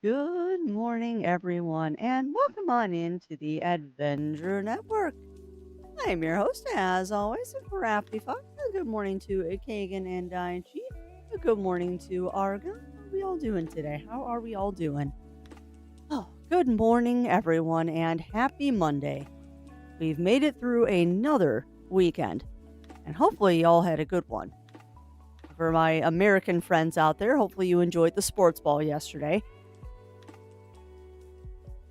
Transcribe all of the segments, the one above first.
Good morning, everyone, and welcome on into the Adventure Network. I am your host, as always, Crafty Fox. Good morning to Kagan and Daichi. Good morning to Arga. How are we all doing today? How are we all doing? Oh, good morning, everyone, and happy Monday. We've made it through another weekend, and hopefully, y'all had a good one. For my American friends out there, hopefully, you enjoyed the sports ball yesterday.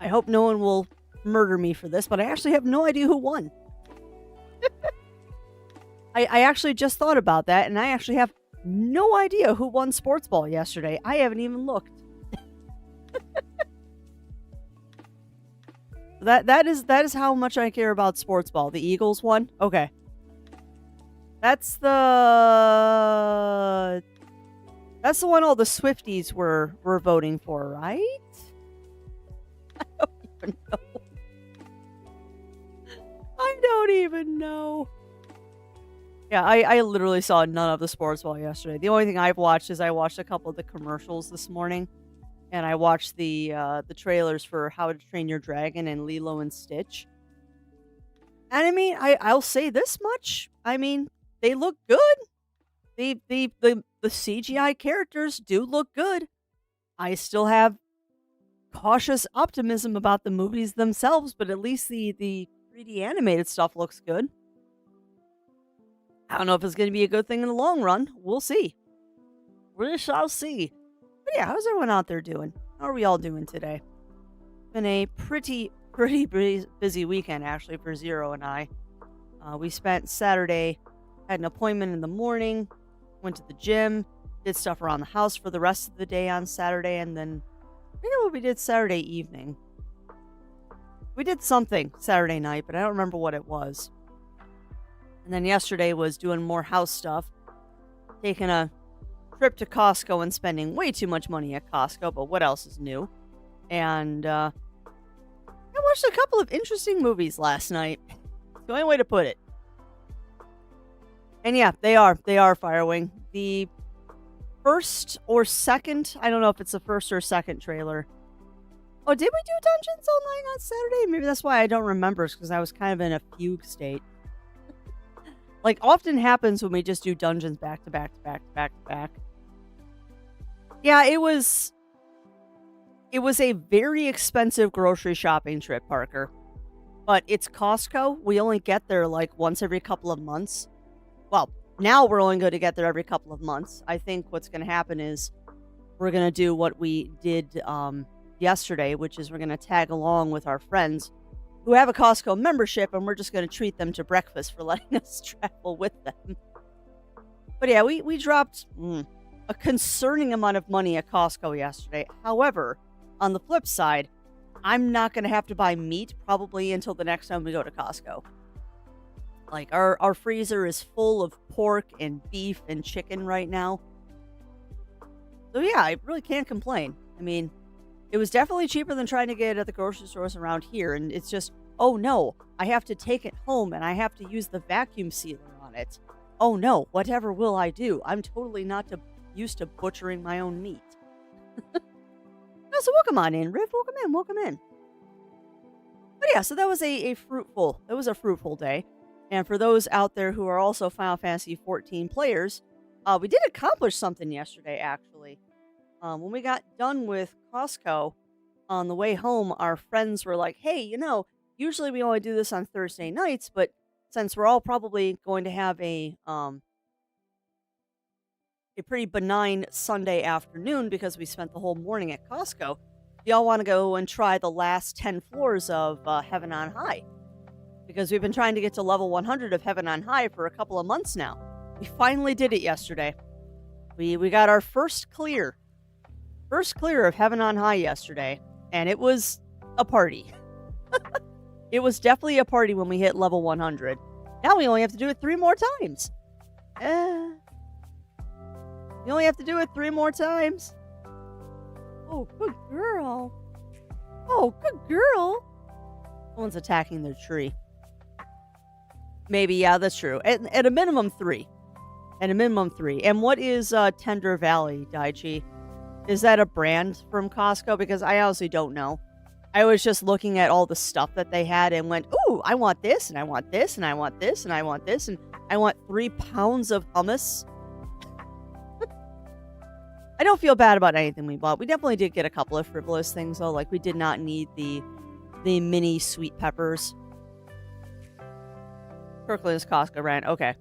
I hope no one will murder me for this, but I actually have no idea who won. I actually just thought about that, and I actually have no idea who won sports ball yesterday. I haven't even looked. That is how much I care about sports ball. The Eagles won? Okay. That's the one all the Swifties were voting for, right? I don't even know. I don't even know. Yeah, I literally saw none of the sports ball yesterday. The only thing I've watched is I watched a couple of the commercials this morning, and I watched the trailers for How to Train Your Dragon and Lilo and Stitch. And I mean, I'll say this much. I mean, they look good. The CGI characters do look good. I still have cautious optimism about the movies themselves, but at least the 3D animated stuff looks good. I don't know if it's going to be a good thing in the long run. We'll see. We shall see. But yeah, how's everyone out there doing? How are we all doing today? Been a pretty busy weekend, actually, for Zero and I. We spent Saturday, had an appointment in the morning, went to the gym, did stuff around the house for the rest of the day on Saturday, and then I forget what we did Saturday evening. We did something Saturday night, but I don't remember what it was. And then yesterday was doing more house stuff, taking a trip to Costco and spending way too much money at Costco, but what else is new? And I watched a couple of interesting movies last night. It's the only way to put it. And yeah, they are Firewing. The first or second, I don't know if it's the first or second trailer. Oh, did we do Dungeons all night on Saturday? Maybe that's why I don't remember, because I was kind of in a fugue state. Like often happens when we just do dungeons back to back to back to back to back. Yeah, it was a very expensive grocery shopping trip, Parker. But it's Costco. We only get there like once every couple of months. Well, now we're only going to get there every couple of months. I think what's going to happen is we're going to do what we did yesterday, which is we're going to tag along with our friends who have a Costco membership, and we're just going to treat them to breakfast for letting us travel with them. But yeah, we dropped a concerning amount of money at Costco yesterday. However, on the flip side, I'm not going to have to buy meat probably until the next time we go to Costco. Like, our freezer is full of pork and beef and chicken right now. So yeah, I really can't complain. I mean, it was definitely cheaper than trying to get it at the grocery stores around here. And it's just, oh no, I have to take it home and I have to use the vacuum sealer on it. Oh no, whatever will I do? I'm totally not used to butchering my own meat. No, so welcome on in, Riff. Welcome in. But yeah, so that was a fruitful day. And for those out there who are also Final Fantasy 14 players, we did accomplish something yesterday, actually. When we got done with Costco, on the way home, our friends were like, hey, usually we only do this on Thursday nights, but since we're all probably going to have a pretty benign Sunday afternoon because we spent the whole morning at Costco, y'all want to go and try the last 10 floors of Heaven on High. Because we've been trying to get to level 100 of Heaven on High for a couple of months now. We finally did it yesterday. We got our first clear of Heaven on High yesterday, and it was a party. It was definitely a party when we hit level 100. Now we only have to do it 3 more times. You only have to do it 3 more times. Oh, good girl. Someone's attacking their tree. Maybe, yeah, that's true. At a minimum 3. And what is Tender Valley, Daichi? Is that a brand from Costco? Because I honestly don't know. I was just looking at all the stuff that they had and went, "Ooh, I want this, and I want this, and I want this, and I want this, and I want 3 pounds of hummus." I don't feel bad about anything we bought. We definitely did get a couple of frivolous things, though. Like, we did not need the mini sweet peppers. Kirkland's Costco brand. Okay.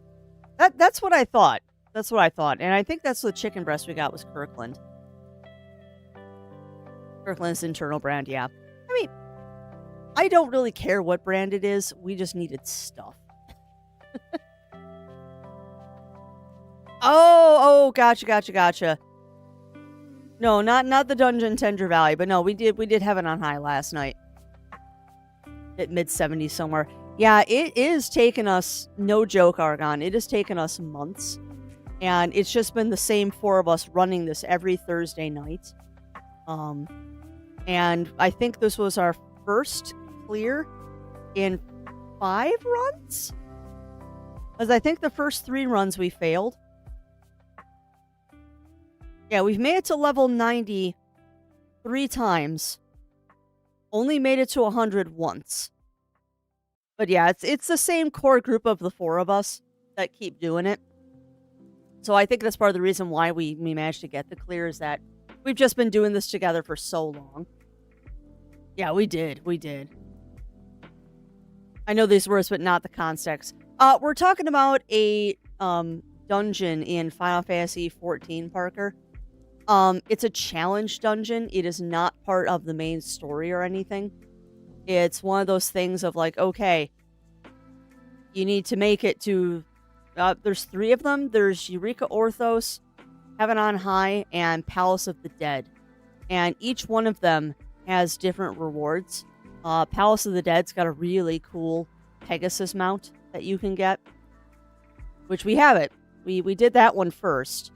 That's what I thought. That's what I thought. And I think that's the chicken breast we got was Kirkland. Kirkland's internal brand, yeah. I mean, I don't really care what brand it is. We just needed stuff. Oh, gotcha. No, not the Dungeon Tender Valley, but no, we did Heaven on High last night. At mid-70s somewhere. Yeah, it is taking us, no joke, Argon, it has taken us months. And it's just been the same 4 of us running this every Thursday night. And I think this was our first clear in 5 runs? Because I think the first 3 runs we failed. Yeah, we've made it to level 90 3 times. Only made it to 100 once. But yeah, it's the same core group of the 4 of us that keep doing it. So I think that's part of the reason why we managed to get the clear is that we've just been doing this together for so long. Yeah, we did. I know these words, but not the context. We're talking about a dungeon in Final Fantasy XIV, Parker. It's a challenge dungeon. It is not part of the main story or anything. It's one of those things of like, okay, you need to make it to, there's 3 of them. There's Eureka Orthos, Heaven on High, and Palace of the Dead. And each one of them has different rewards. Palace of the Dead's got a really cool Pegasus mount that you can get, which we have it. We did that one first.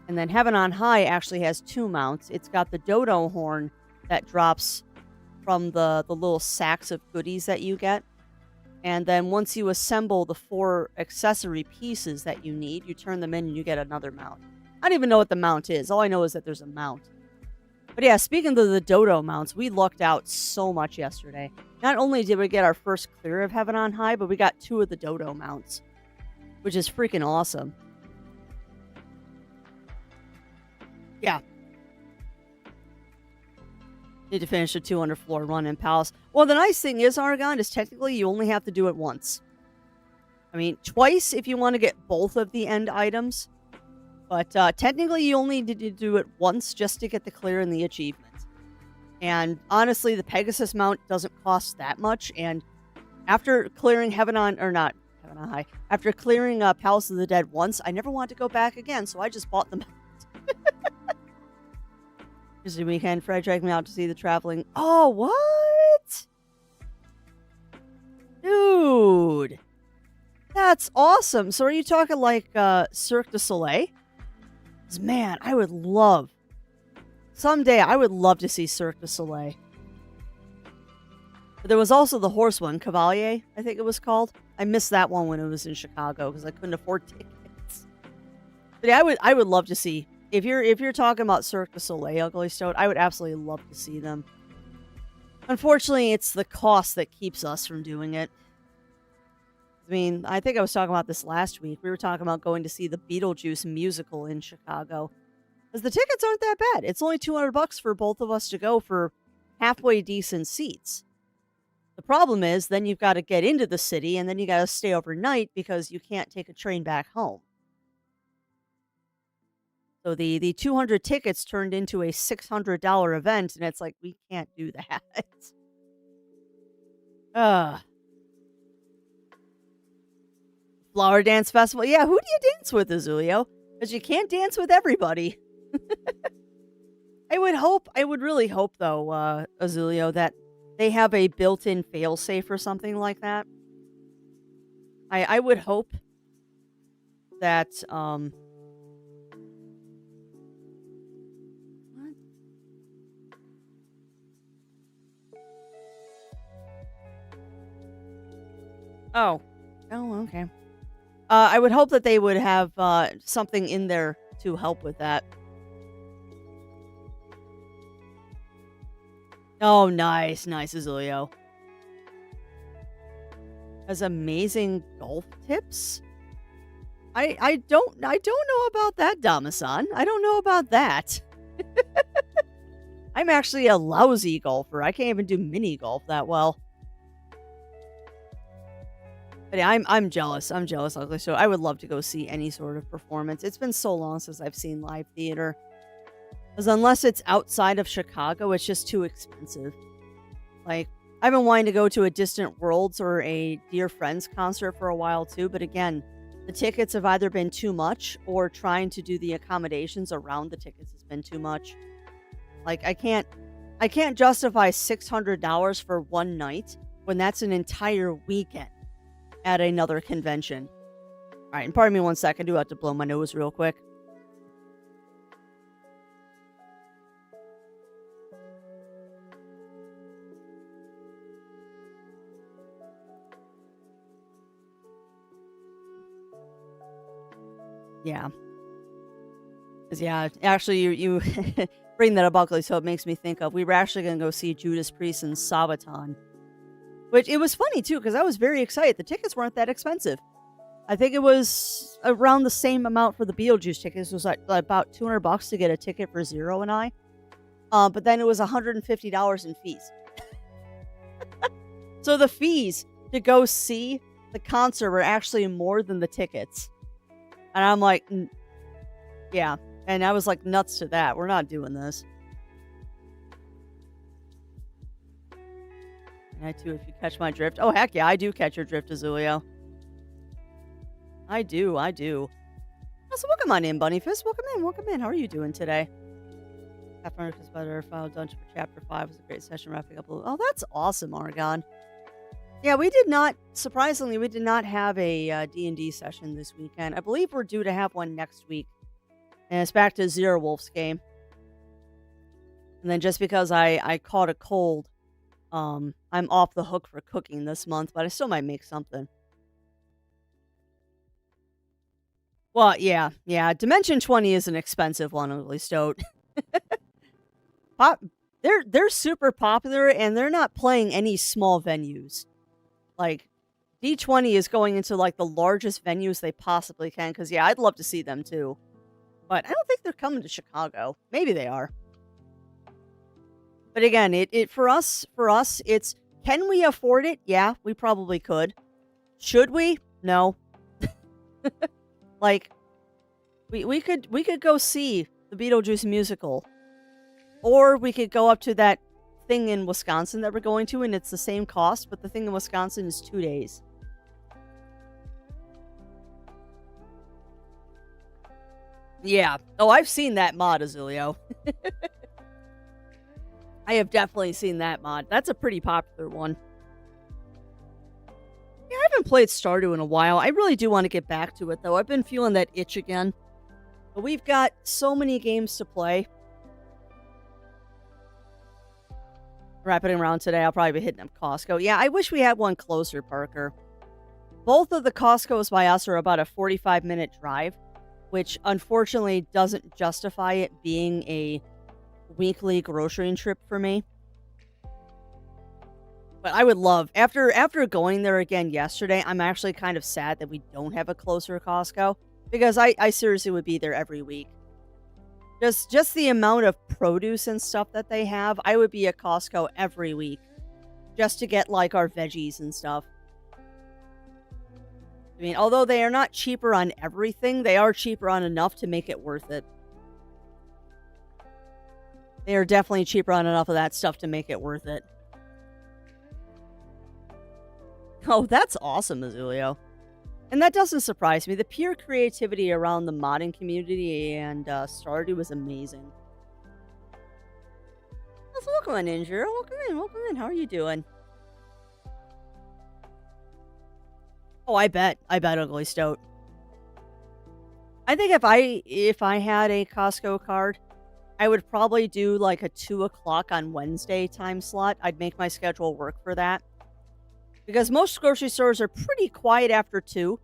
And then Heaven on High actually has 2 mounts. It's got the dodo horn that drops from the little sacks of goodies that you get. And then once you assemble the 4 accessory pieces that you need, you turn them in and you get another mount. I don't even know what the mount is. All I know is that there's a mount. But yeah, speaking of the dodo mounts, we lucked out so much yesterday. Not only did we get our first clear of Heaven on High, but we got 2 of the dodo mounts, which is freaking awesome. Yeah. Need to finish a 200 floor run in Palace. Well, the nice thing is, Argon, is technically you only have to do it once. I mean, twice if you want to get both of the end items. But technically you only need to do it once just to get the clear and the achievement. And honestly, the Pegasus mount doesn't cost that much. And after clearing High, after clearing Palace of the Dead once, I never wanted to go back again, so I just bought them. This weekend, Fred dragged me out to see the traveling. Oh, what? Dude. That's awesome. So are you talking like Cirque du Soleil? 'Cause, man, someday I would love to see Cirque du Soleil. But there was also the horse one, Cavalier, I think it was called. I missed that one when it was in Chicago because I couldn't afford tickets. But yeah, I would love to see. If you're talking about Cirque du Soleil, Ugly Stone, I would absolutely love to see them. Unfortunately, it's the cost that keeps us from doing it. I mean, I think I was talking about this last week. We were talking about going to see the Beetlejuice musical in Chicago. Because the tickets aren't that bad. It's only $200 for both of us to go for halfway decent seats. The problem is, then you've got to get into the city, and then you got to stay overnight because you can't take a train back home. So the 200 tickets turned into a $600 event, and it's like, we can't do that. Flower Dance Festival. Yeah, who do you dance with, Azulio? Because you can't dance with everybody. I would really hope, though, Azulio, that they have a built-in failsafe or something like that. I would hope that, What? Oh, okay. I would hope that they would have something in there to help with that. Oh, nice. Nice, Azulio. Has amazing golf tips? I don't know about that, Damasan. I don't know about that. I'm actually a lousy golfer. I can't even do mini golf that well. But yeah, I'm jealous. I'm jealous, ugly. So I would love to go see any sort of performance. It's been so long since I've seen live theater. Because unless it's outside of Chicago, it's just too expensive. Like, I've been wanting to go to a Distant Worlds or a Dear Friends concert for a while too. But again, the tickets have either been too much or trying to do the accommodations around the tickets has been too much. Like, I can't justify $600 for one night when that's an entire weekend at another convention. All right, and pardon me 1 second. I do have to blow my nose real quick. Yeah. 'Cause, yeah, actually, you bring that up, ugly, so it makes me think of, we were actually going to go see Judas Priest and Sabaton. Which, it was funny, too, because I was very excited. The tickets weren't that expensive. I think it was around the same amount for the Beetlejuice tickets. It was like about $200 to get a ticket for Zero and I. But then it was $150 in fees. So the fees to go see the concert were actually more than the tickets. And I'm like, yeah. And I was like, nuts to that. We're not doing this. And I too, if you catch my drift. Oh, heck yeah, I do catch your drift, Azulio. I do. So welcome on in, Bunny Fist. Welcome in. How are you doing today? Half-hour Better Final Dungeon for Chapter 5 was a great session wrapping up. Oh, that's awesome, Argon. Yeah, we did not, surprisingly, we did not have a D&D session this weekend. I believe we're due to have one next week. And it's back to Zero Wolf's game. And then just because I caught a cold, I'm off the hook for cooking this month, but I still might make something. Well, yeah. Dimension 20 is an expensive one, Ugly Stoat. They're super popular, and they're not playing any small venues. Like, D20 is going into, like, the largest venues they possibly can, because, yeah, I'd love to see them, too. But I don't think they're coming to Chicago. Maybe they are. But again, it for us, it's, can we afford it? Yeah, we probably could. Should we? No. Like, we could go see the Beetlejuice musical. Or we could go up to that thing in Wisconsin that we're going to, and it's the same cost, but the thing in Wisconsin is 2 days. Yeah. Oh, I've seen that mod, Azulio. I have definitely seen that mod. That's a pretty popular one. Yeah, I haven't played Stardew in a while. I really do want to get back to it, though. I've been feeling that itch again. But we've got so many games to play. Wrapping around today, I'll probably be hitting up Costco. Yeah, I wish we had one closer, Parker. Both of the Costco's by us are about a 45-minute drive, which unfortunately doesn't justify it being a weekly grocery trip for me. But I would love, after going there again yesterday, I'm actually kind of sad that we don't have a closer Costco, because I seriously would be there every week. Just the amount of produce and stuff that they have, I would be at Costco every week just to get, like, our veggies and stuff. I mean, although they are not cheaper on everything, they are cheaper on enough to make it worth it. They are definitely cheaper on enough of that stuff to make it worth it. Oh, that's awesome, Azulio. And that doesn't surprise me. The pure creativity around the modding community and Stardew was amazing. So welcome in, Ninja. Welcome in. How are you doing? Oh, I bet, Ugly Stoat. I think if I had a Costco card, I would probably do like a 2 o'clock on Wednesday time slot. I'd make my schedule work for that. Because most grocery stores are pretty quiet after 2.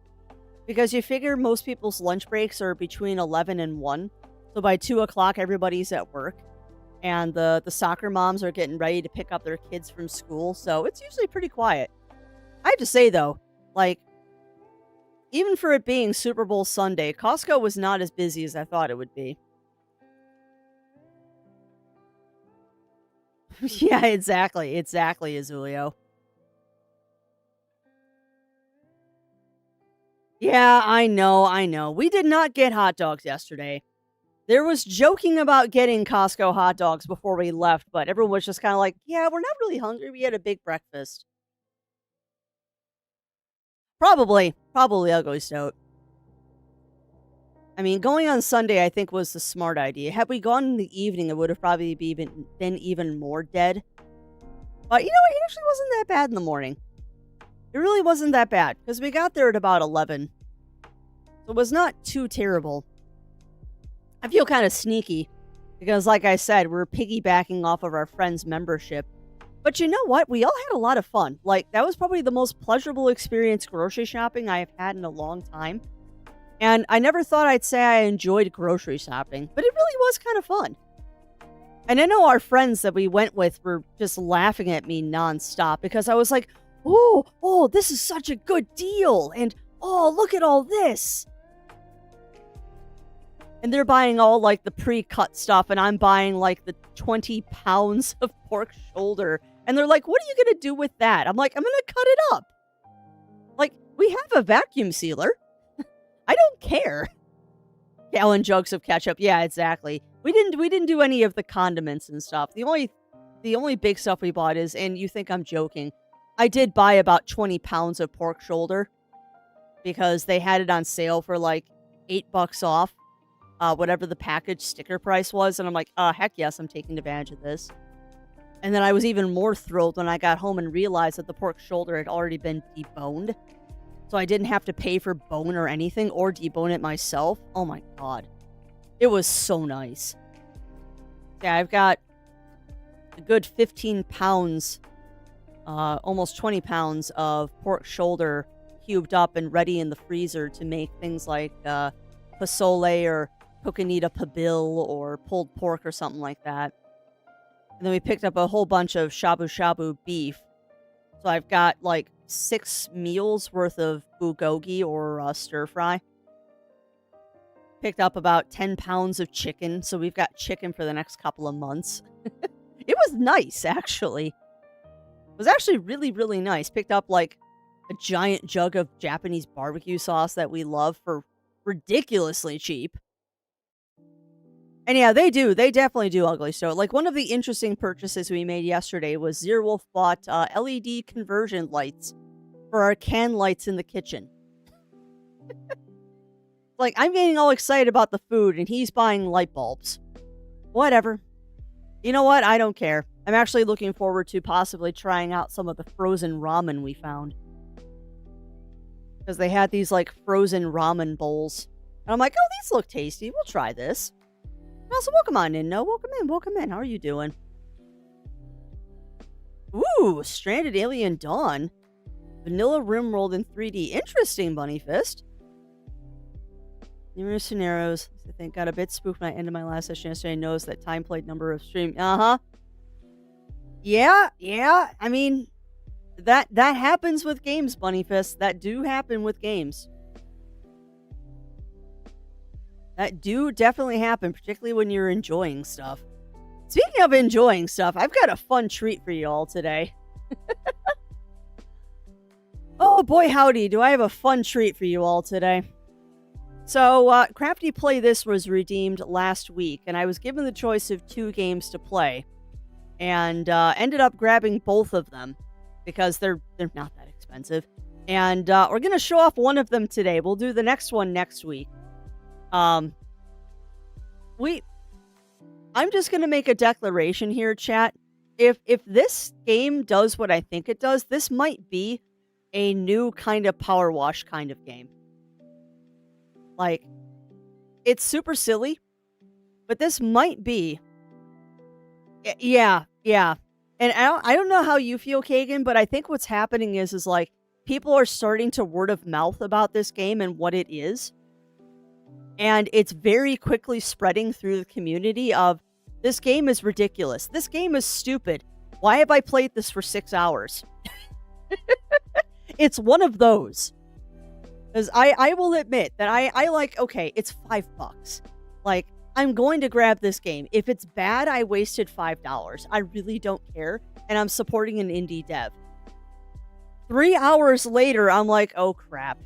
Because you figure most people's lunch breaks are between 11 and 1. So by 2 o'clock, everybody's at work. and the soccer moms are getting ready to pick up their kids from school, so it's usually pretty quiet. I have to say though, like, even for it being Super Bowl Sunday, Costco was not as busy as I thought it would be. Yeah, exactly, Azulio. Yeah, I know. We did not get hot dogs yesterday. There was joking about getting Costco hot dogs before we left, but everyone was just kind of like, "Yeah, we're not really hungry. We had a big breakfast." Probably ugly stoat. I mean, going on Sunday, I think was the smart idea. Had we gone in the evening, it would have probably been even more dead. But it actually wasn't that bad in the morning. It really wasn't that bad because we got there at about 11. So it was not too terrible. I feel kind of sneaky because, like I said, we're piggybacking off of our friend's membership. But you know what? We all had a lot of fun. Like, that was probably the most pleasurable experience grocery shopping I have had in a long time. And I never thought I'd say I enjoyed grocery shopping, but it really was kind of fun. And I know our friends that we went with were just laughing at me nonstop because I was like, oh, this is such a good deal. And, oh, look at all this. And they're buying all, like, the pre-cut stuff, and I'm buying, like, the 20 pounds of pork shoulder. And they're like, what are you going to do with that? I'm like, I'm going to cut it up. Like, we have a vacuum sealer. I don't care. Gallon jugs of ketchup. Yeah, exactly. We didn't do any of the condiments and stuff. The only big stuff we bought is, and you think I'm joking, I did buy about 20 pounds of pork shoulder because they had it on sale for like $8 off, whatever the package sticker price was. And I'm like, heck yes, I'm taking advantage of this. And then I was even more thrilled when I got home and realized that the pork shoulder had already been deboned. So I didn't have to pay for bone or anything or debone it myself. Oh my God. It was so nice. Yeah, I've got a good 15 pounds, almost 20 pounds of pork shoulder cubed up and ready in the freezer to make things like pozole or coconita pibil or pulled pork or something like that. And then we picked up a whole bunch of shabu shabu beef. So I've got like 6 meals worth of bulgogi or stir fry. Picked up about 10 pounds of chicken. So we've got chicken for the next couple of months. It was nice, actually. It was actually really, really nice. Picked up like a giant jug of Japanese barbecue sauce that we love for ridiculously cheap. And yeah, they do. They definitely do ugly. So, like, one of the interesting purchases we made yesterday was Zerwolf bought LED conversion lights for our can lights in the kitchen. Like, I'm getting all excited about the food, and he's buying light bulbs. Whatever. You know what? I don't care. I'm actually looking forward to possibly trying out some of the frozen ramen we found. Because they had these, like, frozen ramen bowls. And I'm like, oh, these look tasty. We'll try this. Also, welcome on in, No. Welcome in. How are you doing? Ooh, Stranded Alien Dawn. Vanilla Rimworld in 3D. Interesting, Bunny Fist. Numerous scenarios. I think got a bit spooked when I ended my last session yesterday. Knows that time played number of stream. Yeah. I mean, that happens with games, Bunny Fist. That do happen with games. That do definitely happen, particularly when you're enjoying stuff. Speaking of enjoying stuff, I've got a fun treat for you all today. Oh boy, howdy, do I have a fun treat for you all today. So, Crafty Play This was redeemed last week, and I was given the choice of 2 games to play, and ended up grabbing both of them, because they're not that expensive. And we're going to show off one of them today. We'll do the next one next week. I'm just going to make a declaration here, chat. If this game does what I think it does, this might be a new kind of power wash kind of game. Like, it's super silly, but this might be. Yeah. And I don't know how you feel, Kagan, but I think what's happening is like people are starting to word of mouth about this game and what it is. And it's very quickly spreading through the community of, This game is ridiculous. This game is stupid. Why have I played this for 6 hours? It's one of those. Because I will admit that I like, okay, it's $5. Like, I'm going to grab this game. If it's bad, I wasted $5. I really don't care. And I'm supporting an indie dev. 3 hours later, I'm like, oh crap.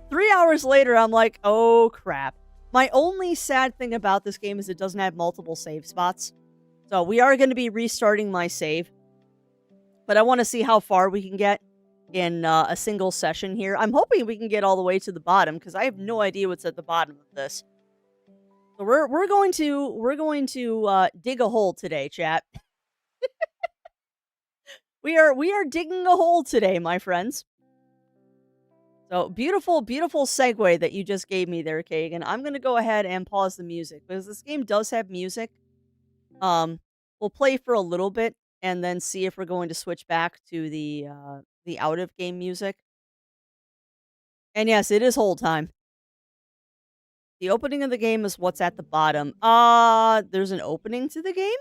3 hours later, I'm like, oh crap. My only sad thing about this game is it doesn't have multiple save spots. So we are going to be restarting my save. But I want to see how far we can get in a single session here. I'm hoping we can get all the way to the bottom because I have no idea what's at the bottom of this. So we're going to dig a hole today, chat. we are digging a hole today, my friends. So beautiful segue that you just gave me there, Kagan. I'm gonna go ahead and pause the music because this game does have music. We'll play for a little bit and then see if we're going to switch back to the out of game music. And yes, it is hold time. The opening of the game is what's at the bottom. There's an opening to the game?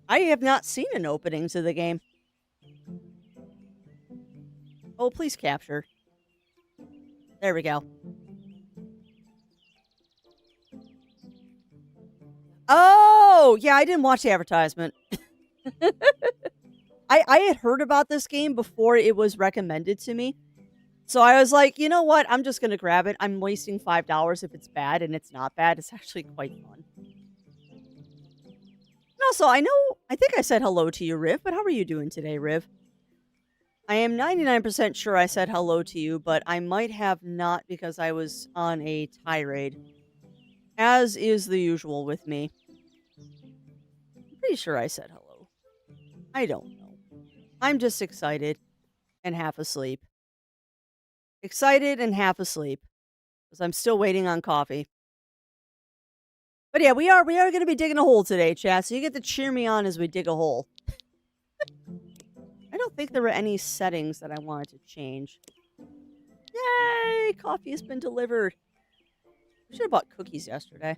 I have not seen an opening to the game. Oh, please capture. There we go. Oh, yeah, I didn't watch the advertisement. I had heard about this game before it was recommended to me. So I was like, you know what? I'm just going to grab it. I'm wasting $5 if it's bad, and it's not bad. It's actually quite fun. And also, I think I said hello to you, Riv, but how are you doing today, Riv? I am 99% sure I said hello to you, but I might have not because I was on a tirade. As is the usual with me. I'm pretty sure I said hello. I don't know. I'm just excited and half asleep. Excited and half asleep. Because I'm still waiting on coffee. But yeah, we are going to be digging a hole today, chat, so you get to cheer me on as we dig a hole. I don't think there were any settings that I wanted to change. Yay! Coffee has been delivered. I should have bought cookies yesterday.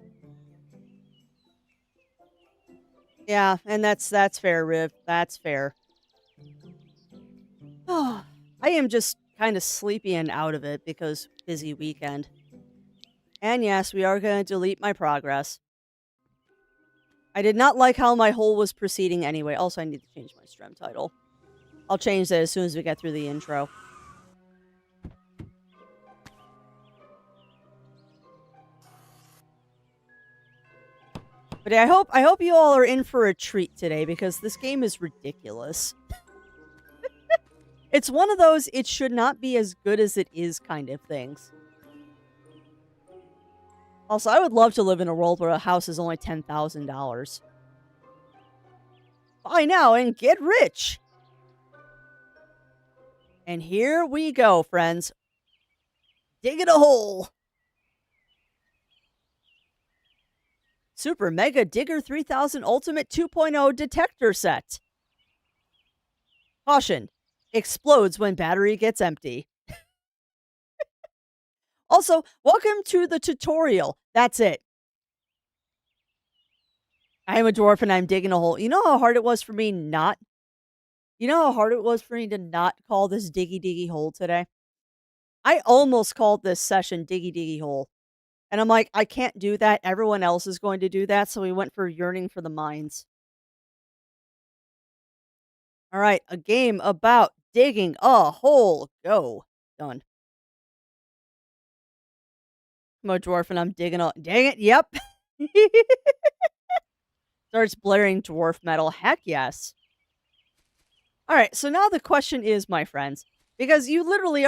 Yeah, and that's fair, Riv. That's fair. Oh, I am just kind of sleepy and out of it because busy weekend. And yes, we are going to delete my progress. I did not like how my hole was proceeding anyway. Also, I need to change my stream title. I'll change that as soon as we get through the intro. But I hope you all are in for a treat today because this game is ridiculous. It's one of those it should not be as good as it is kind of things. Also, I would love to live in a world where a house is only $10,000. Buy now and get rich! And here we go, friends. Digging a hole! Super Mega Digger 3000 Ultimate 2.0 Detector Set. Caution. Explodes when battery gets empty. Also, welcome to the tutorial. That's it. I am a dwarf and I'm digging a hole. You know how hard it was for me not... You know how hard it was for me to not call this Diggy Diggy Hole today? I almost called this session Diggy Diggy Hole. And I'm like, I can't do that. Everyone else is going to do that. So we went for Yearning for the Mines. All right, a game about digging a hole. Go. Done. I'm a dwarf and I'm digging a... Dang it, yep. Starts blaring dwarf metal. Heck yes. All right, so now the question is, my friends, because you literally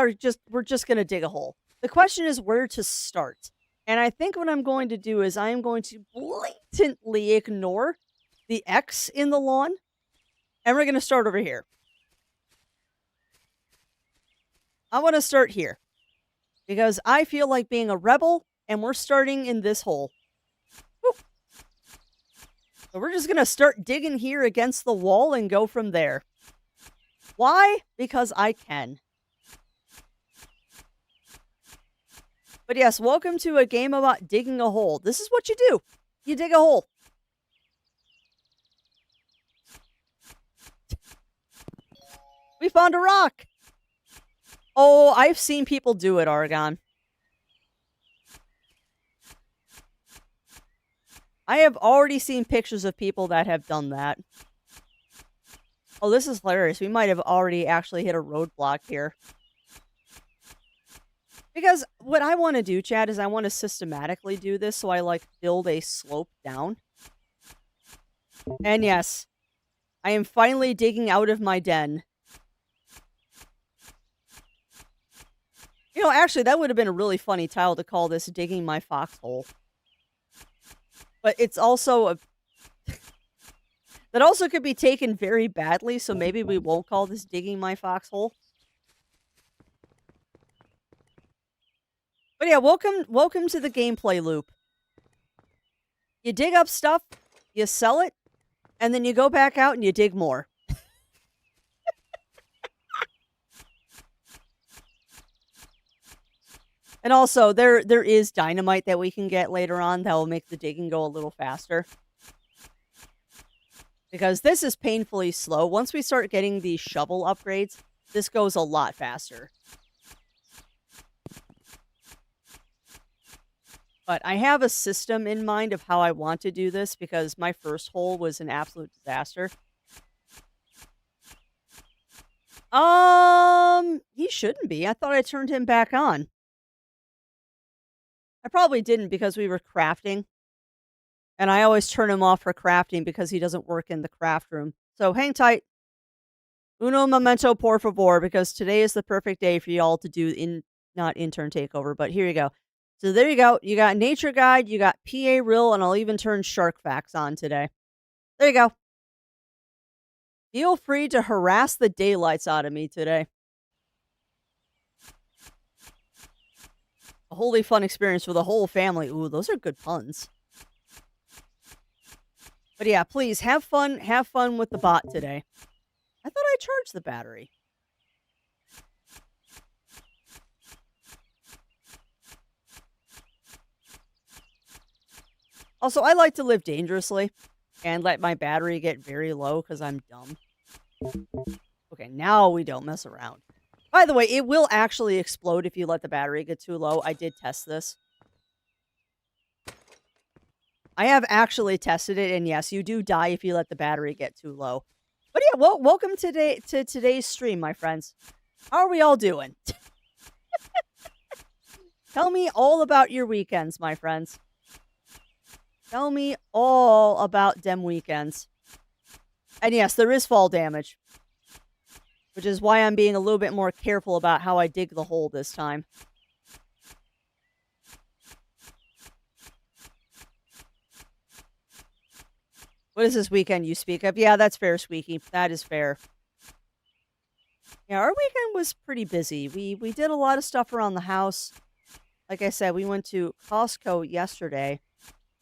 we're just going to dig a hole. The question is where to start. And I think what I'm going to do is I am going to blatantly ignore the X in the lawn. And we're going to start over here. I want to start here. Because I feel like being a rebel, and we're starting in this hole. Woo. So we're just going to start digging here against the wall and go from there. Why? Because I can. But yes, welcome to a game about digging a hole. This is what you do. You dig a hole. We found a rock. Oh, I've seen people do it, Argon. I have already seen pictures of people that have done that. Oh, this is hilarious. We might have already actually hit a roadblock here. Because what I want to do, Chad, is I want to systematically do this, so I, like, build a slope down. And yes, I am finally digging out of my den. You know, actually, that would have been a really funny title to call this Digging My Foxhole. But it's also a... that also could be taken very badly, so maybe we won't call this Digging My Foxhole. But yeah, welcome to the gameplay loop. You dig up stuff, you sell it, and then you go back out and you dig more. And also, there is dynamite that we can get later on that will make the digging go a little faster. Because this is painfully slow. Once we start getting the shovel upgrades, this goes a lot faster. But I have a system in mind of how I want to do this because my first hole was an absolute disaster. He shouldn't be. I thought I turned him back on. I probably didn't because we were crafting. And I always turn him off for crafting because he doesn't work in the craft room. So hang tight. Uno momento por favor, because today is the perfect day for y'all to do not intern takeover, but here you go. So there you go. You got Nature Guide, you got PA Rill, and I'll even turn Shark Facts on today. There you go. Feel free to harass the daylights out of me today. A wholly fun experience for the whole family. Ooh, those are good puns. But yeah, please have fun with the bot today. I thought I charged the battery. Also, I like to live dangerously and let my battery get very low because I'm dumb. Okay, now we don't mess around. By the way, it will actually explode if you let the battery get too low. I did test this. I have actually tested it, and yes, you do die if you let the battery get too low. But yeah, well, welcome to today's stream, my friends. How are we all doing? Tell me all about your weekends, my friends. Tell me all about dem weekends. And yes, there is fall damage. Which is why I'm being a little bit more careful about how I dig the hole this time. What is this weekend you speak of? Yeah, that's fair, Squeaky. That is fair. Yeah, our weekend was pretty busy. We did a lot of stuff around the house. Like I said, we went to Costco yesterday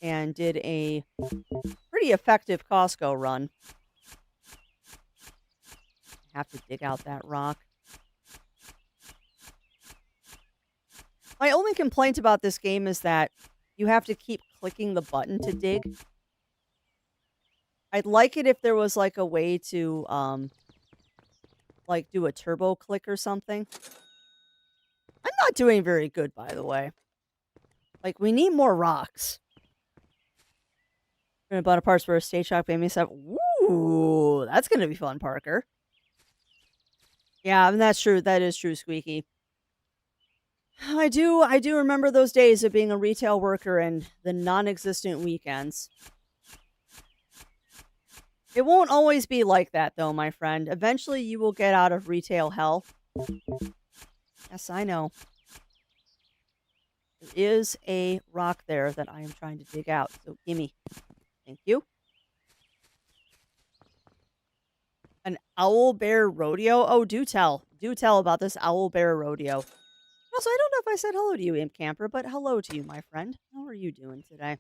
and did a pretty effective Costco run. Have to dig out that rock. My only complaint about this game is that you have to keep clicking the button to dig. I'd like it if there was like a way to like do a turbo click or something. I'm not doing very good, by the way. Like, we need more rocks. We're gonna buy parts for a stage shock baby stuff. Ooh, that's gonna be fun, Parker. Yeah, and that's true. That is true, Squeaky. I do remember those days of being a retail worker and the non-existent weekends. It won't always be like that, though, my friend. Eventually, you will get out of retail hell. Yes, I know. There is a rock there that I am trying to dig out, so gimme. Thank you. An owl bear rodeo? Oh, do tell. Do tell about this owl bear rodeo. Also, I don't know if I said hello to you, Imp Camper, but hello to you, my friend. How are you doing today?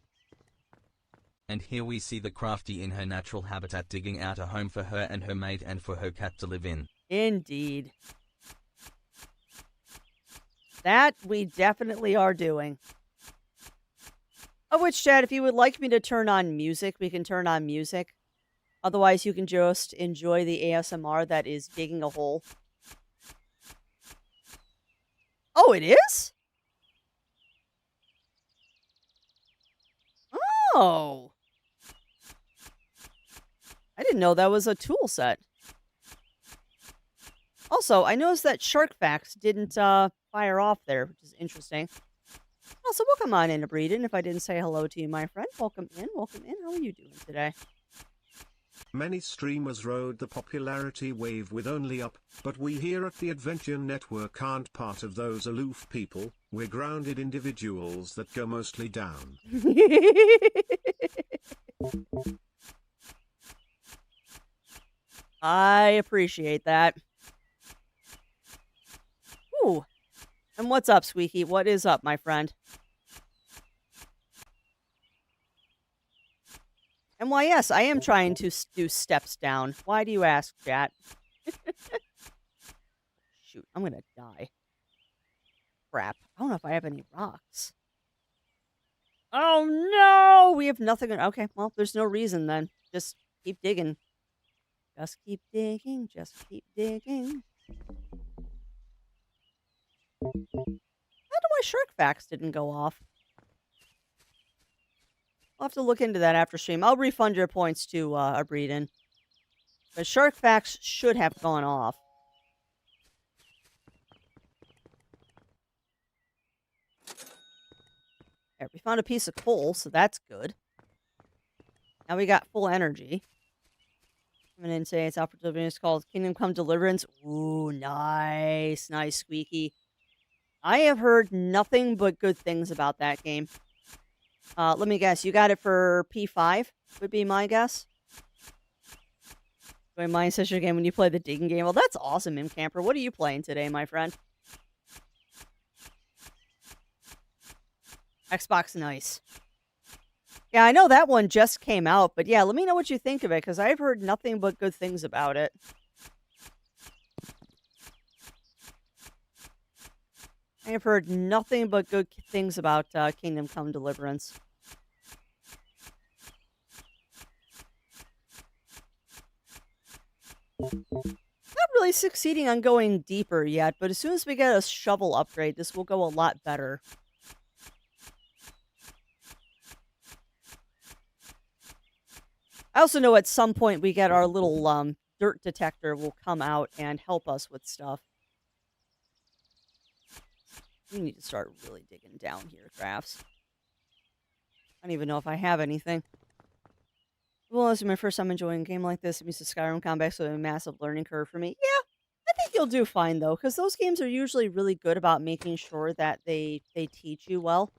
And here we see the crafty in her natural habitat digging out a home for her and her mate and for her cat to live in. Indeed. That we definitely are doing. Of which, Chad, if you would like me to turn on music, we can turn on music. Otherwise, you can just enjoy the ASMR that is digging a hole. Oh, it is? Oh. I didn't know that was a tool set. Also, I noticed that Shark Facts didn't fire off there, which is interesting. Also, welcome on in, Breeden. If I didn't say hello to you, my friend, welcome in. Welcome in. How are you doing today? Many streamers rode the popularity wave with Only Up, but we here at the Adventure Network aren't part of those aloof people. We're grounded individuals that go mostly down. I appreciate that. Ooh. And what's up, Squeaky? What is up, my friend? And why, yes, I am trying to do steps down. Why do you ask, chat? Shoot, I'm gonna die. Crap. I don't know if I have any rocks. Oh no! We have nothing. Okay, well, there's no reason then. Just keep digging. Just keep digging. Just keep digging. I don't know why Shark Facts didn't go off. I'll have to look into that after stream. I'll refund your points to Breeden. But Shark Facts should have gone off. There, we found a piece of coal, so that's good. Now we got full energy. I'm gonna say it's opportunity. It's called Kingdom Come Deliverance. Ooh, nice, nice, Squeaky. I have heard nothing but good things about that game. Let me guess, you got it for P5, would be my guess. Join my sister game when you play the digging game. Well, that's awesome, M Camper. What are you playing today, my friend? Xbox, nice. Yeah, I know that one just came out, but yeah, let me know what you think of it, because I've heard nothing but good things about it. I have heard nothing but good things about Kingdom Come Deliverance. Not really succeeding on going deeper yet, but as soon as we get a shovel upgrade, this will go a lot better. I also know at some point we get our little dirt detector will come out and help us with stuff. We need to start really digging down here, crafts. I don't even know if I have anything. Well, this is my first time enjoying a game like this. It means the Skyrim combat, so a massive learning curve for me. Yeah, I think you'll do fine though, because those games are usually really good about making sure that they teach you well.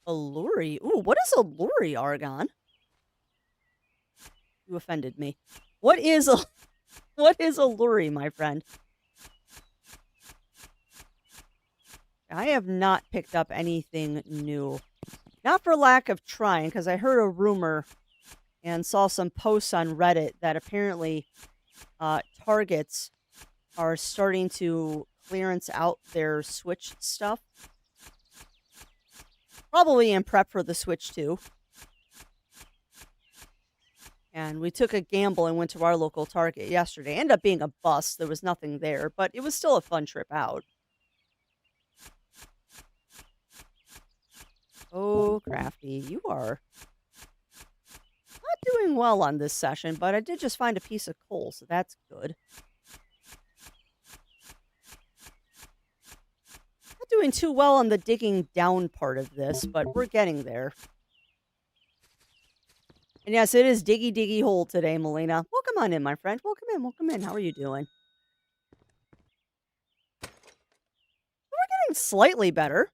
Alluri. Ooh, what is Alluri, Argon? You offended me. What is a what is Alluri, my friend? I have not picked up anything new. Not for lack of trying, because I heard a rumor and saw some posts on Reddit that apparently Targets are starting to clearance out their Switch stuff. Probably in prep for the Switch 2. And we took a gamble and went to our local Target yesterday. Ended up being a bust. There was nothing there, but it was still a fun trip out. Oh, Crafty, you are not doing well on this session, but I did just find a piece of coal, so that's good. Not doing too well on the digging down part of this, but we're getting there. And yes, it is diggy diggy hole today, Melina. Welcome on in, my friend. Welcome in, welcome in. How are you doing? We're getting slightly better.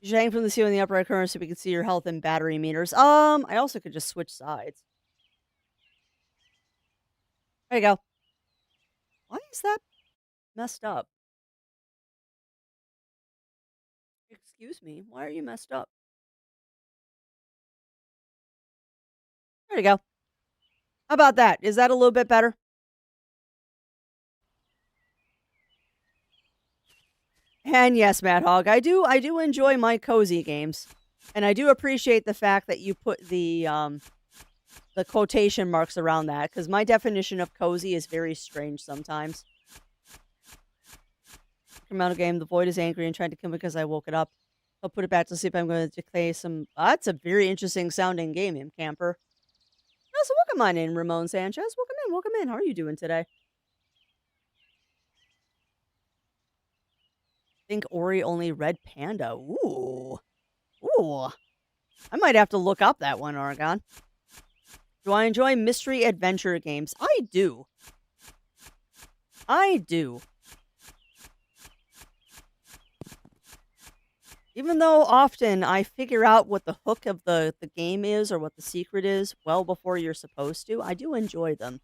You should hang from the ceiling in the upper right corner so we can see your health and battery meters. I also could just switch sides. There you go. Why is that messed up? Excuse me. Why are you messed up? There you go. How about that? Is that a little bit better? And yes, Mad Hog, I do enjoy my cozy games. And I do appreciate the fact that you put the quotation marks around that, because my definition of cozy is very strange sometimes. Come out of game, the void is angry and tried to kill me because I woke it up. I'll put it back to sleep. I'm going to play some. That's a very interesting sounding game, in Camper. Oh, so welcome on in, Ramon Sanchez. Welcome in, welcome in. How are you doing today? Think Ori only Red Panda. Ooh. Ooh. I might have to look up that one, Oregon. Do I enjoy mystery adventure games? I do. I do. Even though often I figure out what the hook of the game is or what the secret is well before you're supposed to, I do enjoy them.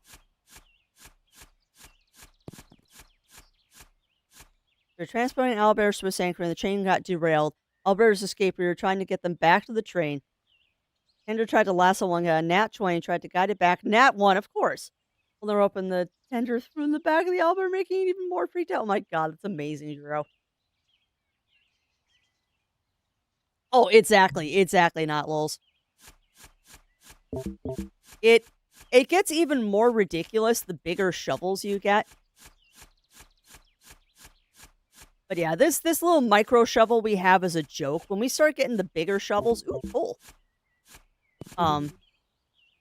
They're transporting Owlbears to a sanctuary and the train got derailed. Owlbears escaped. We were trying to get them back to the train. Tender tried to lasso one, got a nat 20, tried to guide it back. Nat 1, of course. Well, they're open the tender threw in the back of the Owlbear, making it even more freaked out. Oh my god, that's amazing, Jiro. Oh, exactly, not lols. It gets even more ridiculous the bigger shovels you get. But yeah, this little micro shovel we have is a joke. When we start getting the bigger shovels, ooh, cool. When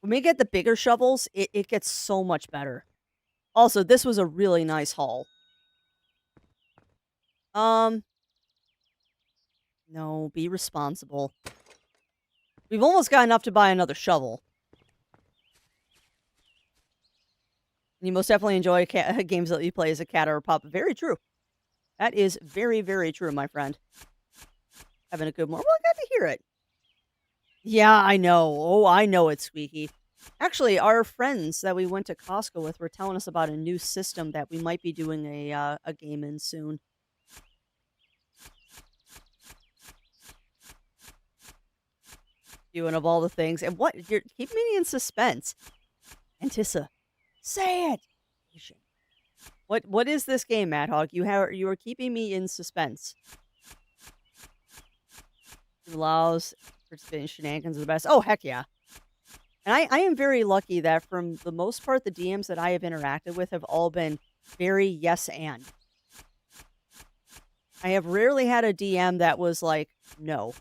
we get the bigger shovels, it gets so much better. Also, this was a really nice haul. No, be responsible. We've almost got enough to buy another shovel. And you most definitely enjoy games that you play as a cat or a pup. Very true. That is very, very true, my friend. Having a good morning. Well, I got to hear it. Yeah, I know. Oh, I know it's squeaky. Actually, our friends that we went to Costco with were telling us about a new system that we might be doing a game in soon. Doing of all the things. And what? You're keeping me in suspense. Antissa. Say it! What is this game, Mad Hog? You are keeping me in suspense. It allows participating shenanigans are the best. Oh, heck yeah. And I am very lucky that from the most part, the DMs that I have interacted with have all been very yes and. I have rarely had a DM that was like, no.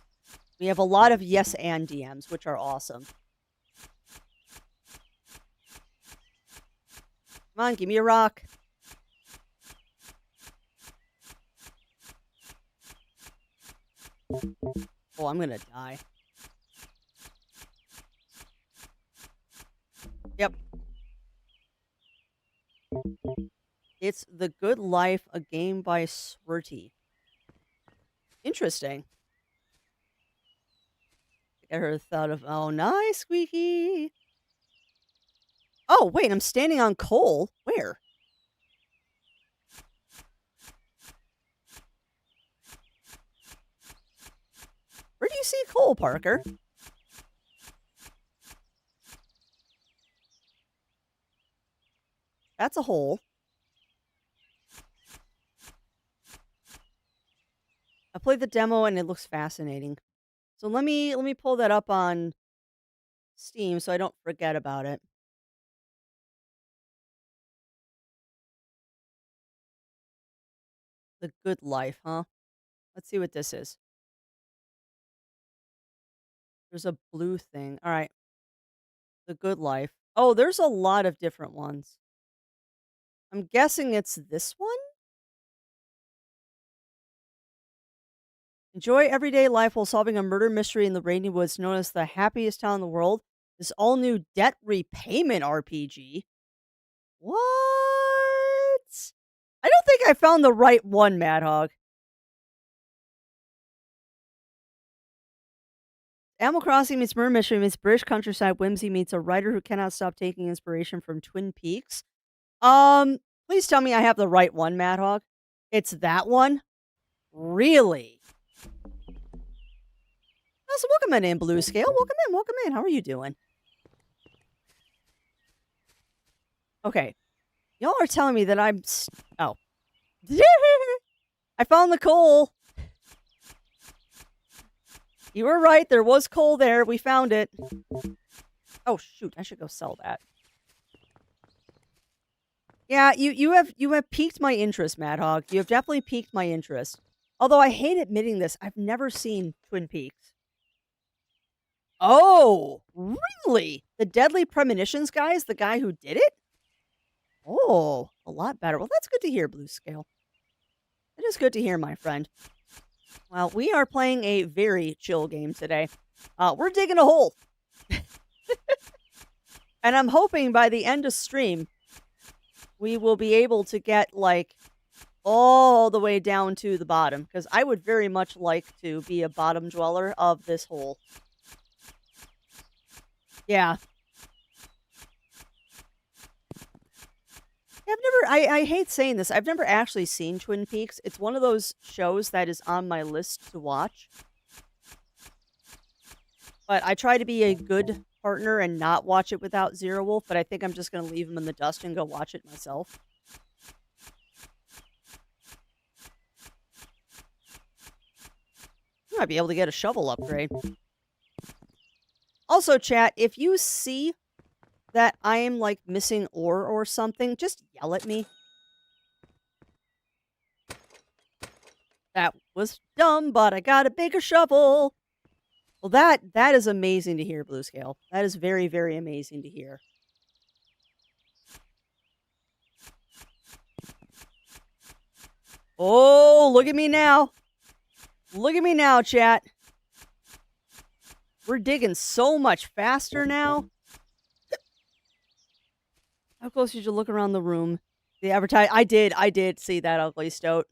We have a lot of yes and DMs, which are awesome. Come on, give me a rock. Oh, I'm gonna die. Yep. It's The Good Life, a game by Swirty. Interesting. I heard the thought of, oh, nice, Squeaky. Oh, wait, I'm standing on coal. Where? Where do you see coal, Parker? That's a hole. I played the demo and it looks fascinating. So let me pull that up on Steam so I don't forget about it. The Good Life, huh? Let's see what this is. There's a blue thing. All right. The Good Life. Oh, there's a lot of different ones. I'm guessing it's this one? Enjoy everyday life while solving a murder mystery in the rainy woods known as the happiest town in the world. This all-new debt repayment RPG. What? I don't think I found the right one, Mad Hog. Animal Crossing meets murder mystery meets British countryside whimsy meets a writer who cannot stop taking inspiration from Twin Peaks. Please tell me I have the right one, Mad Hog. It's that one? Really? Oh, so welcome in, Blue Scale. Welcome in, welcome in. How are you doing? Okay. Y'all are telling me that I'm... Oh. I found the coal. You were right. There was coal there. We found it. Oh, shoot. I should go sell that. Yeah, you have piqued my interest, Mad Hog. You have definitely piqued my interest. Although I hate admitting this, I've never seen Twin Peaks. Oh, really? The Deadly Premonitions guy is the guy who did it? Oh, a lot better. Well, that's good to hear, Blue Scale. It is good to hear, my friend. Well, we are playing a very chill game today. We're digging a hole. And I'm hoping by the end of stream, we will be able to get, like, all the way down to the bottom. Because I would very much like to be a bottom dweller of this hole. Yeah. I hate saying this. I've never actually seen Twin Peaks. It's one of those shows that is on my list to watch. But I try to be a good partner and not watch it without Zero Wolf, but I think I'm just going to leave him in the dust and go watch it myself. I might be able to get a shovel upgrade. Also, chat, if you see that I am, like, missing ore or something, just yell at me. That was dumb, but I got a bigger shovel. Well, that is amazing to hear, Blue Scale. That is very, very amazing to hear. Oh, look at me now. Look at me now, chat. We're digging so much faster now. How close did you look around the room? The advertise. I did see that ugly stoat.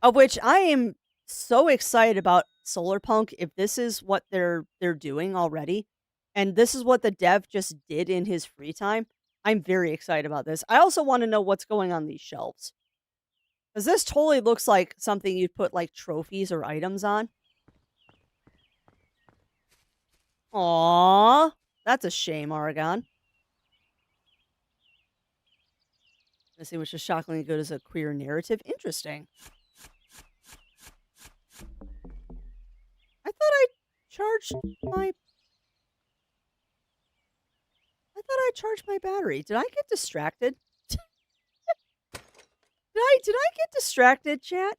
Of which I am so excited about Solarpunk. If this is what they're doing already, and this is what the dev just did in his free time, I'm very excited about this. I also want to know what's going on these shelves. Because this totally looks like something you'd put, like, trophies or items on. Aww. That's a shame, Aragon. Let's see, which is shockingly good as a queer narrative. Interesting. I thought I charged my battery. Did I get distracted? Did I get distracted, chat?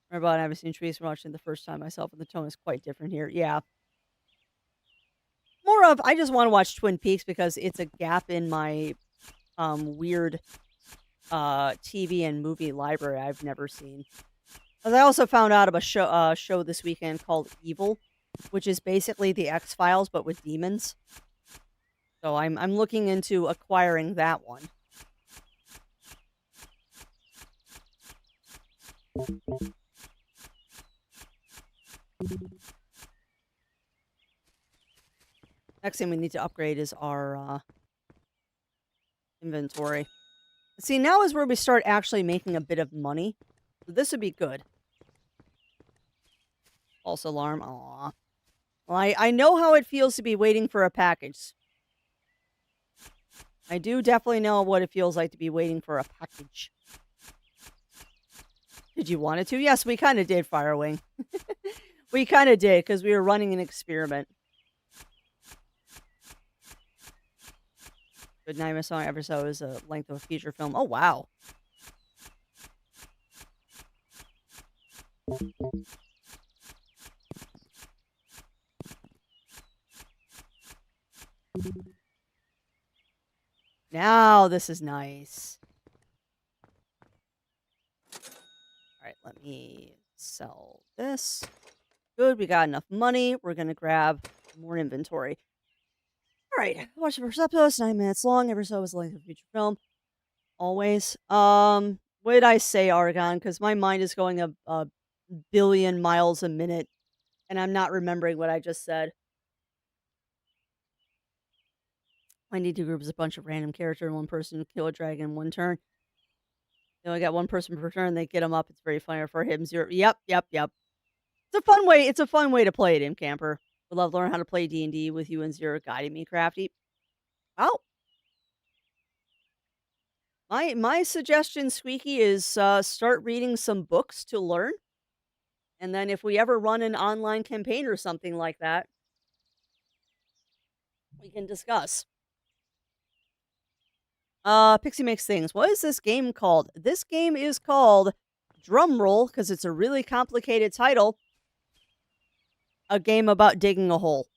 Remember, I haven't seen Trees watching the first time myself, and the tone is quite different here. Yeah. More of, I just want to watch Twin Peaks because it's a gap in my weird TV and movie library I've never seen. Because I also found out of a show this weekend called Evil, which is basically the X-Files but with demons. So I'm looking into acquiring that one. Next thing we need to upgrade is our inventory. See, now is where we start actually making a bit of money. So this would be good. False alarm. Aw. Well, I know how it feels to be waiting for a package. I do definitely know what it feels like to be waiting for a package. Did you want it to? Yes, we kind of did, Firewing. We kind of did, because we were running an experiment. Good Nightmare Song episode is the length of a feature film. Oh, wow. Now this is nice. All right, let me sell this. Good, we got enough money. We're going to grab more inventory. All right, watch the first episode. It's 9 minutes long. Every episode is the length of a feature film. Always. What did I say, Argon? Because my mind is going a billion miles a minute, and I'm not remembering what I just said. I need to group as a bunch of random characters. One person kill a dragon in one turn. You only got one person per turn. They get them up. It's very funny for him. Zero. Yep. It's a fun way. It's a fun way to play it, Imp Camper. Would love to learn how to play D&D with you and Zero guiding me, Crafty. Oh. My suggestion, Squeaky, is start reading some books to learn, and then if we ever run an online campaign or something like that, we can discuss. Pixie makes things. What is this game called? This game is called Drumroll because it's a really complicated title. A game about digging a hole.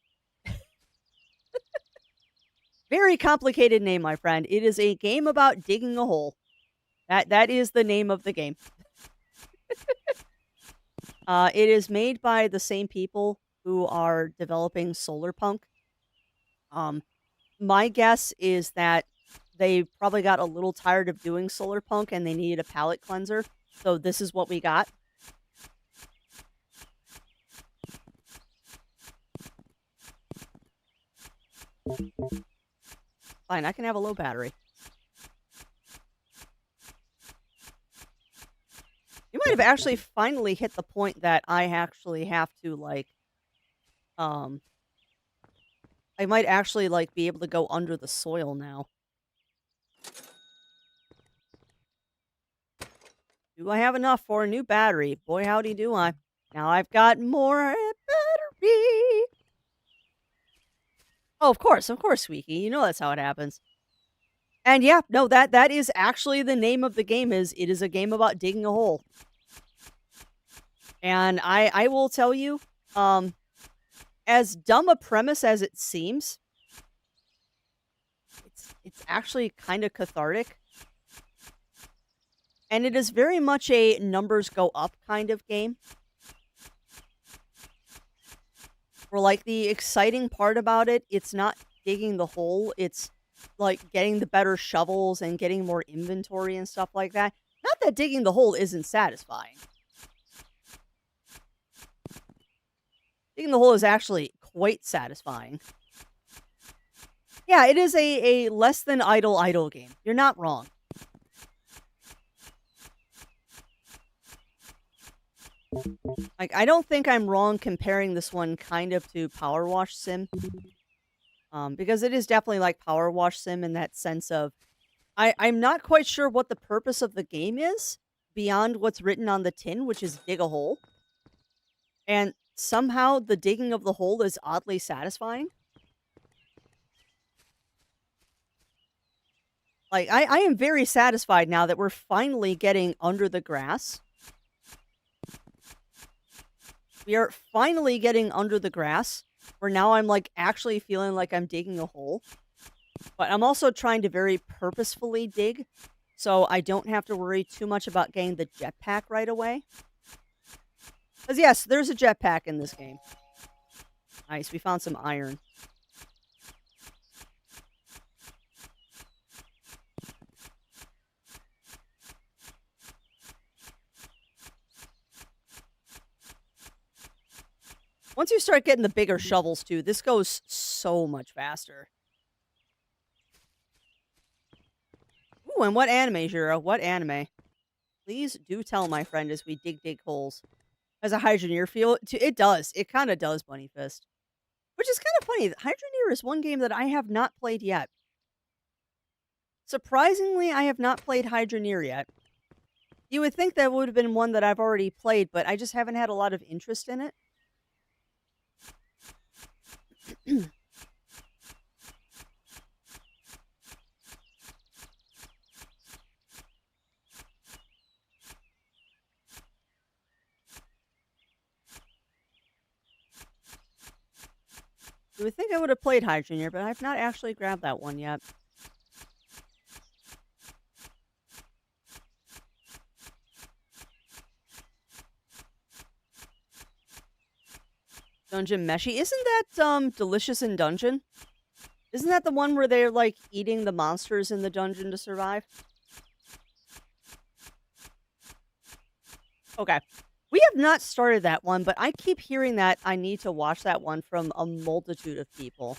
Very complicated name, my friend. It is a game about digging a hole. That is the name of the game. It is made by the same people who are developing Solarpunk. My guess is that they probably got a little tired of doing Solarpunk and they needed a palate cleanser. So this is what we got. Fine, I can have a low battery. You might have actually finally hit the point that I actually have to, like, I might actually, like, be able to go under the soil now. Do I have enough for a new battery? Boy, howdy do I. Now I've got more battery. Oh, of course, Squeaky. You know that's how it happens. And yeah, no, that is actually the name of the game. It is a game about digging a hole. And I will tell you, as dumb a premise as it seems, it's actually kind of cathartic. And it is very much a numbers go up kind of game. Where, like, the exciting part about it, it's not digging the hole, it's like getting the better shovels and getting more inventory and stuff like that. Not that digging the hole isn't satisfying. Digging the hole is actually quite satisfying. Yeah, it is a less than idle game. You're not wrong. Like, I don't think I'm wrong comparing this one kind of to Power Wash Sim. Because it is definitely like Power Wash Sim in that sense of I'm not quite sure what the purpose of the game is beyond what's written on the tin, which is dig a hole. And somehow the digging of the hole is oddly satisfying. Like, I am very satisfied now that we're finally getting under the grass. We are finally getting under the grass, where now I'm, like, actually feeling like I'm digging a hole. But I'm also trying to very purposefully dig, so I don't have to worry too much about getting the jetpack right away. Because yes, there's a jetpack in this game. Nice, we found some iron. Once you start getting the bigger shovels too, this goes so much faster. Ooh, and what anime, Jiro? What anime? Please do tell my friend as we dig holes. Has a Hydroneer feel? It does. It kind of does, Bunny Fist. Which is kind of funny. Hydroneer is one game that I have not played yet. Surprisingly, I have not played Hydroneer yet. You would think that would have been one that I've already played, but I just haven't had a lot of interest in it. You would think I would have played Hydroneer, but I've not actually grabbed that one yet. Dungeon Meshi. Isn't that Delicious in Dungeon? Isn't that the one where they're like eating the monsters in the dungeon to survive? Okay. We have not started that one, but I keep hearing that I need to watch that one from a multitude of people.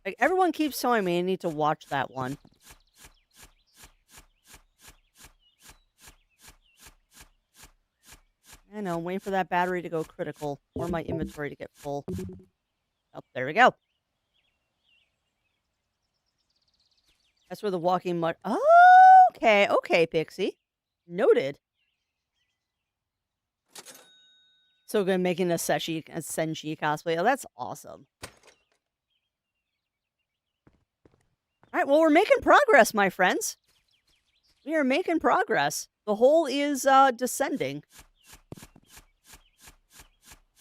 Like, everyone keeps telling me I need to watch that one. I know, I'm waiting for that battery to go critical or my inventory to get full. Oh, there we go. That's where the walking mud. Oh, okay. Okay, Pixie. Noted. So good making a Senshi cosplay. Oh, that's awesome. All right, well, we're making progress, my friends. We are making progress. The hole is descending.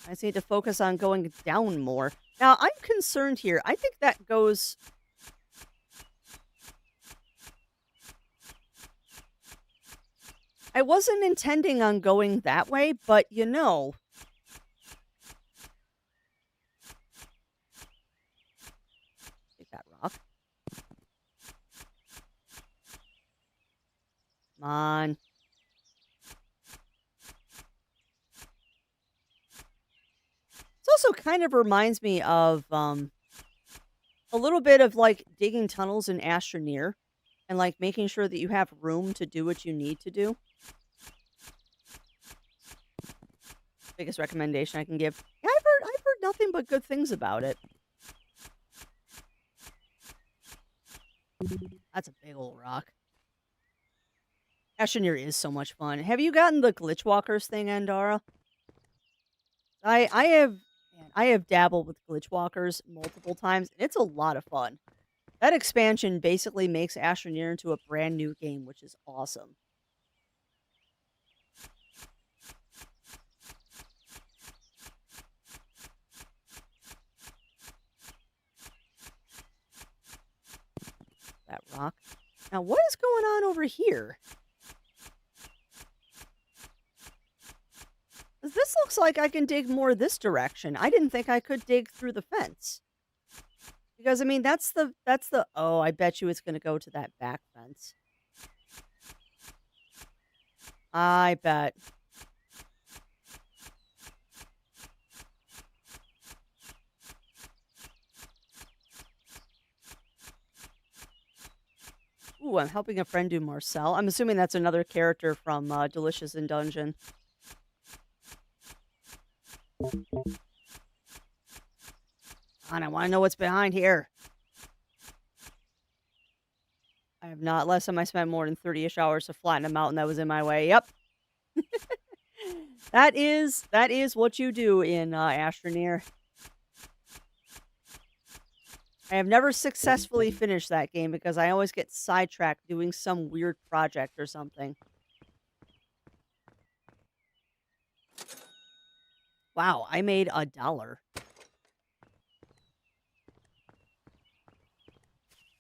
I just need to focus on going down more. Now, I'm concerned here. I think that goes... I wasn't intending on going that way, but you know... Take that rock. Come on. This also kind of reminds me of a little bit of like digging tunnels in Astroneer and like making sure that you have room to do what you need to do. Biggest recommendation I can give. Yeah, I've heard nothing but good things about it. That's a big old rock. Astroneer is so much fun. Have you gotten the glitch walkers thing, Andara? I have dabbled with glitch walkers multiple times, and it's a lot of fun. That expansion basically makes Astroneer into a brand new game, which is awesome. That rock. Now, what is going on over here? This looks like I can dig more this direction. I didn't think I could dig through the fence. Because, I mean, that's the... Oh, I bet you it's going to go to that back fence. I bet. Ooh, I'm helping a friend do Marcel. I'm assuming that's another character from Delicious in Dungeon. And I want to know what's behind here. I have not. Last time I spent more than 30-ish hours to flatten a mountain that was in my way. Yep. that is what you do in Astroneer. I have never successfully finished that game because I always get sidetracked doing some weird project or something. Wow, I made $1.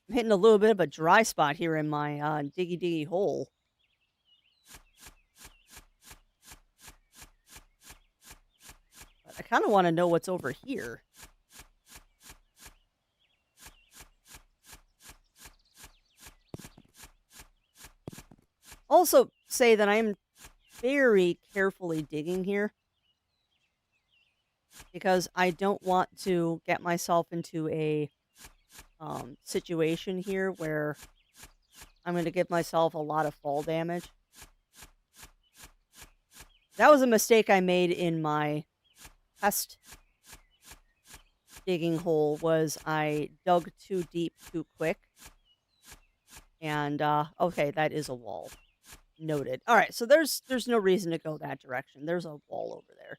I'm hitting a little bit of a dry spot here in my diggy hole. But I kind of want to know what's over here. Also say that I'm very carefully digging here because I don't want to get myself into a situation here where I'm going to give myself a lot of fall damage. That was a mistake I made in my test digging hole, was I dug too deep too quick. And okay, that is a wall. Noted. All right, so there's no reason to go that direction. There's a wall over there.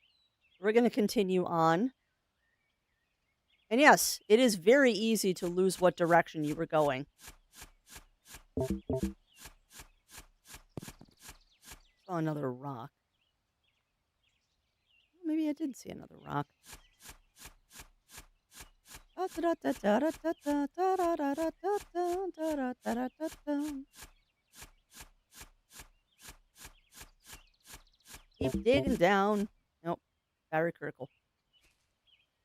We're going to continue on. And yes, it is very easy to lose what direction you were going. Saw another rock. Maybe I did see another rock. Keep digging down. Nope. Very critical.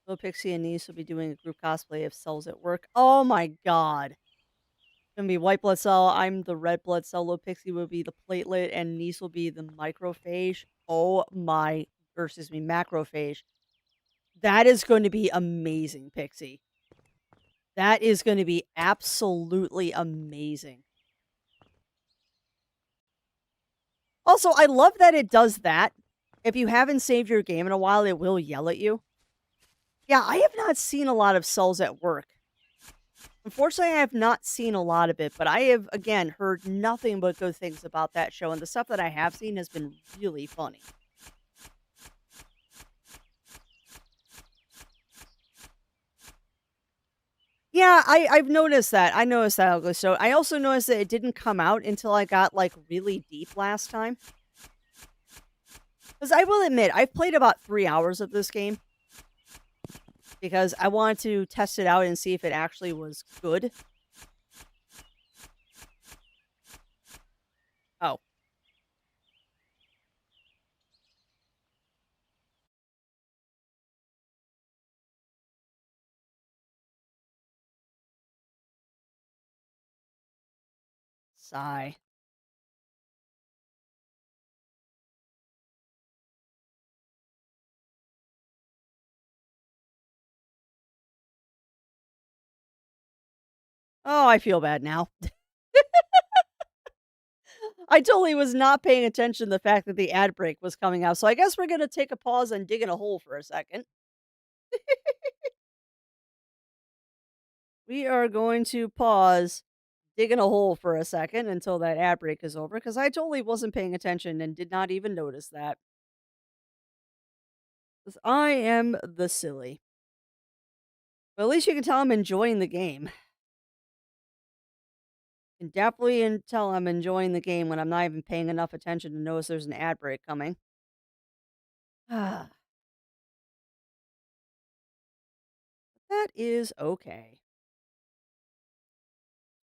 Little Pixie and Niece will be doing a group cosplay of Cells at Work. Oh my god. It's gonna be white blood cell. I'm the red blood cell. Little Pixie will be the platelet, and Niece will be the microphage. Oh my, or excuse me, macrophage. That is going to be amazing, Pixie. That is going to be absolutely amazing. Also, I love that it does that. If you haven't saved your game in a while, it will yell at you. Yeah, I have not seen a lot of Cells at Work. Unfortunately, I have not seen a lot of it, but I have, again, heard nothing but good things about that show, and the stuff that I have seen has been really funny. Yeah, I've noticed that. I noticed that, Ugly. So I also noticed that it didn't come out until I got, like, really deep last time. Because I will admit, I've played about 3 hours of this game because I wanted to test it out and see if it actually was good. Oh, sigh. Oh, I feel bad now. I totally was not paying attention to the fact that the ad break was coming out, so I guess we're gonna take a pause and dig in a hole for a second. We are going to pause, dig in a hole for a second until that ad break is over, because I totally wasn't paying attention and did not even notice that. 'Cause I am the silly. But at least you can tell I'm enjoying the game. Can definitely tell I'm enjoying the game when I'm not even paying enough attention to notice there's an ad break coming. Ah, that is okay.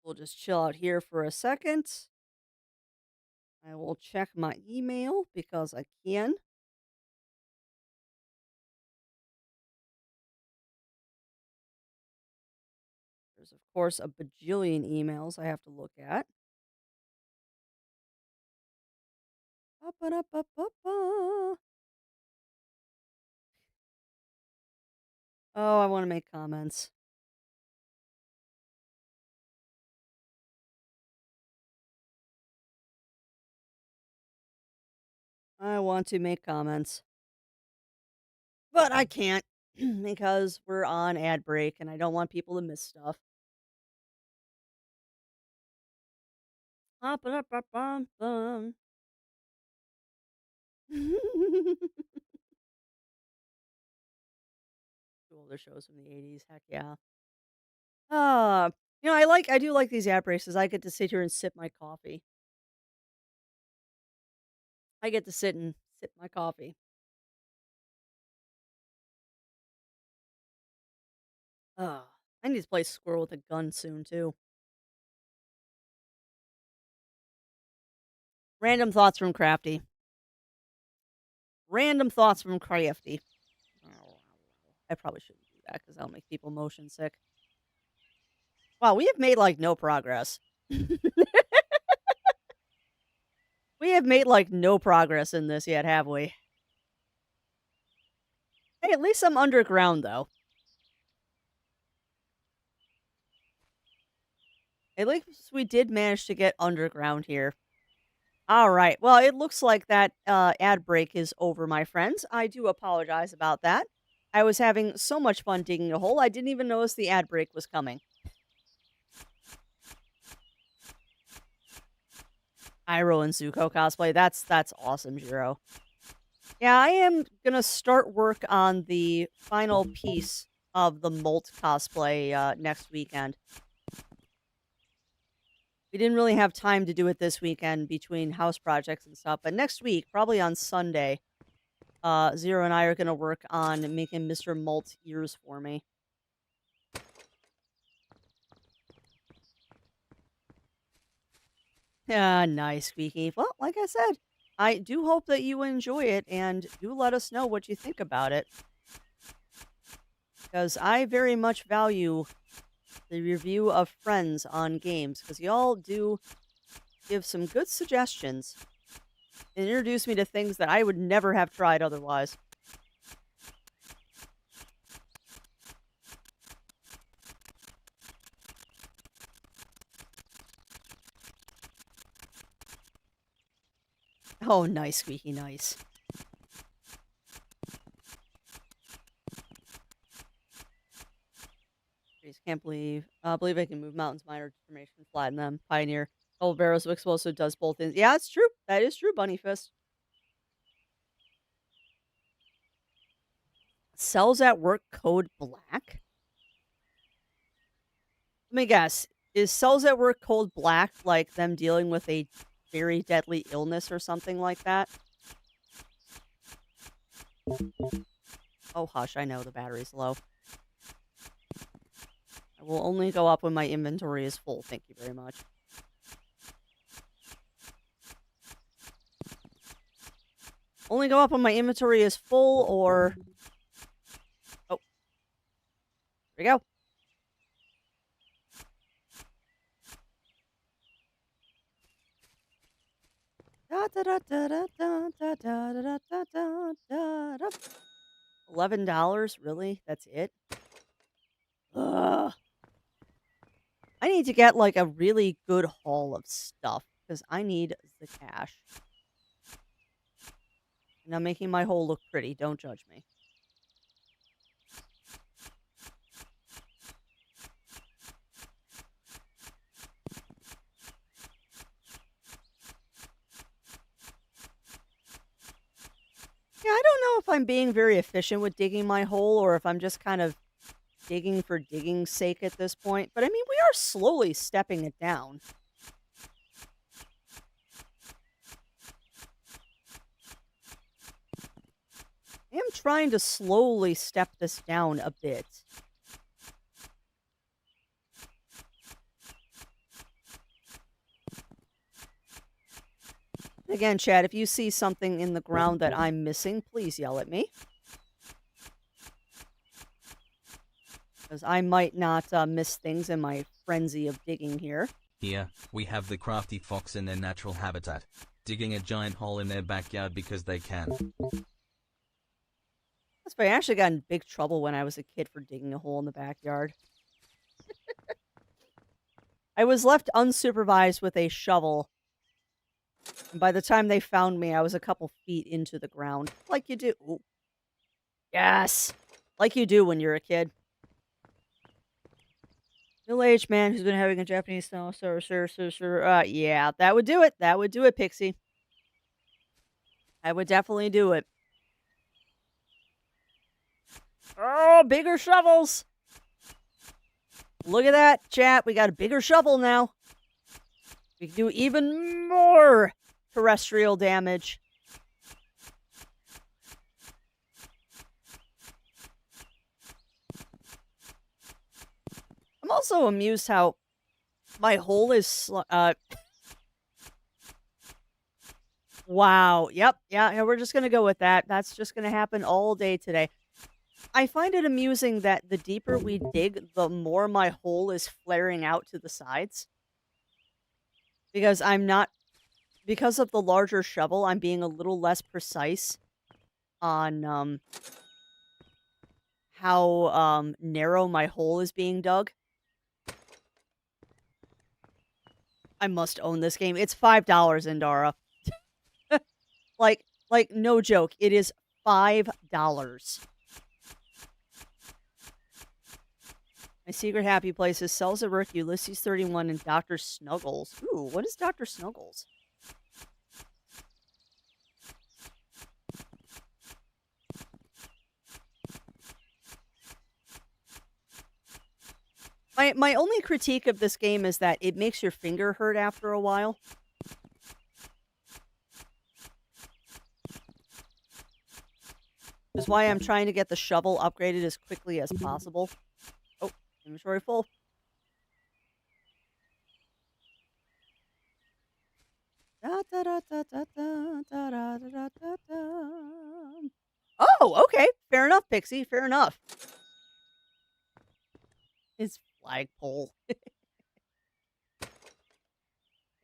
We'll just chill out here for a second. I will check my email because I can. There's, of course, a bajillion emails I have to look at. Ba-ba-da-ba-ba-ba. Oh, I want to make comments. I want to make comments. But I can't because we're on ad break and I don't want people to miss stuff. Ba-ba-da-ba-bum-bum. Two older shows from the 80s. Heck yeah. Ah, I do like these ad breaks 'cause I get to sit here and sip my coffee. I get to sit and sip my coffee. Ah, I need to play Squirrel with a Gun soon too. Random thoughts from Crafty. Random thoughts from Crafty. I probably shouldn't do that because that'll make people motion sick. Wow, we have made like no progress. We have made like no progress in this yet, have we? Hey, at least I'm underground though. At least we did manage to get underground here. All right. Well, it looks like that ad break is over, my friends. I do apologize about that. I was having so much fun digging a hole, I didn't even notice the ad break was coming. Iroh and Zuko cosplay. That's awesome, Jiro. Yeah, I am gonna start work on the final piece of the Molt cosplay next weekend. We didn't really have time to do it this weekend between house projects and stuff, but next week, probably on Sunday, Zero and I are gonna work on making Mr. Malt's ears for me. Yeah, nice, Squeaky. Well, like I said, I do hope that you enjoy it and do let us know what you think about it. Because I very much value the review of friends on games, because y'all do give some good suggestions and introduce me to things that I would never have tried otherwise. Oh, nice, Squeaky, nice. Can't Can't believe believe I can move mountains, minor deformation, flatten them. Pioneer. Double barrels of explosive does both things. Yeah, it's true. That is true, Bunny Fist. Cells at work code black? Let me guess. Is cells at work code black like them dealing with a very deadly illness or something like that? Oh, hush. I know the battery's low. I will only go up when my inventory is full. Thank you very much. Only go up when my inventory is full or... Oh. Here we go. $11? Really? That's it? Ugh. I need to get like a really good haul of stuff because I need the cash. And I'm making my hole look pretty. Don't judge me. Yeah, I don't know if I'm being very efficient with digging my hole or if I'm just kind of digging for digging's sake at this point. But I mean, we are slowly stepping it down. I am trying to slowly step this down a bit. Again, Chad, if you see something in the ground that I'm missing, please yell at me. Because I might not miss things in my frenzy of digging here. Here, we have the crafty fox in their natural habitat, digging a giant hole in their backyard because they can. That's funny. I actually got in big trouble when I was a kid for digging a hole in the backyard. I was left unsupervised with a shovel. And by the time they found me, I was a couple feet into the ground. Like you do. Ooh. Yes! Like you do when you're a kid. Middle-aged man who's been having a Japanese style, sir. Yeah, that would do it. That would do it, Pixie. I would definitely do it. Oh, bigger shovels! Look at that, chat. We got a bigger shovel now. We can do even more terrestrial damage. I'm also amused how my hole is... Wow. Yep. Yeah, we're just going to go with that. That's just going to happen all day today. I find it amusing that the deeper we dig, the more my hole is flaring out to the sides. Because because of the larger shovel, I'm being a little less precise on how narrow my hole is being dug. I must own this game. It's $5, Indara. Like no joke, it is $5. My secret happy place is Cells at Work, Ulysses 31, and Dr. Snuggles. Ooh, what is Dr. Snuggles? My only critique of this game is that it makes your finger hurt after a while. Which is why I'm trying to get the shovel upgraded as quickly as possible. Oh, inventory full. Oh, okay. Fair enough, Pixie. Fair enough. His flagpole.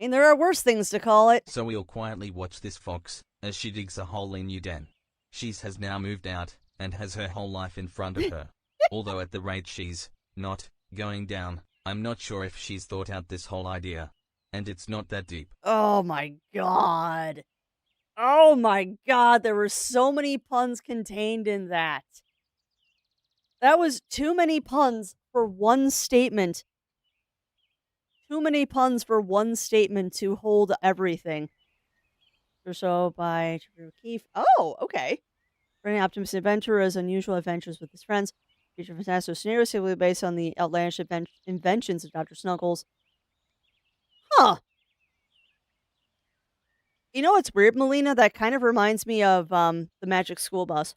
And there are worse things to call it. So we'll quietly watch this fox as she digs a hole in your den. She has now moved out and has her whole life in front of her. Although at the rate she's not going down, I'm not sure if she's thought out this whole idea. And it's not that deep. Oh my god. Oh my god, there were so many puns contained in that. That was too many puns for one statement. Too many puns for one statement to hold everything. Or so by Drew Keefe. Oh, okay. Bringing optimistic adventurers, unusual adventures with his friends. Feature fantastic scenarios heavily based on the outlandish inventions of Dr. Snuggles. Huh. You know what's weird, Melina? That kind of reminds me of the Magic School Bus.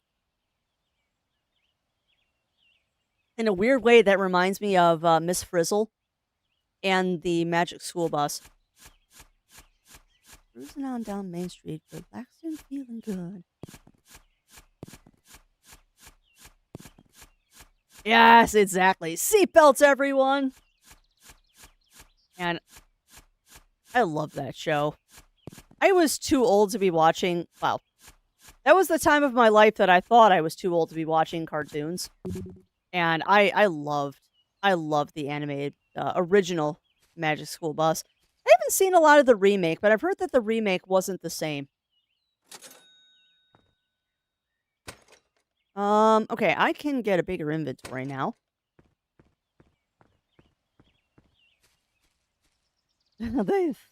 In a weird way, that reminds me of Miss Frizzle and the Magic School Bus. Cruising on down Main Street, relaxed and feeling good. Yes, exactly. Seatbelts, everyone! And I love that show. I was too old to be watching, well, that was the time of my life that I thought I was too old to be watching cartoons. And I loved the animated, original Magic School Bus. I haven't seen a lot of the remake, but I've heard that the remake wasn't the same. Okay, I can get a bigger inventory now.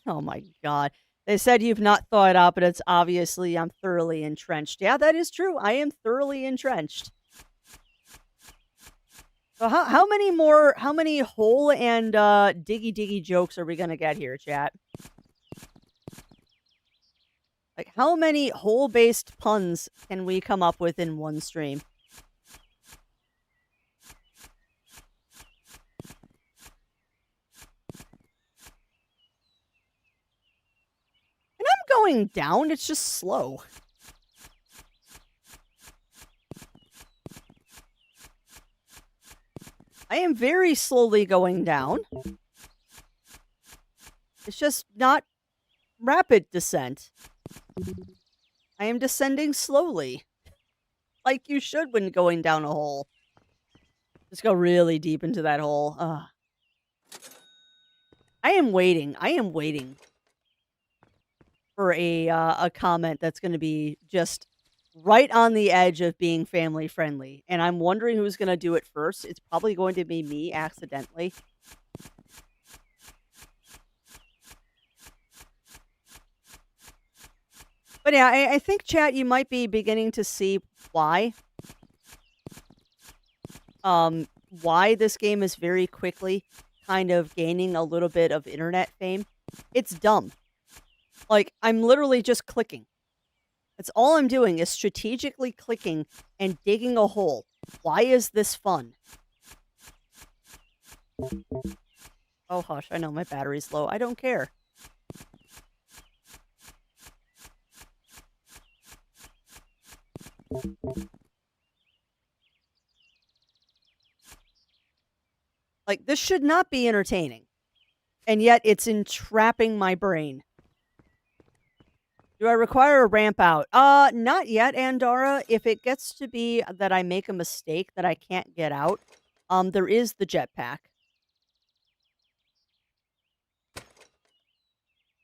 Oh my god. They said you've not thought out, but it's obviously I'm thoroughly entrenched. Yeah, that is true. I am thoroughly entrenched. So how many hole and diggy jokes are we gonna get here, chat? Like how many hole based puns can we come up with in one stream? And I'm going down, it's just slow. I am very slowly going down. It's just not rapid descent. I am descending slowly. Like you should when going down a hole. Just go really deep into that hole. Ugh. I am waiting for a comment that's going to be just right on the edge of being family friendly. And I'm wondering who's going to do it first. It's probably going to be me accidentally. But yeah, I think, chat, you might be beginning to see why. Why this game is very quickly kind of gaining a little bit of internet fame. It's dumb. Like, I'm literally just clicking. That's all I'm doing is strategically clicking and digging a hole. Why is this fun? Oh, hush. I know my battery's low. I don't care. Like, this should not be entertaining. And yet, it's entrapping my brain. Do I require a ramp out? Not yet, Andara. If it gets to be that I make a mistake that I can't get out, there is the jetpack.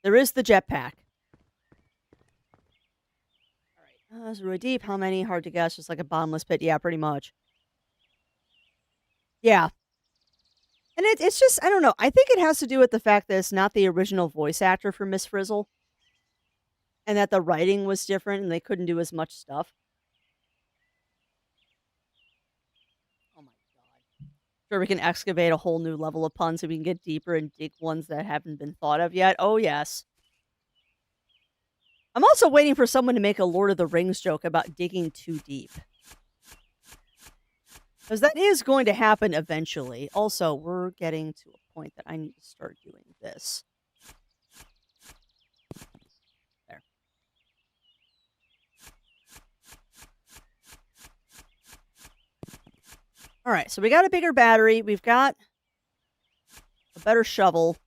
There is the jetpack. Alright, it's really deep. How many? Hard to guess. Just like a bottomless pit. Yeah, pretty much. Yeah. And it's just, I don't know. I think it has to do with the fact that it's not the original voice actor for Miss Frizzle. And that the writing was different and they couldn't do as much stuff. Oh my god. Sure, we can excavate a whole new level of puns so we can get deeper and dig ones that haven't been thought of yet. Oh, yes. I'm also waiting for someone to make a Lord of the Rings joke about digging too deep. Because that is going to happen eventually. Also, we're getting to a point that I need to start doing this. There. Alright, so we got a bigger battery. We've got a better shovel.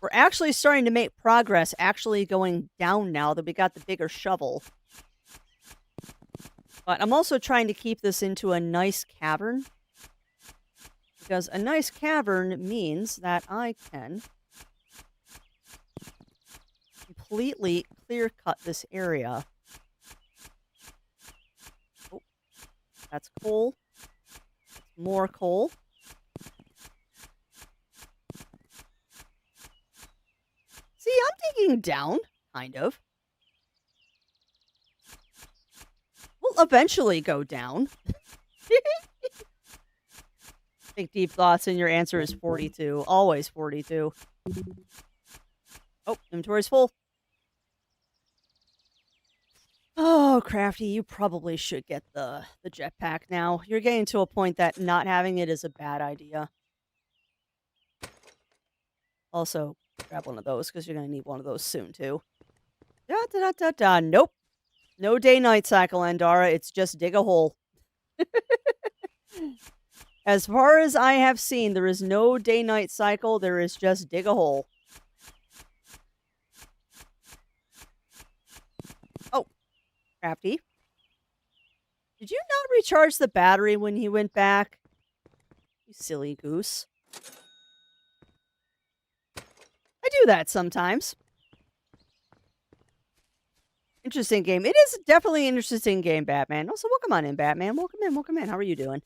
We're actually starting to make progress, actually going down now that we got the bigger shovel. But I'm also trying to keep this into a nice cavern. Because a nice cavern means that I can completely clear cut this area. Oh, that's coal. More coal. digging down, kind of. We'll eventually go down. Think deep thoughts, and your answer is 42. Always 42. Oh, inventory's full. Oh, Crafty, you probably should get the jetpack now. You're getting to a point that not having it is a bad idea. Also, grab one of those, because you're going to need one of those soon, too. Nope. No day-night cycle, Andara. It's just dig a hole. As far as I have seen, there is no day-night cycle. There is just dig a hole. Oh, Crafty. Did you not recharge the battery when he went back? You silly goose. I do that sometimes. Interesting game. It is definitely an interesting game, Batman. Also, welcome on in, Batman. Welcome in, welcome in. How are you doing?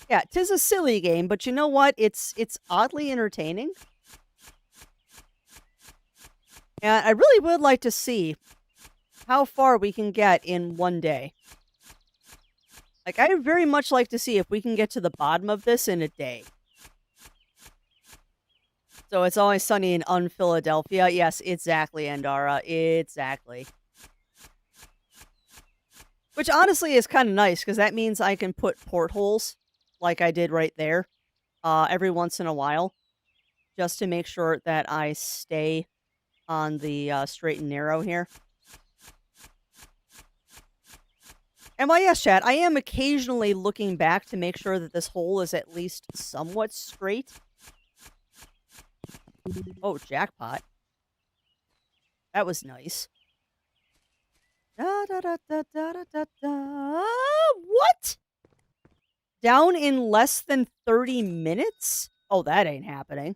Yeah, 'tis a silly game, but you know what? It's oddly entertaining. And I really would like to see how far we can get in one day. Like, I would very much like to see if we can get to the bottom of this in a day. So it's Always Sunny in Philadelphia. Yes, exactly, Andara. Exactly. Which honestly is kind of nice, because that means I can put portholes, like I did right there, every once in a while, just to make sure that I stay on the straight and narrow here. And while yes, chat, I am occasionally looking back to make sure that this hole is at least somewhat straight. Oh, jackpot. That was nice. Da, da, da, da, da, da, da, da. What? Down in less than 30 minutes? Oh, that ain't happening.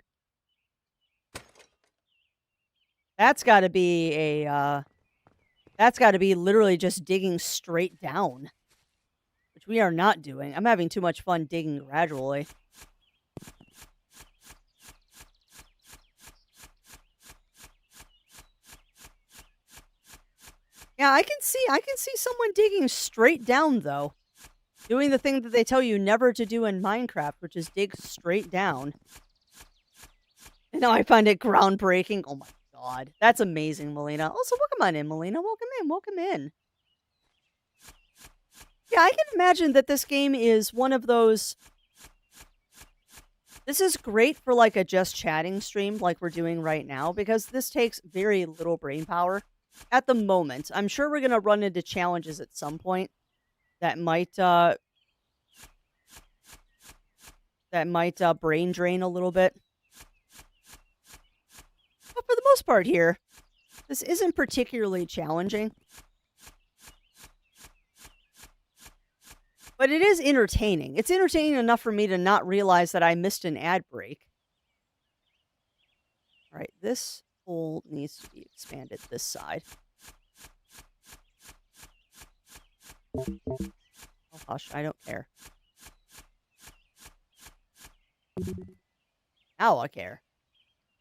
That's got to be a, that's got to be literally just digging straight down, which we are not doing. I'm having too much fun digging gradually. Yeah, I can see someone digging straight down, though. Doing the thing that they tell you never to do in Minecraft, which is dig straight down. And now I find it groundbreaking. Oh my god. That's amazing, Melina. Also, welcome on in, Melina. Welcome in, welcome in. Yeah, I can imagine that this game is one of those... This is great for like a just chatting stream like we're doing right now, because this takes very little brain power. At the moment, I'm sure we're going to run into challenges at some point that might brain drain a little bit. But for the most part here, this isn't particularly challenging. But it is entertaining. It's entertaining enough for me to not realize that I missed an ad break. All right, this hole needs to be expanded this side. Oh, hush, I don't care. Now I care.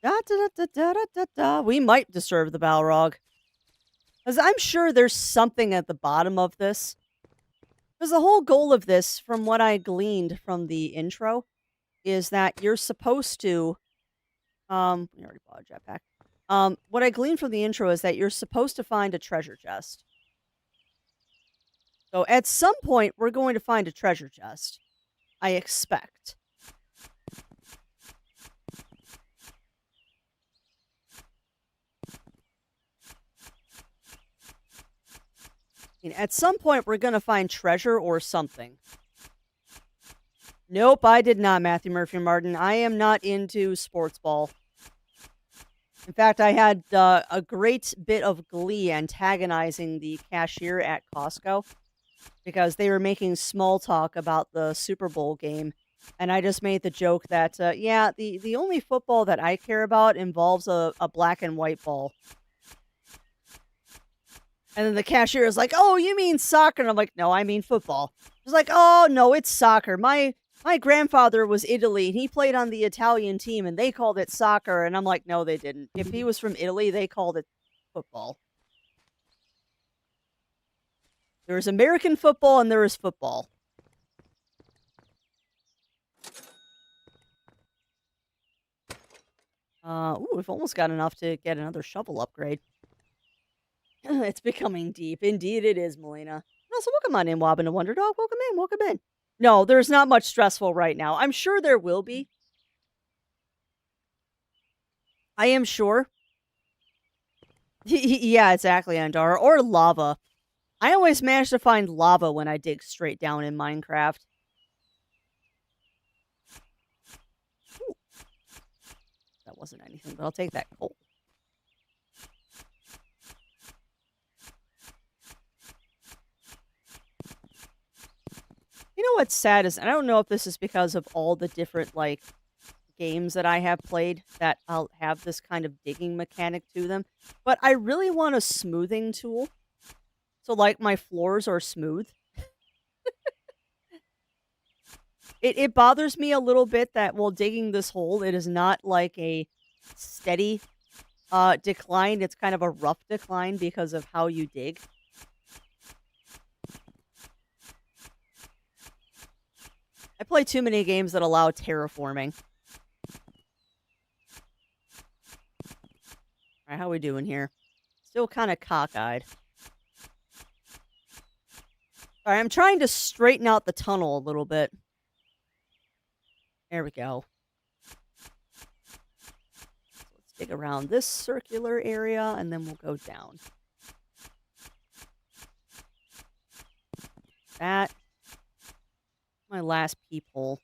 Da, da, da, da, da, da, da. We might disturb the Balrog. Because I'm sure there's something at the bottom of this. Because the whole goal of this, from what I gleaned from the intro, is that you're supposed to... we already bought a jetpack. What I gleaned from the intro is that you're supposed to find a treasure chest. So at some point, we're going to find a treasure chest. I expect. At some point, we're going to find treasure or something. Nope, I did not, Matthew Murphy Martin. I am not into sports ball. In fact, I had a great bit of glee antagonizing the cashier at Costco because they were making small talk about the Super Bowl game. And I just made the joke that, yeah, the only football that I care about involves a black and white ball. And then the cashier is like, oh, you mean soccer? And I'm like, no, I mean football. She's like, oh, no, it's soccer. My My grandfather was Italy, and he played on the Italian team, and they called it soccer. And I'm like, no, they didn't. If he was from Italy, they called it football. There is American football, and there is football. Ooh, we've almost got enough to get another shovel upgrade. It's becoming deep. Indeed, it is, Melina. Also, welcome on in, Wobbin and Wonder Dog. Welcome in. Welcome in. No, there's not much stressful right now. I'm sure there will be. I am sure. Yeah, exactly, Andara. Or lava. I always manage to find lava when I dig straight down in Minecraft. Ooh. That wasn't anything, but I'll take that coal. You know what's sad is, I don't know if this is because of all the different, like, games that I have played that I'll have this kind of digging mechanic to them, but I really want a smoothing tool. So, like, my floors are smooth. It bothers me a little bit that while digging this hole, it is not like a steady decline. It's kind of a rough decline because of how you dig. I play too many games that allow terraforming. Alright, how we doing here? Still kind of cockeyed. Alright, I'm trying to straighten out the tunnel a little bit. There we go. So let's dig around this circular area, and then we'll go down. That. My last peephole.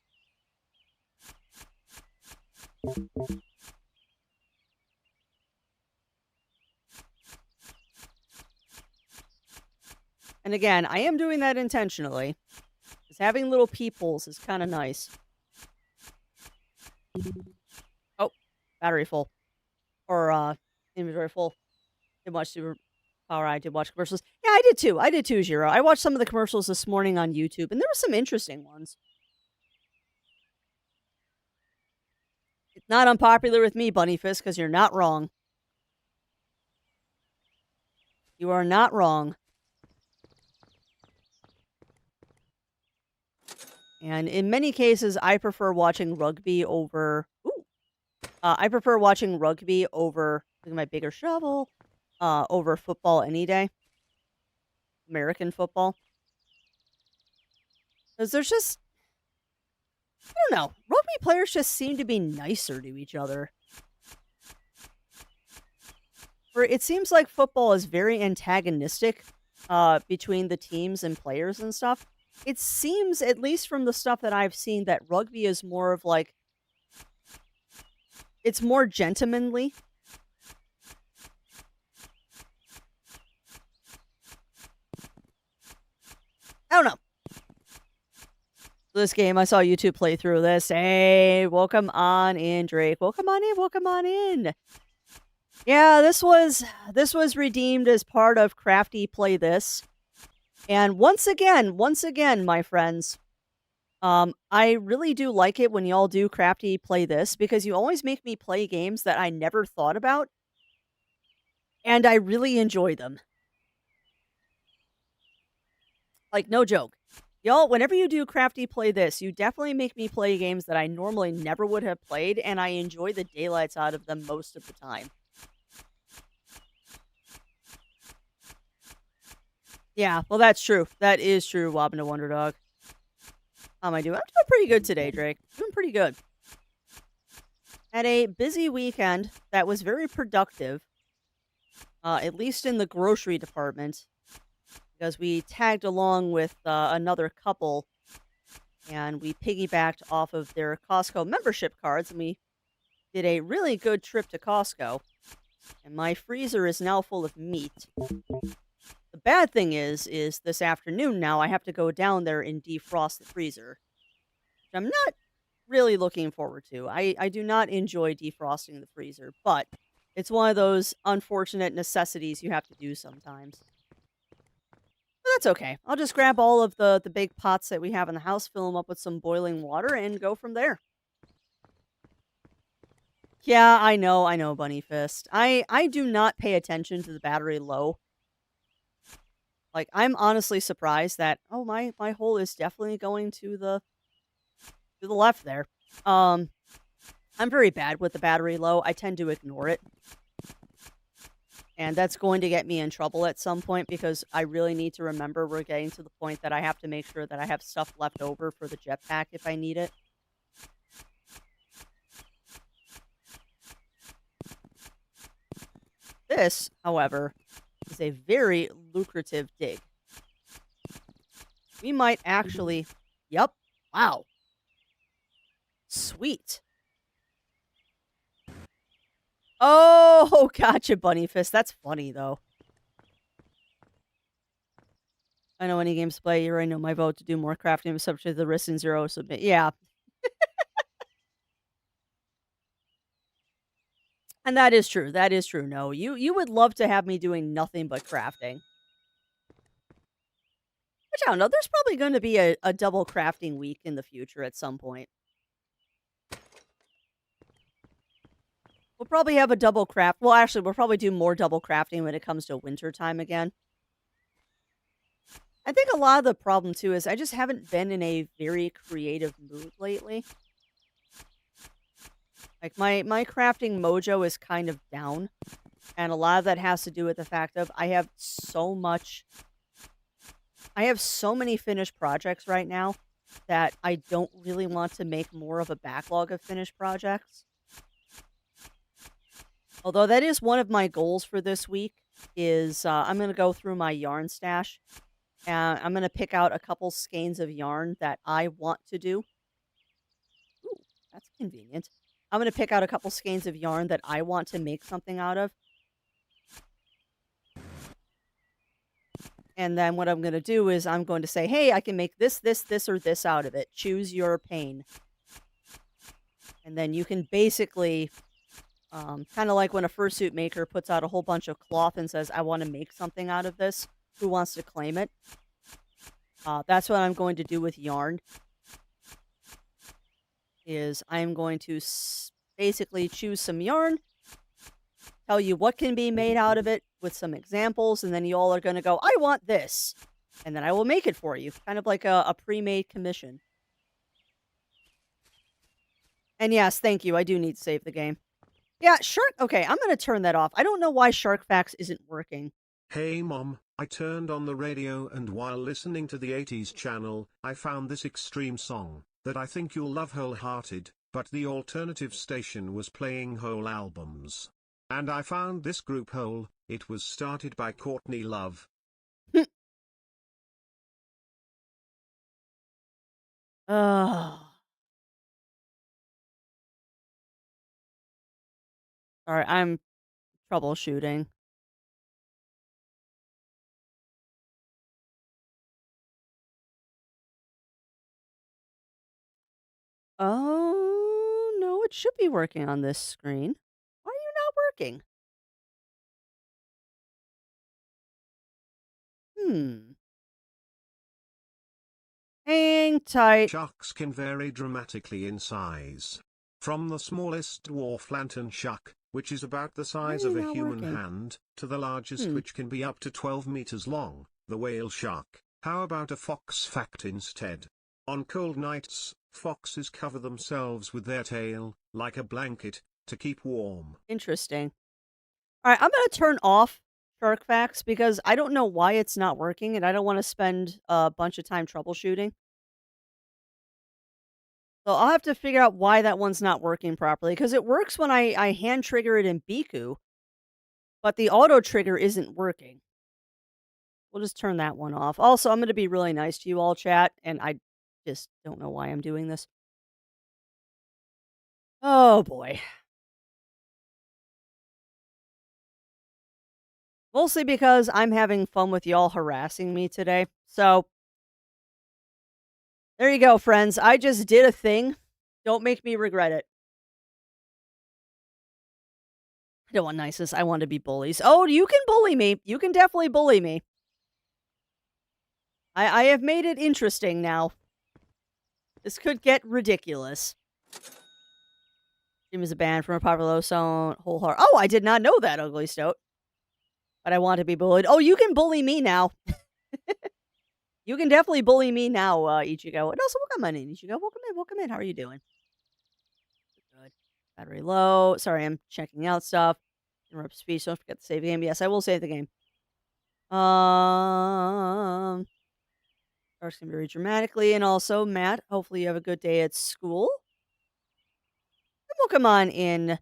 And again, I am doing that intentionally. Because having little peepholes is kind of nice. Oh, battery full. Or, inventory full. Did watch Super Power. I did watch commercials. Yeah, I did too. I did too, Zero. I watched some of the commercials this morning on YouTube, and there were some interesting ones. It's not unpopular with me, Bunnyfist, because you're not wrong. You are not wrong. And in many cases, I prefer watching rugby over... Ooh! I prefer watching rugby over... Look at my bigger shovel. Over football any day. American football. Because there's just... I don't know. Rugby players just seem to be nicer to each other. For it seems like football is very antagonistic between the teams and players and stuff. It seems, at least from the stuff that I've seen, that rugby is more of like... It's more gentlemanly. I don't know. This game, I saw YouTube play through this. Hey, welcome on in, Drake. Welcome on in. Welcome on in. Yeah, this was redeemed as part of Crafty Play This. And once again, my friends, I really do like it when y'all do Crafty Play This, because you always make me play games that I never thought about, and I really enjoy them. Like, no joke. Y'all, whenever you do Crafty Play This, you definitely make me play games that I normally never would have played, and I enjoy the daylights out of them most of the time. Yeah, well, that's true. That is true, Wobbin' to Wonder Dog. How am I doing? I'm doing pretty good today, Drake. Doing pretty good. Had a busy weekend that was very productive, at least in the grocery department, because we tagged along with another couple, and we piggybacked off of their Costco membership cards, and we did a really good trip to Costco, and my freezer is now full of meat. The bad thing is this afternoon now I have to go down there and defrost the freezer, which I'm not really looking forward to. I do not enjoy defrosting the freezer, but it's one of those unfortunate necessities you have to do sometimes. That's okay. I'll just grab all of the big pots that we have in the house, fill them up with some boiling water, and go from there. Yeah, I know, Bunny Fist. I do not pay attention to the battery low. Like, I'm honestly surprised that my hole is definitely going to the left there. Um, I'm very bad with the battery low. I tend to ignore it. And that's going to get me in trouble at some point because I really need to remember we're getting to the point that I have to make sure that I have stuff left over for the jetpack if I need it. This, however, is a very lucrative dig. We might actually... Yep. Wow. Sweet. Oh, gotcha, Bunny Fist. That's funny, though. I know any games to play. You already know my vote to do more crafting is subject to the risk and zero submit. Yeah. And that is true. That is true. No, you would love to have me doing nothing but crafting. Which I don't know. There's probably going to be a double crafting week in the future at some point. We'll probably have a double craft. Well, actually, we'll probably do more double crafting when it comes to winter time again. I think a lot of the problem, too, is I just haven't been in a very creative mood lately. Like, my crafting mojo is kind of down. And a lot of that has to do with the fact of I have so many finished projects right now that I don't really want to make more of a backlog of finished projects. Although that is one of my goals for this week is I'm going to go through my yarn stash and I'm going to pick out a couple skeins of yarn that I want to do. Ooh, that's convenient. I'm going to pick out a couple skeins of yarn that I want to make something out of. And then what I'm going to do is I'm going to say, hey, I can make this, or this out of it. Choose your pain. And then you can basically, kind of like when a fursuit maker puts out a whole bunch of cloth and says, I want to make something out of this. Who wants to claim it? That's what I'm going to do with yarn. Is I'm going to basically choose some yarn, tell you what can be made out of it with some examples, and then you all are going to go, I want this. And then I will make it for you. Kind of like a pre-made commission. And yes, thank you. I do need to save the game. Yeah, Shark... Okay, I'm going to turn that off. I don't know why Shark Facts isn't working. Hey Mom, I turned on the radio and while listening to the 80s channel, I found this extreme song that I think you'll love wholehearted, but the alternative station was playing whole albums. And I found this group Hole. It was started by Courtney Love. Oh. Sorry, I'm troubleshooting. Oh, no, it should be working on this screen. Why are you not working? Hang tight. Sharks can vary dramatically in size. From the smallest dwarf lantern shark, which is about the size of a human hand, to the largest which can be up to 12 meters long, the whale shark. How about a fox fact instead? On cold nights, foxes cover themselves with their tail, like a blanket, to keep warm. Interesting. All right, I'm going to turn off Shark Facts because I don't know why it's not working and I don't want to spend a bunch of time troubleshooting. So I'll have to figure out why that one's not working properly because it works when I hand trigger it in Biku, but the auto trigger isn't working. We'll just turn that one off. Also, I'm going to be really nice to you all, chat, and I just don't know why I'm doing this. Oh, boy. Mostly because I'm having fun with y'all harassing me today. So, there you go, friends. I just did a thing. Don't make me regret it. I don't want niceness. I want to be bullies. Oh, you can bully me. You can definitely bully me. I have made it interesting now. This could get ridiculous. Jim is a band from a popular song, Whole Heart. Oh, I did not know that, Ugly Stoat. But I want to be bullied. Oh, you can bully me now. You can definitely bully me now, Ichigo. And also, welcome in, Ichigo. Welcome in. How are you doing? Good. Battery low. Sorry, I'm checking out stuff. Interrupt speech. Don't forget to save the game. Yes, I will save the game. Starts can be read dramatically. And also, Matt, hopefully you have a good day at school. And welcome on in,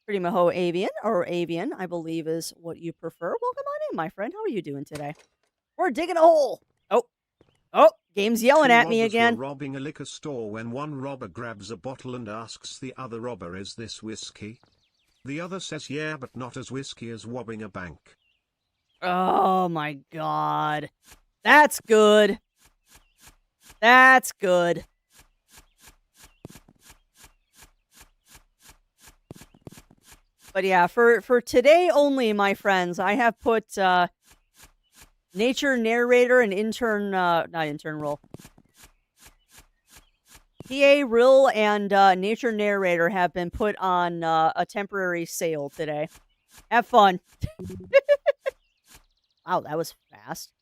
Pretty Maho Avian, or Avian, I believe is what you prefer. Welcome on in, my friend. How are you doing today? We're digging a hole. Oh, game's yelling Two at me robbers again. were robbing a liquor store when one robber grabs a bottle and asks the other robber, "Is this whiskey?" The other says, "Yeah, but not as whiskey as robbing a bank." Oh my god. That's good. That's good. But yeah, for today only, my friends, I have put nature narrator and intern, not intern role. PA Rill and nature narrator have been put on a temporary sale today. Have fun. Wow, that was fast.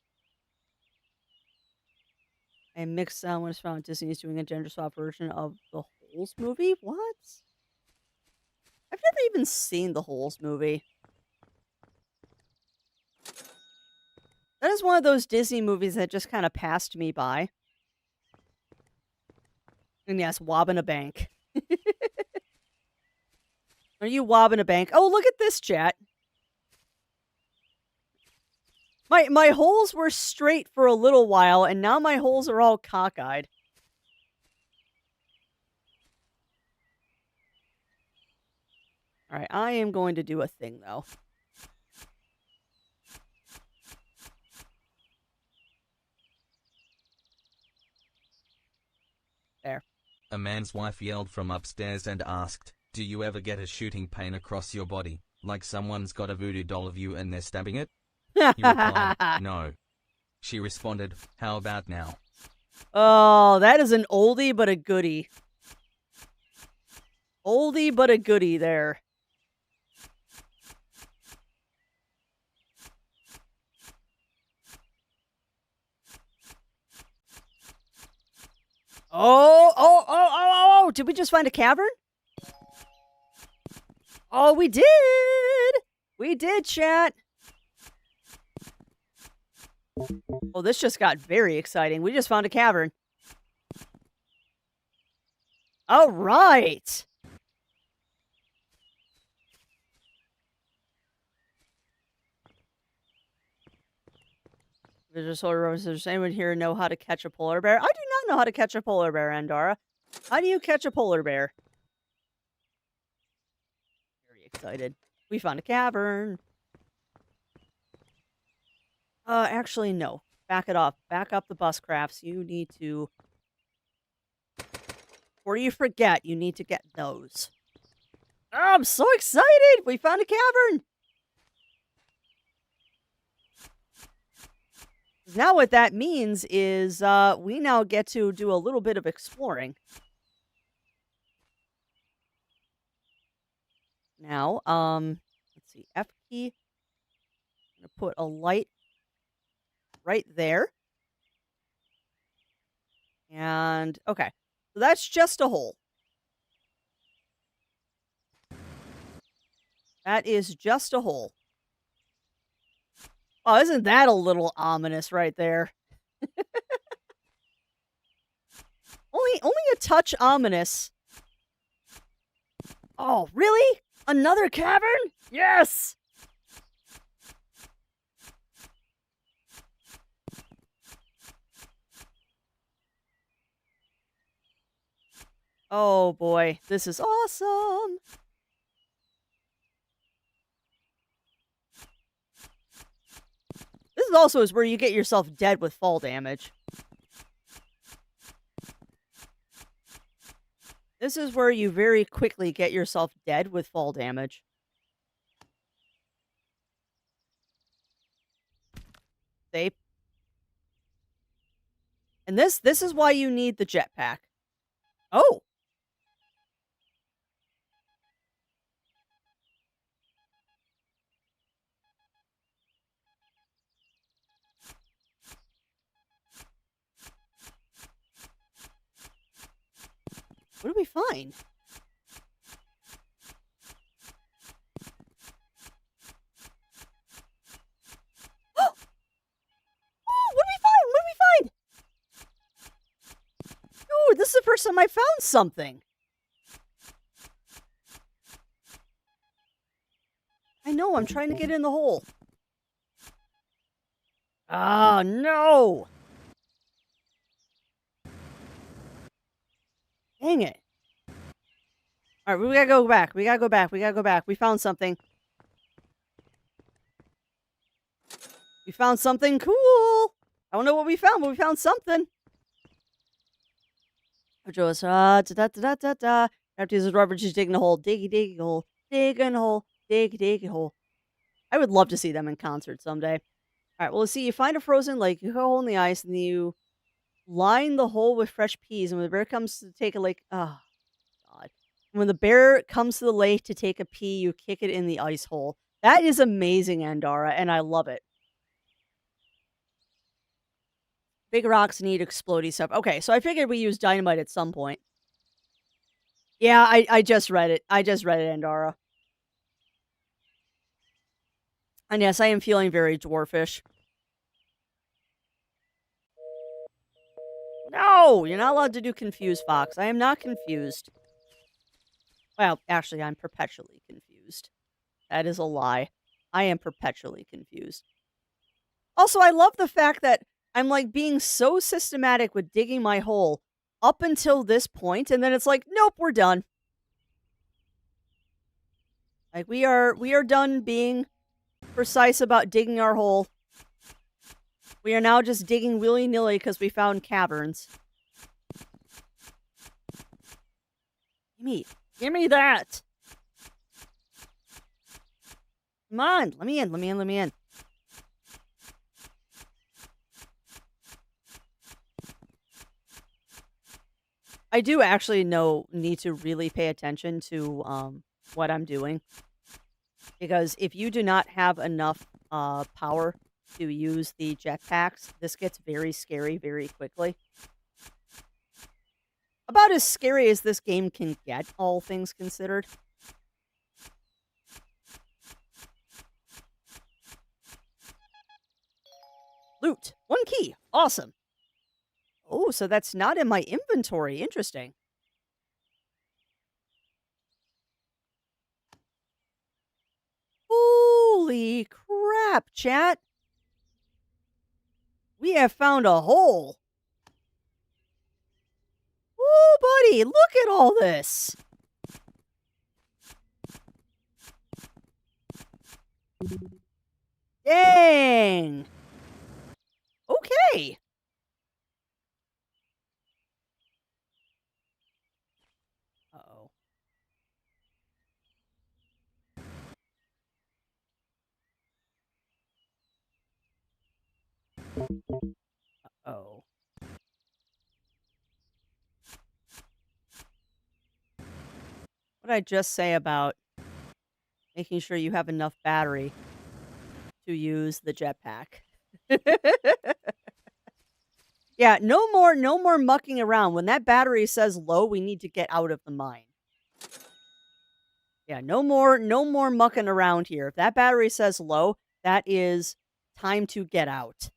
I mixed sound when it's found Disney is doing a gender swap version of the Holes movie. What? I've never even seen the Holes movie. That is one of those Disney movies that just kind of passed me by. And yes, wobbing a bank. Are you wobbing a bank? Oh, look at this, chat. My holes were straight for a little while, and now my holes are all cockeyed. All right, I am going to do a thing, though. There. A man's wife yelled from upstairs and asked, "Do you ever get a shooting pain across your body, like someone's got a voodoo doll of you and they're stabbing it?" He replied, "No." She responded, "How about now?" Oh, that is an oldie but a goodie. Oldie but a goodie there. Oh, did we just find a cavern? Oh, we did! We did, chat. Oh, this just got very exciting. We just found a cavern. All right. Does anyone here know how to catch a polar bear? I do not know how to catch a polar bear, Andara. How do you catch a polar bear? Very excited. We found a cavern. Actually, no. Back it off. Back up the bus crafts. You need to... Before you forget, you need to get those. Oh, I'm so excited! We found a cavern! Now what that means is we now get to do a little bit of exploring. Now, let's see, F key. I'm gonna put a light right there. And, okay. So that's just a hole. That is just a hole. Oh, isn't that a little ominous right there? only a touch ominous. Oh, really? Another cavern? Yes! Oh boy, this is awesome. This is also where you get yourself dead with fall damage. This is where you very quickly get yourself dead with fall damage. They And this is why you need the jetpack. Oh. What did we find? Oh, what did we find? What did we find? Dude, this is the first time I found something. I know, I'm trying to get in the hole. Oh, no. Dang it. All right, we gotta go back. We gotta go back. We gotta go back. We found something. We found something cool. I don't know what we found, but we found something. Joe was, da da da da da. After his rubber, just digging a hole. Diggy hole. Digging a hole. Dig a hole. I would love to see them in concert someday. All right, well, let's see. You find a frozen lake, you go a hole in the ice, and you line the hole with fresh peas. And when the bear comes to take a lake, oh, God. When the bear comes to the lake to take a pee, you kick it in the ice hole. That is amazing, Andara, and I love it. Big rocks need explodey stuff. Okay, so I figured we use dynamite at some point. Yeah, I just read it. I just read it, Andara. And yes, I am feeling very dwarfish. No, you're not allowed to do confused, Fox. I am not confused. Well, actually, I'm perpetually confused. That is a lie. I am perpetually confused. Also, I love the fact that I'm like being so systematic with digging my hole up until this point, and then it's like, nope, we're done. Like we are done being precise about digging our hole. We are now just digging willy-nilly because we found caverns. Give me that. Come on, let me in. I do actually need to really pay attention to what I'm doing. Because if you do not have enough power to use the jetpacks, this gets very scary very quickly. About as scary as this game can get, all things considered. Loot. 1 key. Awesome. Oh, so that's not in my inventory. Interesting. Holy crap, chat. We have found a hole. Oh, buddy, look at all this. Dang. Okay. Uh-oh. Uh-oh. What did I just say about making sure you have enough battery to use the jetpack? Yeah, no more mucking around. When that battery says low, we need to get out of the mine. Yeah, no more mucking around here. If that battery says low, that is time to get out.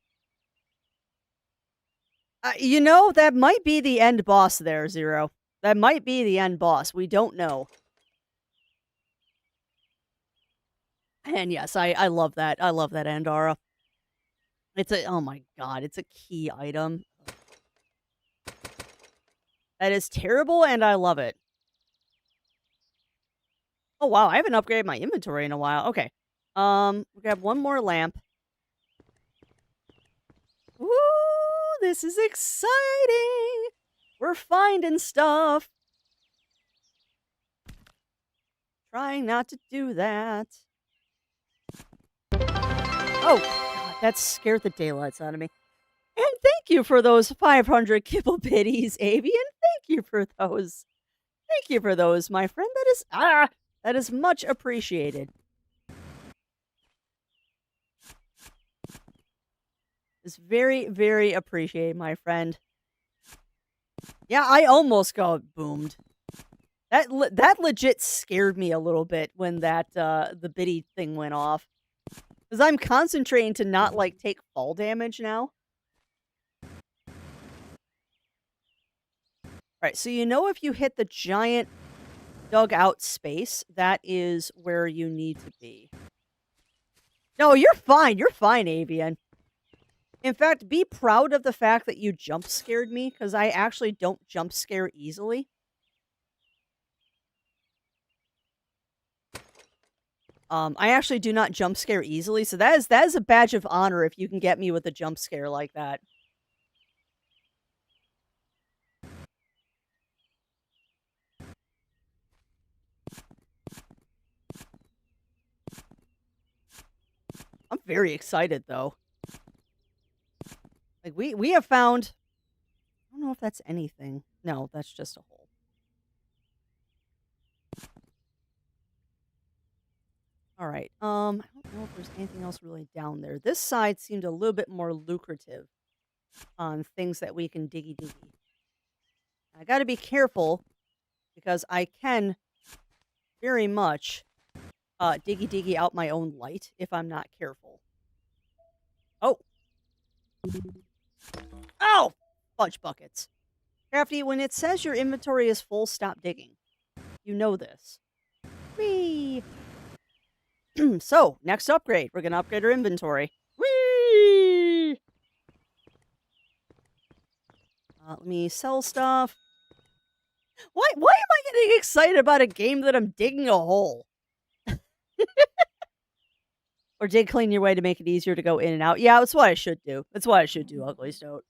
That might be the end boss there, Zero. That might be the end boss. We don't know. And yes, I love that. I love that, Andara. Oh my god, it's a key item. That is terrible, and I love it. Oh wow, I haven't upgraded my inventory in a while. Okay. We grab one more lamp. Woo! This is exciting! We're finding stuff. Trying not to do that. Oh, God, that scared the daylights out of me. And thank you for those 500 kibble biddies, Avian. Thank you for those. Thank you for those, my friend. That is much appreciated. It's very, very appreciated, my friend. Yeah, I almost got boomed. That legit scared me a little bit when that the biddy thing went off. Because I'm concentrating to not like take fall damage now. Alright, so if you hit the giant dug out space, that is where you need to be. No, you're fine. You're fine, Avian. In fact, be proud of the fact that you jump scared me, because I actually don't jump scare easily. I actually do not jump scare easily, so that is a badge of honor if you can get me with a jump scare like that. I'm very excited though. Like we have found, I don't know if that's anything. No, that's just a hole. All right. I don't know if there's anything else really down there. This side seemed a little bit more lucrative on things that we can diggy diggy. I got to be careful because I can very much diggy diggy out my own light if I'm not careful. Oh. Oh! Fudge buckets. Crafty, when it says your inventory is full, stop digging. You know this. Whee! So, next upgrade. We're going to upgrade our inventory. Whee! Let me sell stuff. Why am I getting excited about a game that I'm digging a hole? Or dig clean your way to make it easier to go in and out. Yeah, that's what I should do. That's what I should do, Ugly Stoat.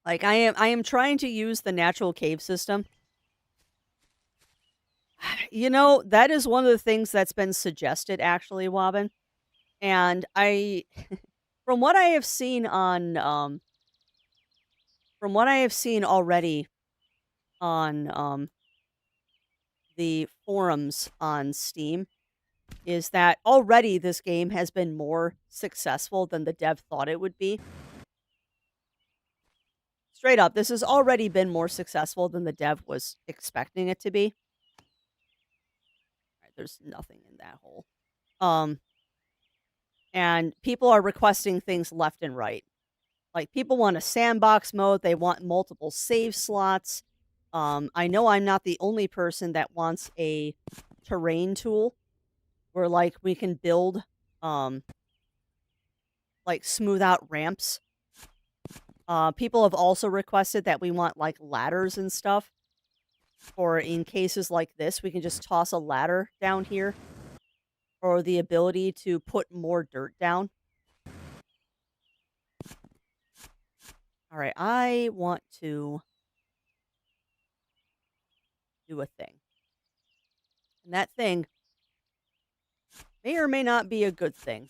Like, I am trying to use the natural cave system. You know, that is one of the things that's been suggested, actually, Wobbin. And from what I have seen on, from what I have seen already on, the forums on Steam, is that already this game has been more successful than the dev thought it would be. Straight up, this has already been more successful than the dev was expecting it to be. All right, there's nothing in that hole. And people are requesting things left and right. Like, people want a sandbox mode, they want multiple save slots. I know I'm not the only person that wants a terrain tool where, like, we can build, like, smooth out ramps. People have also requested that we want, like, ladders and stuff. Or in cases like this, we can just toss a ladder down here. Or the ability to put more dirt down. Alright, I want to do a thing. And that thing may or may not be a good thing.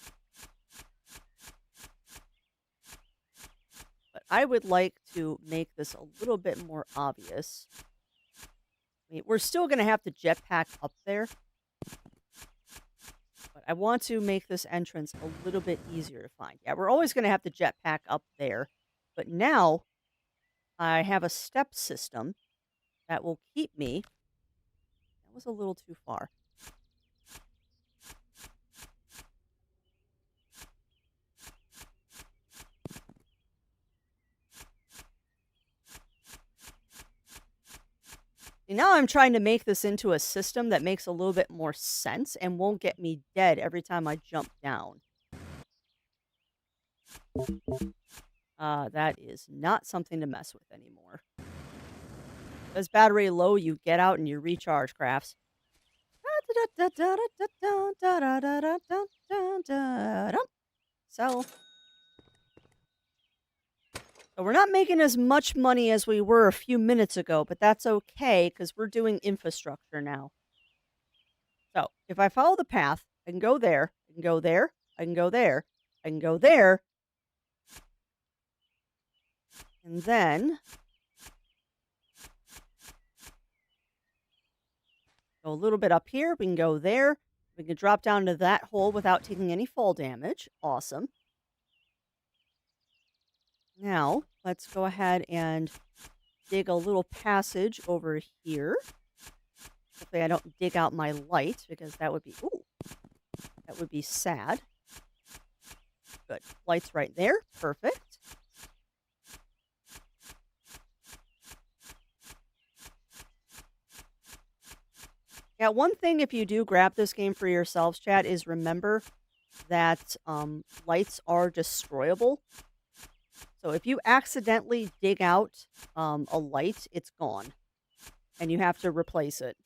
But I would like to make this a little bit more obvious. I mean, we're still going to have to jetpack up there. But I want to make this entrance a little bit easier to find. Yeah, we're always going to have to jetpack up there. But now, I have a step system that will keep me... That was a little too far. Now I'm trying to make this into a system that makes a little bit more sense and won't get me dead every time I jump down. That is not something to mess with anymore. As battery low, you get out and you recharge, crafts. So we're not making as much money as we were a few minutes ago, but that's okay because we're doing infrastructure now. So if I follow the path, I can go there, I can go there, I can go there, I can go there. And then go a little bit up here. We can go there. We can drop down to that hole without taking any fall damage. Awesome. Now, let's go ahead and dig a little passage over here. Hopefully I don't dig out my light because that would be, that would be sad. Good. Light's right there. Perfect. Yeah, one thing if you do grab this game for yourselves, chat, is remember that lights are destroyable. So if you accidentally dig out a light, it's gone. And you have to replace it.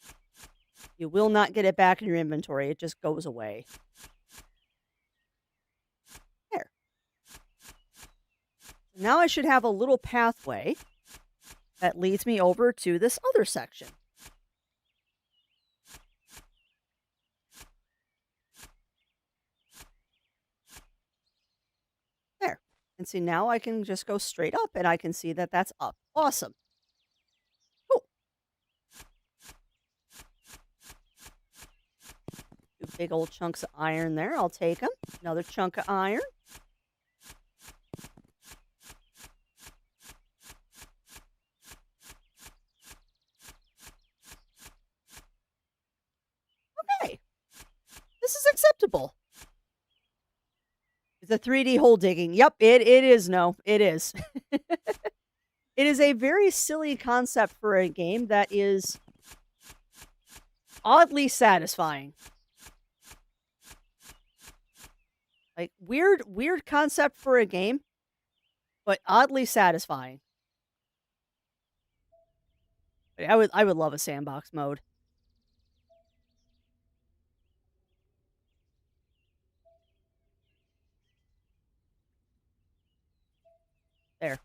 You will not get it back in your inventory. It just goes away. There. Now I should have a little pathway that leads me over to this other section. There. And see, now I can just go straight up and I can see that that's up. Awesome. Cool. 2 big old chunks of iron there. I'll take them. Another chunk of iron. Okay. This is acceptable. It's a 3D hole digging. Yep, it is. No, it is. It is a very silly concept for a game that is oddly satisfying. Like weird concept for a game, but oddly satisfying. I would love a sandbox mode. There.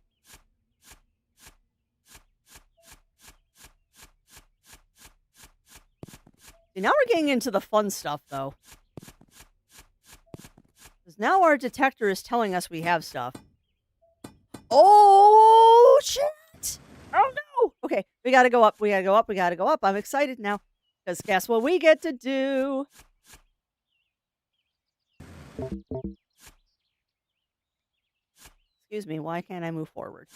See, now we're getting into the fun stuff, though. Because now our detector is telling us we have stuff. Oh, shit! Oh, no! Okay, we gotta go up, we gotta go up, we gotta go up. I'm excited now. Because guess what we get to do? Excuse me, why can't I move forward?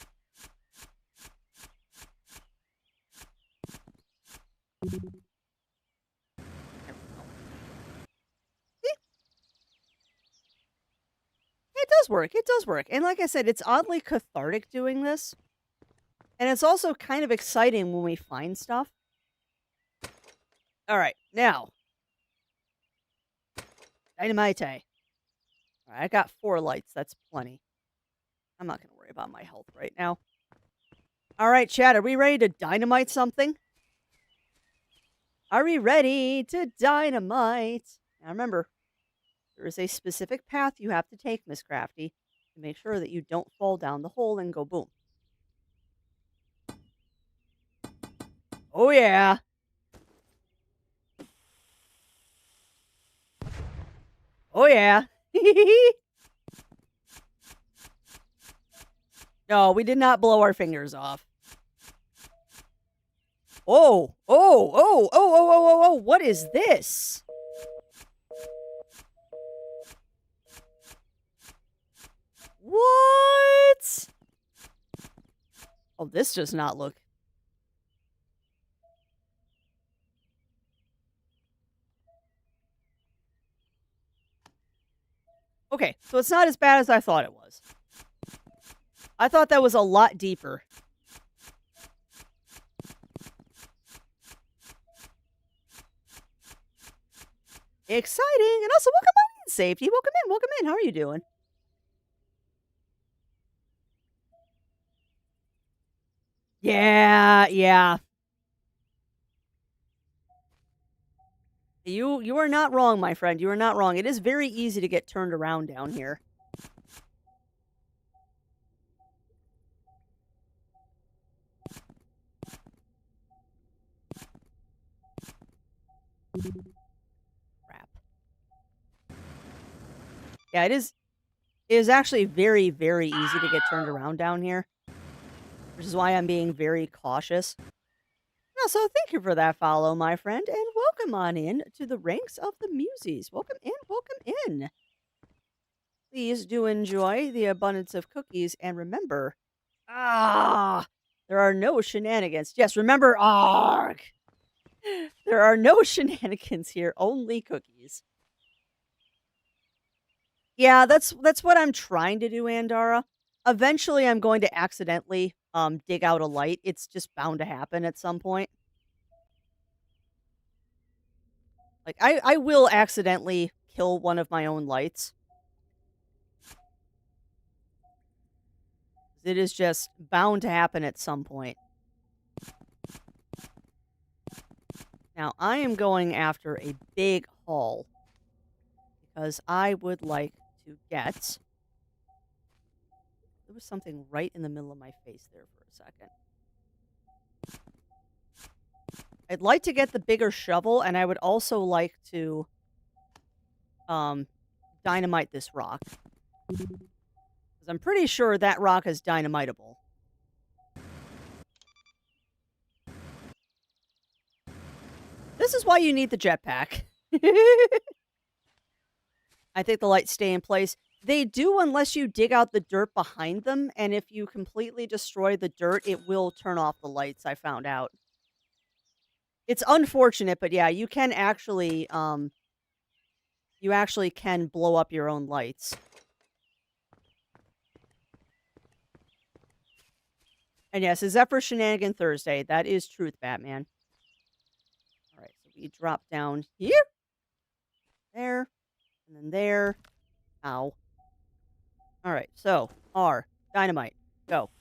It does work. It does work. And like I said, it's oddly cathartic doing this. And it's also kind of exciting when we find stuff. All right, now. Dynamite. All right, I got 4 lights. That's plenty. I'm not going to worry about my health right now. All right, chat, are we ready to dynamite something? Are we ready to dynamite? Now remember, there is a specific path you have to take, Miss Crafty, to make sure that you don't fall down the hole and go boom. Oh, yeah. Oh, yeah. No, we did not blow our fingers off. Oh, what is this? What? Oh, this does not look. Okay, so it's not as bad as I thought it was. I thought that was a lot deeper. Exciting! And also, welcome in, Safety. Welcome in, welcome in. How are you doing? Yeah. You are not wrong, my friend. You are not wrong. It is very easy to get turned around down here. Crap. Yeah, it is. It is actually very, very easy to get turned around down here, which is why I'm being very cautious. So thank you for that follow, my friend, and welcome on in to the ranks of the Muses. Welcome in, welcome in. Please do enjoy the abundance of cookies, and remember, there are no shenanigans. Yes, remember, there are no shenanigans here, only cookies. Yeah, that's what I'm trying to do, Andara. Eventually, I'm going to accidentally dig out a light. It's just bound to happen at some point. Like, I will accidentally kill one of my own lights. It is just bound to happen at some point. Now, I am going after a big haul because I would like to get... There was something right in the middle of my face there for a second. I'd like to get the bigger shovel, and I would also like to dynamite this rock. Because I'm pretty sure that rock is dynamitable. This is why you need the jetpack. I think the lights stay in place. They do unless you dig out the dirt behind them, and if you completely destroy the dirt, it will turn off the lights, I found out. It's unfortunate, but yeah, you can actually, you actually can blow up your own lights. And yes, is that for Shenanigan Thursday? That is truth, Batman. Alright, so we drop down here. There. And then there. Ow. Alright, so, R. Dynamite. Go.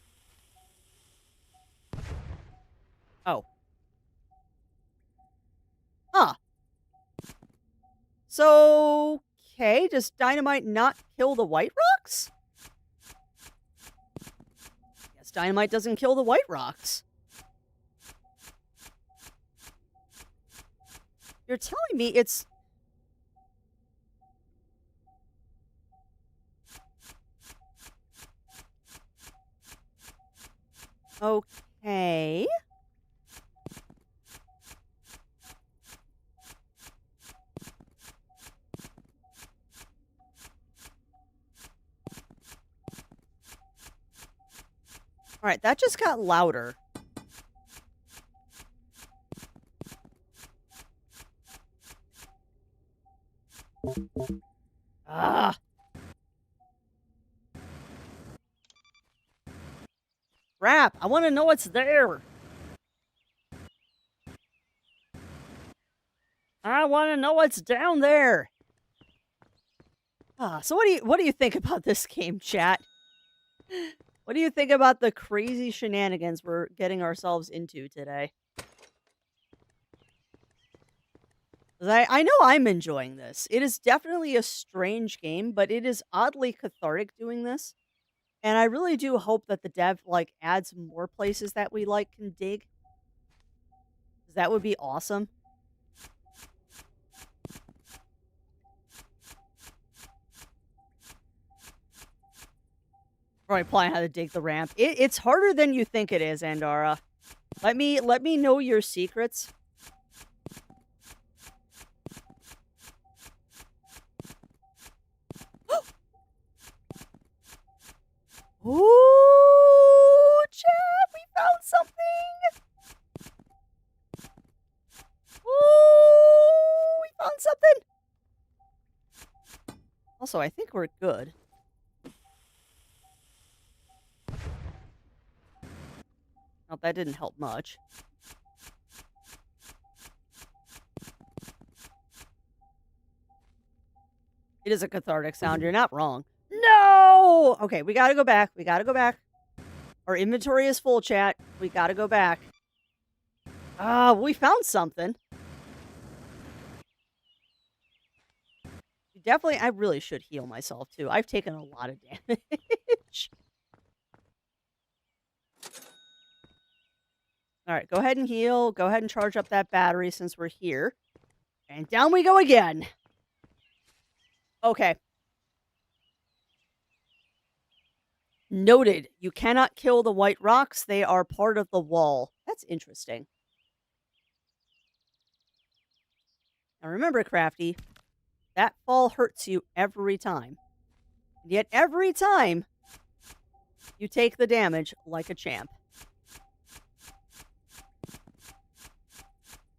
Oh. Huh. So, okay, does dynamite not kill the white rocks? Yes, dynamite doesn't kill the white rocks. You're telling me it's... Okay. Alright, that just got louder. Ah. Crap, I want to know what's there. I want to know what's down there. So what do you think about this game, chat? What do you think about the crazy shenanigans we're getting ourselves into today? I know I'm enjoying this. It is definitely a strange game, but it is oddly cathartic doing this. And I really do hope that the dev adds more places that we can dig. 'Cause that would be awesome. Probably applying how to dig the ramp. It's harder than you think it is, Andara. Let me know your secrets. Ooh, chat, we found something. Ooh, we found something. Also, I think we're good. Oh, that didn't help much. It is a cathartic sound. You're not wrong. No! Okay, we gotta go back. We gotta go back. Our inventory is full, chat. We gotta go back. We found something. Definitely, I really should heal myself, too. I've taken a lot of damage. Alright, go ahead and heal. Go ahead and charge up that battery since we're here. And down we go again. Okay. Noted. You cannot kill the white rocks. They are part of the wall. That's interesting. Now remember, Crafty, that fall hurts you every time. And yet every time, you take the damage like a champ.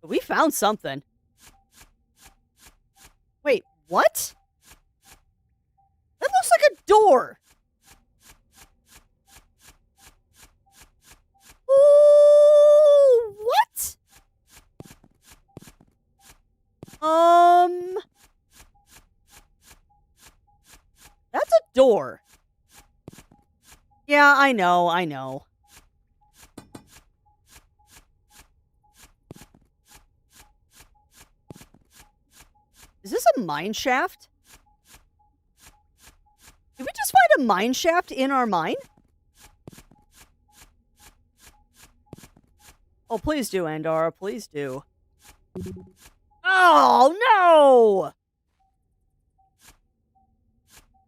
But we found something. Wait, what? That looks like a door. Ooh, what? That's a door. Yeah, I know. Is this a mine shaft? Did we just find a mine shaft in our mine? Oh, please do, Andara. Please do. Oh, no!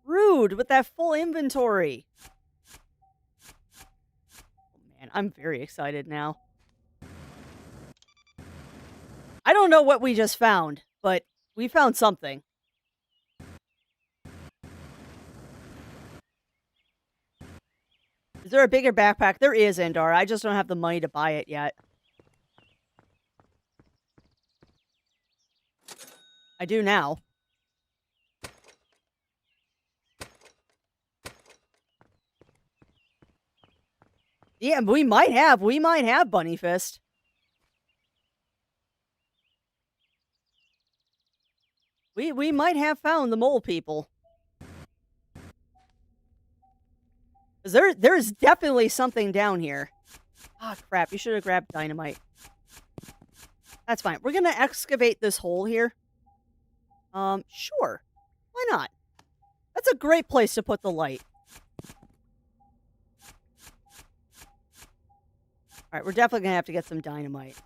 Rude with that full inventory. Oh, man, I'm very excited now. I don't know what we just found, but we found something. Is there a bigger backpack? There is, Andara. I just don't have the money to buy it yet. I do now. Yeah, we might have Bunny Fist. We might have found the mole people. There's definitely something down here. Ah, crap. You should have grabbed dynamite. That's fine. We're going to excavate this hole here. Sure. Why not? That's a great place to put the light. Alright, we're definitely going to have to get some dynamite.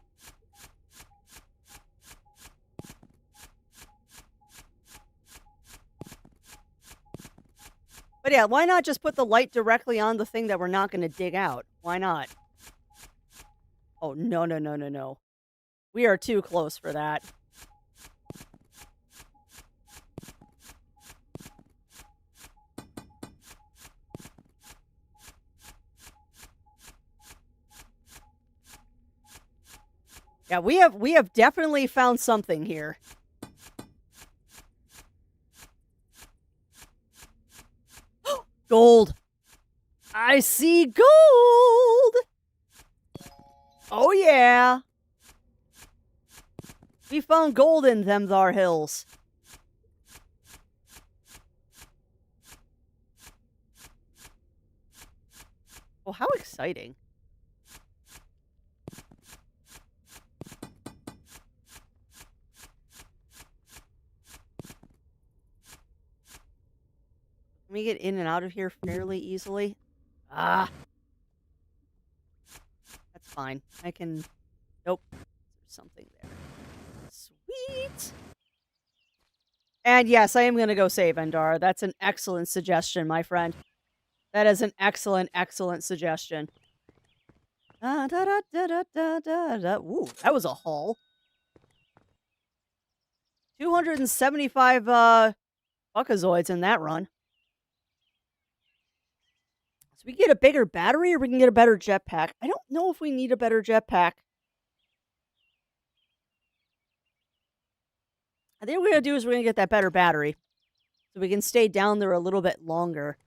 But yeah, why not just put the light directly on the thing that we're not going to dig out? Why not? Oh, no. We are too close for that. Yeah, we have definitely found something here. Gold. I see gold. Oh yeah. We found gold in them thar hills. Oh, how exciting. Can we get in and out of here fairly easily? Ah. That's fine. I can... Nope. There's something there. Sweet. And yes, I am going to go save Endara. That's an excellent suggestion, my friend. That is an excellent, excellent suggestion. Ooh, that was a haul. 275 Buckazoids in that run. So we can get a bigger battery or we can get a better jetpack. I don't know if we need a better jetpack. I think what we're going to do is we're going to get that better battery. So we can stay down there a little bit longer.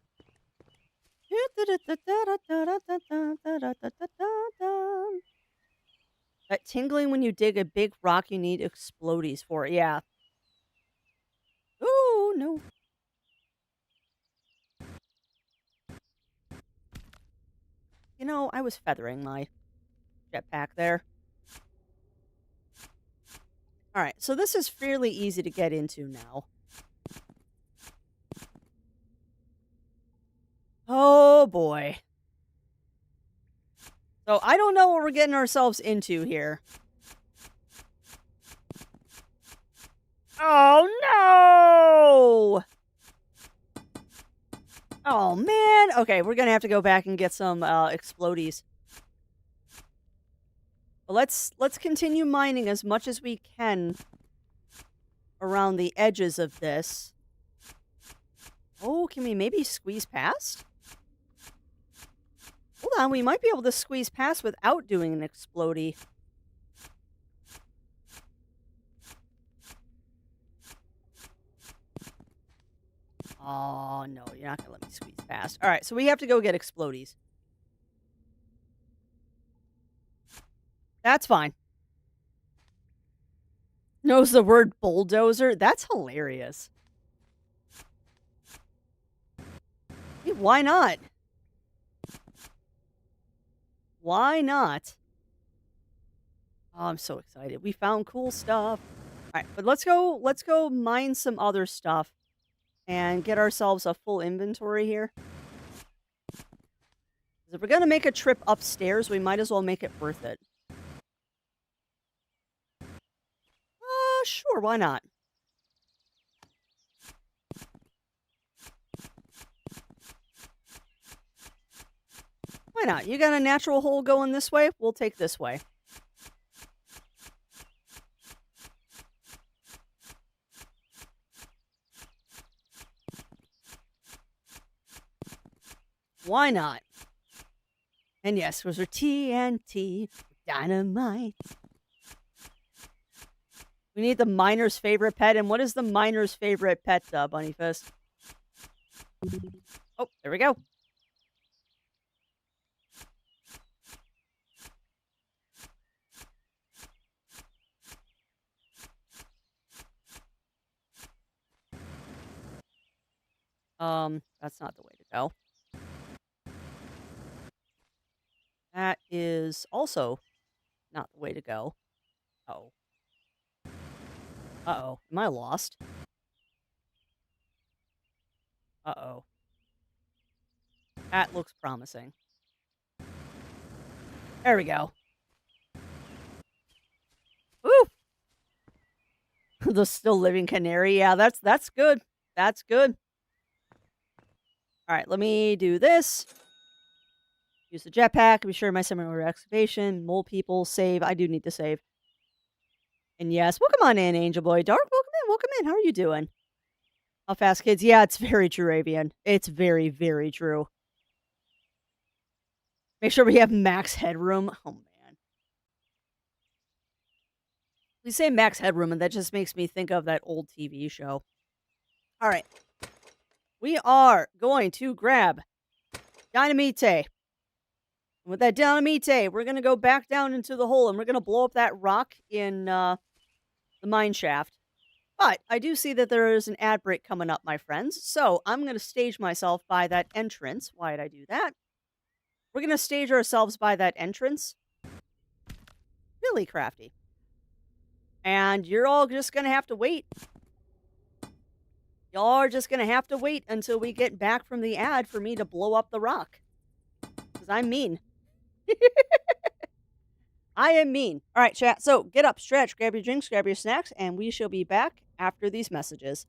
That tingling when you dig a big rock you need explodies for. Yeah. Ooh, no. You know, I was feathering my jetpack there. Alright, so this is fairly easy to get into now. Oh boy. So I don't know what we're getting ourselves into here. Oh no! Oh, man. Okay, we're gonna have to go back and get some explodies. But let's continue mining as much as we can around the edges of this. Oh, can we maybe squeeze past? Hold on, we might be able to squeeze past without doing an explodey. Oh, no, you're not gonna let me squeeze past. All right, so we have to go get explodies. That's fine. Knows the word bulldozer? That's hilarious. Hey, why not? Why not? Oh, I'm so excited. We found cool stuff. All right, but let's go mine some other stuff and get ourselves a full inventory here. 'Cause if we're going to make a trip upstairs, we might as well make it worth it. Sure, why not? Why not? You got a natural hole going this way? We'll take this way. Why not? And yes, those are TNT, dynamite. We need the miner's favorite pet. And what is the miner's favorite pet, Bunny Fist? Oh, there we go. That's not the way to go. That is also not the way to go. Uh-oh. Uh-oh. Am I lost? Uh-oh. That looks promising. There we go. Woo! The still living canary. Yeah, that's good. That's good. All right, let me do this. Use the jetpack. Be sure my summer excavation. Mole people. Save. I do need to save. And yes, welcome on in, Angel Boy. Dark, welcome in. Welcome in. How are you doing? How fast, kids? Yeah, it's very true, Avian. It's very, very true. Make sure we have max headroom. Oh, man. We say max headroom, and that just makes me think of that old TV show. All right. We are going to grab dynamite. And with that dynamite, we're going to go back down into the hole, and we're going to blow up that rock in the mine shaft. But I do see that there is an ad break coming up, my friends. So I'm going to stage myself by that entrance. Why did I do that? We're going to stage ourselves by that entrance. Really crafty. And you're all just going to have to wait. Y'all are just going to have to wait until we get back from the ad for me to blow up the rock. Because I'm mean. I am mean. All right, chat. So get up, stretch, grab your drinks, grab your snacks, and we shall be back after these messages.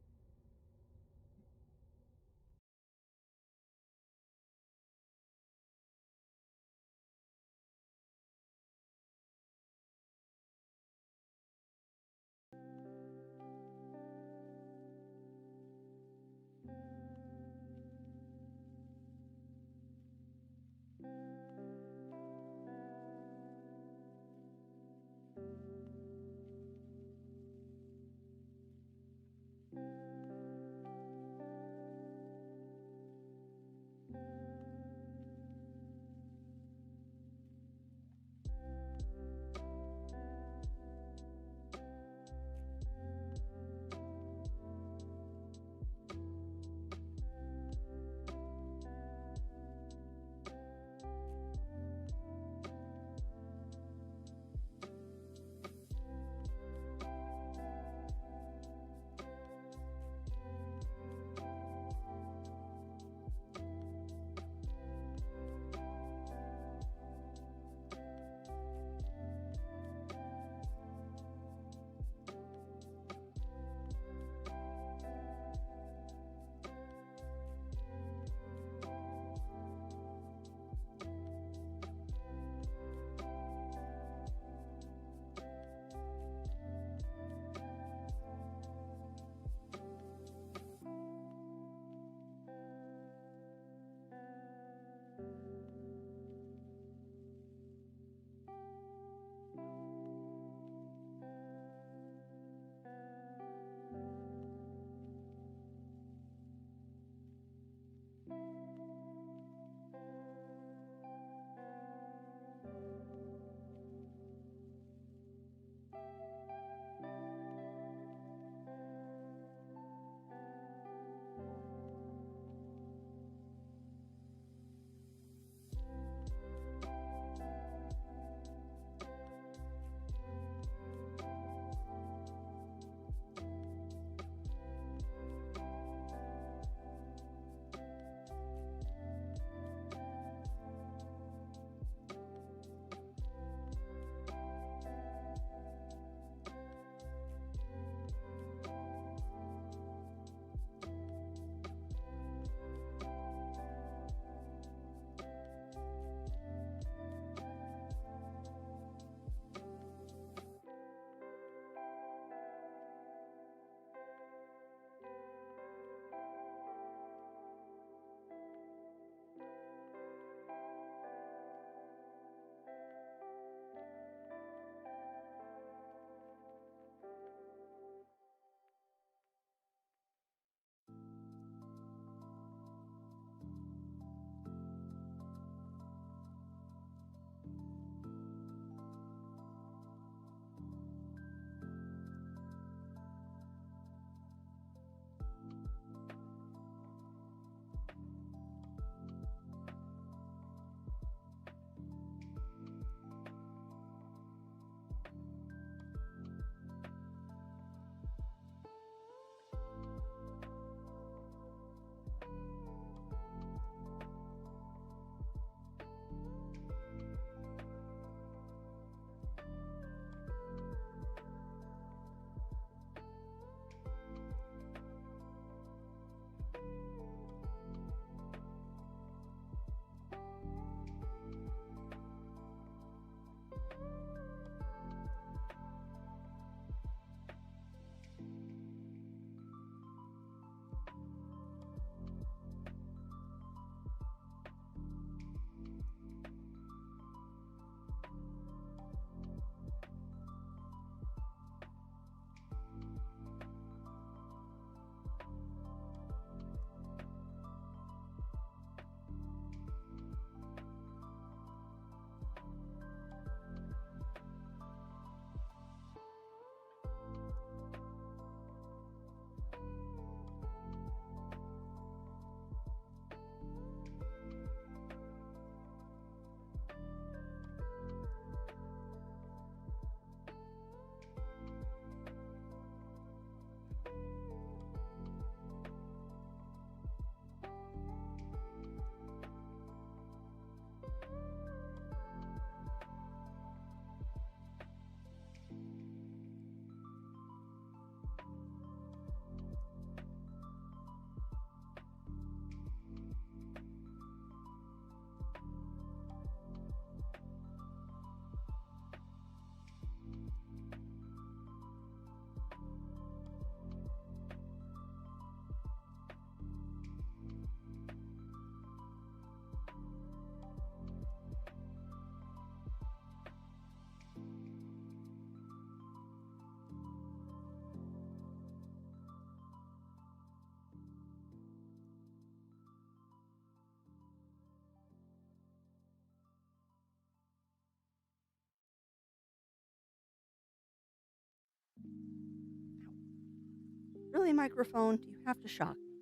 Really, microphone? Do you have to shock me?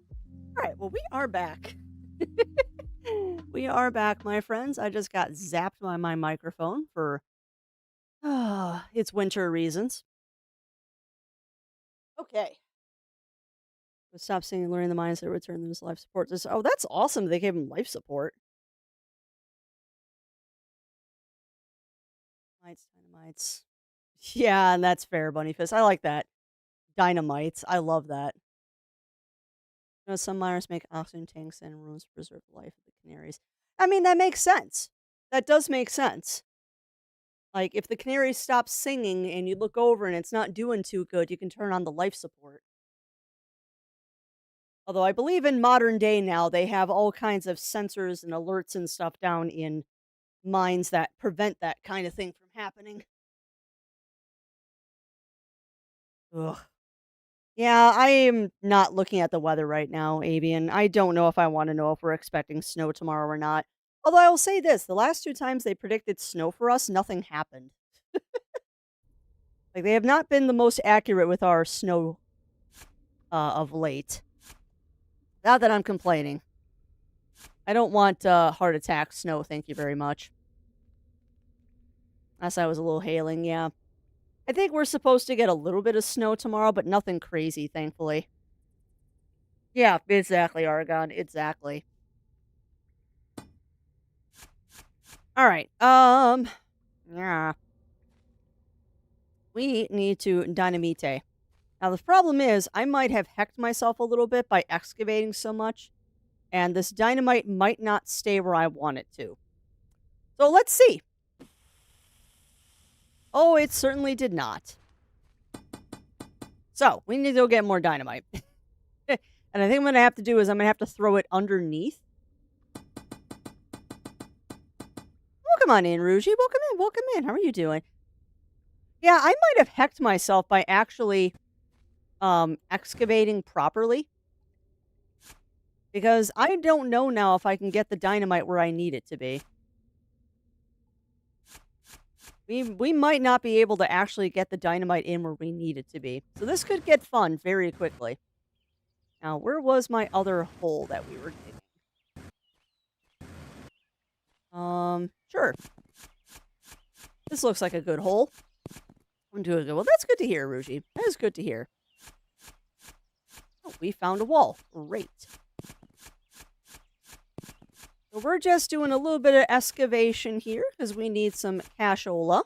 All right, well, we are back. We are back, my friends. I just got zapped by my microphone for its winter reasons. Okay. Stop singing, learning the mindset, return them to life support. Oh, that's awesome. They gave him life support. Dynamites. Yeah, and that's fair, Bunny Fist. I like that. Dynamites. I love that. You know, some miners make oxygen tanks and rooms to preserve the life of the canaries. I mean, that makes sense. That does make sense. Like, if the canaries stop singing and you look over and it's not doing too good, you can turn on the life support. Although I believe in modern day now, they have all kinds of sensors and alerts and stuff down in mines that prevent that kind of thing from happening. Ugh. Yeah, I am not looking at the weather right now, Avian. I don't know if I want to know if we're expecting snow tomorrow or not. Although I will say this, the last 2 times they predicted snow for us, nothing happened. Like, they have not been the most accurate with our snow of late. Not that I'm complaining. I don't want heart attack snow, thank you very much. Unless I was a little hailing, yeah. I think we're supposed to get a little bit of snow tomorrow, but nothing crazy, thankfully. Yeah, exactly, Argon. Exactly. All right. Yeah. We need to dynamite. Now, the problem is, I might have hecked myself a little bit by excavating so much, and this dynamite might not stay where I want it to. So let's see. Oh, it certainly did not. So, we need to go get more dynamite. And I think I'm going to have to do is I'm going to have to throw it underneath. Welcome on in, Rougie. Welcome in. Welcome in. How are you doing? Yeah, I might have hecked myself by actually excavating properly. Because I don't know now if I can get the dynamite where I need it to be. We might not be able to actually get the dynamite in where we need it to be. So this could get fun very quickly. Now, where was my other hole that we were digging? Sure. This looks like a good hole. I'm doing good. Well, that's good to hear, Rougie. That is good to hear. Oh, we found a wall. Great. So we're just doing a little bit of excavation here because we need some cashola.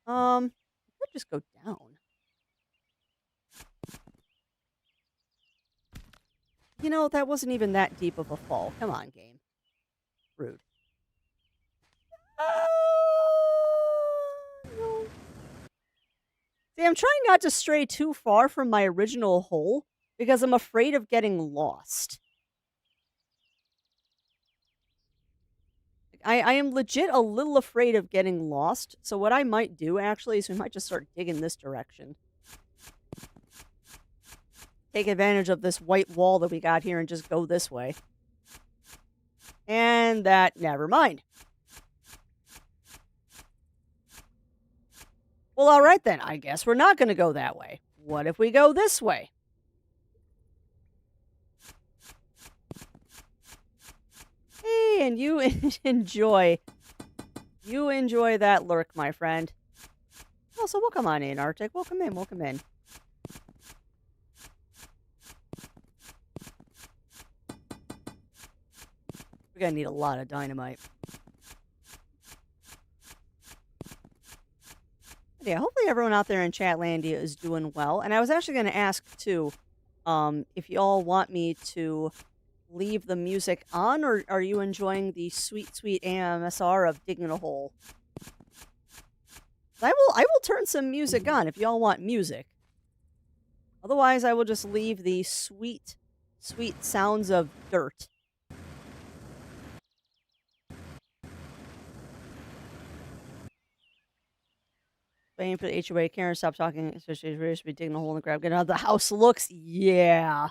Let's just go down. You know, that wasn't even that deep of a fall. Come on, game. Rude. No. See, I'm trying not to stray too far from my original hole because I'm afraid of getting lost. I am legit a little afraid of getting lost. So what I might do, actually, is we might just start digging this direction. Take advantage of this white wall that we got here and just go this way. And that, never mind. Well, all right then. I guess we're not going to go that way. What if we go this way? Hey, and you enjoy that lurk, my friend. Oh, so welcome on in, Arctic. Welcome in, welcome in. We're gonna need a lot of dynamite. But yeah, hopefully everyone out there in Chatlandia is doing well. And I was actually gonna ask too, if y'all want me to leave the music on, or are you enjoying the sweet, sweet AMSR of digging a hole? I will turn some music on if y'all want music. Otherwise, I will just leave the sweet, sweet sounds of dirt. Waiting for the HOA. Karen, stop talking. Especially if you're be digging a hole in the ground. Get out of the house. Looks, yeah.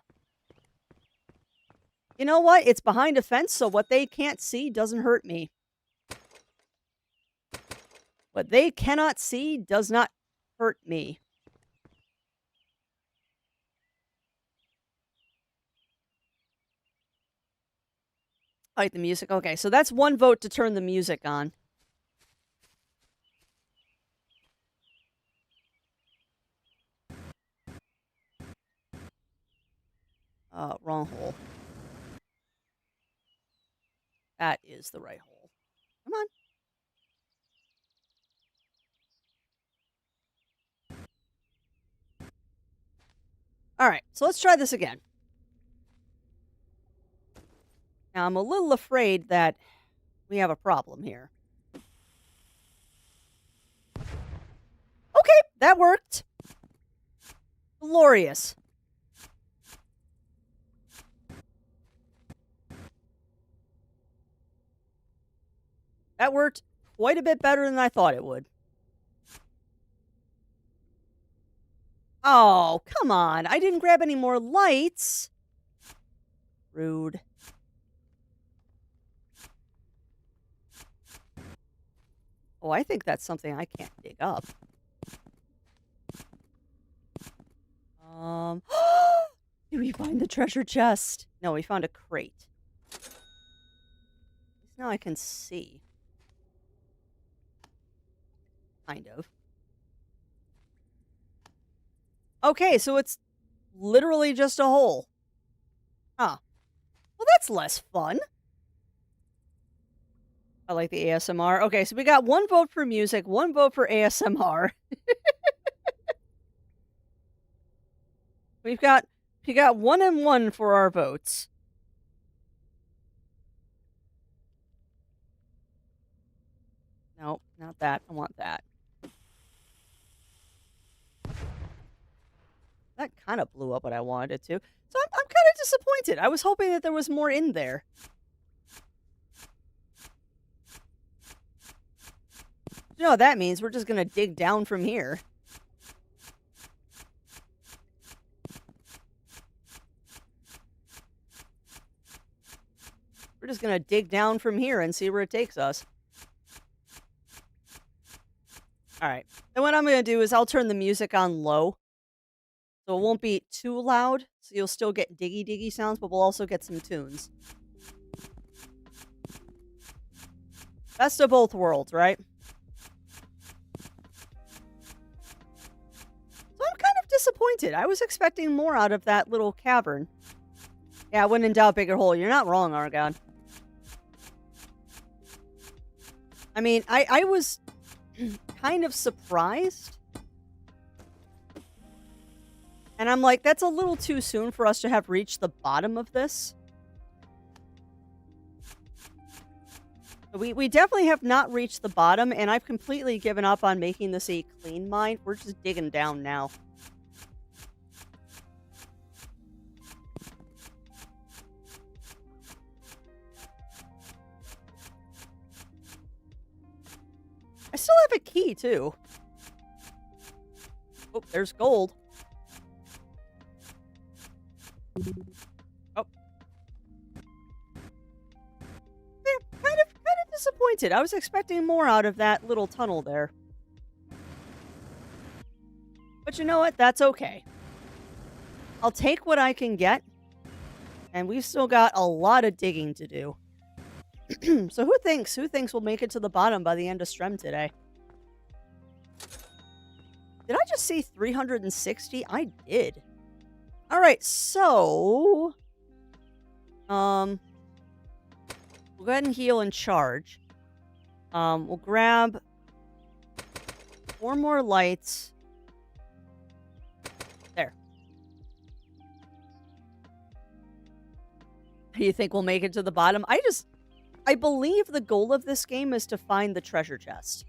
You know what? It's behind a fence, so what they can't see doesn't hurt me. What they cannot see does not hurt me. Fight the music. Okay, so that's one vote to turn the music on. Wrong hole. That is the right hole. Come on. All right, so let's try this again. Now, I'm a little afraid that we have a problem here. Okay, that worked. Glorious. That worked quite a bit better than I thought it would. Oh, come on. I didn't grab any more lights. Rude. Oh, I think that's something I can't dig up. Did we find the treasure chest? No, we found a crate. At least now I can see. Kind of. Okay, so it's literally just a hole. Huh. Well, that's less fun. I like the ASMR. Okay, so we got one vote for music, one vote for ASMR. We got 1 and 1 for our votes. Nope, not that. I want that. That kind of blew up what I wanted it to. So I'm kind of disappointed. I was hoping that there was more in there. You know what that means? We're just going to dig down from here. We're just going to dig down from here and see where it takes us. All right. Then what I'm going to do is I'll turn the music on low. So it won't be too loud. So you'll still get diggy diggy sounds, but we'll also get some tunes. Best of both worlds, right? So I'm kind of disappointed. I was expecting more out of that little cavern. Yeah, when in doubt, bigger hole. You're not wrong, Argon. I mean, I was kind of surprised. And I'm like, that's a little too soon for us to have reached the bottom of this. We definitely have not reached the bottom, and I've completely given up on making this a clean mine. We're just digging down now. I still have a key, too. Oh, there's gold. Oh. Yeah, kind of disappointed. I was expecting more out of that little tunnel there. But you know what? That's okay. I'll take what I can get. And we've still got a lot of digging to do. So who thinks we'll make it to the bottom by the end of Strem today? Did I just see 360? I did. All right, so we'll go ahead and heal and charge. We'll grab 4 more lights. There. Do you think we'll make it to the bottom? I believe the goal of this game is to find the treasure chest.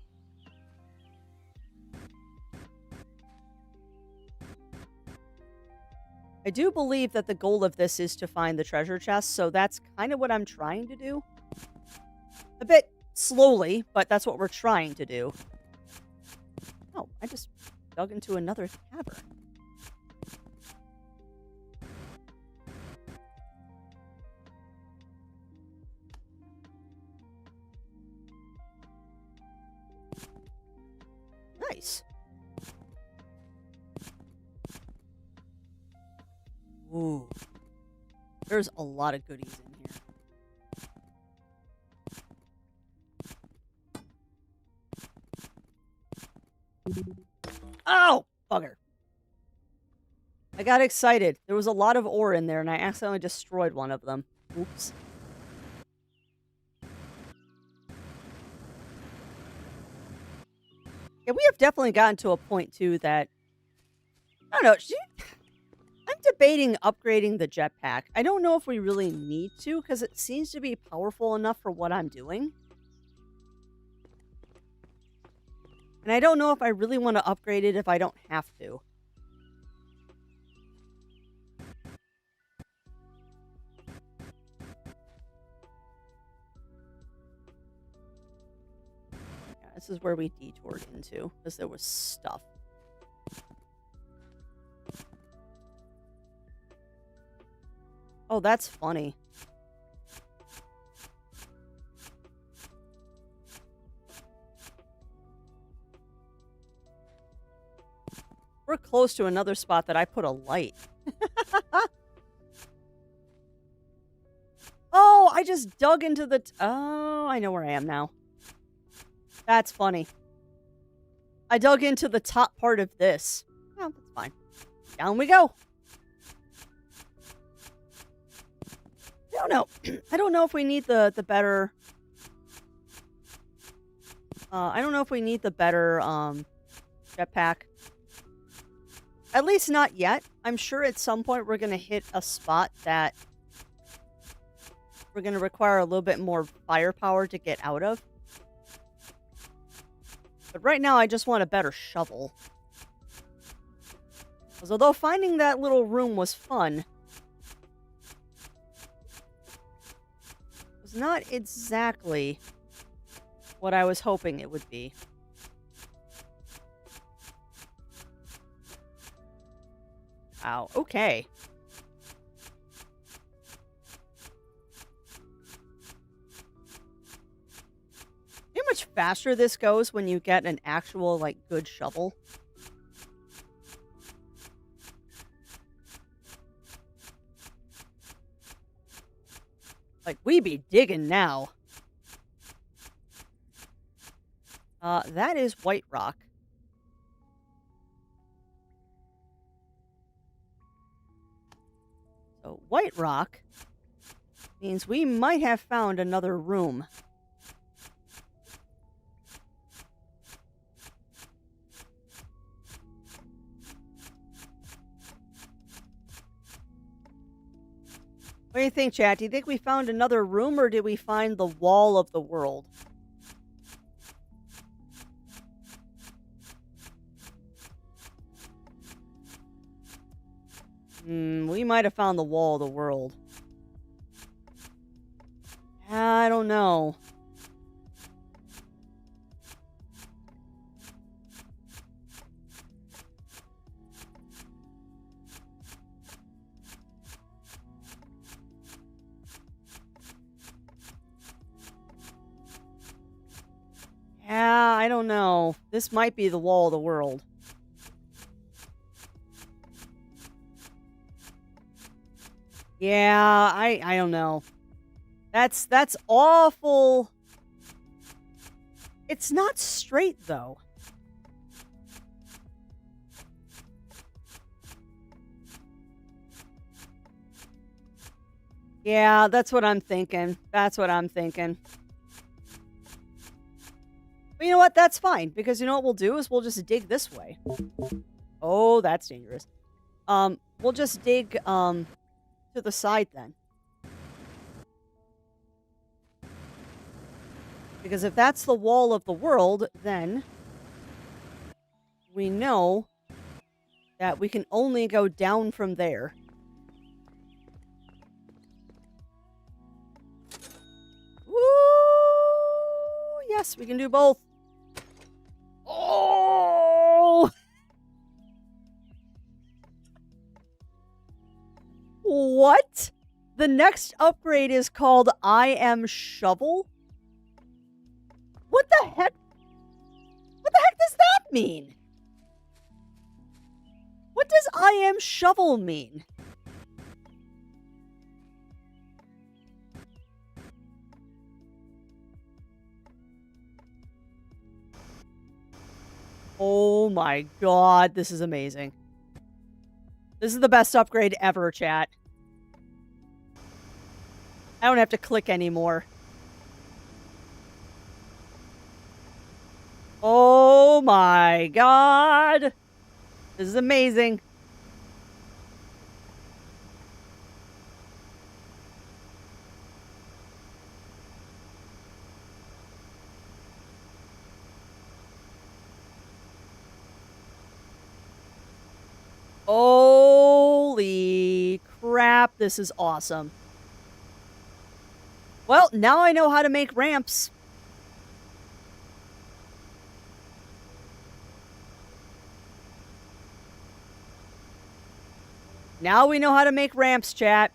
I do believe that the goal of this is to find the treasure chest, so that's kind of what I'm trying to do. A bit slowly, but that's what we're trying to do. Oh, I just dug into another cavern. Nice. Ooh. There's a lot of goodies in here. Oh, bugger. I got excited. There was a lot of ore in there, and I accidentally destroyed one of them. Oops. Yeah, we have definitely gotten to a point, too, that... I don't know. I'm debating upgrading the jetpack. I don't know if we really need to, because it seems to be powerful enough for what I'm doing. And I don't know if I really want to upgrade it if I don't have to. Yeah, this is where we detoured into, because there was stuff. Oh, that's funny. We're close to another spot that I put a light. Oh, I just dug into the... Oh, I know where I am now. That's funny. I dug into the top part of this. Oh, that's fine. Down we go. I don't know. I don't know if we need the better... I don't know if we need the better jetpack. At least not yet. I'm sure at some point we're going to hit a spot that we're going to require a little bit more firepower to get out of. But right now I just want a better shovel. Because although finding that little room was fun, it was not exactly what I was hoping it would be. Wow, okay. See how much faster this goes when you get an actual, like, good shovel? Like, we be digging now. That is white rock. So, white rock means we might have found another room. What do you think, chat? Do you think we found another room, or did we find the wall of the world? We might have found the wall of the world. I don't know. Yeah, I don't know. This might be the wall of the world. Yeah, I don't know. That's awful. It's not straight, though. Yeah, that's what I'm thinking. That's what I'm thinking. But you know what? That's fine, because you know what we'll do is we'll just dig this way. Oh, that's dangerous. We'll just dig, to the side then. Because if that's the wall of the world, then we know that we can only go down from there. Woo! Yes, we can do both. Oh! What? The next upgrade is called I Am Shovel? What the heck? What the heck does that mean? What does I Am Shovel mean? Oh my god, this is amazing. This is the best upgrade ever, chat. I don't have to click anymore. Oh my god. This is amazing. Holy crap, this is awesome. Well, now I know how to make ramps. Now we know how to make ramps, chat.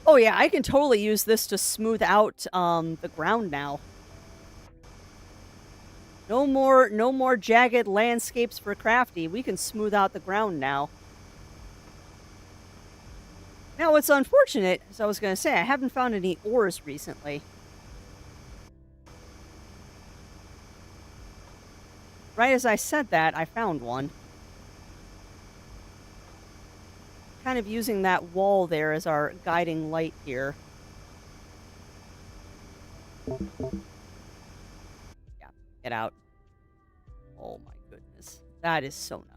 Oh yeah, I can totally use this to smooth out the ground now. No more jagged landscapes for Crafty. We can smooth out the ground now. Now, what's unfortunate, as I was going to say, I haven't found any ores recently. Right as I said that, I found one. Kind of using that wall there as our guiding light here. Yeah, get out. Oh my goodness. That is so nice.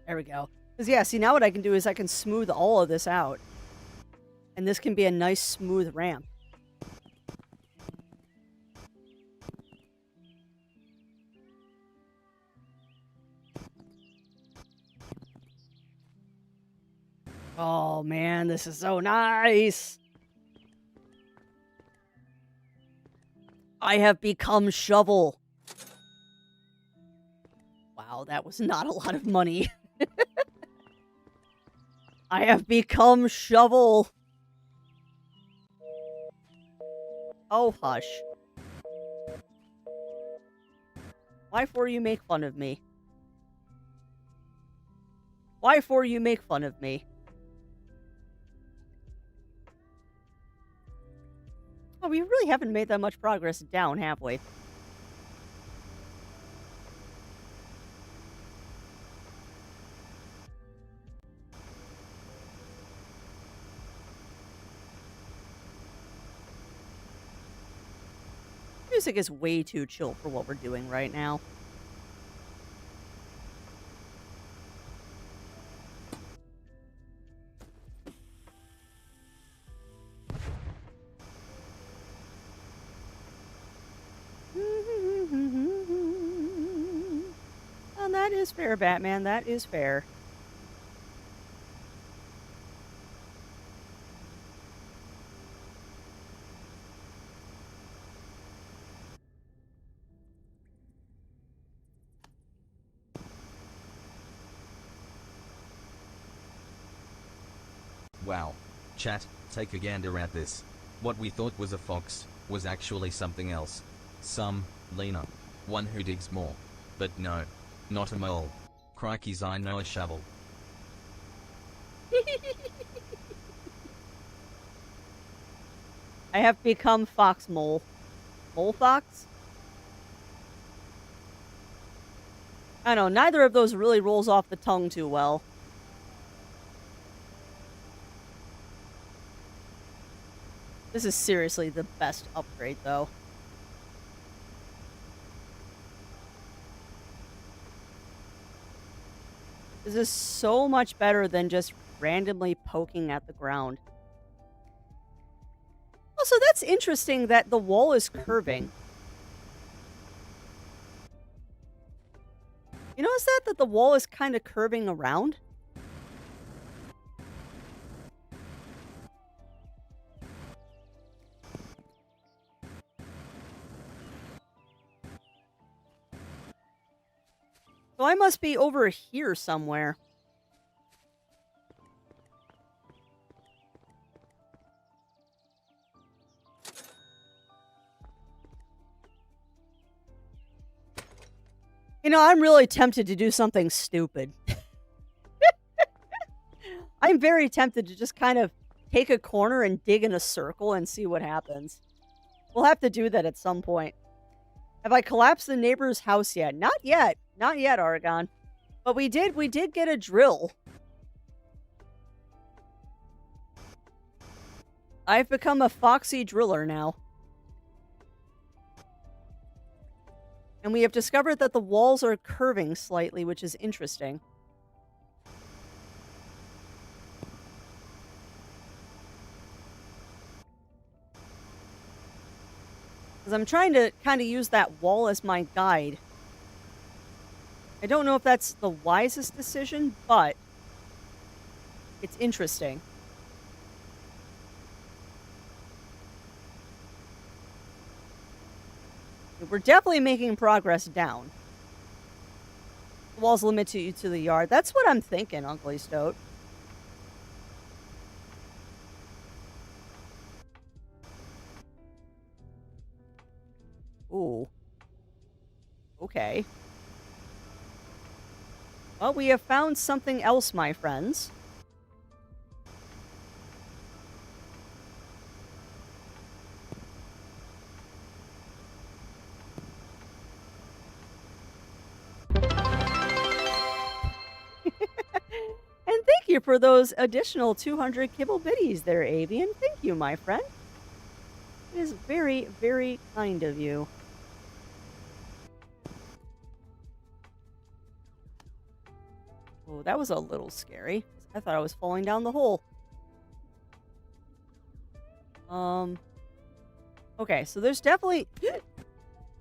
There we go. Because, yeah, see, now what I can do is I can smooth all of this out. And this can be a nice, smooth ramp. Oh, man, this is so nice. I have become Shovel. Wow, that was not a lot of money. I have become Shovel. Oh, hush. Why for you make fun of me? Why for you make fun of me? Oh, we really haven't made that much progress down, have we? Music is way too chill for what we're doing right now. Oh, that is fair, Batman. That is fair. Wow. Chat, take a gander at this. What we thought was a fox, was actually something else. Some, Lena. One who digs more. But no. Not a mole. Crikeys, I know a shovel. I have become Fox Mole. Mole Fox? I don't know, neither of those really rolls off the tongue too well. This is seriously the best upgrade, though. This is so much better than just randomly poking at the ground. Also, that's interesting that the wall is curving. You notice that the wall is kind of curving around? So I must be over here somewhere. You know, I'm really tempted to do something stupid. I'm very tempted to just kind of take a corner and dig in a circle and see what happens. We'll have to do that at some point. Have I collapsed the neighbor's house yet? Not yet. Not yet, Oregon. But we did get a drill. I've become a foxy driller now. And we have discovered that the walls are curving slightly, which is interesting. Because I'm trying to kind of use that wall as my guide. I don't know if that's the wisest decision, but it's interesting. We're definitely making progress down. The walls limit you to the yard. That's what I'm thinking, Uncle Stoat. Ooh. Okay. Well, we have found something else, my friends. And thank you for those additional 200 kibble biddies there, Avian. Thank you, my friend. It is very, very kind of you. Oh, that was a little scary. I thought I was falling down the hole. Okay, so there's definitely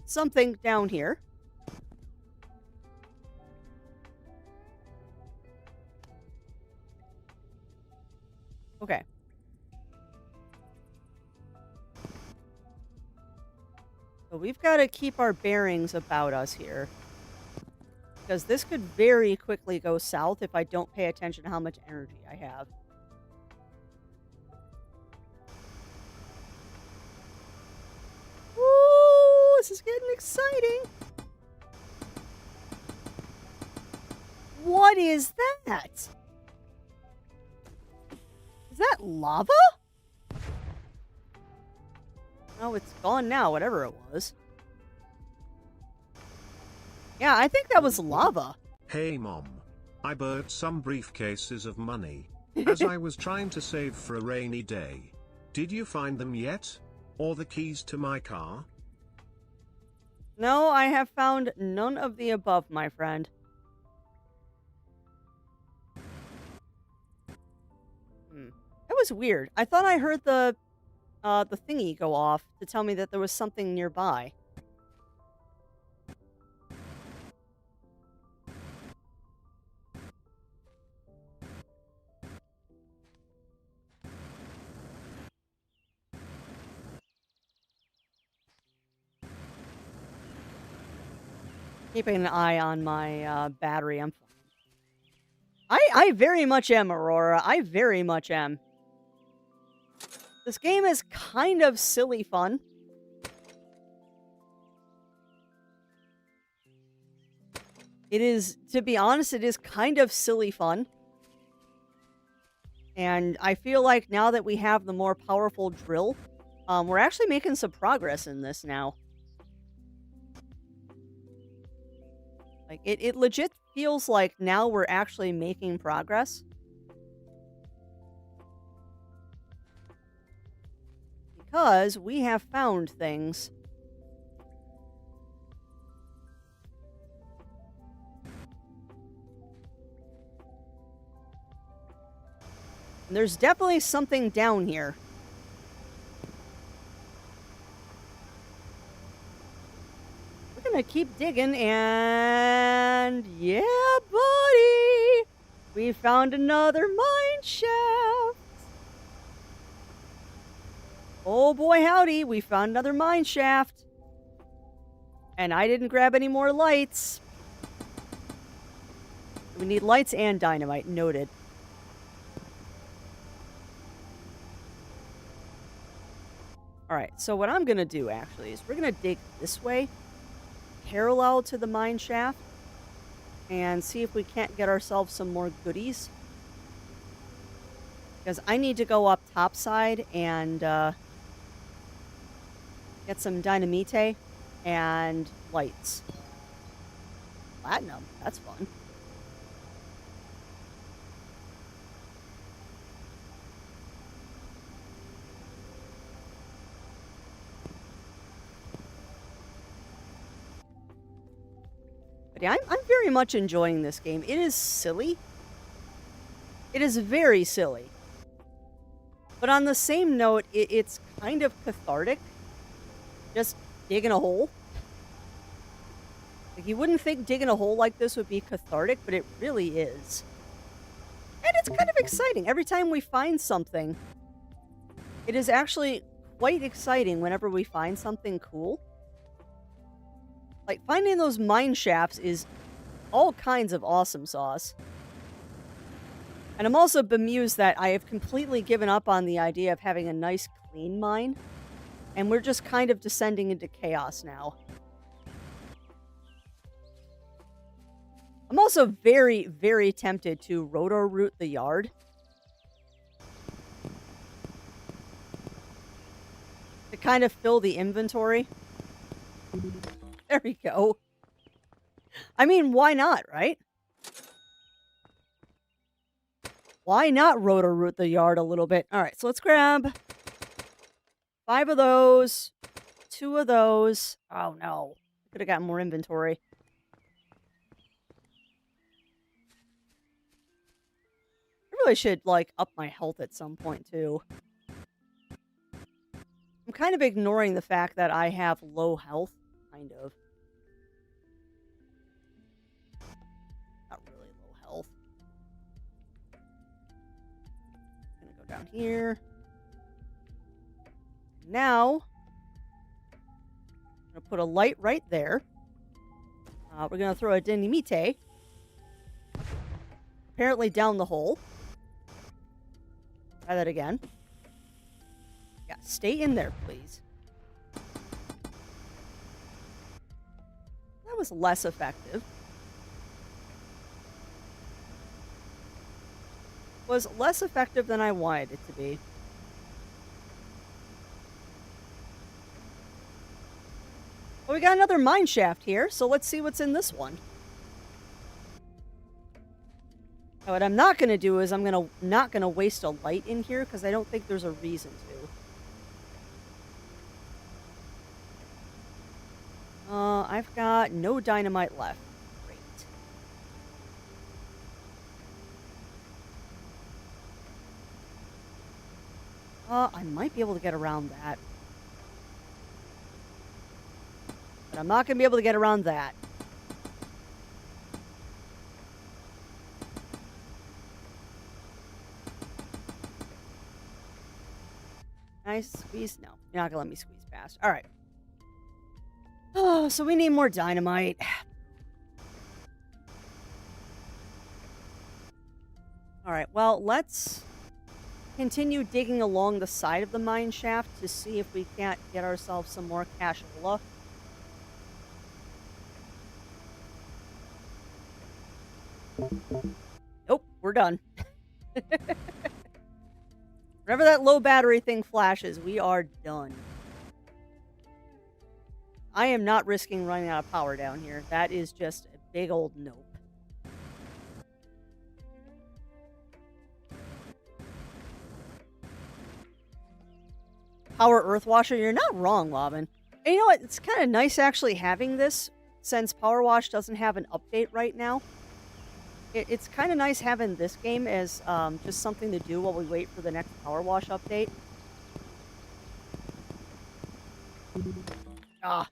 something down here. Okay. So we've got to keep our bearings about us here. Because this could very quickly go south if I don't pay attention to how much energy I have. Ooh, this is getting exciting. What is that? Is that lava? Oh, it's gone now, whatever it was. Yeah, I think that was lava. Hey Mom. I bought some briefcases of money, as I was trying to save for a rainy day. Did you find them yet? Or the keys to my car? No, I have found none of the above, my friend. That was weird. I thought I heard the thingy go off to tell me that there was something nearby. Keeping an eye on my battery. I'm fine. I very much am, Aurora. I very much am. This game is kind of silly fun. It is, to be honest, it is kind of silly fun. And I feel like now that we have the more powerful drill, we're actually making some progress in this now. Like, it legit feels like now we're actually making progress. Because we have found things. And there's definitely something down here. We're gonna keep digging and... yeah, buddy! We found another mine shaft! Oh boy, howdy, we found another mine shaft. And I didn't grab any more lights. We need lights and dynamite. Noted. Alright, so what I'm going to do, actually, is we're going to dig this way, parallel to the mine shaft, and see if we can't get ourselves some more goodies. Because I need to go up topside and get some dynamite and lights. Platinum, that's fun. But yeah, I'm very much enjoying this game. It is silly. It is very silly. But on the same note, it's kind of cathartic. Just digging a hole. Like, you wouldn't think digging a hole like this would be cathartic, but it really is. And it's kind of exciting. Every time we find something, it is actually quite exciting whenever we find something cool. Like, finding those mine shafts is all kinds of awesome sauce. And I'm also bemused that I have completely given up on the idea of having a nice, clean mine. And we're just kind of descending into chaos now. I'm also very, very tempted to roto-root the yard. To kind of fill the inventory. There we go. I mean, why not, right? Why not roto-root the yard a little bit? All right, so let's grab 5 of those, 2 of those. Oh, no. Could have gotten more inventory. I really should, like, up my health at some point, too. I'm kind of ignoring the fact that I have low health. Kind of. Not really low health. Gonna go down here. Now, I'm gonna put a light right there. We're gonna throw a dynamite. Apparently down the hole. Try that again. Yeah, stay in there, please. That was less effective. Was less effective than I wanted it to be. Well, we got another mine shaft here, so let's see what's in this one. Now, what I'm not going to do is I'm not going to waste a light in here because I don't think there's a reason to. I've got no dynamite left. Great. I might be able to get around that. But I'm not going to be able to get around that. Nice squeeze? No, you're not going to let me squeeze past. All right. Oh, so we need more dynamite. All right, well, let's continue digging along the side of the mine shaft to see if we can't get ourselves some more cashola. Nope, we're done. Whenever that low battery thing flashes, we are done. I am not risking running out of power down here. That is just a big old nope. Power Earth Washer, you're not wrong, Robin. And you know what? It's kind of nice actually having this, since Power Wash doesn't have an update right now. It's kind of nice having this game as just something to do while we wait for the next Power Wash update. Ah.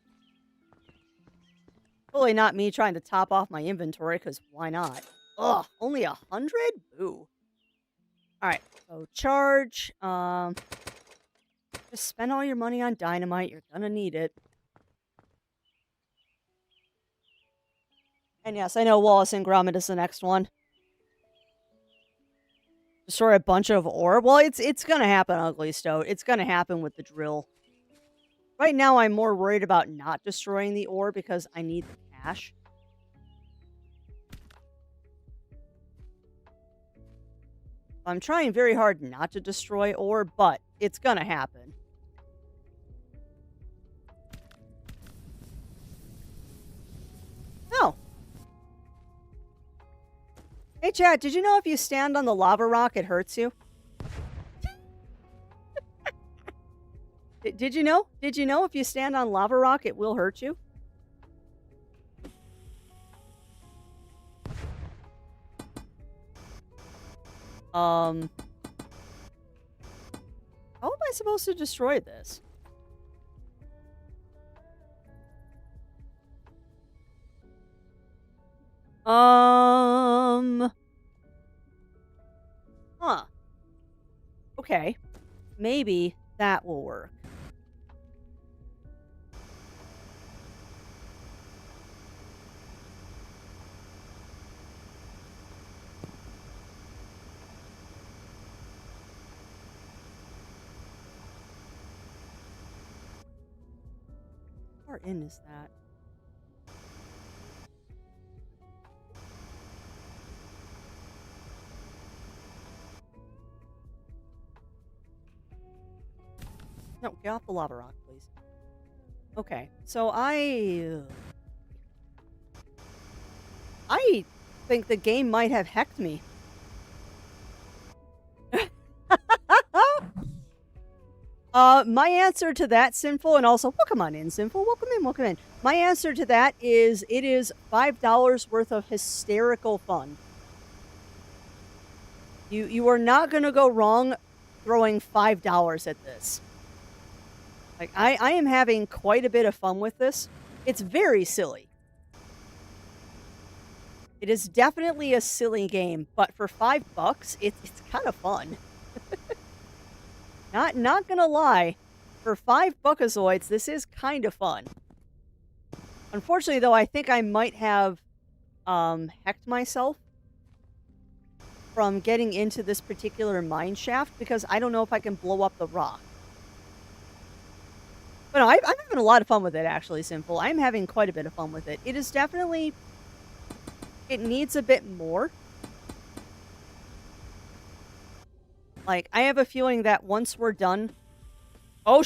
Totally not me trying to top off my inventory, because why not? Ugh, only 100? Boo. Alright, so charge. Just spend all your money on dynamite. You're gonna need it. And yes, I know Wallace and Gromit is the next one. Destroy a bunch of ore? Well, it's gonna happen, Ugly Stoat. It's gonna happen with the drill. Right now, I'm more worried about not destroying the ore because I need the cash. I'm trying very hard not to destroy ore, but it's gonna happen. Oh. Hey, Chad, did you know if you stand on the lava rock, it hurts you? Did you know? Did you know if you stand on lava rock, it will hurt you? How am I supposed to destroy this? Huh. Okay. Maybe that will work. How far in is that? No, get off the lava rock, please. Okay, so I think the game might have hacked me. My answer to that, Sinful, and also welcome on in, Sinful. Welcome in, welcome in. My answer to that is it is $5 worth of hysterical fun. You are not gonna go wrong throwing $5 at this. Like I am having quite a bit of fun with this. It's very silly. It is definitely a silly game, but for $5, it's kind of fun. Not gonna lie, for $5 this is kind of fun. Unfortunately, though, I think I might have hacked myself from getting into this particular mine shaft because I don't know if I can blow up the rock. But no, I'm having a lot of fun with it, actually, Simple. I'm having quite a bit of fun with it. It is definitely... It needs a bit more. Like, I have a feeling that once we're done... Oh,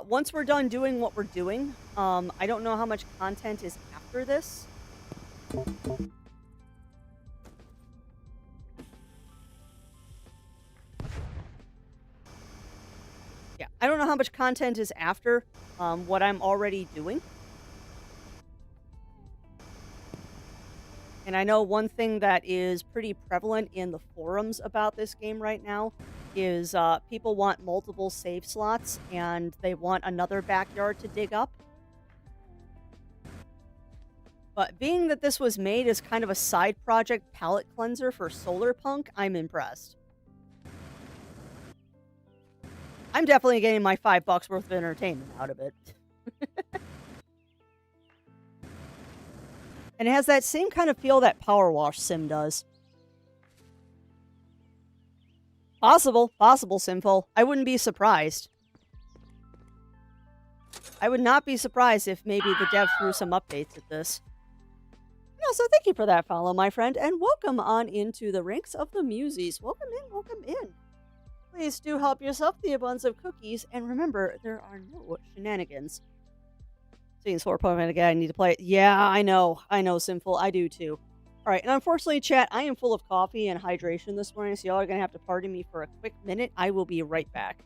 once we're done doing what we're doing, I don't know how much content is after this. Yeah, I don't know how much content is after what I'm already doing. And I know one thing that is pretty prevalent in the forums about this game right now is people want multiple save slots and they want another backyard to dig up. But being that this was made as kind of a side project palette cleanser for Solarpunk, I'm impressed. I'm definitely getting my $5 worth of entertainment out of it. And it has that same kind of feel that Power Wash Sim does. Possible, Simple. I wouldn't be surprised. I would not be surprised if maybe the dev threw some updates at this. No, so thank you for that follow, my friend, and welcome on into the ranks of the Muses. Welcome in, welcome in. Please do help yourself to a bunch of cookies, and remember, there are no shenanigans. Seeing sore Pokemon again, I need to play it. Yeah, I know, Simple, I do too. Alright, and unfortunately, chat, I am full of coffee and hydration this morning, so y'all are gonna have to pardon me for a quick minute. I will be right back.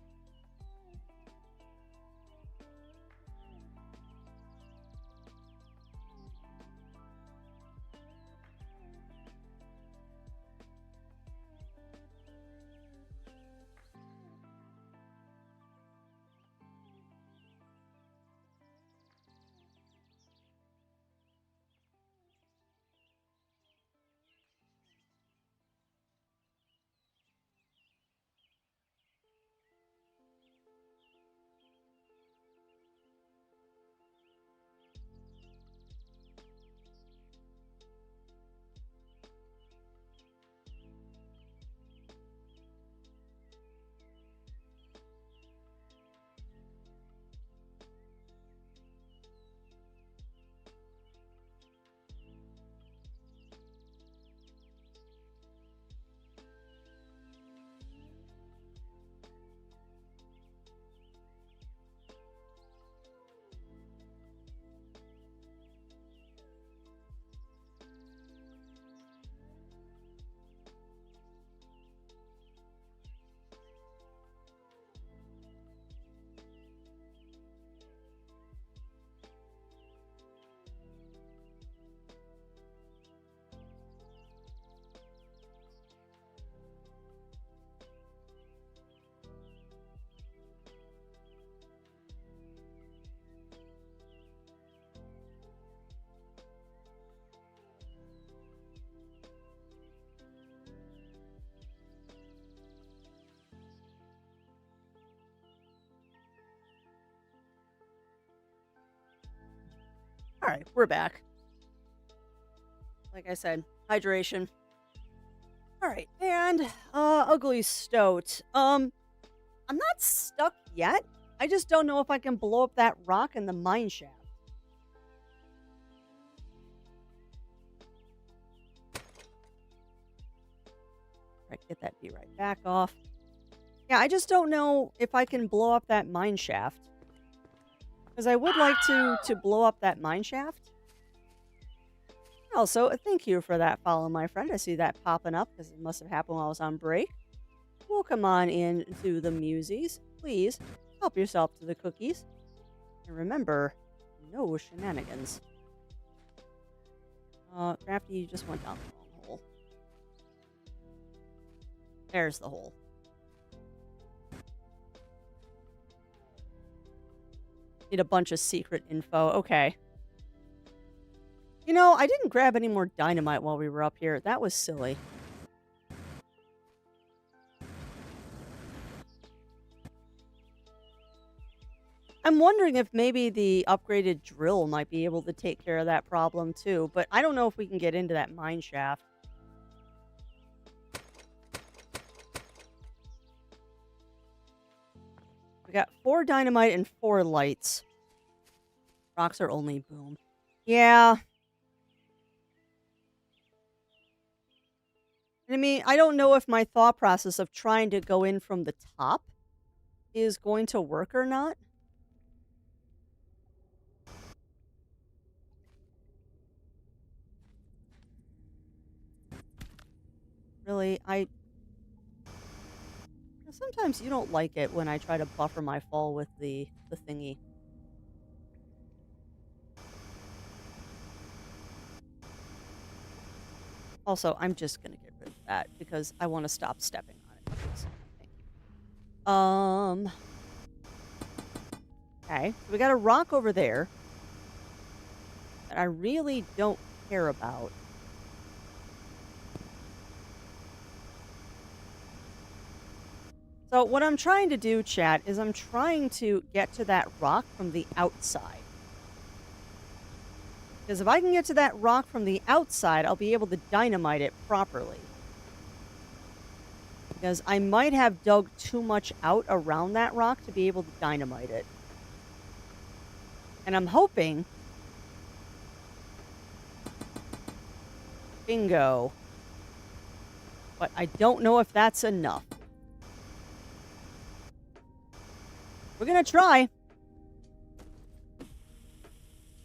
Alright, we're back. Like I said, hydration. Alright, and ugly stoat. I'm not stuck yet. I just don't know if I can blow up that rock in the mine shaft. Alright, get that bee right back off. Yeah, I just don't know if I can blow up that mine shaft. Because I would like to blow up that mine shaft. Also, thank you for that follow, my friend. I see that popping up because it must have happened while I was on break. Well, come on in to the Musies. Please, help yourself to the cookies. And remember, no shenanigans. Crafty, you just went down the wrong hole. There's the hole. Need a bunch of secret info. Okay. You know, I didn't grab any more dynamite while we were up here. That was silly. I'm wondering if maybe the upgraded drill might be able to take care of that problem too, but I don't know if we can get into that mine shaft. We got 4 dynamite and 4 lights. Rocks are only boom. Yeah. I mean, I don't know if my thought process of trying to go in from the top is going to work or not. Really, sometimes you don't like it when I try to buffer my fall with the thingy. Also, I'm just gonna get rid of that because I want to stop stepping on it. Please. Thank you. Okay, so we got a rock over there that I really don't care about. So what I'm trying to do, chat, is I'm trying to get to that rock from the outside. Because if I can get to that rock from the outside, I'll be able to dynamite it properly. Because I might have dug too much out around that rock to be able to dynamite it. And I'm hoping... Bingo. But I don't know if that's enough. We're gonna try.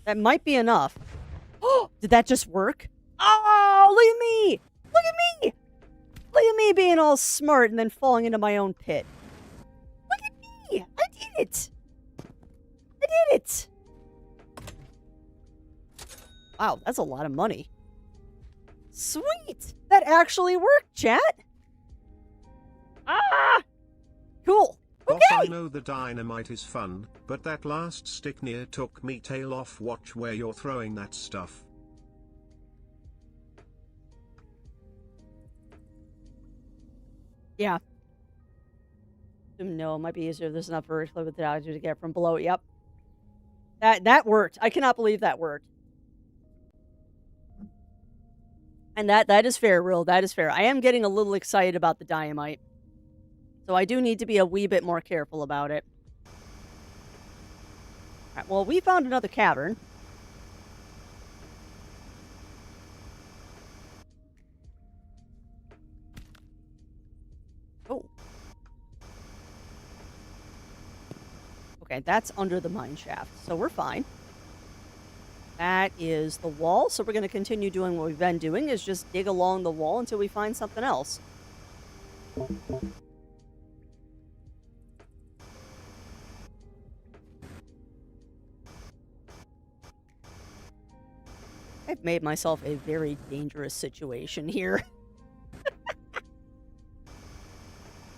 That might be enough. Oh, did that just work? Oh, look at me! Look at me! Look at me being all smart and then falling into my own pit. Look at me! I did it! I did it! Wow, that's a lot of money. Sweet! That actually worked, chat! Ah! Cool. Boss, Okay. I know the dynamite is fun, but that last stick near took me tail off. Watch where you're throwing that stuff. Yeah. No, it might be easier if there's enough vertical with the dodger to get from below. Yep. That worked. I cannot believe that worked. And that is fair, Real. That is fair. I am getting a little excited about the dynamite. So I do need to be a wee bit more careful about it. Alright, well, we found another cavern. Oh. Okay, that's under the mine shaft, so we're fine. That is the wall, so we're going to continue doing what we've been doing, is just dig along the wall until we find something else. I've made myself a very dangerous situation here.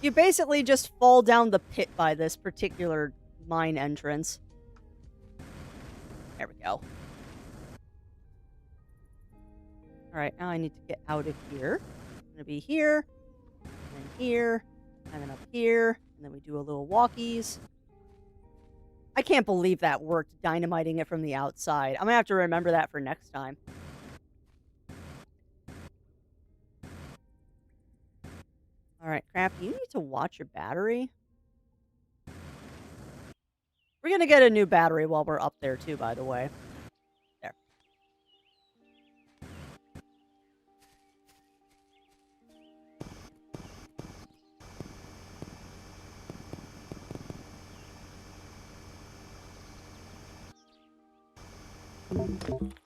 You basically just fall down the pit by this particular mine entrance. There we go. Alright, now I need to get out of here. I'm going to be here, and then here, and then up here, and then we do a little walkies. I can't believe that worked, dynamiting it from the outside. I'm gonna have to remember that for next time. Alright, Crafty, you need to watch your battery. We're gonna get a new battery while we're up there, too, by the way. There.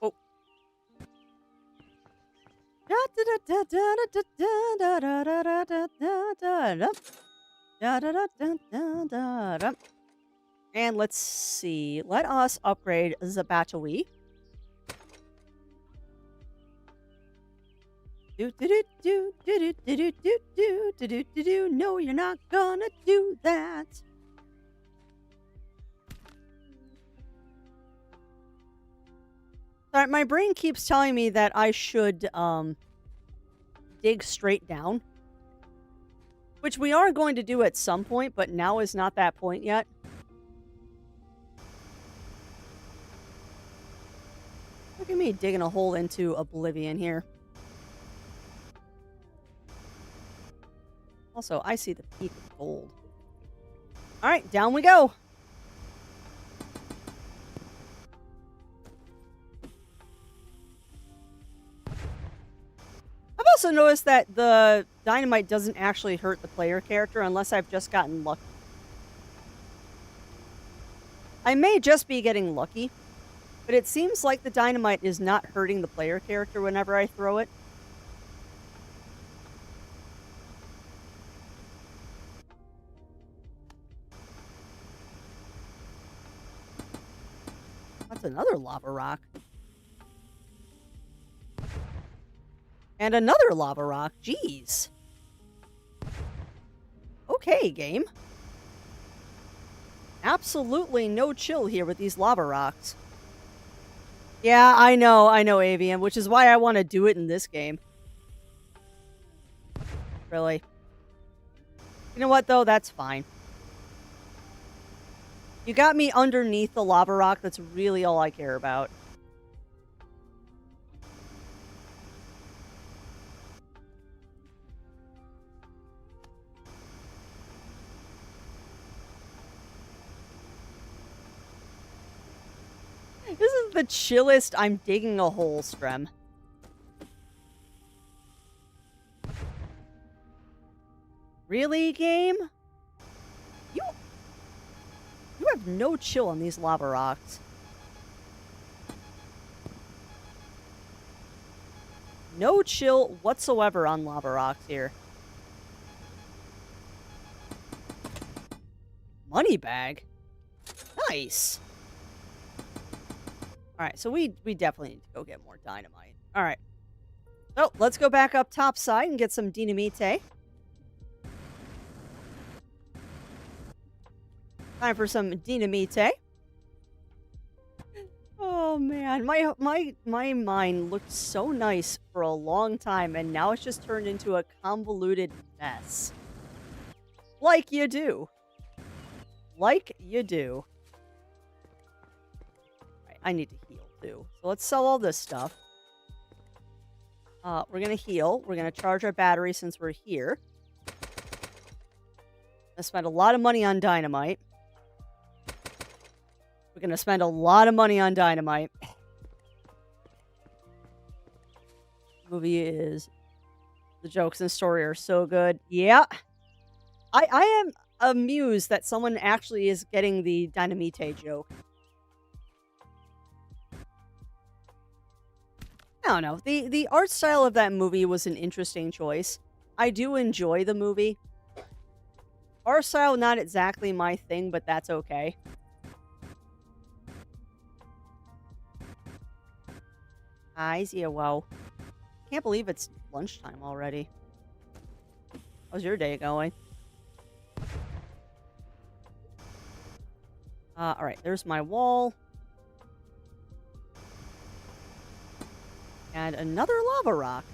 Oh. And let's see. Let us upgrade Zabatui. No, you're not gonna do that. Sorry, my brain keeps telling me that I should dig straight down. Which we are going to do at some point, but now is not that point yet. Look at me digging a hole into oblivion here. Also, I see the peak of gold. Alright, down we go. I've also noticed that the dynamite doesn't actually hurt the player character unless I've just gotten lucky. I may just be getting lucky, but it seems like the dynamite is not hurting the player character whenever I throw it. That's another lava rock. And another lava rock. Jeez. Okay, game. Absolutely no chill here with these lava rocks. Yeah, I know, Avian, which is why I want to do it in this game. Really. You know what, though? That's fine. You got me underneath the lava rock. That's really all I care about. This is the chillest I'm digging a hole, Strem. Really, game? You have no chill on these lava rocks. No chill whatsoever on lava rocks here. Money bag? Nice. Alright, so we definitely need to go get more dynamite. Alright. So, let's go back up top side and get some dynamite. Time for some dynamite. Oh man, my mind looked so nice for a long time, and now it's just turned into a convoluted mess. Like you do. Like you do. Right, I need to heal too. So let's sell all this stuff. We're gonna heal. We're gonna charge our battery since we're here. I spent a lot of money on dynamite. We're gonna spend a lot of money on dynamite. Movie is... The jokes and story are so good. Yeah. I am amused that someone actually is getting the dynamite joke. I don't know. The art style of that movie was an interesting choice. I do enjoy the movie. Art style, not exactly my thing, but that's okay. Eyes, yeah, wow. Can't believe it's lunchtime already. How's your day going? Alright, there's my wall. And another lava rock.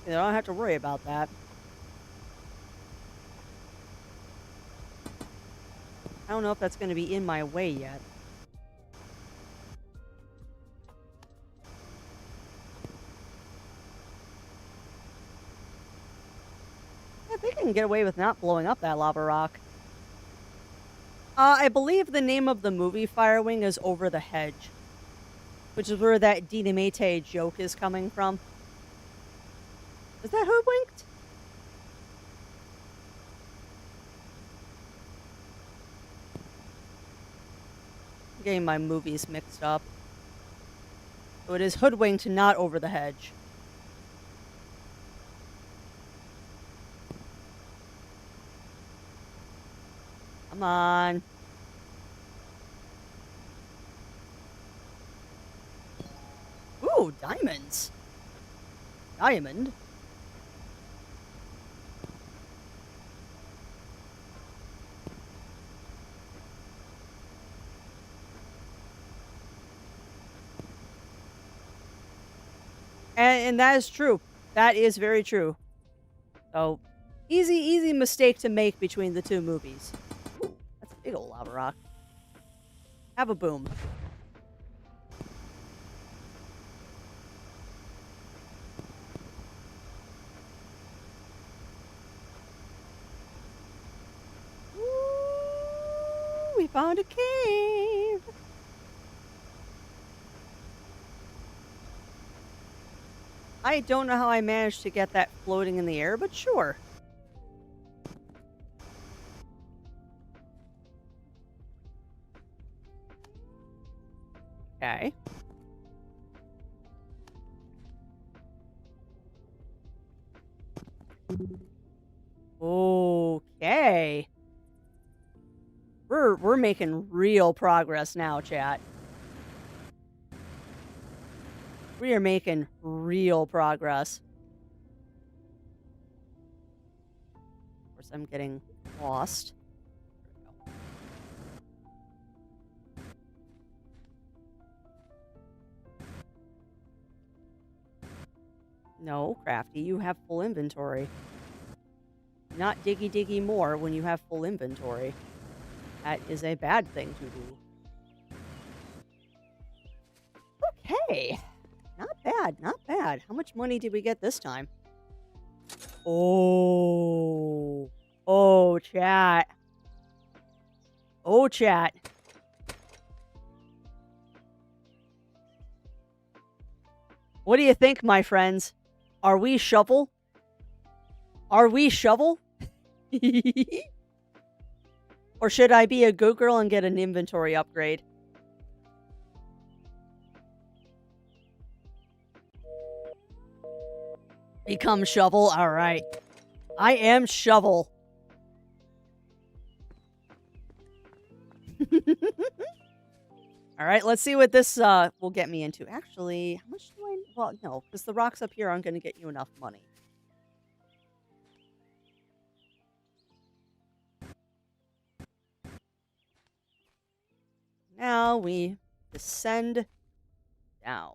I don't have to worry about that. I don't know if that's going to be in my way yet. I think I can get away with not blowing up that lava rock. I believe the name of the movie Fire Wing is Over the Hedge, which is where that Dinamite joke is coming from. Is that hoodwinked? I'm getting my movies mixed up. So it is hoodwinked, not Over the Hedge. Come on. Ooh, diamonds. Diamond. And that is true. That is very true. So, easy mistake to make between the two movies. Ooh, that's a big old lava rock. Have a boom. Ooh, we found a cave. I don't know how I managed to get that floating in the air, but sure. Okay. Okay. We're making real progress now, chat. We are making real progress. Of course, I'm getting lost. No, Crafty, you have full inventory. Not diggy more when you have full inventory. That is a bad thing to do. Okay. Not bad, not bad. How much money did we get this time? Oh. Oh, chat. Oh, chat. What do you think, my friends? Are we shovel? Are we shovel? Or should I be a good girl and get an inventory upgrade? Become shovel? Alright. I am shovel. Alright, let's see what this will get me into. Actually, how much do I... Well, no, because the rocks up here aren't going to get you enough money. Now we descend down.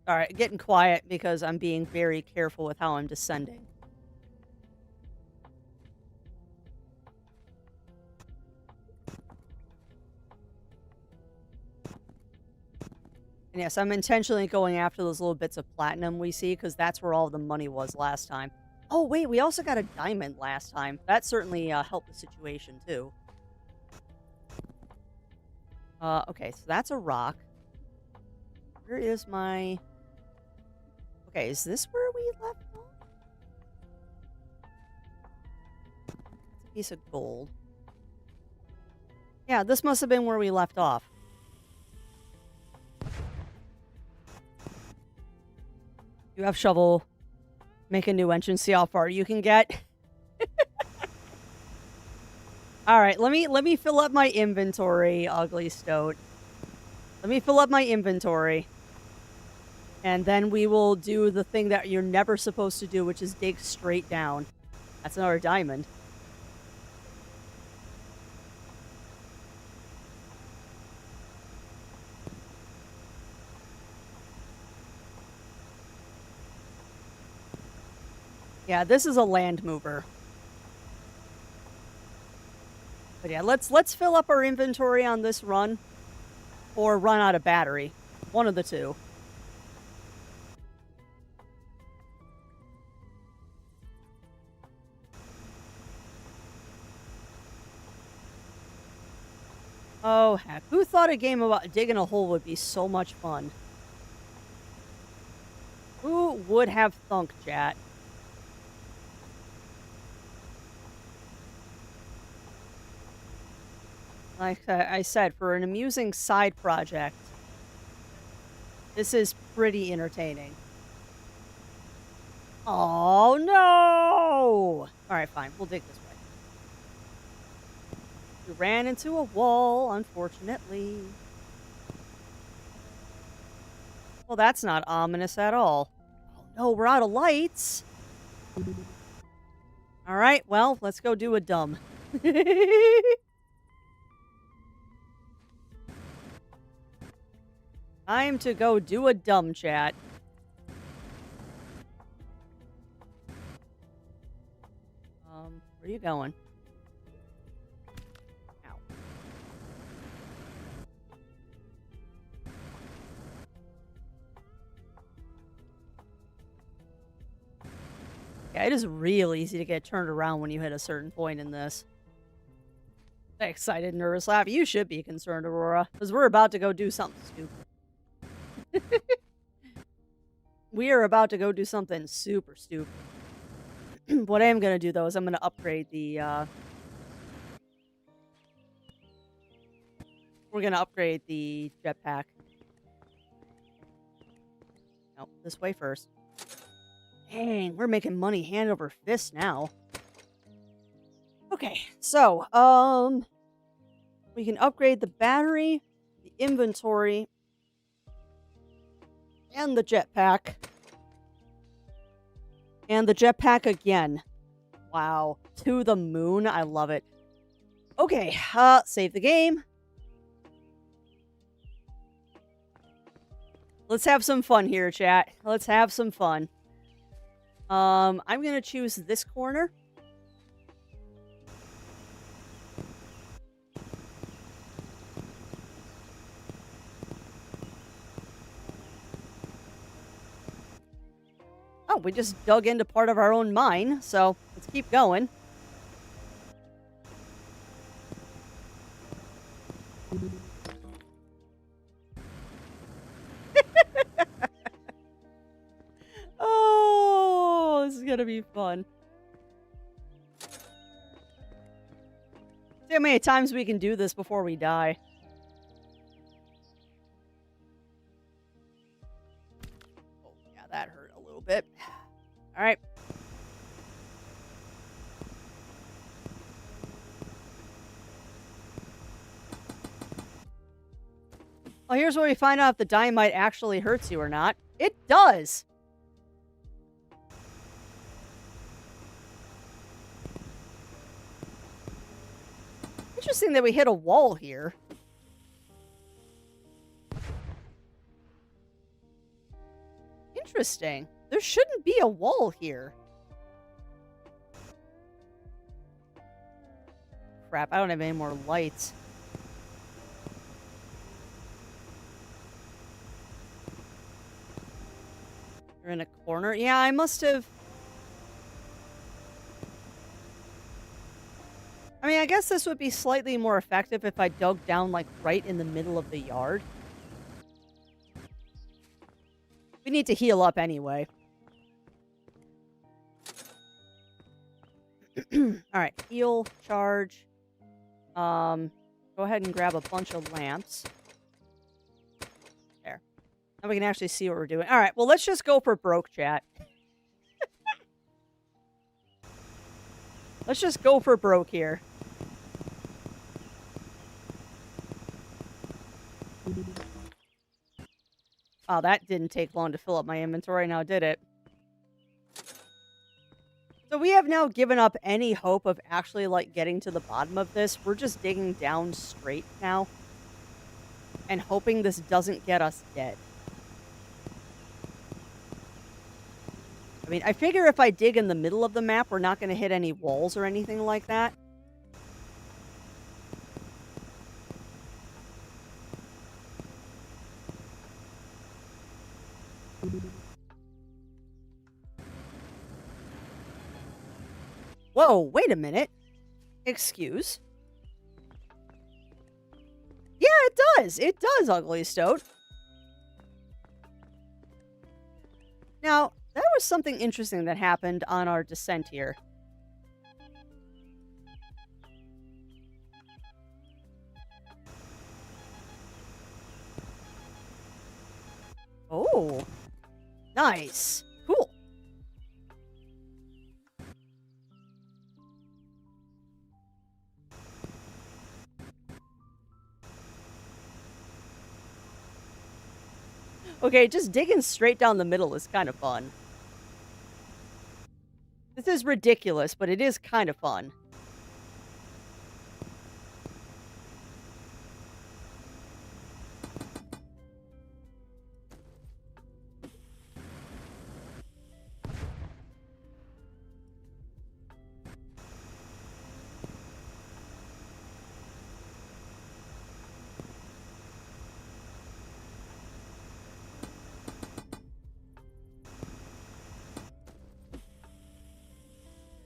Alright, getting quiet because I'm being very careful with how I'm descending. And yes, I'm intentionally going after those little bits of platinum we see, because that's where all the money was last time. Oh, wait, we also got a diamond last time. That certainly helped the situation, too. Okay, so that's a rock. Where is my... Okay, is this where we left off? It's a piece of gold. Yeah, this must have been where we left off. You have shovel. Make a new entrance. See how far you can get. All right, let me fill up my inventory, ugly stoat. Let me fill up my inventory. And then we will do the thing that you're never supposed to do, which is dig straight down. That's another diamond. Yeah, this is a land mover. But yeah, let's fill up our inventory on this run, or run out of battery. One of the two. Oh heck, who thought a game about digging a hole would be so much fun? Who would have thunk, chat? Like I said, for an amusing side project, this is pretty entertaining. Oh no! Alright, fine. We'll dig this way. We ran into a wall, unfortunately. Well, that's not ominous at all. Oh no, we're out of lights! Alright, well, let's go do a dumb. Time to go do a dumb, chat. Where are you going? Ow. Yeah, it is real easy to get turned around when you hit a certain point in this. Excited, nervous laugh. You should be concerned, Aurora, because we're about to go do something stupid. We are about to go do something super stupid. What I am going to do, though, is I'm going to upgrade the, we're going to upgrade the jetpack. No, this way first. Dang, we're making money hand over fist now. Okay, so, we can upgrade the battery, the inventory, and the jetpack. And the jetpack again. Wow. To the moon. I love it. Okay, save the game. Let's have some fun here, chat. Let's have some fun. I'm gonna choose this corner. Oh, we just dug into part of our own mine, so let's keep going. Oh, this is gonna be fun. See how many times we can do this before we die. Oh, yeah, that hurt a little bit. All right. Well, here's where we find out if the dynamite actually hurts you or not. It does! Interesting that we hit a wall here. Interesting. There shouldn't be a wall here. Crap, I don't have any more lights. You're in a corner? Yeah, I must have... I mean, I guess this would be slightly more effective if I dug down, like, right in the middle of the yard. We need to heal up anyway. Alright, heal, charge. Go ahead and grab a bunch of lamps. There. Now we can actually see what we're doing. Alright, well, let's just go for broke, chat. Let's just go for broke here. Oh, that didn't take long to fill up my inventory, now did it? So we have now given up any hope of actually, like, getting to the bottom of this. We're just digging down straight now. And hoping this doesn't get us dead. I mean, I figure if I dig in the middle of the map, we're not going to hit any walls or anything like that. Whoa, wait a minute. Excuse. Yeah, it does. It does, Ugly Stoat. Now, there was something interesting that happened on our descent here. Oh, nice. Cool. Okay, just digging straight down the middle is kind of fun. This is ridiculous, but it is kind of fun.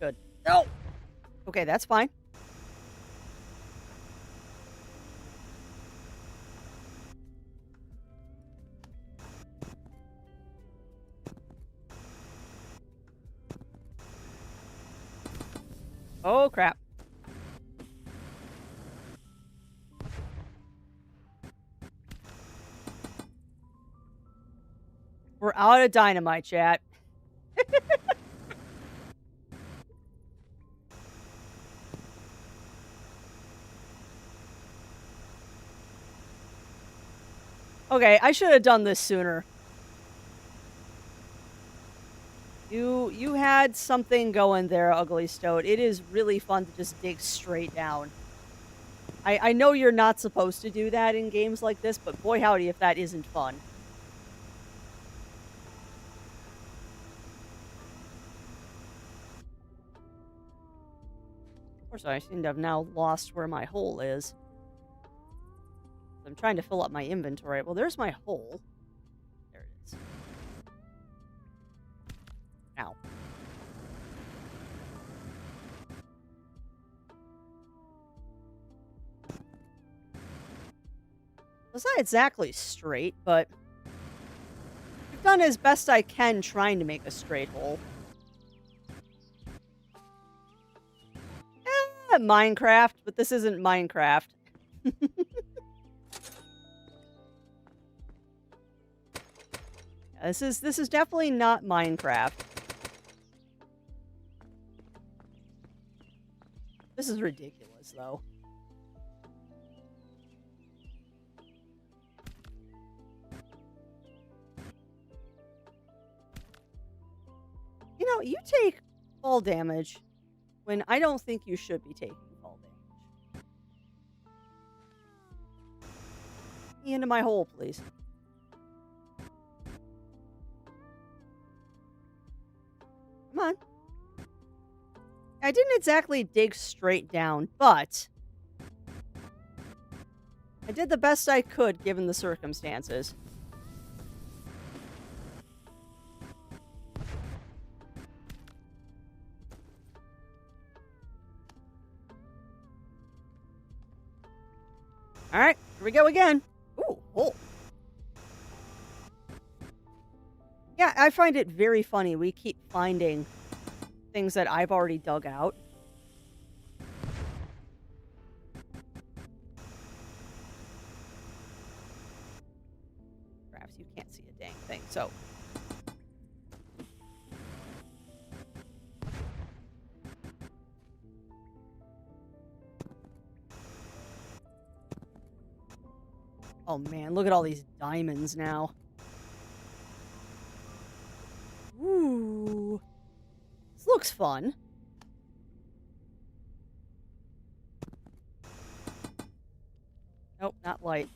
Good. No! Okay, that's fine. Oh, crap. We're out of dynamite, chat. Okay, I should have done this sooner. You had something going there, Ugly Stoat. It is really fun to just dig straight down. I know you're not supposed to do that in games like this, but boy howdy if that isn't fun. Of course, I seem to have now lost where my hole is. I'm trying to fill up my inventory. Well, there's my hole. There it is. Ow. It's not exactly straight, but I've done as best I can trying to make a straight hole. Minecraft, but this isn't Minecraft. This is definitely not Minecraft. This is ridiculous, though. You know, you take fall damage when I don't think you should be taking fall damage. Get me into my hole, please. Come on. I didn't exactly dig straight down, but I did the best I could given the circumstances. Alright, here we go again. Ooh, hole. Yeah, I find it very funny. We keep finding things that I've already dug out. Perhaps you can't see a dang thing, so. Oh man, look at all these diamonds now. Ooh. This looks fun. Nope, not light.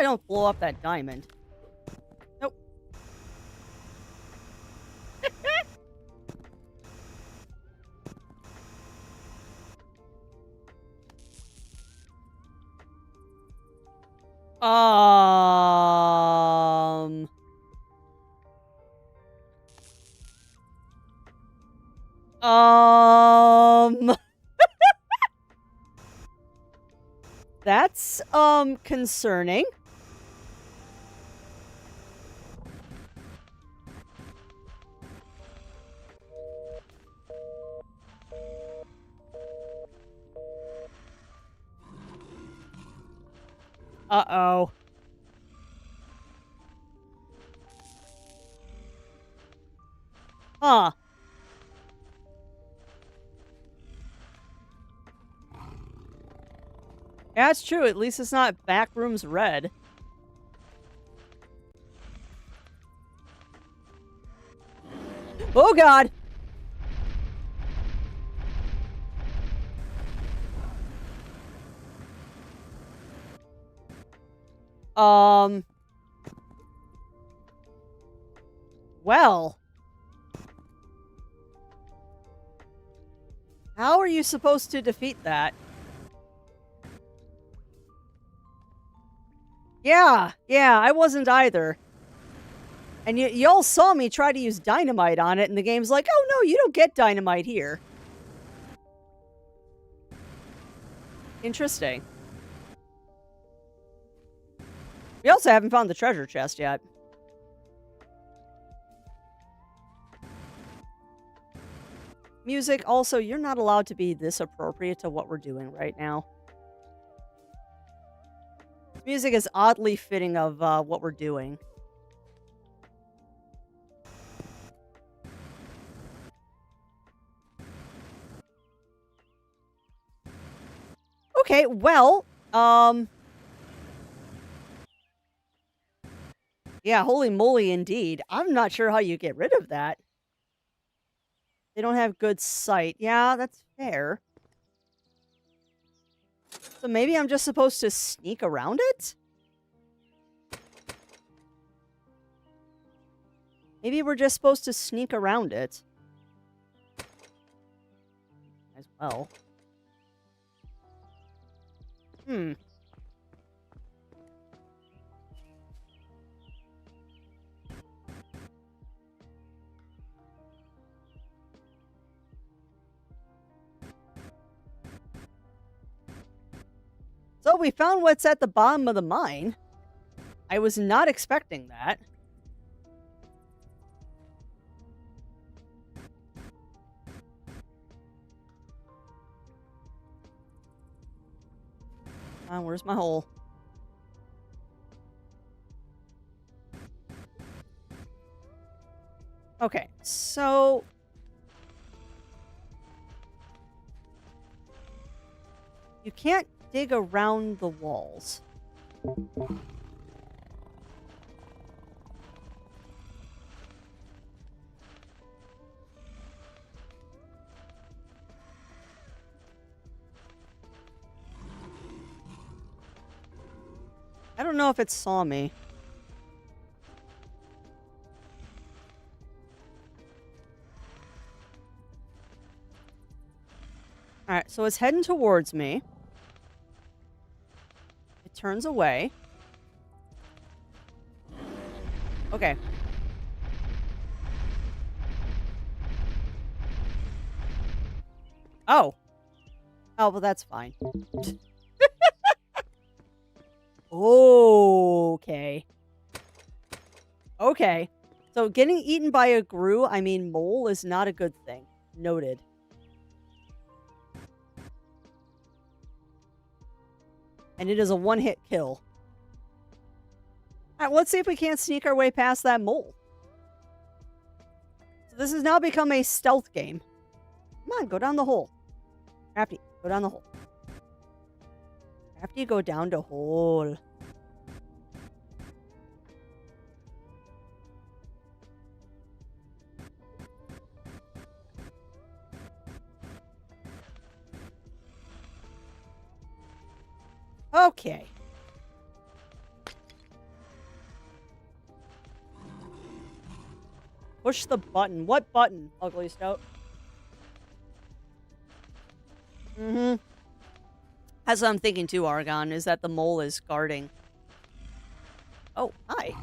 don't blow up that diamond. Nope. Um... That's, concerning. Uh-oh. Huh. Yeah, it's true. At least it's not Backrooms Red. Oh, God. Well. How are you supposed to defeat that? Yeah, I wasn't either. And y'all saw me try to use dynamite on it, and the game's like, oh no, you don't get dynamite here. Interesting. We also haven't found the treasure chest yet. Music, also, you're not allowed to be this appropriate to what we're doing right now. Music is oddly fitting of what we're doing. Okay, well, yeah, holy moly indeed. I'm not sure how you get rid of that. They don't have good sight. Yeah, that's fair. So maybe I'm just supposed to sneak around it? Maybe we're just supposed to sneak around it. As well. So we found what's at the bottom of the mine. I was not expecting that. Where's my hole? Okay, so... you can't dig around the walls. I don't know if it saw me. Alright, so it's heading towards me. It turns away. Okay. Oh. Oh, well, that's fine. Okay. Okay. So getting eaten by a mole is not a good thing. Noted. And it is a one-hit kill. Alright, let's see if we can't sneak our way past that mole. So this has now become a stealth game. Come on, go down the hole. Crafty, go down the hole. Crafty, go down the hole. Okay. Push the button. What button, Ugly Stout? Mm-hmm. That's what I'm thinking too, Argon, is that the mole is guarding. Oh, hi.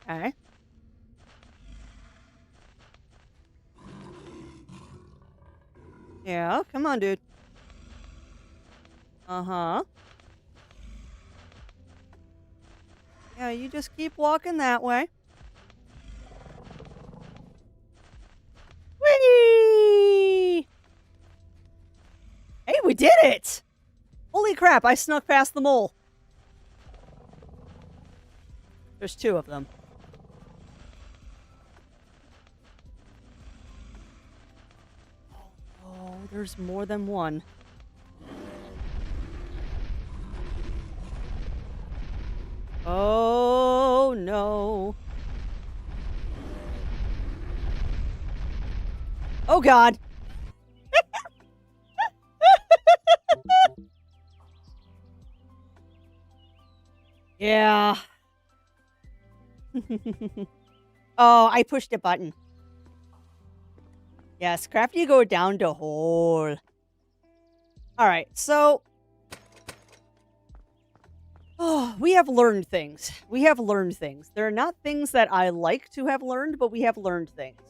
Okay. Yeah, come on, dude. Uh-huh. Yeah, you just keep walking that way. Whee! Hey, we did it! Holy crap, I snuck past the mole. There's 2 of them. Oh, there's more than one. Oh, no. Oh, God. Yeah. Oh, I pushed a button. Yes, Crafty go down the hole. Alright, so... Oh, we have learned things. We have learned things. They're not things that I like to have learned, but we have learned things.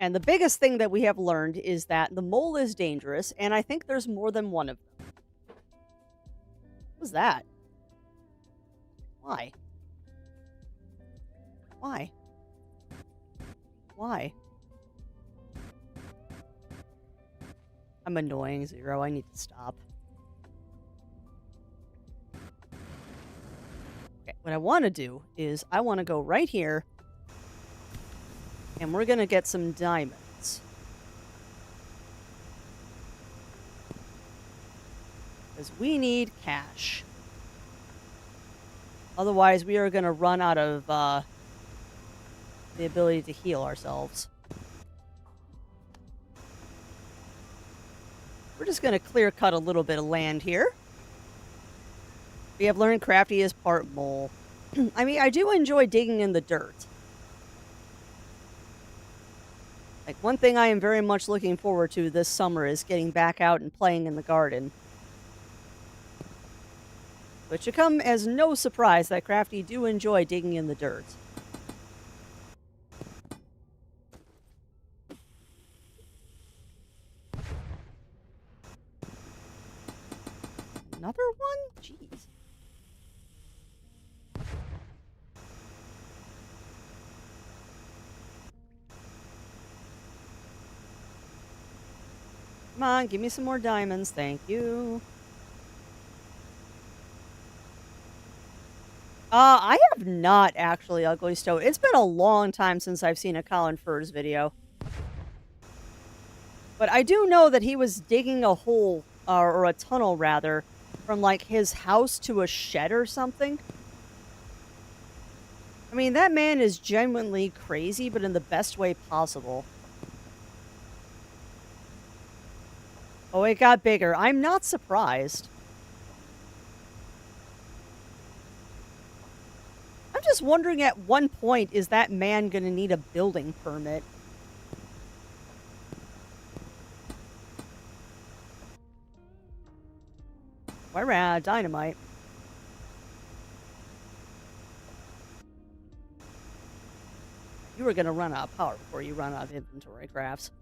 And the biggest thing that we have learned is that the mole is dangerous, and I think there's more than one of them. What was that? Why? Why? Why? I'm annoying, Zero. I need to stop. Okay, what I want to do is I want to go right here, and we're going to get some diamonds. Because we need cash. Otherwise, we are going to run out of the ability to heal ourselves. We're just going to clear cut a little bit of land here. We have learned Crafty is part mole. I mean, I do enjoy digging in the dirt. Like, one thing I am very much looking forward to this summer is getting back out and playing in the garden. It should come as no surprise that Crafty do enjoy digging in the dirt. Another one? Jeez. Come on, give me some more diamonds. Thank you. I have not actually, Ugly Stove. It's been a long time since I've seen a Colin Furs video. But I do know that he was digging a hole, or a tunnel rather, from like his house to a shed or something. I mean, that man is genuinely crazy, but in the best way possible. Oh, it got bigger. I'm not surprised. I'm just wondering at one point, is that man gonna need a building permit? Why ran out of dynamite? You were gonna run out of power before you run out of inventory crafts.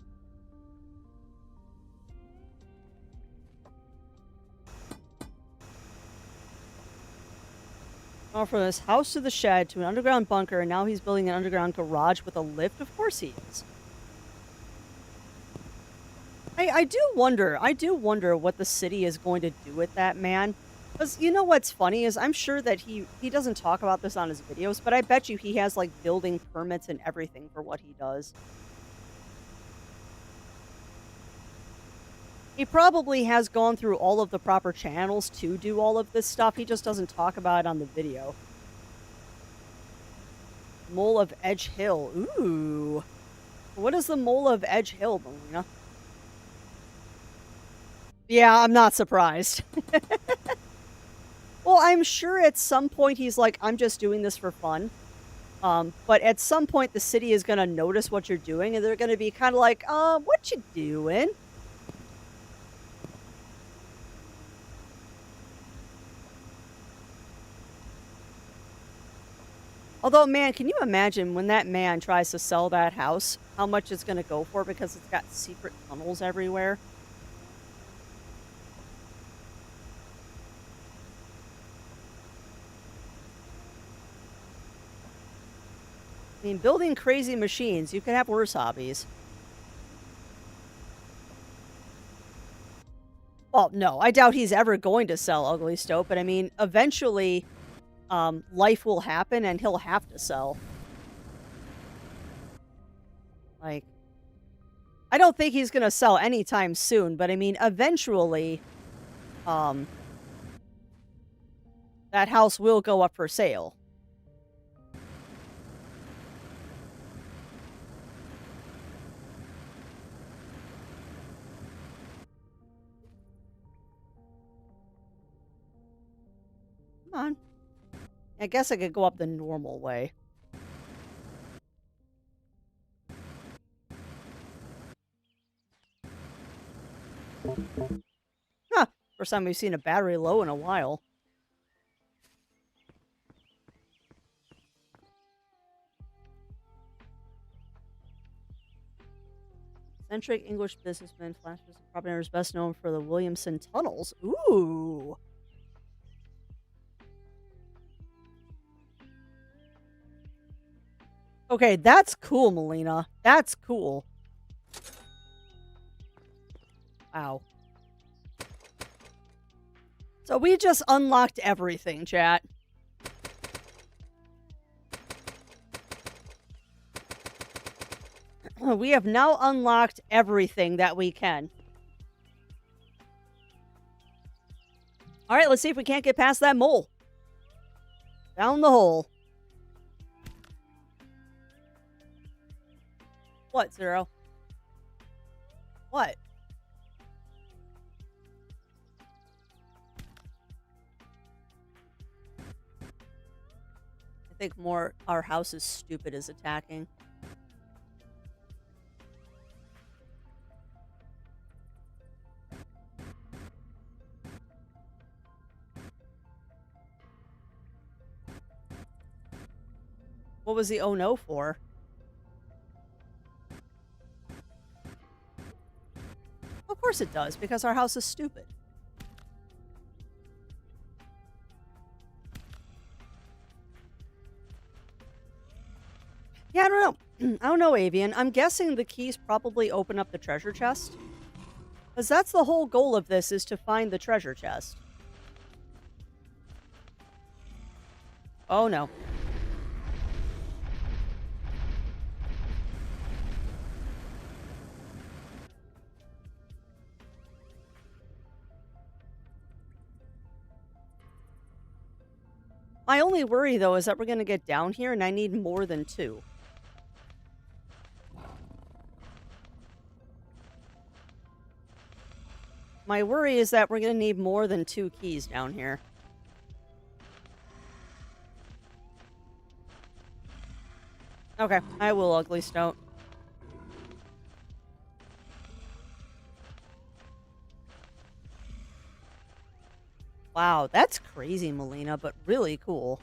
Oh, from this house to the shed to an underground bunker, and now he's building an underground garage with a lift? Of course he is. I do wonder what the city is going to do with that man. Because you know what's funny is I'm sure that he doesn't talk about this on his videos, but I bet you he has like building permits and everything for what he does. He probably has gone through all of the proper channels to do all of this stuff. He just doesn't talk about it on the video. Mole of Edge Hill. Ooh. What is the Mole of Edge Hill, Melina? Yeah, I'm not surprised. Well, I'm sure at some point he's like, I'm just doing this for fun. But at some point the city is gonna notice what you're doing and they're gonna be kind of like, what you doing? Although, man, can you imagine when that man tries to sell that house, how much it's gonna go for because it's got secret tunnels everywhere? I mean, building crazy machines, you could have worse hobbies. Well, no, I doubt he's ever going to sell Ugly Stoat, but I mean, eventually, life will happen and he'll have to sell. Like, I don't think he's gonna sell anytime soon, but I mean, eventually, um, that house will go up for sale. Come on. I guess I could go up the normal way. Huh. First time we've seen a battery low in a while. Eccentric English businessman, Flash was a property owner is best known for the Williamson tunnels. Ooh. Okay, that's cool, Melina. That's cool. Wow. So we just unlocked everything, chat. We have now unlocked everything that we can. All right, let's see if we can't get past that mole. Down the hole. What, Zero? What? I think more our house is stupid is attacking. What was the oh no for? Of course it does, because our house is stupid. Yeah, I don't know. I don't know, Avian. I'm guessing the keys probably open up the treasure chest. Because that's the whole goal of this, is to find the treasure chest. Oh no. My only worry, though, is that we're going to get down here and I need more than 2. My worry is that we're going to need more than 2 keys down here. Okay, I will Ugly Stoat. Wow, that's crazy, Melina, but really cool.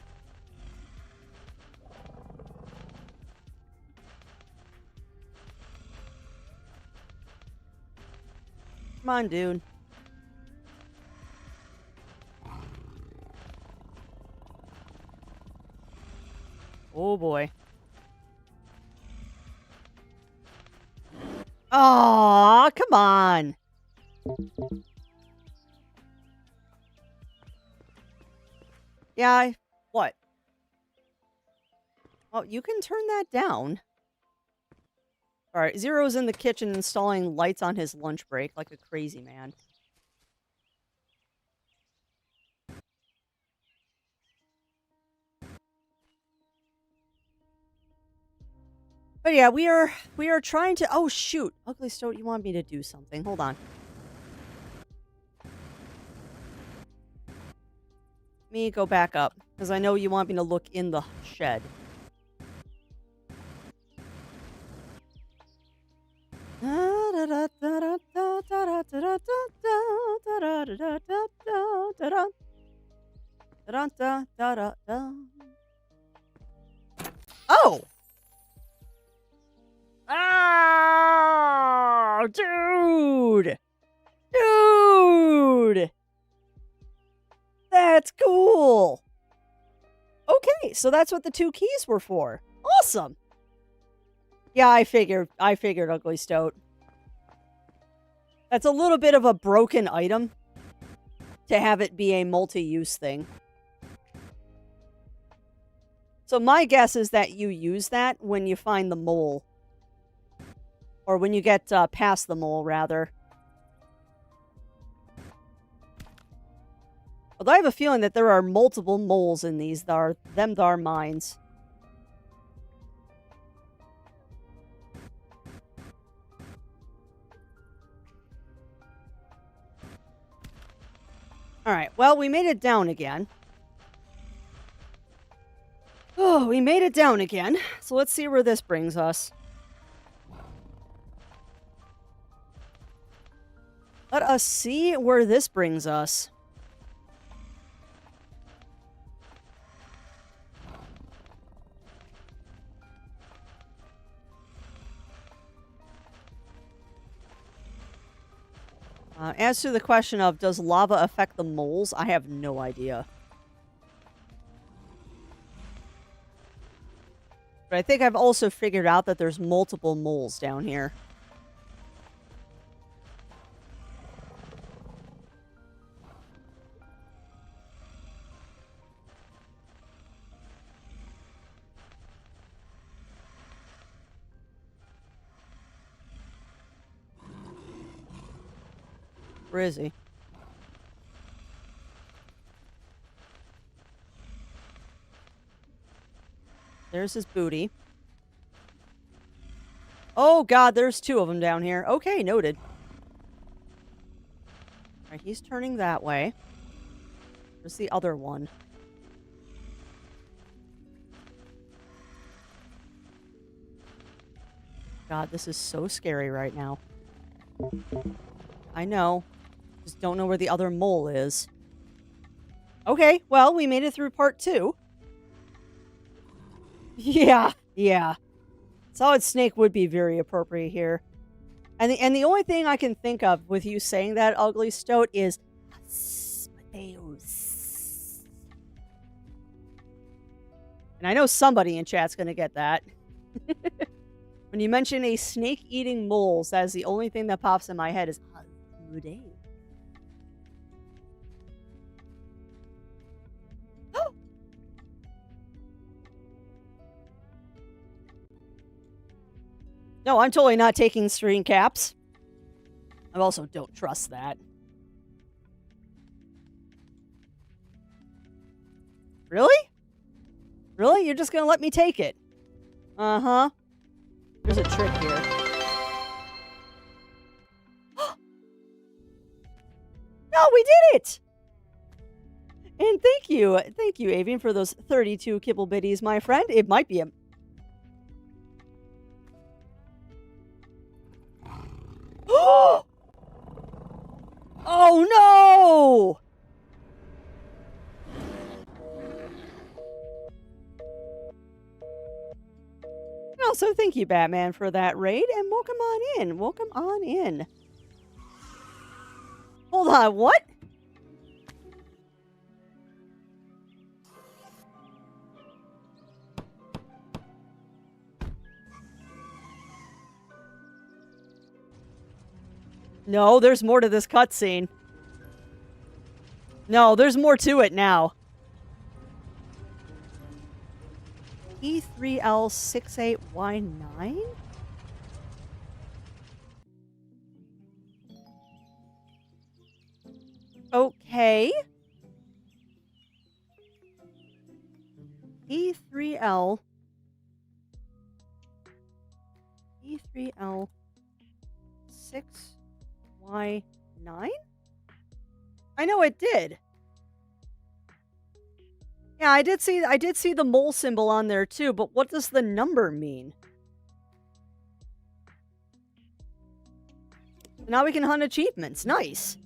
Come on, dude. Oh boy. Aw, come on. Yeah, what? Oh, you can turn that down. Alright, Zero's in the kitchen installing lights on his lunch break like a crazy man. But yeah, we are trying to... Oh, shoot. Ugly Stoat, you want me to do something. Hold on. me go back up, because I know you want me to look in the shed. Oh! Oh, dude! Dude! That's cool! Okay, so that's what the 2 keys were for. Awesome! Yeah, I figured, Ugly Stoat. That's a little bit of a broken item to have it be a multi-use thing. So my guess is that you use that when you find the mole. Or when you get past the mole, rather. Although I have a feeling that there are multiple moles in these thar mines. Alright, well, we made it down again. Oh, we made it down again. So let's see where this brings us. Let us see where this brings us. As to the question of, does lava affect the moles? I have no idea. But I think I've also figured out that there's multiple moles down here. Where is he? There's his booty. Oh god, there's 2 of them down here. Okay, noted. Alright, he's turning that way. Where's the other one? God, this is so scary right now. I know. Just don't know where the other mole is. Okay, well, we made it through part 2. Yeah. Solid Snake would be very appropriate here. And the only thing I can think of with you saying that, Ugly Stoat, is Asmodeus. And I know somebody in chat's gonna get that. When you mention a snake-eating moles, that is the only thing that pops in my head is Asmodeus. No, I'm totally not taking screen caps. I also don't trust that. Really? Really? You're just gonna let me take it? Uh-huh. There's a trick here. No, we did it! And thank you, Avian, for those 32 kibble bitties, my friend. It might be a... Oh no! Also, thank you, Batman, for that raid, and welcome on in. Welcome on in. Hold on, what? No, there's more to this cutscene. No, there's more to it now. E3L68Y9? Okay. E3L 6Y9? I know it did. Yeah, I did see the mole symbol on there too, but what does the number mean? Now we can hunt achievements. Nice.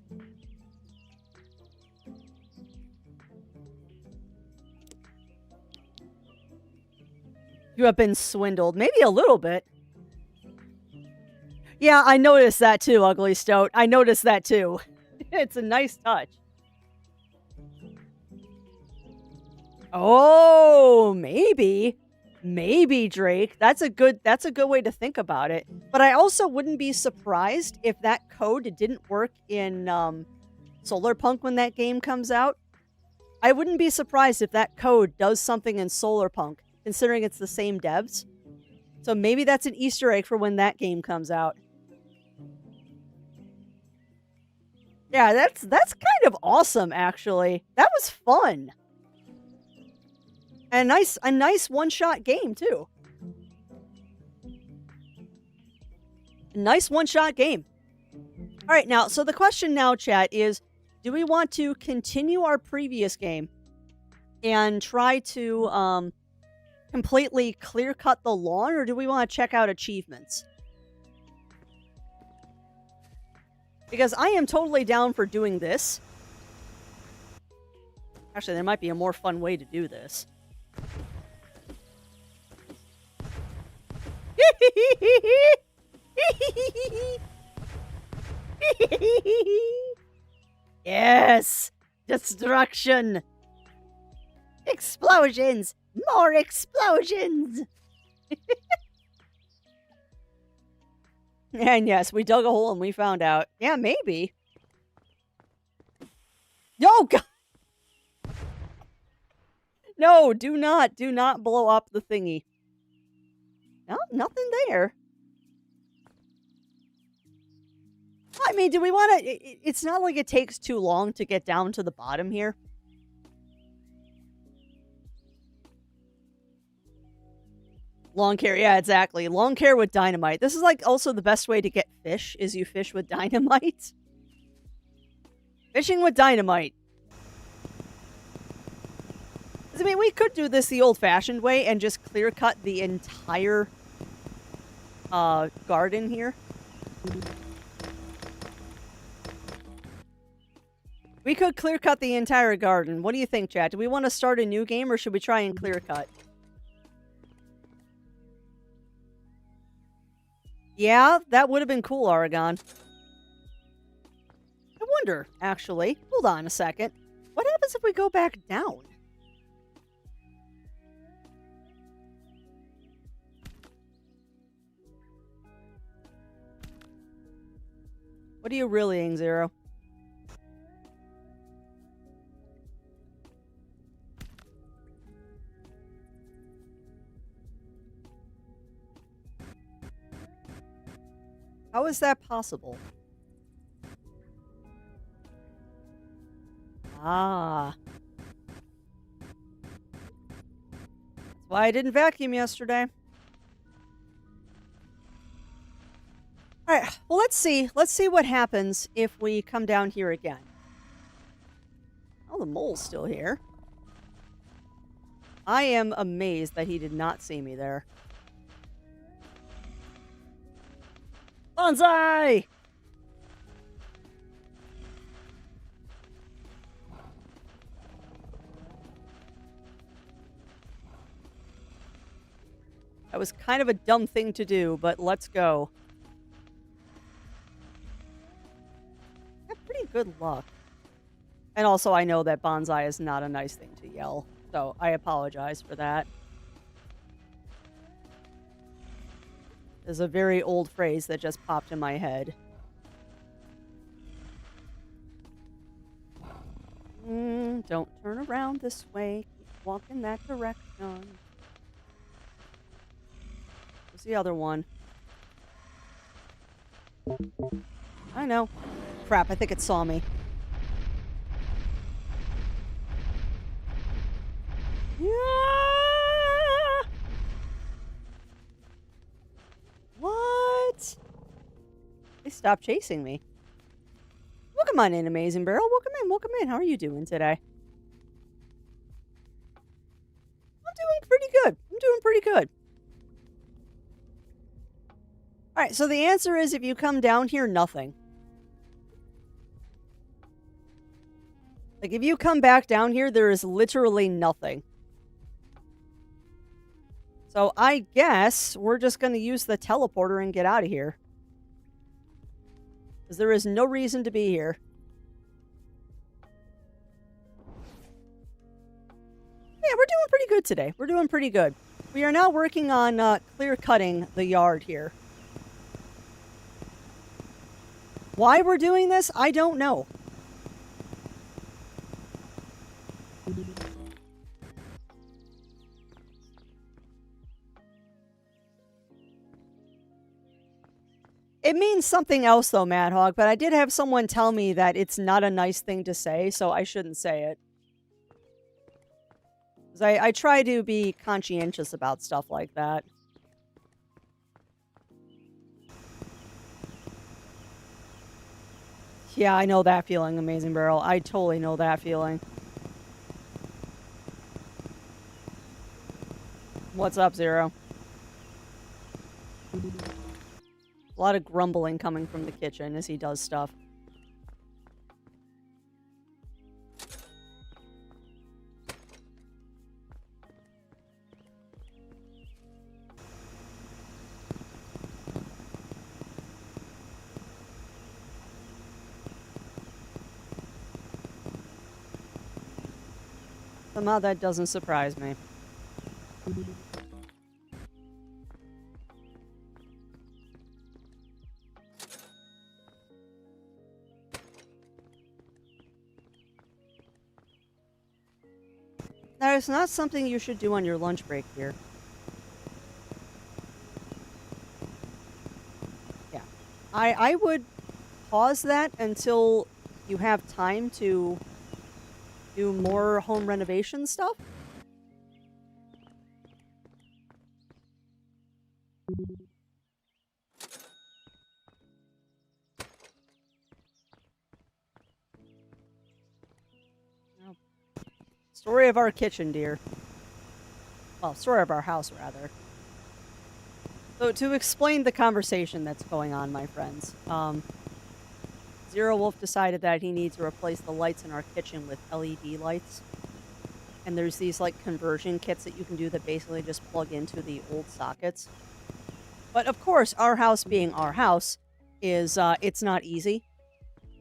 You have been swindled. Maybe a little bit. Yeah, I noticed that too, Ugly Stoat. I noticed that too. It's a nice touch. Oh, maybe. Maybe, Drake. That's a good way to think about it. But I also wouldn't be surprised if that code didn't work in Solarpunk when that game comes out. I wouldn't be surprised if that code does something in Solarpunk, considering it's the same devs. So maybe that's an Easter egg for when that game comes out. Yeah, that's kind of awesome, actually. That was fun. And a nice one-shot game, too. A nice one-shot game. All right, now, so the question now, chat, is do we want to continue our previous game and try to completely clear-cut the lawn, or do we want to check out achievements? Because I am totally down for doing this. Actually, there might be a more fun way to do this. Yes! Destruction! Explosions! More explosions! And yes, we dug a hole and we found out. Yeah, maybe. No, God! No, do not blow up the thingy. No, nothing there. I mean, do we want to... It's not like it takes too long to get down to the bottom here. Lawn care, yeah, exactly. Lawn care with dynamite. This is like also the best way to get fish, is you fish with dynamite. Fishing with dynamite. I mean, we could do this the old-fashioned way and just clear-cut the entire garden here. We could clear-cut the entire garden. What do you think, chat? Do we want to start a new game, or should we try and clear-cut? Yeah, that would have been cool, Oregon. I wonder, actually. Hold on a second. What happens if we go back down? What are you reallying, Zero? How is that possible? Ah. That's why I didn't vacuum yesterday. Alright, well, let's see. Let's see what happens if we come down here again. Oh, the mole's still here. I am amazed that he did not see me there. Bonsai! That was kind of a dumb thing to do, but let's go. I have pretty good luck. And also, I know that bonsai is not a nice thing to yell, so I apologize for that. There's a very old phrase that just popped in my head. Don't turn around this way. Keep walking that direction. Where's the other one? I know. Crap, I think it saw me. Yeah! What? They stopped chasing me. Welcome on in, Amazing Barrel. Welcome in, welcome in. How are you doing today? doing pretty good. All right, so the answer is if you come down here, nothing. Like, if you come back down here, there is literally nothing. So I guess we're just going to use the teleporter and get out of here. Because there is no reason to be here. Yeah, we're doing pretty good today. We're doing pretty good. We are now working on clear-cutting the yard here. Why we're doing this, I don't know. It means something else, though, Mad Hog, but I did have someone tell me that it's not a nice thing to say, so I shouldn't say it. 'Cause I try to be conscientious about stuff like that. Yeah, I know that feeling, Amazing Barrel. I totally know that feeling. What's up, Zero? A lot of grumbling coming from the kitchen as he does stuff. Somehow that doesn't surprise me. That is not something you should do on your lunch break here. Yeah. I would pause that until you have time to do more home renovation stuff. Now, story of our kitchen, dear. Well, story of our house, rather. So, to explain the conversation that's going on, my friends, Zero Wolf decided that he needs to replace the lights in our kitchen with LED lights. And there's these, like, conversion kits that you can do that basically just plug into the old sockets. But, of course, our house being our house is, it's not easy.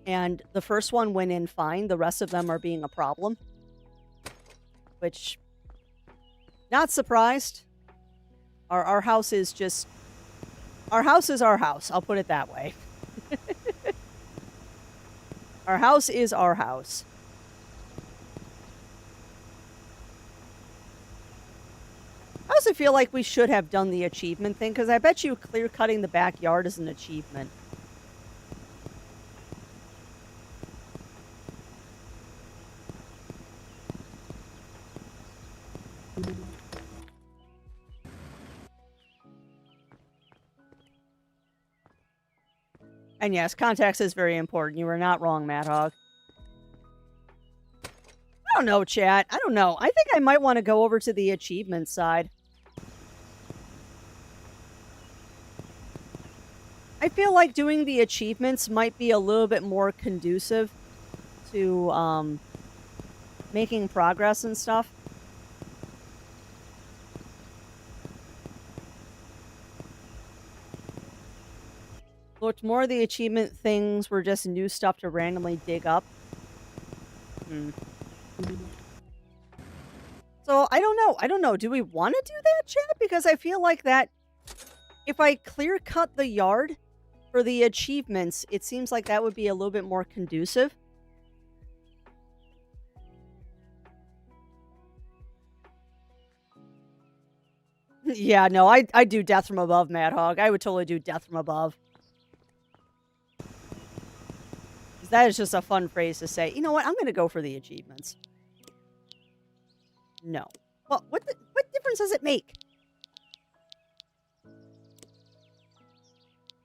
And the first one went in fine. The rest of them are being a problem. Which, not surprised. Our house is just... Our house is our house. I'll put it that way. Our house is our house. I also feel like we should have done the achievement thing, because I bet you clear-cutting the backyard is an achievement. And yes, context is very important. You were not wrong, Mad Hog. I don't know, chat. I don't know. I think I might want to go over to the achievement side. I feel like doing the achievements might be a little bit more conducive to making progress and stuff. Looked more of the achievement things were just new stuff to randomly dig up. So, I don't know. I don't know. Do we want to do that, chat? Because I feel like that if I clear cut the yard for the achievements, it seems like that would be a little bit more conducive. Yeah, no, I do Death from Above, Mad Hog. I would totally do Death from Above. That is just a fun phrase to say. You know what? I'm going to go for the achievements. No. Well, what difference does it make?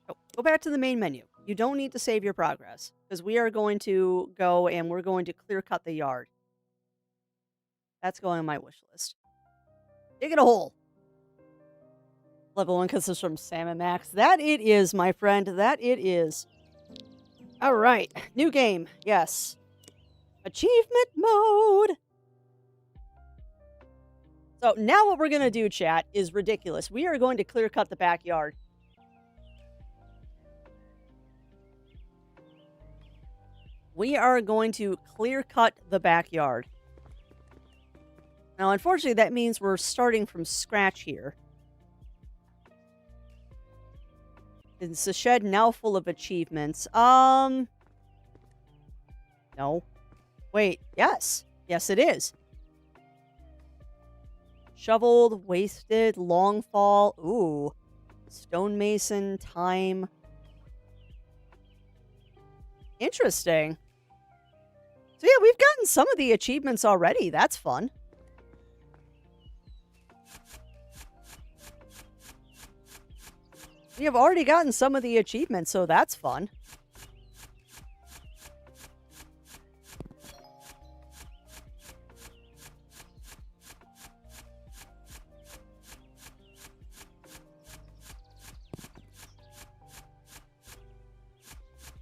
Oh, go back to the main menu. You don't need to save your progress, because we are going to go and we're going to clear cut the yard. That's going on my wish list. Dig it a hole. Level 1 consists from Salmon Max. That it is, my friend. That it is. All right. New game. Yes. Achievement mode. So now what we're going to do, chat, is ridiculous. We are going to clear cut the backyard. We are going to clear cut the backyard. Now, unfortunately, that means we're starting from scratch here. Is the shed now full of achievements? No. Wait, yes. Yes, it is. Shoveled, wasted, long fall. Ooh. Stonemason, time. Interesting. So yeah, we've gotten some of the achievements already. That's fun. We have already gotten some of the achievements, so that's fun.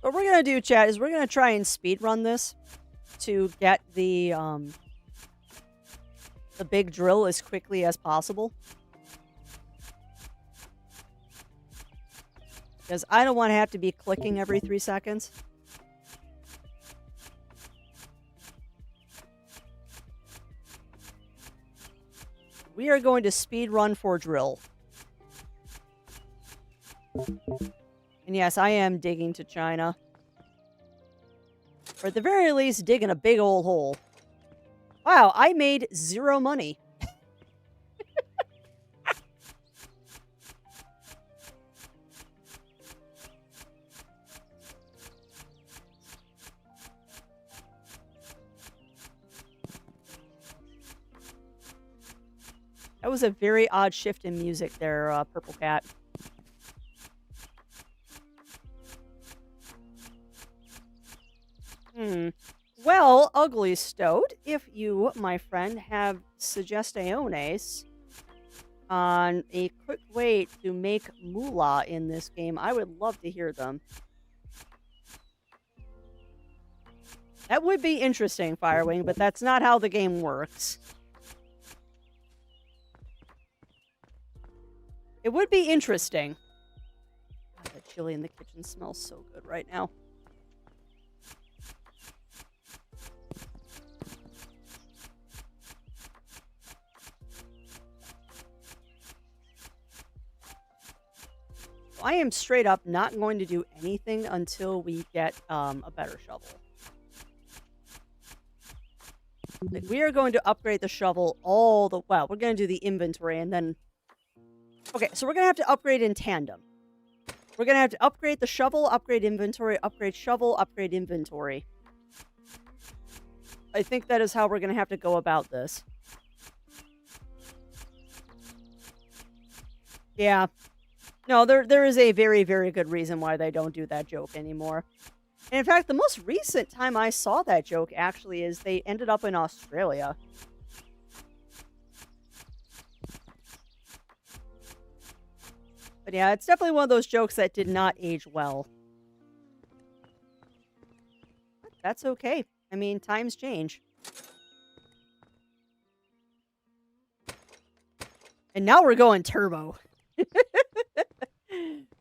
What we're going to do, chat, is we're going to try and speedrun this to get the big drill as quickly as possible. Because I don't want to have to be clicking every 3 seconds. We are going to speedrun for drill. And yes, I am digging to China. Or at the very least, digging a big old hole. Wow, I made 0 money. That was a very odd shift in music there, Purple Cat. Well, Ugly Stoat, if you, my friend, have suggestiones on a quick way to make moolah in this game, I would love to hear them. That would be interesting, Firewing, but that's not how the game works. It would be interesting. God, that chili in the kitchen smells so good right now. I am straight up not going to do anything until we get a better shovel. Like, we are going to upgrade the shovel well, we're going to do the inventory and then... Okay, so we're going to have to upgrade in tandem. We're going to have to upgrade the shovel, upgrade inventory, upgrade shovel, upgrade inventory. I think that is how we're going to have to go about this. Yeah. No, there is a very, very good reason why they don't do that joke anymore. And in fact, the most recent time I saw that joke, actually, is they ended up in Australia. But yeah, it's definitely one of those jokes that did not age well. But that's okay. I mean, times change. And now we're going turbo.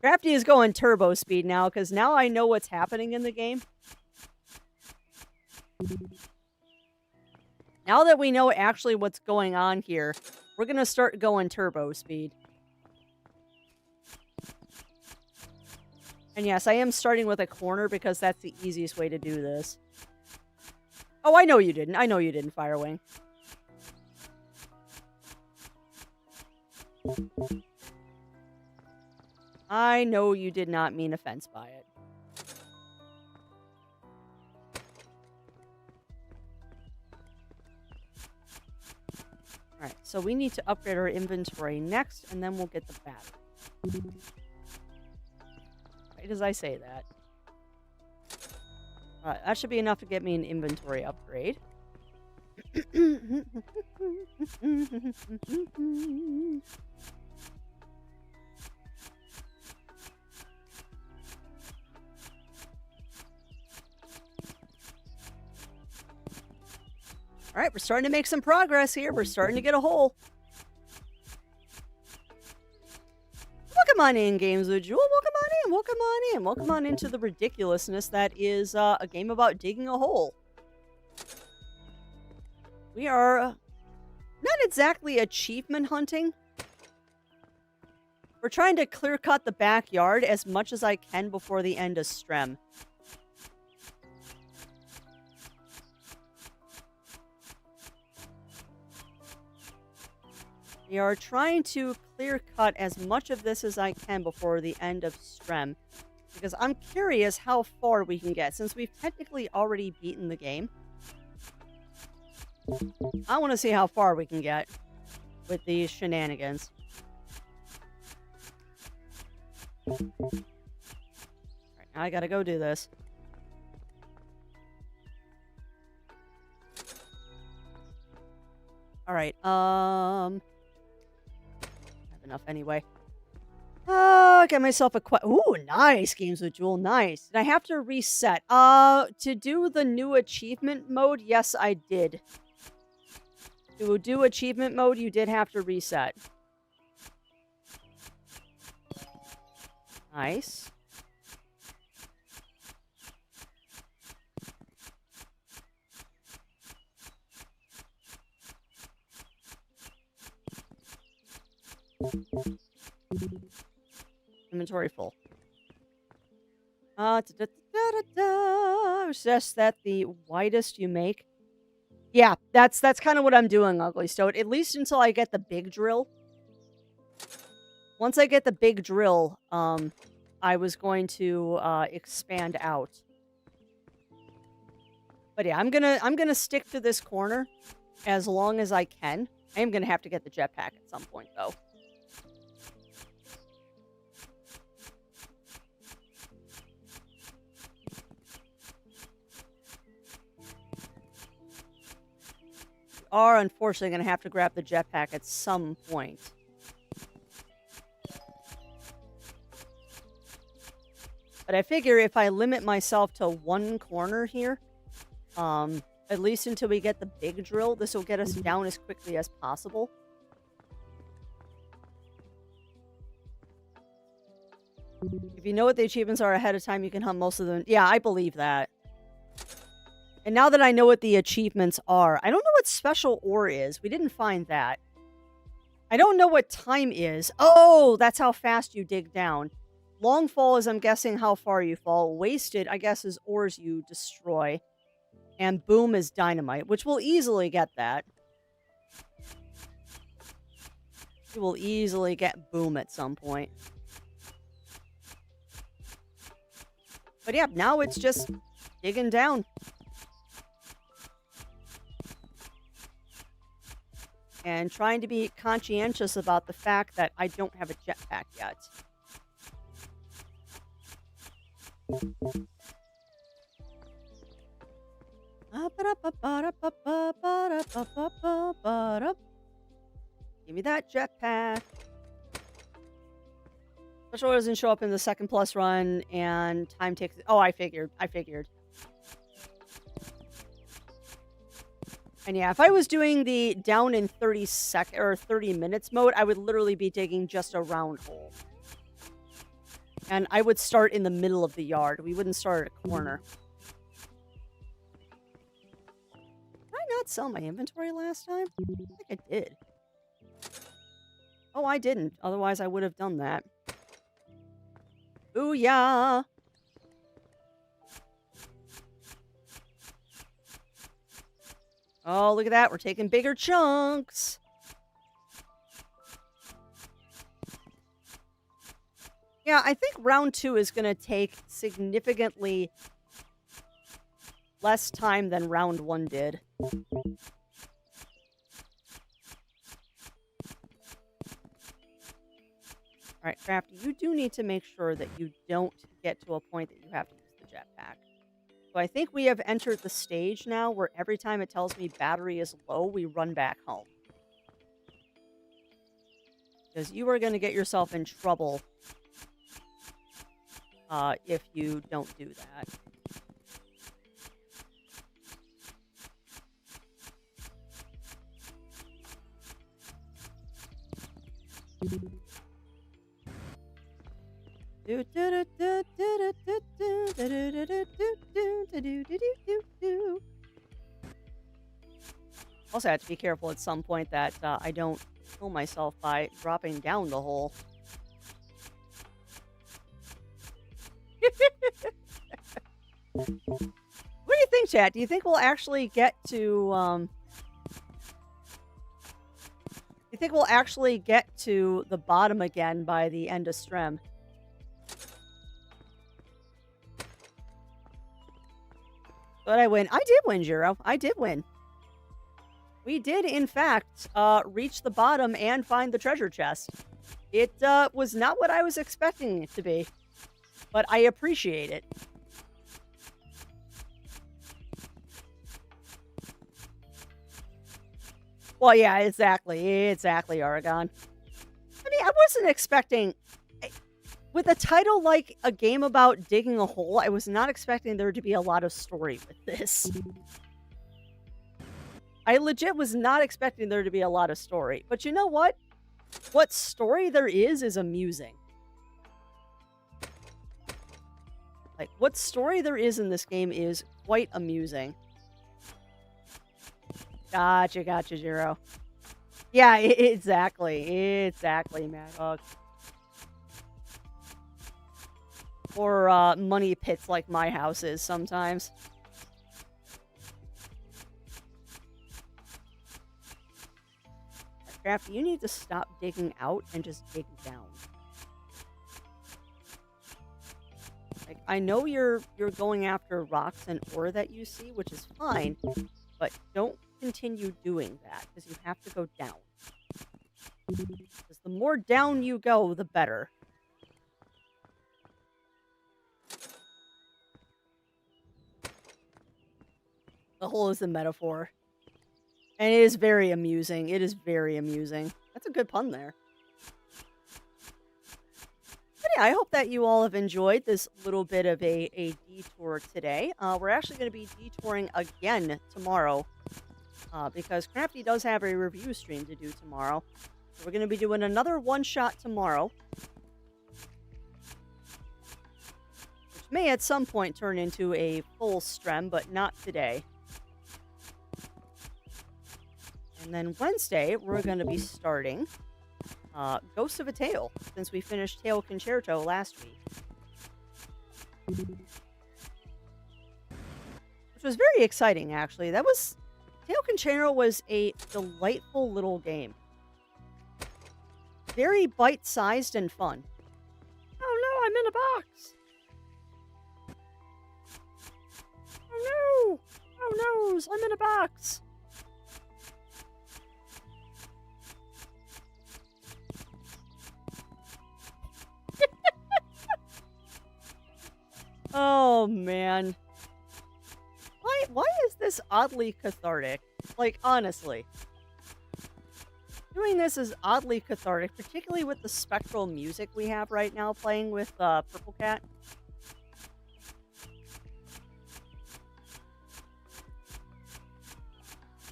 Crafty is going turbo speed now, because now I know what's happening in the game. Now that we know actually what's going on here, we're going to start going turbo speed. And yes, I am starting with a corner because that's the easiest way to do this. Oh, I know you didn't. I know you didn't, Firewing. I know you did not mean offense by it. Alright, so we need to upgrade our inventory next, and then we'll get the battery. Right as I say that. That should be enough to get me an inventory upgrade. All right, we're starting to make some progress here. We're starting to get a hole. Welcome on in, Games with Jewel. Welcome on in. Welcome on in. Welcome on into the ridiculousness that is a game about digging a hole. We are not exactly achievement hunting. We're trying to clear cut the backyard as much as I can before the end of Strem. We are trying to clear cut as much of this as I can before the end of Strem. Because I'm curious how far we can get, since we've technically already beaten the game. I want to see how far we can get with these shenanigans. Alright, now I gotta go do this. Alright, have enough anyway. Get myself a ooh, nice, Games with Jewel, nice. Did I have to reset? To do the new achievement mode, yes, I did. To do achievement mode, you did have to reset. Nice. Inventory full. It's just that the widest you make. Yeah, that's kind of what I'm doing, Ugly Stoat. At least until I get the big drill. Once I get the big drill, I was going to expand out. But yeah, I'm gonna stick to this corner as long as I can. I am gonna have to get the jetpack at some point, though. We are unfortunately gonna have to grab the jetpack at some point. But I figure if I limit myself to one corner here, at least until we get the big drill, this will get us down as quickly as possible. If you know what the achievements are ahead of time, you can hunt most of them. Yeah, I believe that. And now that I know what the achievements are, I don't know what special ore is. We didn't find that. I don't know what time is. Oh, that's how fast you dig down. Long fall is, I'm guessing, how far you fall. Wasted, I guess, is ores you destroy. And boom is dynamite, which we'll easily get that. We will easily get boom at some point. But yeah, now it's just digging down. And trying to be conscientious about the fact that I don't have a jetpack yet. Give me that jetpack. Special order doesn't show up in the second plus run, and time takes. Oh, I figured. And yeah, if I was doing the down in 30 minutes mode, I would literally be digging just a round hole. And I would start in the middle of the yard. We wouldn't start at a corner. Did I not sell my inventory last time? I think I did. Oh, I didn't. Otherwise, I would have done that. Booyah! Oh, look at that. We're taking bigger chunks. Yeah, I think round 2 is going to take significantly less time than round 1 did. Alright, Crafty, you do need to make sure that you don't get to a point that you have to use the jetpack. So I think we have entered the stage now where every time it tells me battery is low, we run back home. Because you are going to get yourself in trouble if you don't do that. Also, I have to be careful at some point that I don't kill myself by dropping down the hole. What do you think, chat? Do you think we'll actually get to you think we'll actually get to the bottom again by the end of stream? But I win. I did win, Jiro. I did win. We did, in fact, reach the bottom and find the treasure chest. It was not what I was expecting it to be, but I appreciate it. Well, yeah, exactly, Aragon. I mean, I wasn't expecting, with a title like a game about digging a hole, I was not expecting there to be a lot of story with this. I legit was not expecting there to be a lot of story. But you know what? What story there is amusing. Like, what story there is in this game is quite amusing. Gotcha, Jiro. Yeah, exactly, Mad Hog. Or money pits like my house is sometimes. Crafty, you need to stop digging out and just dig down. Like, I know you're going after rocks and ore that you see, which is fine, but don't continue doing that, because you have to go down. Because the more down you go, the better. The hole is a metaphor. And it is very amusing. It is very amusing. That's a good pun there. But yeah, I hope that you all have enjoyed this little bit of a detour today. We're actually going to be detouring again tomorrow. Because Crafty does have a review stream to do tomorrow. So we're going to be doing another one-shot tomorrow. Which may at some point turn into a full stream, but not today. And then Wednesday, we're going to be starting Ghost of a Tale, since we finished Tale Concerto last week. Which was very exciting, actually. Tale Concerto was a delightful little game. Very bite-sized and fun. Oh no, I'm in a box! Oh no! Oh no, I'm in a box! Oh, man. Why is this oddly cathartic? Like, honestly. Doing this is oddly cathartic, particularly with the spectral music we have right now playing with Purple Cat.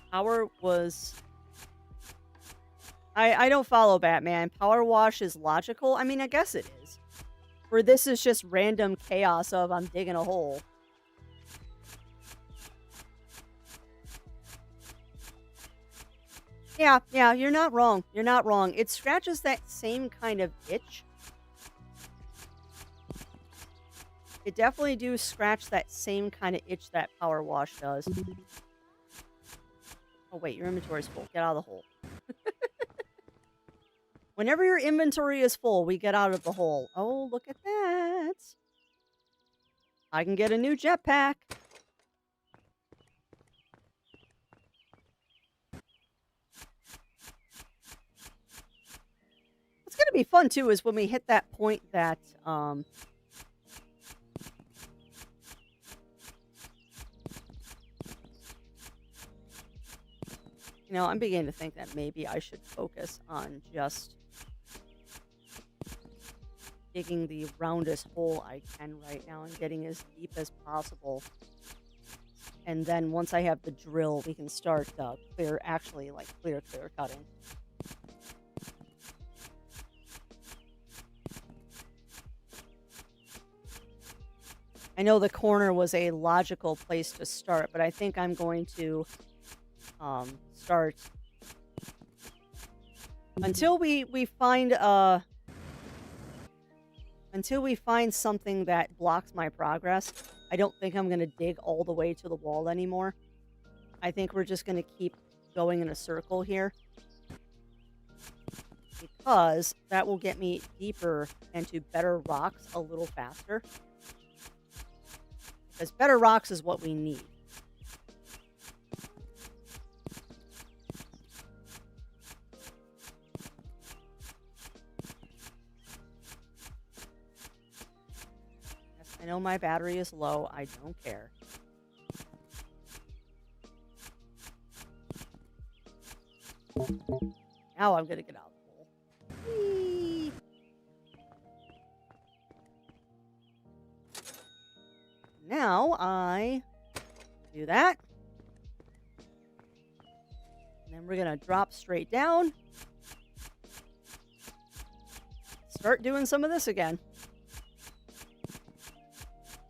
Power was... I don't follow Batman. Power Wash is logical? I mean, I guess it is. Where this is just random chaos of I'm digging a hole. Yeah, you're not wrong. You're not wrong. It scratches that same kind of itch. It definitely do scratch that same kind of itch that Power Wash does. Oh wait, your inventory's full. Get out of the hole. Whenever your inventory is full, we get out of the hole. Oh, look at that. I can get a new jetpack. What's going to be fun, too, is when we hit that point that, you know, I'm beginning to think that maybe I should focus on just digging the roundest hole I can right now and getting as deep as possible. And then once I have the drill, we can start clear cutting. I know the corner was a logical place to start, but I think I'm going to start until we find something that blocks my progress. I don't think I'm going to dig all the way to the wall anymore. I think we're just going to keep going in a circle here because that will get me deeper into better rocks a little faster. Because better rocks is what we need. Yes, I know my battery is low. I don't care. Now I'm going to get out of the hole. Whee! Now I do that. And then we're going to drop straight down. Start doing some of this again.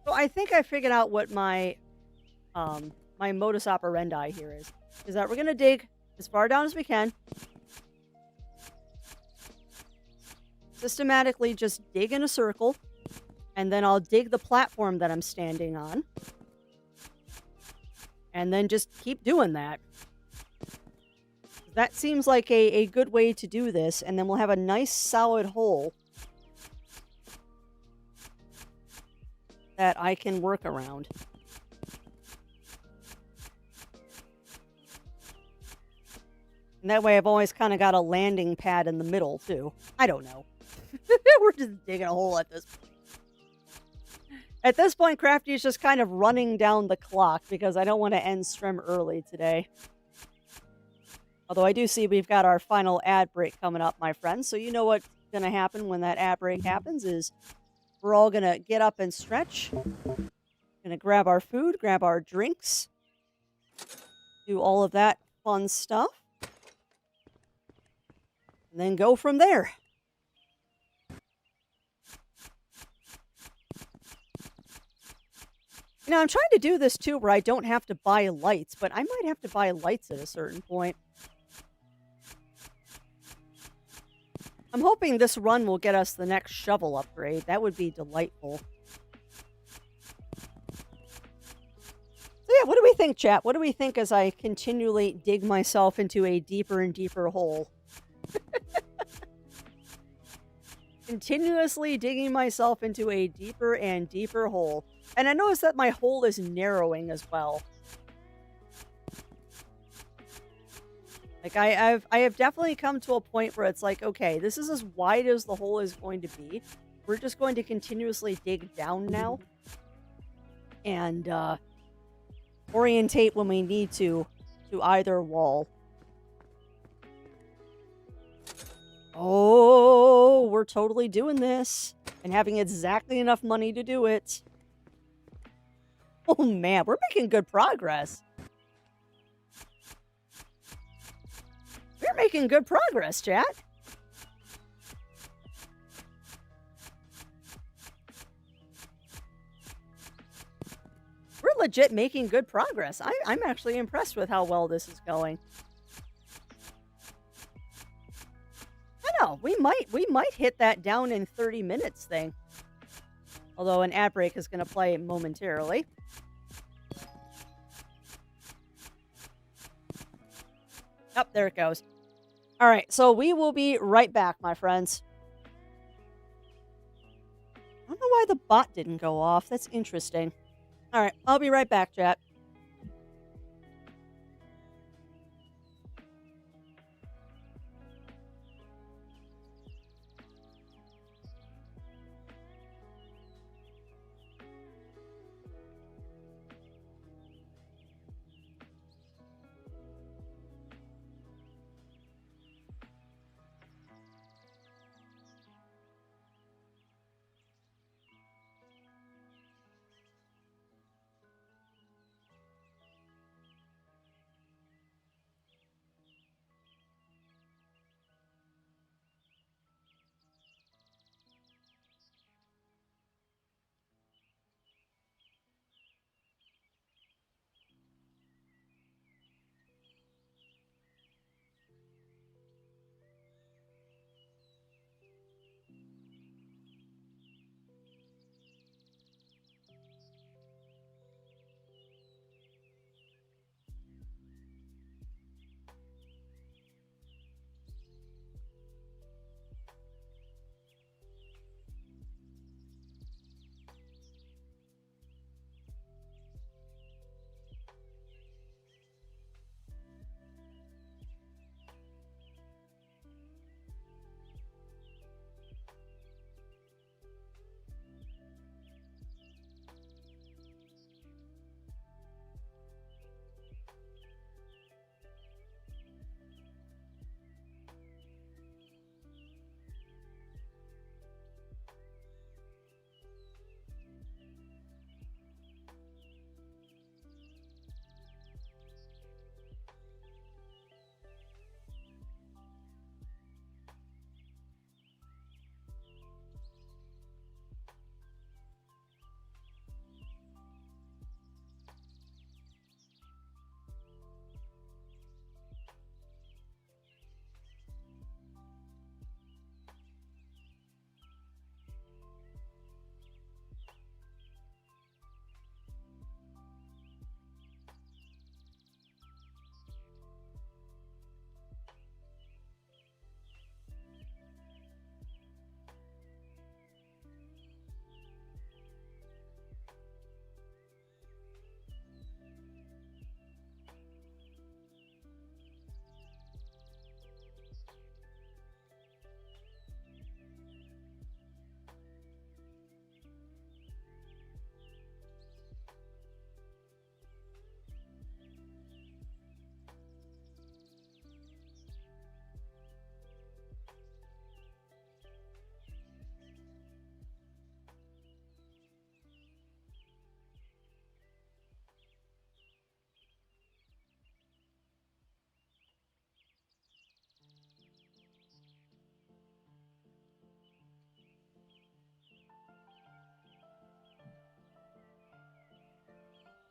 So I think I figured out what my my modus operandi here is that we're going to dig as far down as we can. Systematically just dig in a circle. And then I'll dig the platform that I'm standing on. And then just keep doing that. That seems like a good way to do this. And then we'll have a nice solid hole that I can work around. And that way I've always kind of got a landing pad in the middle, too. I don't know. We're just digging a hole at this point. At this point, Crafty is just kind of running down the clock because I don't want to end stream early today. Although I do see we've got our final ad break coming up, my friends. So you know what's going to happen when that ad break happens is we're all going to get up and stretch. Going to grab our food, grab our drinks, do all of that fun stuff, and then go from there. Now, I'm trying to do this, too, where I don't have to buy lights, but I might have to buy lights at a certain point. I'm hoping this run will get us the next shovel upgrade. That would be delightful. So, yeah, what do we think, chat? What do we think as I continually dig myself into a deeper and deeper hole? Continuously digging myself into a deeper and deeper hole. And I notice that my hole is narrowing as well. Like I have definitely come to a point where it's like, okay, this is as wide as the hole is going to be. We're just going to continuously dig down now. And orientate when we need to either wall. Oh, we're totally doing this. And having exactly enough money to do it. Oh man, we're making good progress. We're making good progress, chat. We're legit making good progress. I'm actually impressed with how well this is going. I know, we might hit that down in 30 minutes thing. Although an ad break is going to play momentarily. Oh, there it goes. All right, so we will be right back, my friends. I don't know why the bot didn't go off. That's interesting. All right, I'll be right back, chat.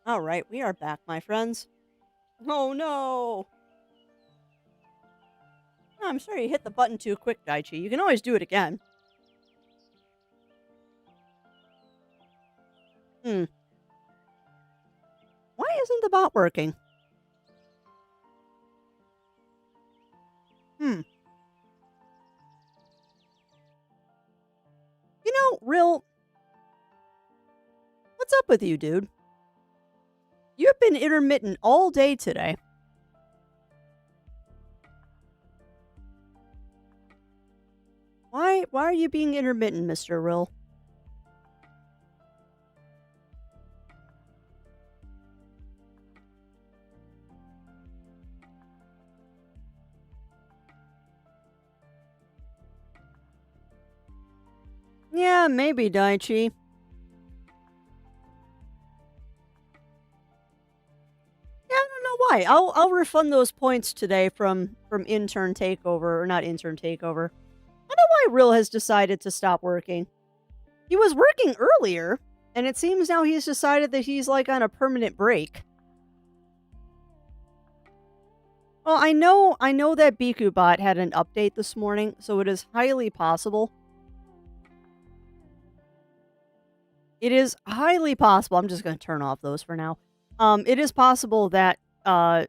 All right, we are back, my friends. Oh no! Oh, I'm sorry you hit the button too quick, Daichi. You can always do it again. Hmm. Why isn't the bot working? Hmm. You know, Real, what's up with you, dude? You've been intermittent all day today. Why are you being intermittent, Mr. Rill? Yeah, maybe, Daichi. Yeah, I don't know why. I'll refund those points today from intern takeover, or not intern takeover. I don't know why Rill has decided to stop working. He was working earlier, and it seems now he's decided that he's like on a permanent break. Well, I know that BikuBot had an update this morning, so it is highly possible. It is highly possible. I'm just going to turn off those for now. It is possible that that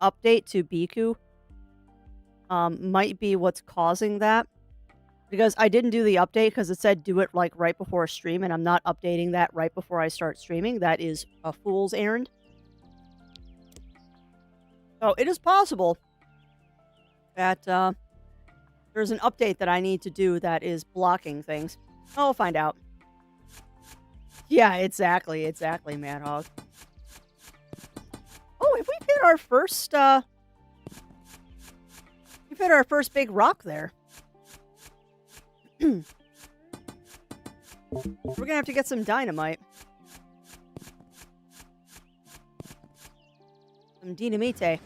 update to Biku might be what's causing that, because I didn't do the update because it said do it like right before a stream, and I'm not updating that right before I start streaming. That is a fool's errand. So it is possible that there's an update that I need to do that is blocking things. I'll find out. Yeah, exactly, Mad Hog. Oh, have we hit our first we've hit our first big rock there. We're gonna have to get some dynamite. Some dynamite.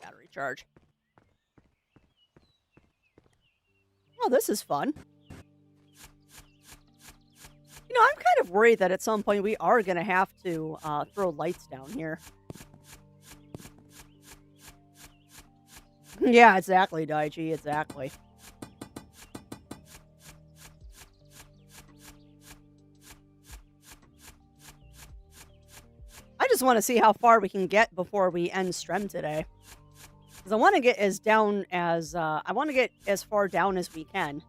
Battery charge. Oh, this is fun. You know, I'm kind of worried that at some point we are gonna have to throw lights down here. Yeah, exactly, Daichi, exactly. I just want to see how far we can get before we end stream today. Because I want to get as down as, I want to get as far down as we can.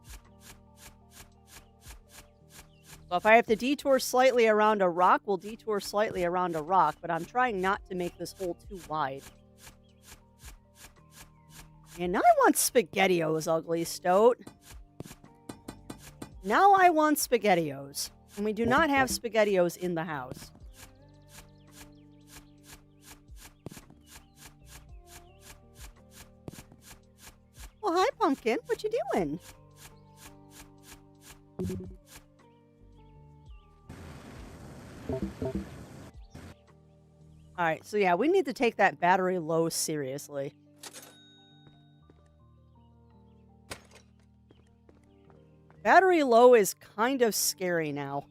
So if I have to detour slightly around a rock, we'll detour slightly around a rock, but I'm trying not to make this hole too wide. And now I want SpaghettiOs, Ugly Stoat. Now I want SpaghettiOs. And we do not have SpaghettiOs in the house. Well, hi, Pumpkin. What you doing? Alright, so yeah, we need to take that battery low seriously. Battery low is kind of scary now.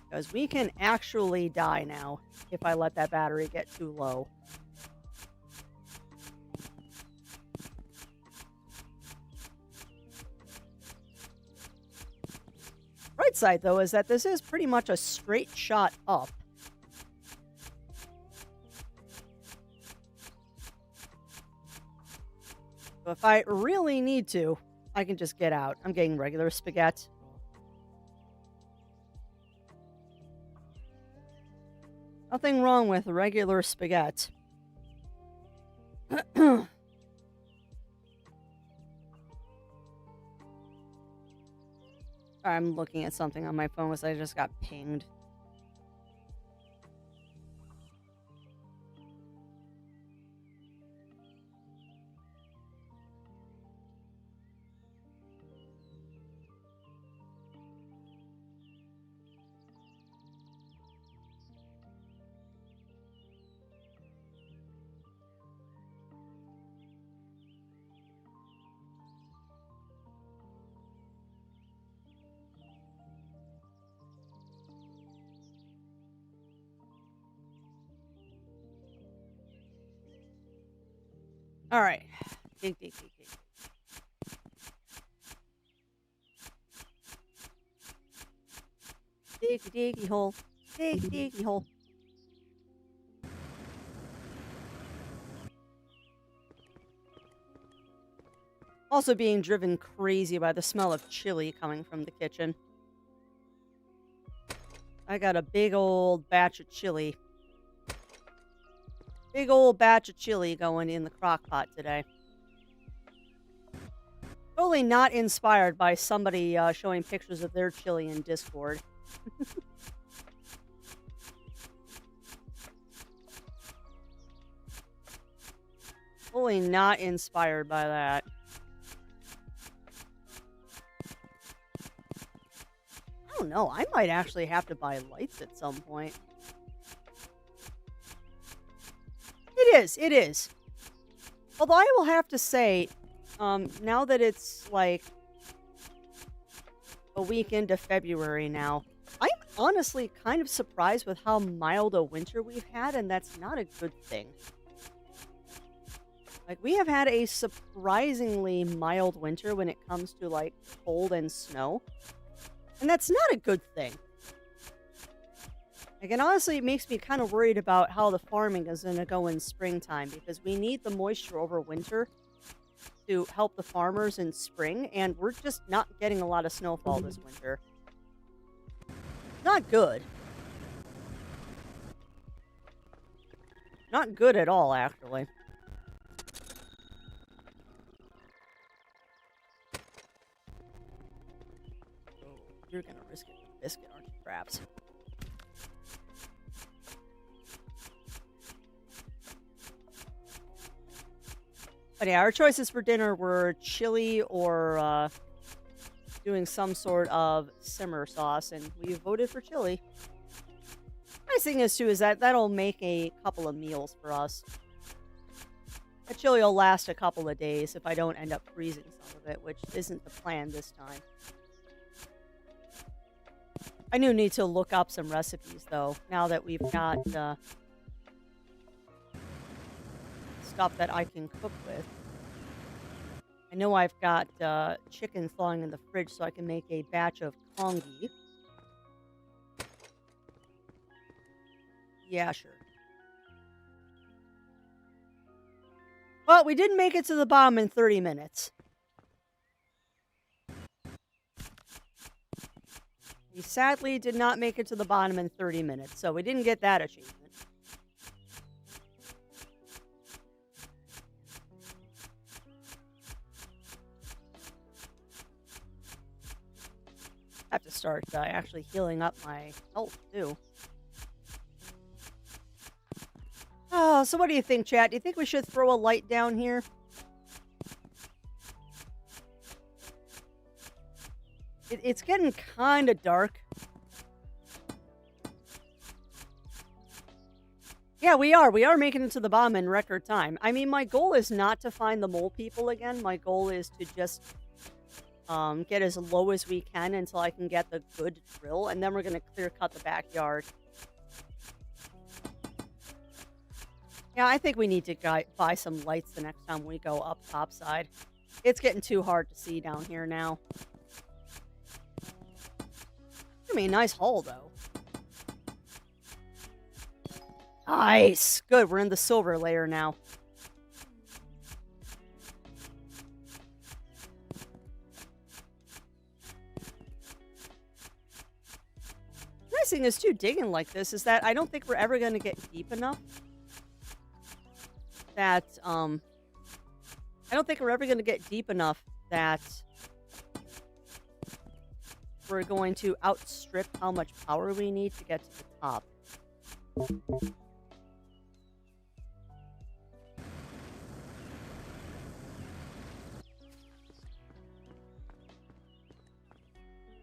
Because we can actually die now if I let that battery get too low. Right side, though, is that this is pretty much a straight shot up. So if I really need to, I can just get out. I'm getting regular spaghetti. Nothing wrong with regular spaghetti. I'm looking at something on my phone because I just got pinged. All right. Dig, dig, dig, dig. Diggy, diggy hole. Diggy, diggy hole. Also being driven crazy by the smell of chili coming from the kitchen. I got a big old batch of chili. Big old batch of chili going in the crock pot today. Totally not inspired by somebody showing pictures of their chili in Discord. Totally not inspired by that. I don't know. I might actually have to buy lights at some point. It is. Although I will have to say, now that it's like a week into February now, I'm honestly kind of surprised with how mild a winter we've had, and that's not a good thing. Like, we have had a surprisingly mild winter when it comes to, like, cold and snow. And that's not a good thing. Like, and honestly, it makes me kind of worried about how the farming is going to go in springtime, because we need the moisture over winter to help the farmers in spring, and we're just not getting a lot of snowfall this winter. Not good. Not good at all, actually. You're gonna risk it for biscuit, aren't you, Craps? But yeah, our choices for dinner were chili or doing some sort of simmer sauce, and we voted for chili. Nice thing is, too, is that that'll make a couple of meals for us. That chili will last a couple of days if I don't end up freezing some of it, which isn't the plan this time. I do need to look up some recipes, though, now that we've got stuff that I can cook with. I know I've got chicken thawing in the fridge, so I can make a batch of congee. Yeah, sure. Well, we didn't make it to the bottom in 30 minutes. We sadly did not make it to the bottom in 30 minutes, so we didn't get that achievement. I have to start actually healing up my health, too. Oh, so what do you think, chat? Do you think we should throw a light down here? It's getting kind of dark. Yeah, we are. We are making it to the bottom in record time. I mean, my goal is not to find the mole people again. My goal is to just get as low as we can until I can get the good drill, and then we're going to clear cut the backyard. Yeah, I think we need to buy some lights the next time we go up topside. It's getting too hard to see down here now. I mean, nice haul, though. Nice! Good, we're in the silver layer now. The nice thing is, too, digging like this is that I don't think we're ever going to get deep enough that, I don't think we're ever going to get deep enough that we're going to outstrip how much power we need to get to the top.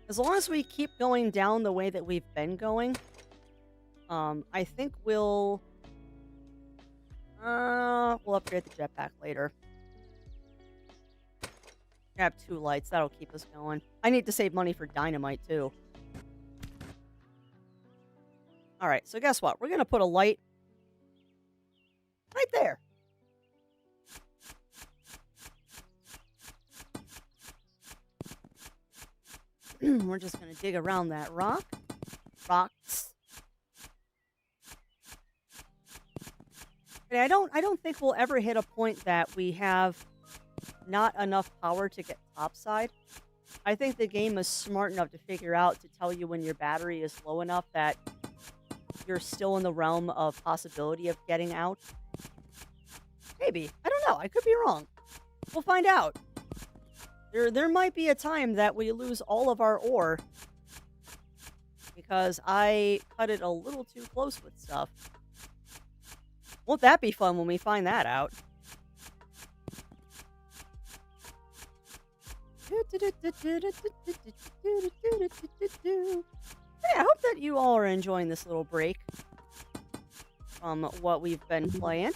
As long as we keep going down the way that we've been going, I think we'll upgrade the jetpack later. Grab 2 lights, that'll keep us going. I need to save money for dynamite, too. Alright, so guess what? We're gonna put a light right there. We're just going to dig around that rocks. And I don't think we'll ever hit a point that we have not enough power to get topside. I think the game is smart enough to figure out to tell you when your battery is low enough that you're still in the realm of possibility of getting out. Maybe. I don't know. I could be wrong. We'll find out. There might be a time that we lose all of our ore because I cut it a little too close with stuff. Won't that be fun when we find that out? Hey, I hope that you all are enjoying this little break from what we've been playing.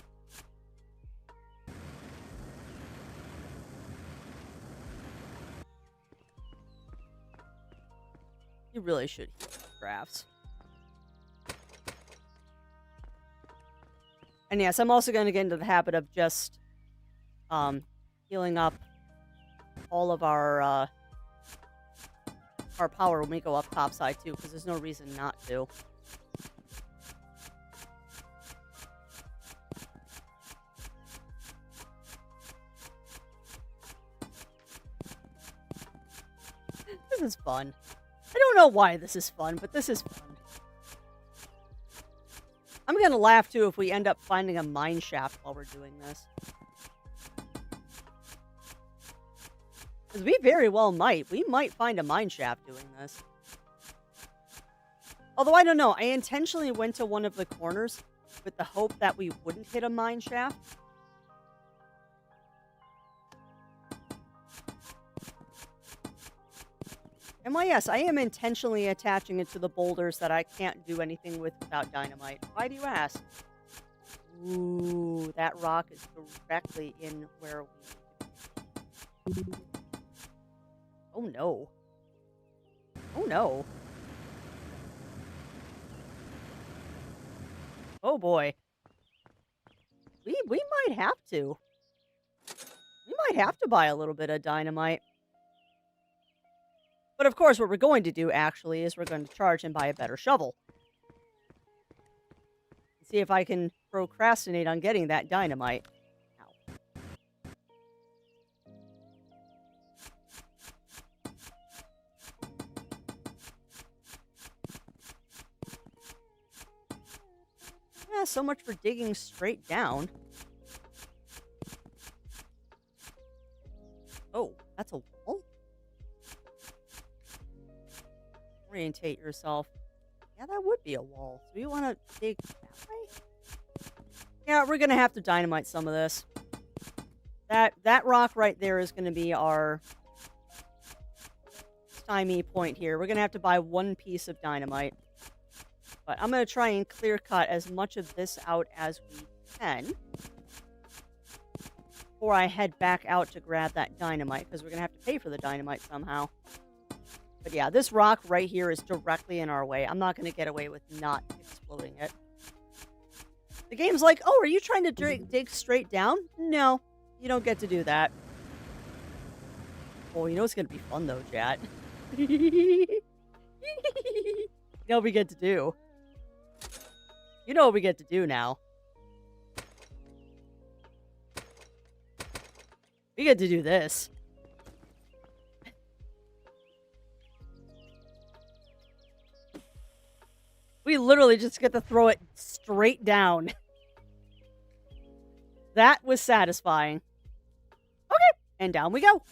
You really should heal crafts. And yes, I'm also going to get into the habit of just healing up all of our power when we go up topside too, because there's no reason not to. This is fun. I don't know why this is fun, but this is fun. I'm gonna laugh too if we end up finding a mine shaft while we're doing this. Because we very well might. We might find a mine shaft doing this. Although, I don't know. I intentionally went to one of the corners with the hope that we wouldn't hit a mine shaft. And why, yes, I am intentionally attaching it to the boulders that I can't do anything with without dynamite. Why do you ask? Ooh, that rock is directly in where we... Oh no. Oh no. Oh boy. We might have to. We might have to buy a little bit of dynamite. But of course, what we're going to do, actually, is we're going to charge and buy a better shovel. See if I can procrastinate on getting that dynamite. Ow. Yeah, so much for digging straight down. Oh, that's a wall? Orientate yourself. Yeah, that would be a wall. So we want to dig that way? Yeah, we're going to have to dynamite some of this. That rock right there is going to be our stymie point here. We're going to have to buy one piece of dynamite. But I'm going to try and clear cut as much of this out as we can before I head back out to grab that dynamite, because we're going to have to pay for the dynamite somehow. But yeah, this rock right here is directly in our way. I'm not going to get away with not exploding it. The game's like, oh, are you trying to dig straight down? No, you don't get to do that. Oh, you know what's going to be fun though, chat? You know what we get to do. You know what we get to do now. We get to do this. We literally just get to throw it straight down. That was satisfying. Okay, and down we go.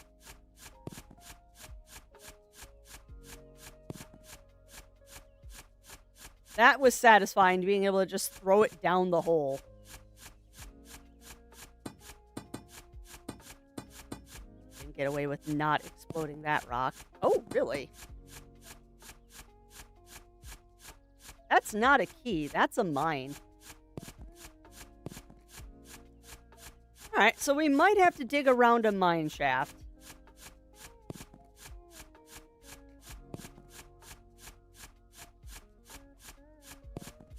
That was satisfying, being able to just throw it down the hole. Didn't get away with not exploding that rock. Oh, really? That's not a key. That's a mine. Alright, so we might have to dig around a mine shaft.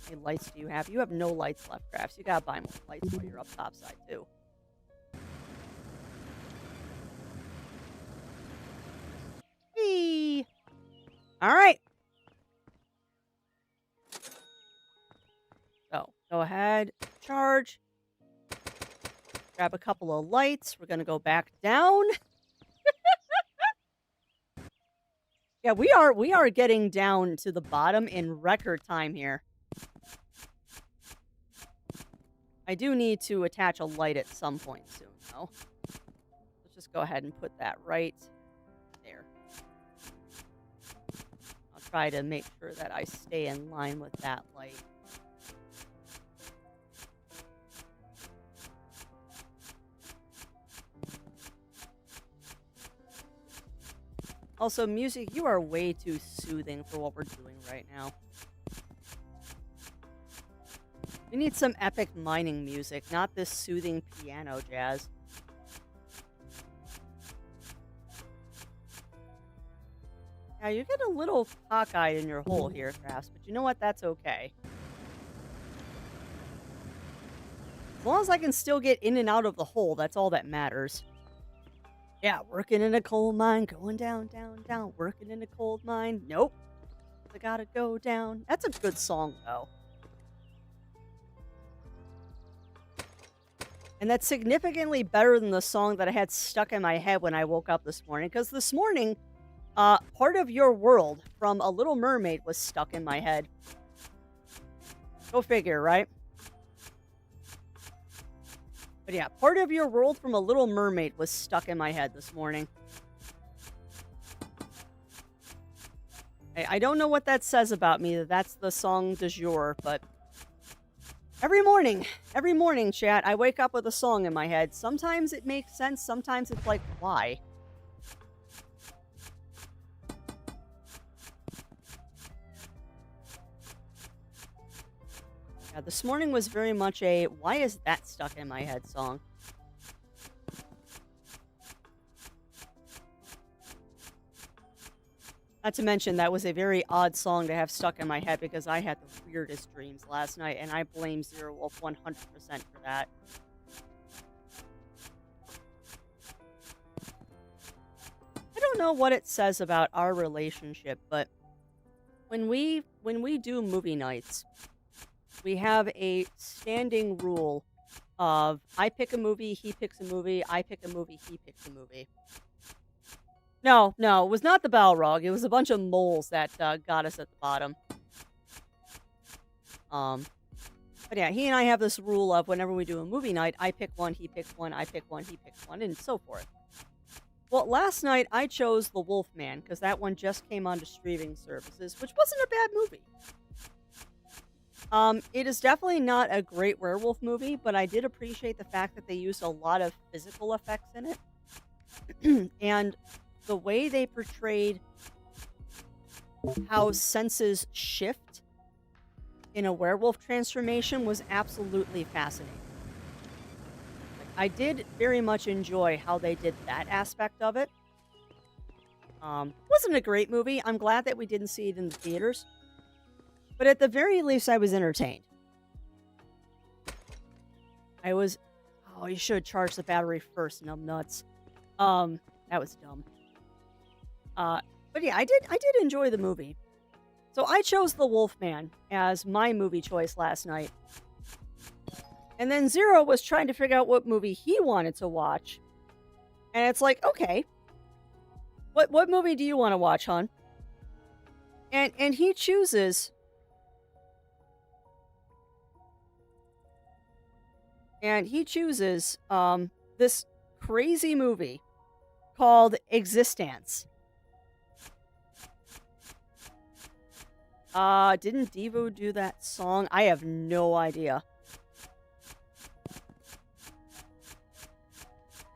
How many lights do you have? You have no lights left, Crafts. You gotta buy more lights while you're up topside, too. Whee! All right. So go ahead, charge. Grab a couple of lights. We're gonna go back down. Yeah, we are getting down to the bottom in record time here. I do need to attach a light at some point soon, though. Let's just go ahead and put that right there. I'll try to make sure that I stay in line with that light. Also, music, you are way too soothing for what we're doing right now. We need some epic mining music, not this soothing piano jazz. Yeah, you get a little cockeyed in your hole here, Crafts, but you know what? That's okay. As long as I can still get in and out of the hole, that's all that matters. Yeah, working in a coal mine, going down, down, down. Working in a coal mine. Nope. I gotta go down. That's a good song, though. And that's significantly better than the song that I had stuck in my head when I woke up this morning. Because this morning, Part of Your World from A Little Mermaid was stuck in my head. Go figure, right? But yeah, Part of Your World from A Little Mermaid was stuck in my head this morning. I don't know what that says about me, that that's the song du jour, but every morning, chat, I wake up with a song in my head. Sometimes it makes sense, sometimes it's like, why? Yeah, this morning was very much a, why is that stuck in my head song? Not to mention, that was a very odd song to have stuck in my head because I had the weirdest dreams last night, and I blame Zero Wolf 100% for that. I don't know what it says about our relationship, but when we do movie nights, we have a standing rule of I pick a movie, he picks a movie, I pick a movie, he picks a movie. No, it was not the Balrog. It was a bunch of moles that got us at the bottom. But yeah, he and I have this rule of whenever we do a movie night, I pick one, he picks one, I pick one, he picks one, and so forth. Well, last night I chose The Wolfman because that one just came onto streaming services, which wasn't a bad movie. It is definitely not a great werewolf movie, but I did appreciate the fact that they used a lot of physical effects in it. And the way they portrayed how senses shift in a werewolf transformation was absolutely fascinating. I did very much enjoy how they did that aspect of it. Wasn't a great movie. I'm glad that we didn't see it in the theaters. But at the very least, I was entertained. I was... Oh, you should charge the battery first, numbnuts. That was dumb. But yeah, I did enjoy the movie. So I chose The Wolfman as my movie choice last night. And then Zero was trying to figure out what movie he wanted to watch. And it's like, okay. What movie do you want to watch, hon? And he chooses... And he chooses this crazy movie called Existence. Didn't Devo do that song? I have no idea.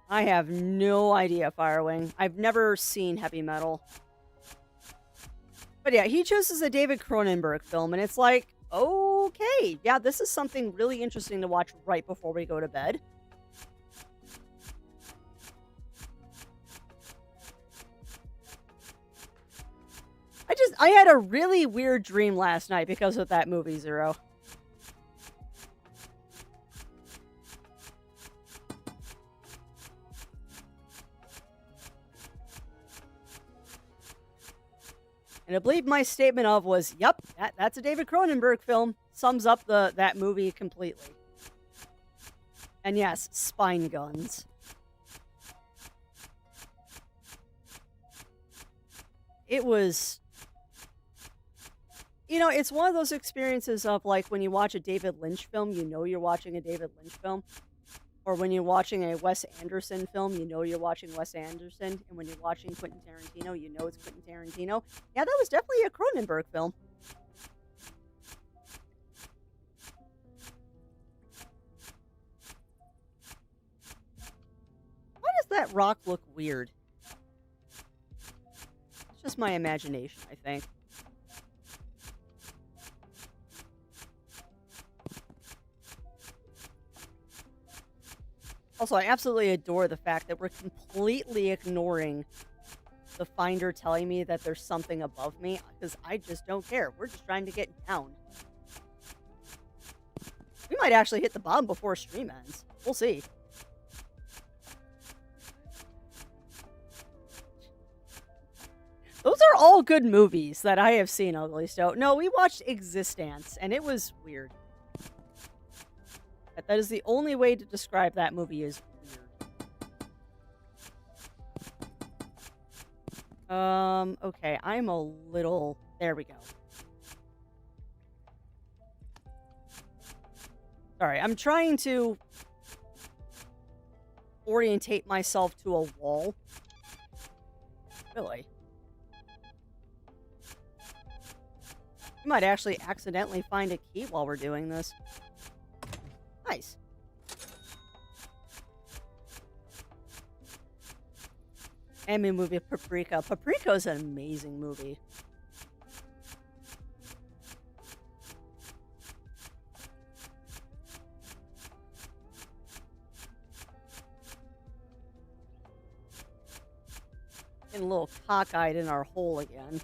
I have no idea, Firewing. I've never seen heavy metal. But yeah, he chooses a David Cronenberg film, and it's like, okay, yeah, this is something really interesting to watch right before we go to bed. I had a really weird dream last night because of that movie, Zero. And I believe my statement of was, yep, that's a David Cronenberg film. Sums up that movie completely. And yes, spine guns. It was, it's one of those experiences of like when you watch a David Lynch film, you know you're watching a David Lynch film. Or when you're watching a Wes Anderson film, you know you're watching Wes Anderson. And when you're watching Quentin Tarantino, you know it's Quentin Tarantino. Yeah, that was definitely a Cronenberg film. Why does that rock look weird? It's just my imagination, I think. Also, I absolutely adore the fact that we're completely ignoring the finder telling me that there's something above me, because I just don't care. We're just trying to get down. We might actually hit the bottom before stream ends. We'll see. Those are all good movies that I have seen, Ugly Stoat. No, we watched Existence, and it was weird. That is the only way to describe that movie is weird. Okay, I'm a little... There we go. Sorry, I'm trying to orientate myself to a wall. Really? I might actually accidentally find a key while we're doing this. Nice. Anime movie Paprika. Paprika is an amazing movie. Getting a little cockeyed in our hole again.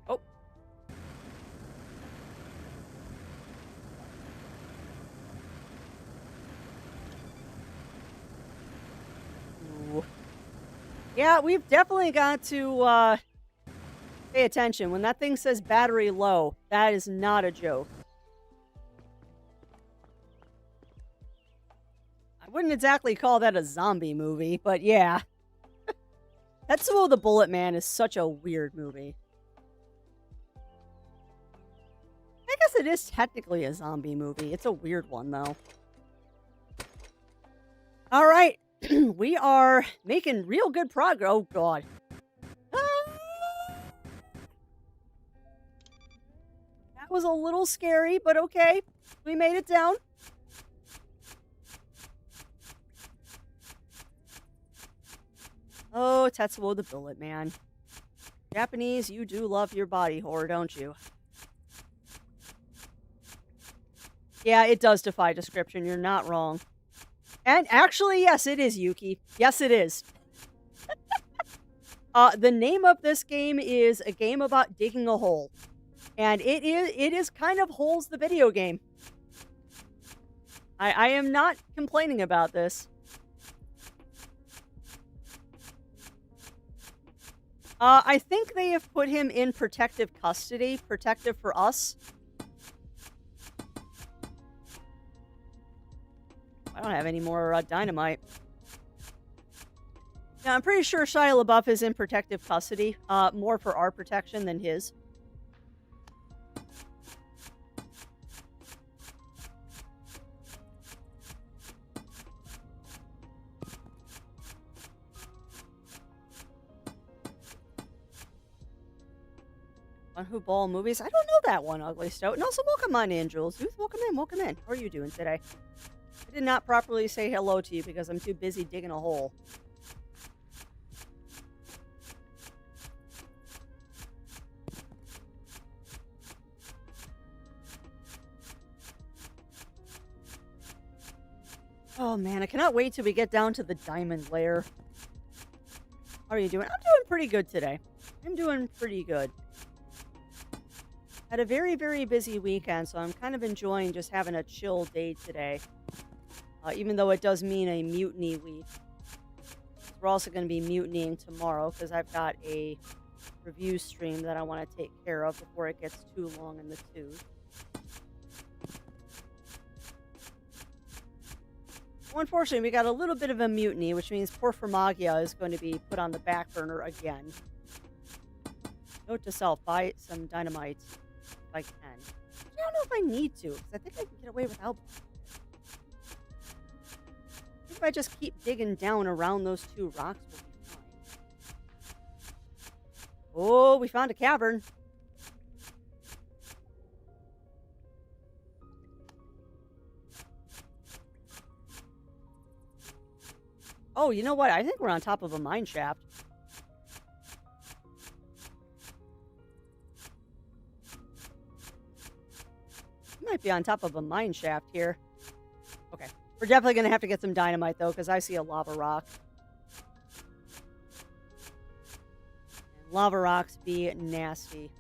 Oh. Ooh. Yeah, we've definitely got to pay attention. When that thing says battery low, that is not a joke. I wouldn't exactly call that a zombie movie, but yeah. Tetsuo the Bullet Man is such a weird movie. I guess it is technically a zombie movie. It's a weird one, though. All right. We are making real good progress. Oh, God. That was a little scary, but okay. We made it down. Oh, Tetsuo the Bullet Man. Japanese, you do love your body horror, don't you? Yeah, it does defy description. You're not wrong. And actually, yes, it is, Yuki. Yes, it is. The name of this game is a game about digging a hole. And it is kind of Holes the video game. I am not complaining about this. I think they have put him in protective custody. Protective for us. I don't have any more dynamite. Yeah, I'm pretty sure Shia LaBeouf is in protective custody. More for our protection than his. One Who Ball movies? I don't know that one, Ugly Stoat. No, so welcome on in, Jules. Dude, welcome in, welcome in. How are you doing today? I did not properly say hello to you because I'm too busy digging a hole. Oh man, I cannot wait till we get down to the diamond layer. How are you doing? I'm doing pretty good today. I'm doing pretty good. Had a very, very busy weekend, so I'm kind of enjoying just having a chill day today. even though it does mean a mutiny week. We're also going to be mutinying tomorrow because I've got a review stream that I want to take care of before it gets too long in the tooth. Well, unfortunately, we got a little bit of a mutiny, which means poor Formagia is going to be put on the back burner again. Note to self, buy some dynamite if I can. I don't know if I need to, because I think I can get away without. I think if I just keep digging down around those two rocks, we'll be fine. Oh, we found a cavern. Oh, you know what? I think we're on top of a mine shaft. We might be on top of a mine shaft here. Okay. We're definitely going to have to get some dynamite, though, because I see a lava rock. And lava rocks be nasty.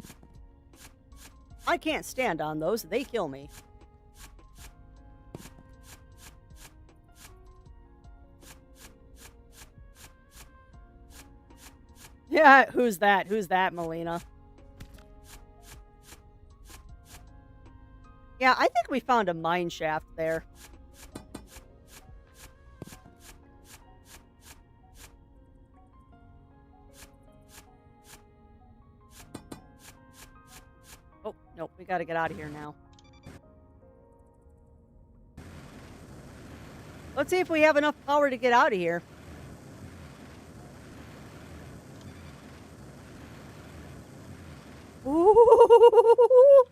I can't stand on those. They kill me. Yeah, who's that? Who's that, Melina? Yeah, I think we found a mine shaft there. Oh, nope, we gotta get out of here now. Let's see if we have enough power to get out of here. Ooh,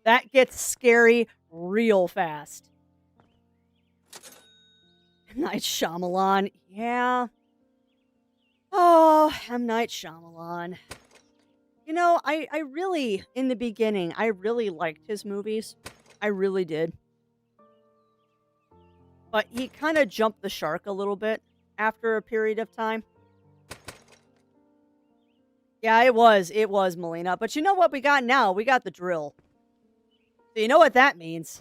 that gets scary real fast. Night Shyamalan, yeah. Oh, M. Night Shyamalan. You know, I really, in the beginning, I really liked his movies. I really did. But he kind of jumped the shark a little bit after a period of time. Yeah, it was, Melina. But you know what we got now? We got the drill. So you know what that means.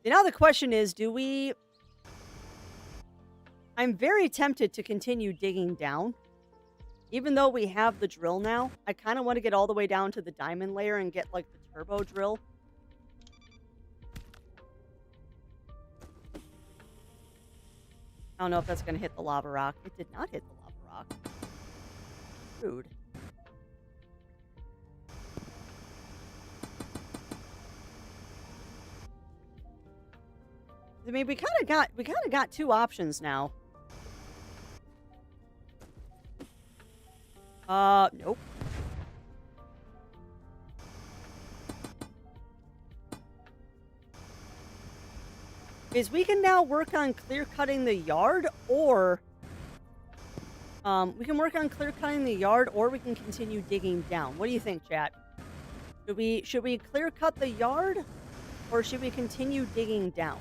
Now the question is, do we... I'm very tempted to continue digging down. Even though we have the drill now, I kind of want to get all the way down to the diamond layer and get, like, the turbo drill. I don't know if that's going to hit the lava rock. It did not hit the lava rock. Rude. I mean, we kind of got two options now. Nope. Is we can now work on clear cutting the yard, or we can work on clear cutting the yard, or we can continue digging down. What do you think, chat? Should we clear cut the yard, or should we continue digging down?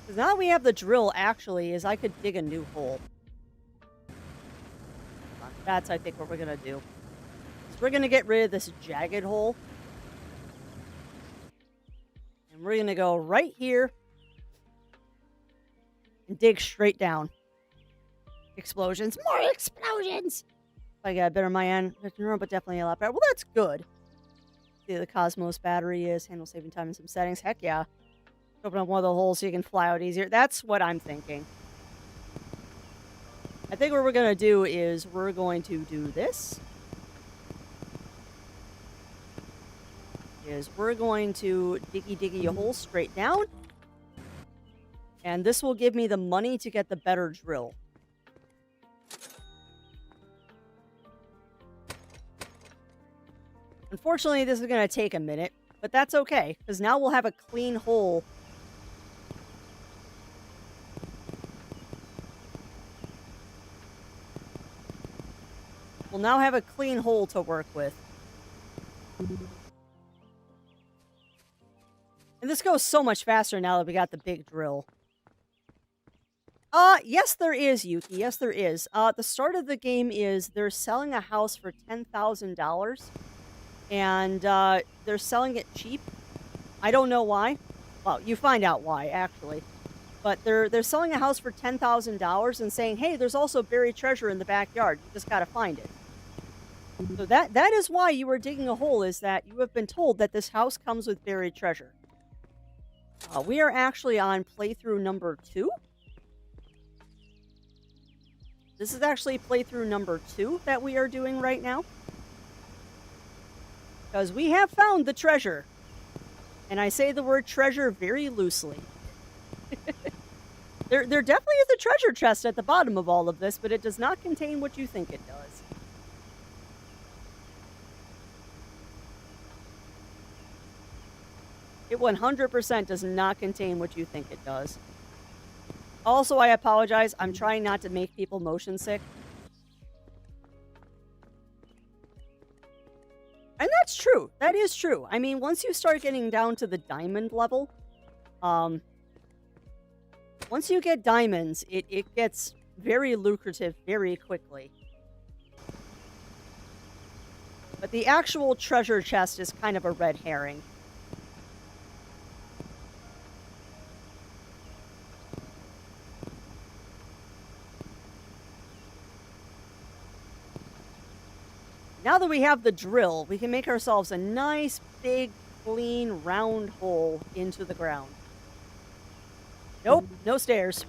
Because now that we have the drill, actually, is I could dig a new hole. That's, I think, what we're going to do. So we're going to get rid of this jagged hole. And we're going to go right here. And dig straight down. Explosions. More explosions! I got a bit on my end. But definitely a lot better. Well, that's good. See, the Cosmos battery is. Handle saving time in some settings. Heck yeah. Open up one of the holes so you can fly out easier. That's what I'm thinking. I think what we're going to do is we're going to do this. We're going to diggy a hole straight down. And this will give me the money to get the better drill. Unfortunately, this is going to take a minute. But that's okay, because now we'll have a clean hole. We'll now have a clean hole to work with. And this goes so much faster now that we got the big drill. Yes, there is, Yuki. Yes, there is. The start of the game is they're selling a house for $10,000. And, they're selling it cheap. I don't know why. Well, you find out why, actually. But they're selling a house for $10,000 and saying, "Hey, there's also buried treasure in the backyard. You just gotta find it." So that is why you were digging a hole, is that you have been told that this house comes with buried treasure. We are actually on playthrough number 2. This is actually playthrough number 2 that we are doing right now. Because we have found the treasure. And I say the word treasure very loosely. There definitely is a treasure chest at the bottom of all of this, but it does not contain what you think it does. It 100% does not contain what you think it does. Also, I apologize. I'm trying not to make people motion sick. And that's true. That is true. I mean, once you start getting down to the diamond level, once you get diamonds, it gets very lucrative very quickly. But the actual treasure chest is kind of a red herring. Now that we have the drill, we can make ourselves a nice, big, clean, round hole into the ground. Nope, no stairs.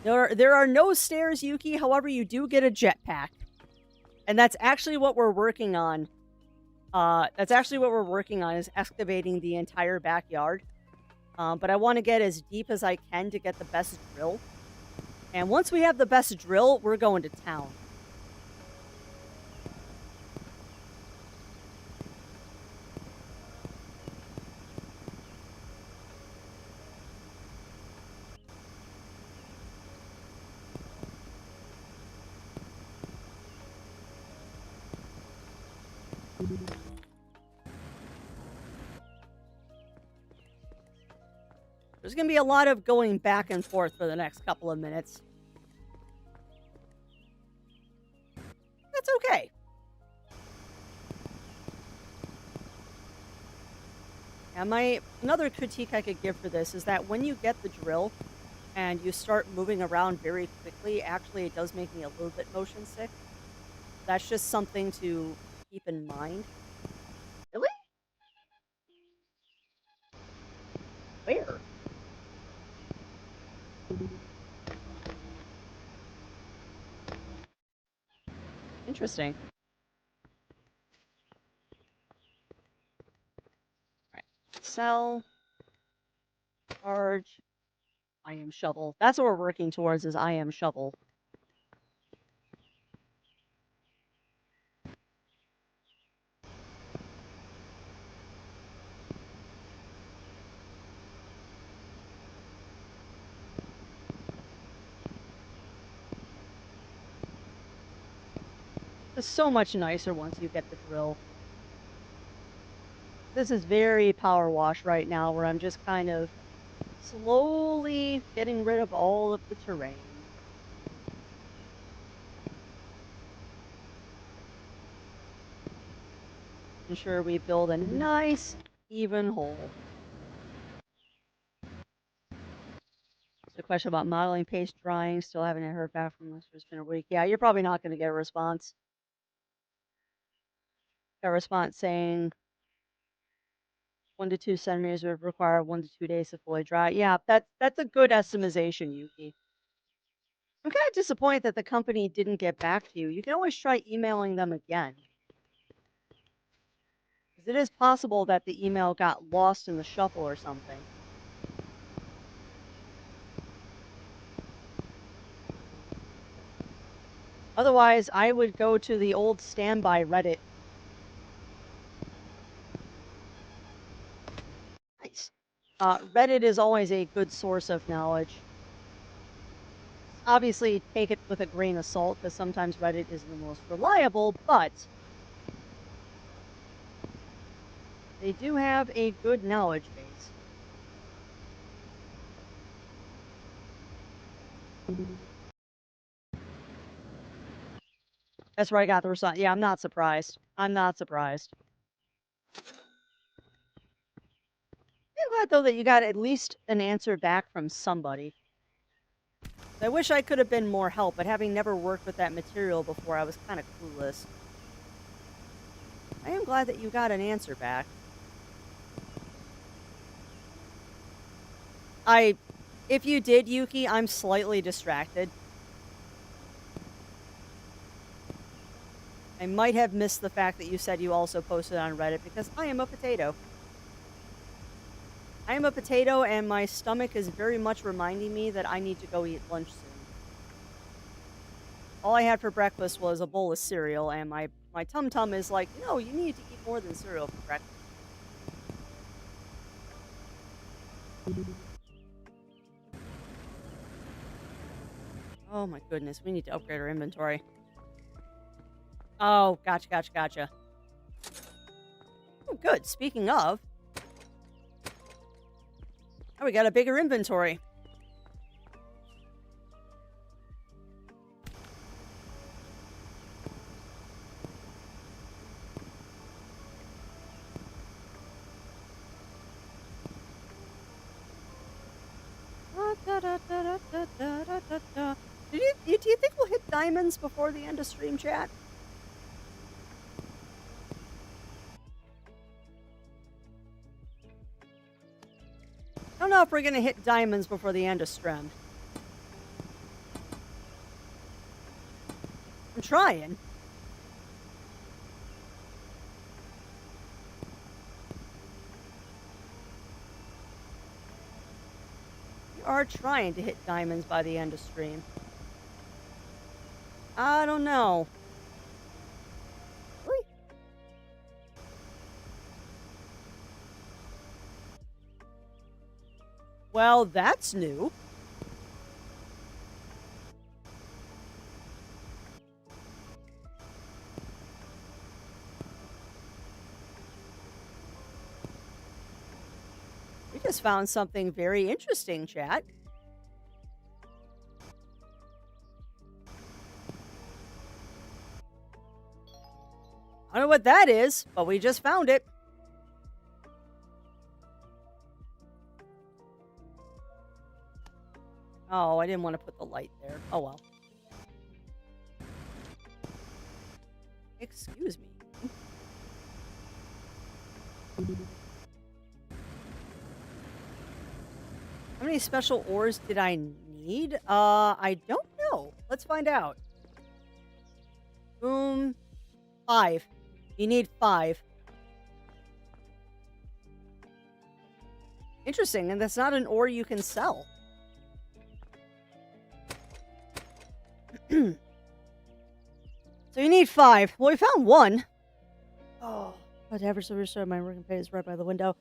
There are no stairs, Yuki. However, you do get a jetpack. And that's actually what we're working on. Is excavating the entire backyard. But I want to get as deep as I can to get the best drill. And once we have the best drill, we're going to town. There's going to be a lot of going back and forth for the next couple of minutes. That's okay. And another critique I could give for this is that when you get the drill and you start moving around very quickly, actually it does make me a little bit motion sick. That's just something to keep in mind. Really? Where? Interesting. All right. Sell. Charge. I am shovel. That's what we're working towards, is I am shovel. It's so much nicer once you get the drill. This is very power wash right now, where I'm just kind of slowly getting rid of all of the terrain. Ensure we build a nice, even hole. The question about modeling, paste drying, still haven't heard back from us. It's been a week. Yeah, you're probably not going to get a response. A response saying 1 to 2 centimeters would require 1 to 2 days to fully dry. Yeah, that's a good estimation, Yuki. I'm kind of disappointed that the company didn't get back to you. You can always try emailing them again. Because it is possible that the email got lost in the shuffle or something. Otherwise, I would go to the old standby Reddit. Nice. Reddit is always a good source of knowledge. obviously take it with a grain of salt, because sometimes Reddit isn't the most reliable, but they do have a good knowledge base. That's where I got the response. Yeah, I'm not surprised. I'm not surprised. I'm glad, though, that you got at least an answer back from somebody. I wish I could have been more help, but having never worked with that material before, I was kind of clueless. I am glad that you got an answer back. If you did, Yuki, I'm slightly distracted. I might have missed the fact that you said you also posted on Reddit, because I am a potato. I am a potato, and my stomach is very much reminding me that I need to go eat lunch soon. All I had for breakfast was a bowl of cereal, and my tum-tum is like, no, you need to eat more than cereal for breakfast. Oh my goodness, we need to upgrade our inventory. Oh, gotcha. Oh, good. Speaking of, now we got a bigger inventory. Do you think we'll hit diamonds before the end of stream chat? I don't know if we're gonna hit diamonds before the end of stream. I'm trying. We are trying to hit diamonds by the end of stream. I don't know. Really? Well, that's new. We just found something very interesting, chat. I don't know what that is, but we just found it. Oh, I didn't want to put the light there. Oh well. Excuse me. How many special ores did I need? I don't know. Let's find out. Boom. 5. You need 5. Interesting, and that's not an ore you can sell. So you need 5. Well, we found 1. Oh, but the average service of my working pay is right by the window.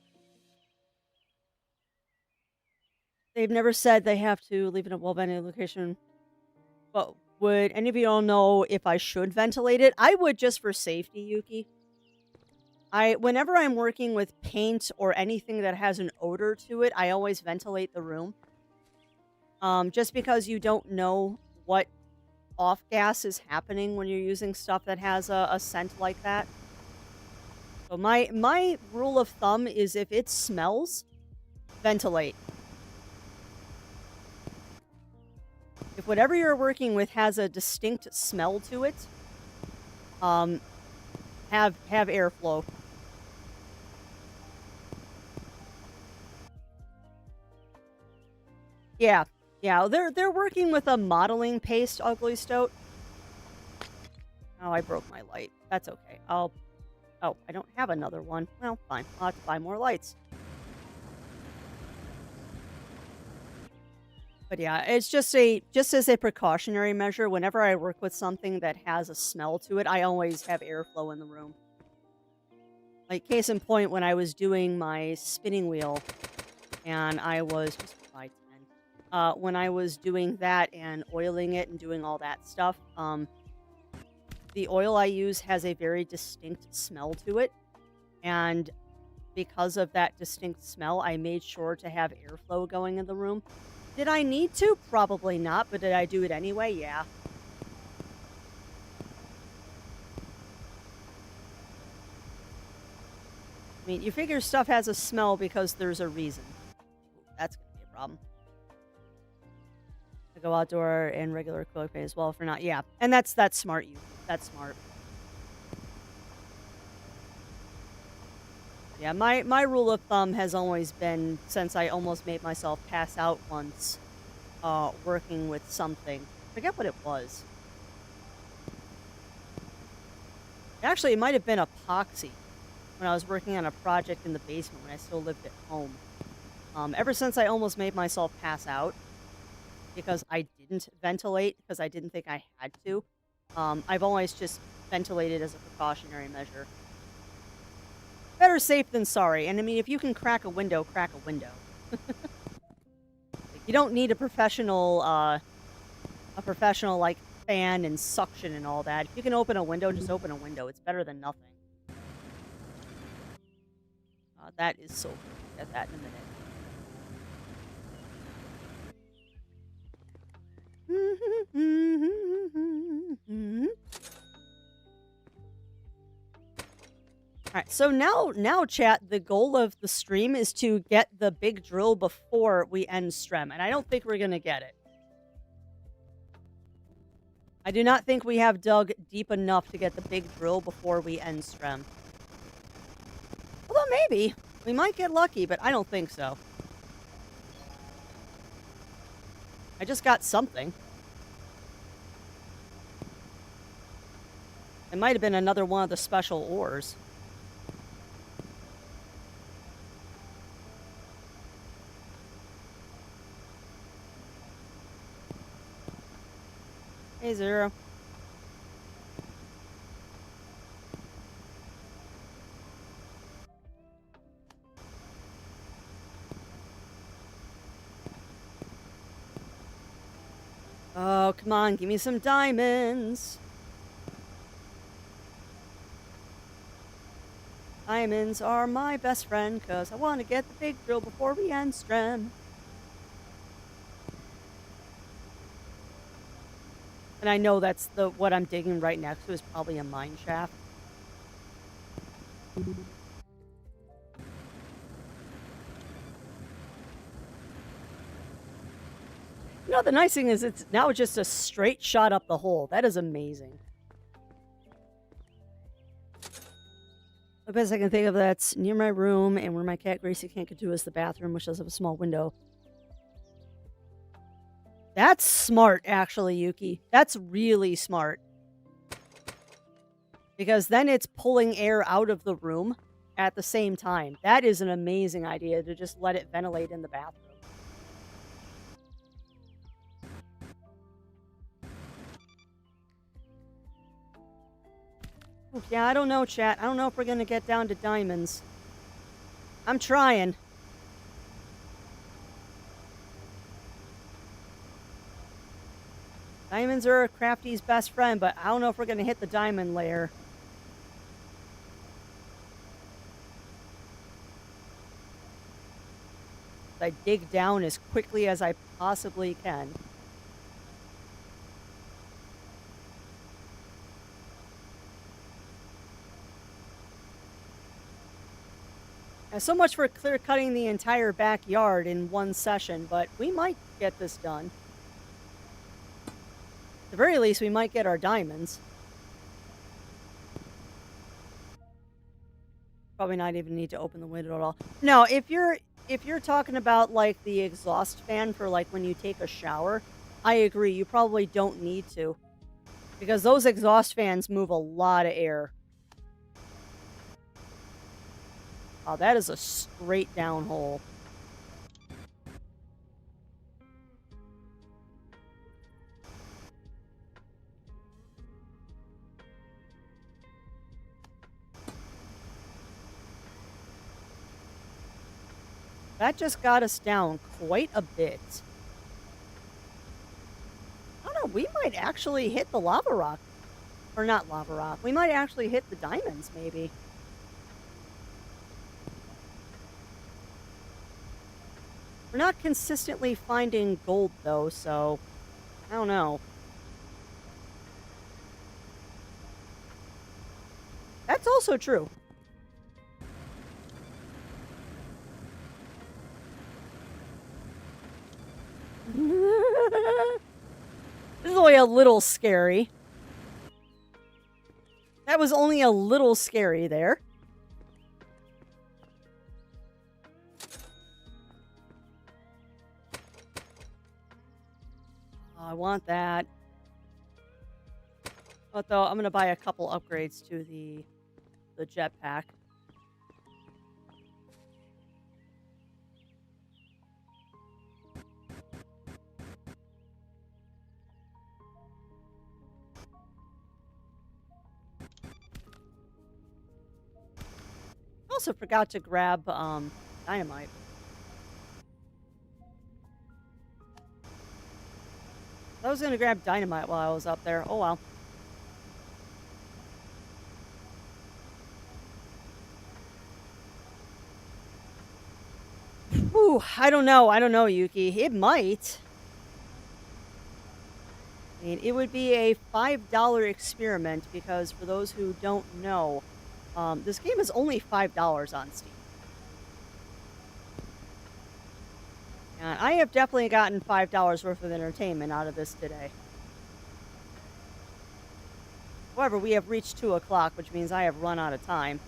They've never said they have to leave it in a well-ventilated location. But would any of you all know if I should ventilate it? I would, just for safety, Yuki. Whenever I'm working with paint or anything that has an odor to it, I always ventilate the room. Just because you don't know what off gas is happening when you're using stuff that has a scent like that. So my rule of thumb is, if it smells, ventilate. If whatever you're working with has a distinct smell to it, have airflow. Yeah, they're working with a modeling paste, Ugly Stoat. Oh, I broke my light. That's okay. Oh, I don't have another one. Well, fine. I'll have to buy more lights. But yeah, it's just as a precautionary measure, whenever I work with something that has a smell to it, I always have airflow in the room. Like, case in point, when I was doing my spinning wheel, and I was just by 10. when I was doing that and oiling it and doing all that stuff. The oil I use has a very distinct smell to it, and because of that distinct smell, I made sure to have airflow going in the room. Did I need to? Probably not, but did I do it anyway? Yeah. I mean, you figure stuff has a smell because there's a reason. That's going to be a problem. I go outdoor and regular cooking as well for not. Yeah, and that's smart. That's smart. Yeah, my rule of thumb has always been, since I almost made myself pass out once, working with something. I forget what it was. Actually, it might have been epoxy when I was working on a project in the basement when I still lived at home. Ever since I almost made myself pass out because I didn't ventilate because I didn't think I had to, I've always just ventilated as a precautionary measure. Better safe than sorry. And I mean, if you can crack a window, crack a window. Like, you don't need a professional like fan and suction and all that. If you can open a window, just open a window. It's better than nothing. That is so cool. Get that in a minute. Alright, so now, chat, the goal of the stream is to get the big drill before we end stream, and I don't think we're gonna get it. I do not think we have dug deep enough to get the big drill before we end stream. Although maybe. We might get lucky, but I don't think so. I just got something. It might have been another one of the special ores. Hey, Zero. Oh, come on, give me some diamonds. Diamonds are my best friend, cause I want to get the big drill before we end stream. And I know that's what I'm digging right next to is probably a mine shaft. You know, the nice thing is it's now just a straight shot up the hole. That is amazing. The best I can think of that's near my room and where my cat Gracie can't get to is the bathroom, which does have a small window. That's smart, actually, Yuki. That's really smart. Because then it's pulling air out of the room at the same time. That is an amazing idea, to just let it ventilate in the bathroom. Yeah, I don't know, chat. I don't know if we're going to get down to diamonds. I'm trying. Diamonds are Crafty's best friend, but I don't know if we're going to hit the diamond layer. I dig down as quickly as I possibly can. Now, so much for clear cutting the entire backyard in one session, but we might get this done. At the very least, we might get our diamonds. Probably not even need to open the window at all. No, if you're talking about like the exhaust fan for like when you take a shower, I agree. You probably don't need to, because those exhaust fans move a lot of air. Oh, that is a straight down hole. That just got us down quite a bit. Yeah, we might actually hit the lava rock. Or not lava rock. We might actually hit the diamonds, maybe. We're not consistently finding gold, though, so I don't know. That's also true. This is only a little scary. That was only a little scary there. Oh, I want that. But though, I'm gonna buy a couple upgrades to the jetpack. Also forgot to grab dynamite. I was gonna grab dynamite while I was up there. Oh well. Ooh, I don't know. I don't know, Yuki. It might. I mean, it would be a $5 experiment because for those who don't know, this game is only $5 on Steam. And I have definitely gotten $5 worth of entertainment out of this today. However, we have reached 2 o'clock, which means I have run out of time.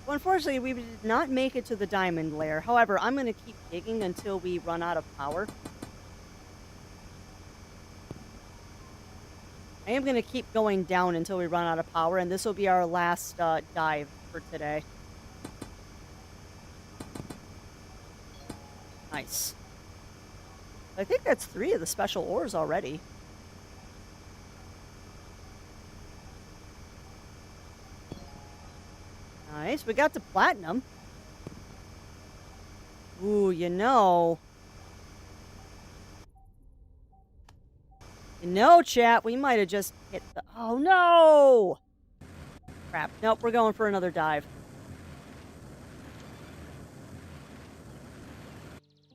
Well, unfortunately, we did not make it to the diamond lair. However, I'm going to keep digging until we run out of power. I am going to keep going down until we run out of power, and this will be our last dive for today. Nice. I think that's 3 of the special ores already. Nice. We got to platinum. Ooh, you know, chat, we might have just hit the... Oh, no! Crap. Nope, we're going for another dive.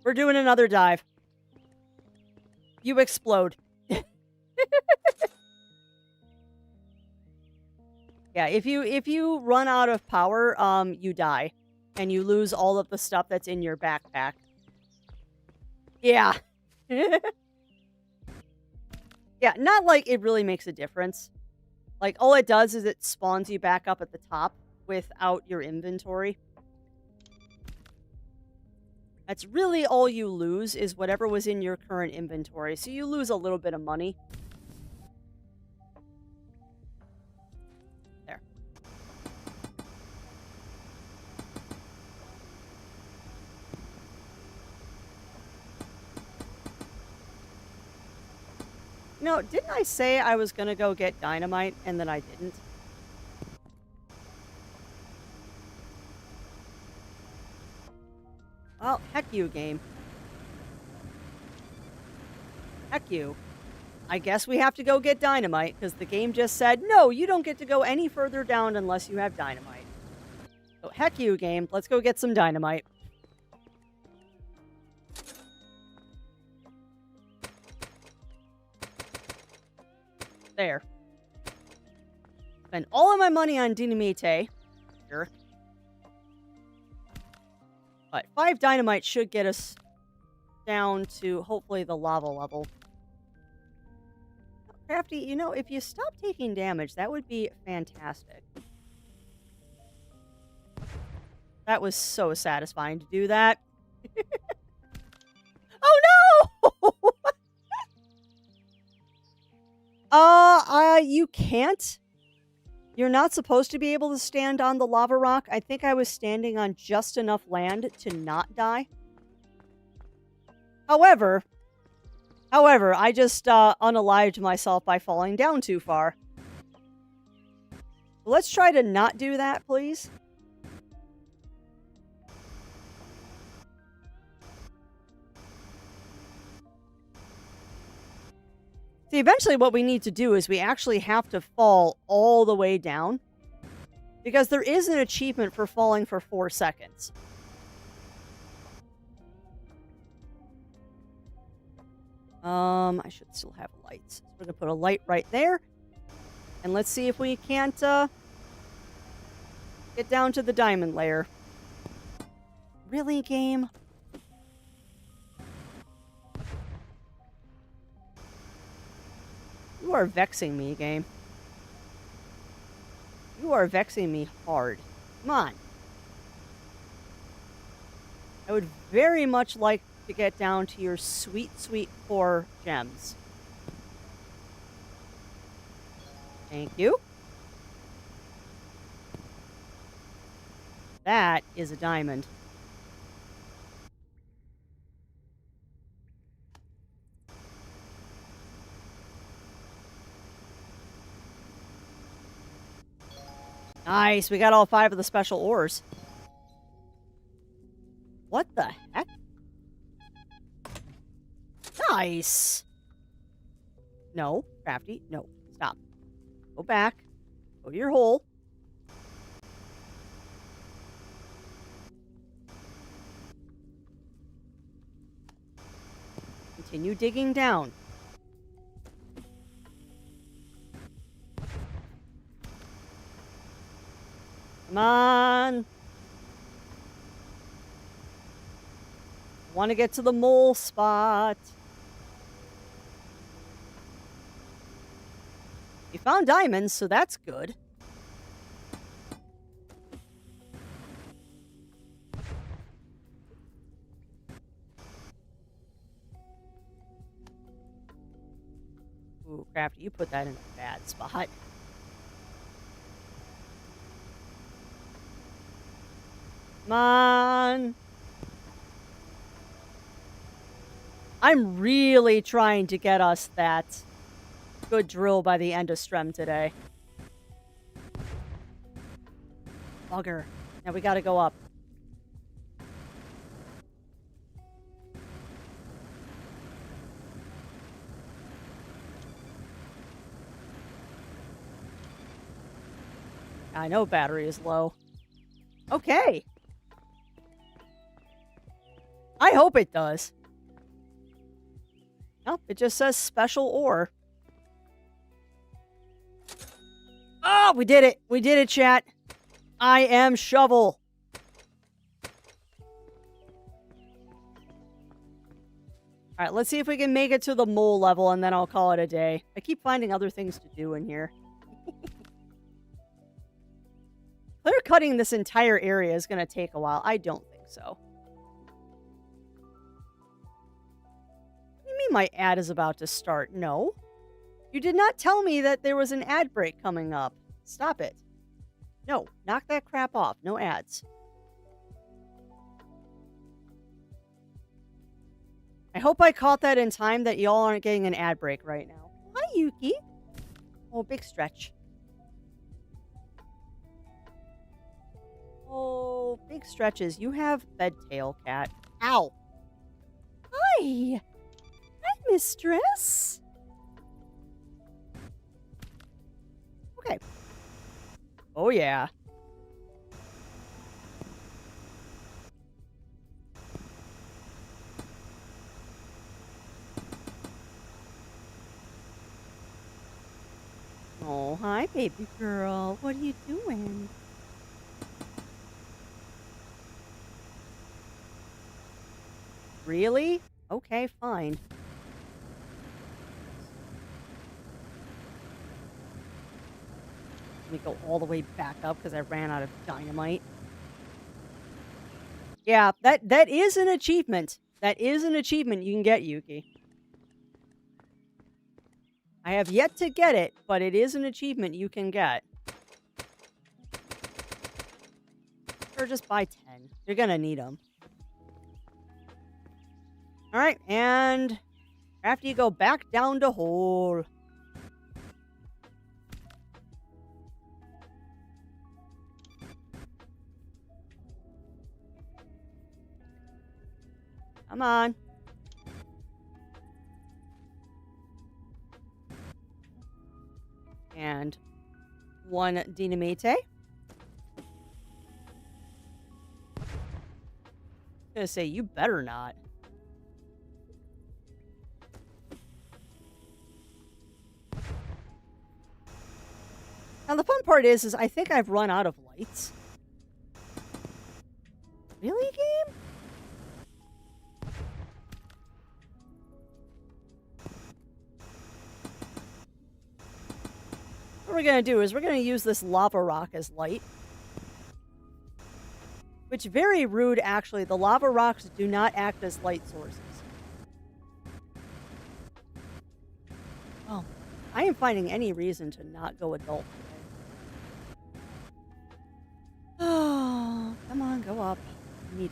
We're doing another dive. You explode. Yeah, if you run out of power, you die. And you lose all of the stuff that's in your backpack. Yeah. Yeah, not like it really makes a difference. Like, all it does is it spawns you back up at the top without your inventory. That's really all you lose is whatever was in your current inventory. So you lose a little bit of money. There. No, didn't I say I was gonna go get dynamite and then I didn't? Well, heck you, game. Heck you. I guess we have to go get dynamite, because the game just said, no, you don't get to go any further down unless you have dynamite. So heck you, game. Let's go get some dynamite. There. Spend all of my money on dynamite. Jerk. But 5 dynamite should get us down to, hopefully, the lava level. Crafty, you know, if you stop taking damage, that would be fantastic. That was so satisfying to do that. Oh, no! You can't. You're not supposed to be able to stand on the lava rock. I think I was standing on just enough land to not die. However, I just unalived myself by falling down too far. Let's try to not do that, please. See, eventually what we need to do is we actually have to fall all the way down. Because there is an achievement for falling for 4 seconds. I should still have lights. So we're going to put a light right there. And let's see if we can't, get down to the diamond layer. Really, game? You are vexing me, game. You are vexing me hard. Come on. I would very much like to get down to your sweet, sweet 4 gems. Thank you. That is a diamond. Nice, we got all 5 of the special ores. What the heck? Nice! No, Crafty, no, stop. Go back. Go to your hole. Continue digging down. Come on. Want to get to the mole spot. You found diamonds, so that's good. Ooh, Crafty, you put that in a bad spot. Come on. I'm really trying to get us that good drill by the end of Strem today. Bugger. Now we gotta go up. I know battery is low. Okay. I hope it does. Nope, it just says special ore. Oh, we did it. We did it, chat. I am Shovel. All right, let's see if we can make it to the mole level, and then I'll call it a day. I keep finding other things to do in here. Clear cutting this entire area is going to take a while. I don't think so. What do you mean my ad is about to start? No. You did not tell me that there was an ad break coming up. Stop it. No, knock that crap off. No ads. I hope I caught that in time that y'all aren't getting an ad break right now. Hi, Yuki. Oh, big stretch. Oh, big stretches. You have bedtail, cat. Ow. Hi. Hi, mistress. Okay. Oh, yeah. Oh, hi, baby girl. What are you doing? Really? Okay, fine. Let me go all the way back up because I ran out of dynamite. Yeah, that is an achievement. That is an achievement you can get, Yuki. I have yet to get it, but it is an achievement you can get. Or just buy 10. You're gonna need them. Alright, and after you go back down to hole. Come on. 1 dynamite. Gonna say, you better not. Now the fun part is I think I've run out of lights. Really, game? What we're gonna do is we're gonna use this lava rock as light. Which, very rude, actually. The lava rocks do not act as light sources. Oh, I am finding any reason to not go adult today. Oh, come on, go up. I need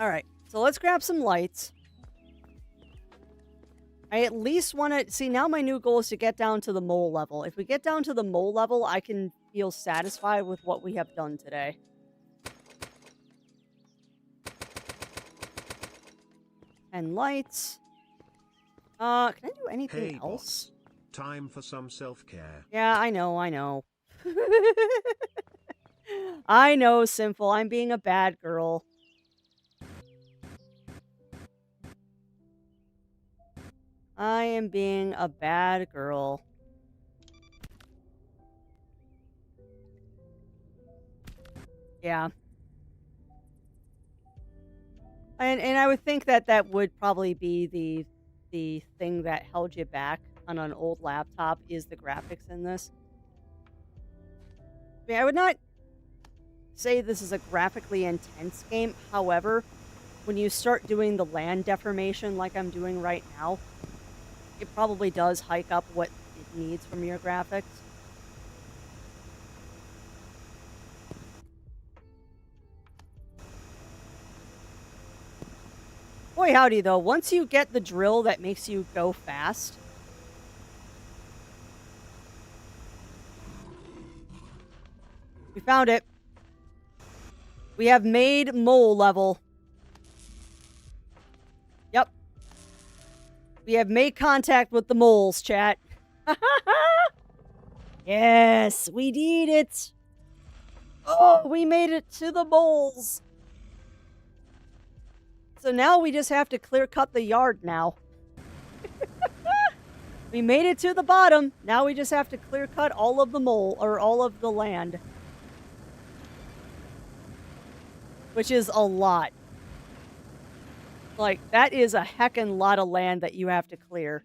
Alright, so let's grab some lights. I at least want to... See, now my new goal is to get down to the mole level. If we get down to the mole level, I can feel satisfied with what we have done today. And lights. Can I do anything else? Boss. Time for some self-care. Yeah, I know. I know, Sinful. I'm being a bad girl. I am being a bad girl. Yeah. And I would think that that would probably be the thing that held you back on an old laptop is the graphics in this. I mean, I would not say this is a graphically intense game. However, when you start doing the land deformation like I'm doing right now, it probably does hike up what it needs from your graphics. Boy howdy though, once you get the drill that makes you go fast. We found it. We have made mole level. Yep. We have made contact with the moles, chat. Yes, we did it. Oh, we made it to the moles. So now we just have to clear cut the yard now. We made it to the bottom. Now we just have to clear cut all of the mole, or all of the land. Which is a lot. Like, that is a heckin' lot of land that you have to clear.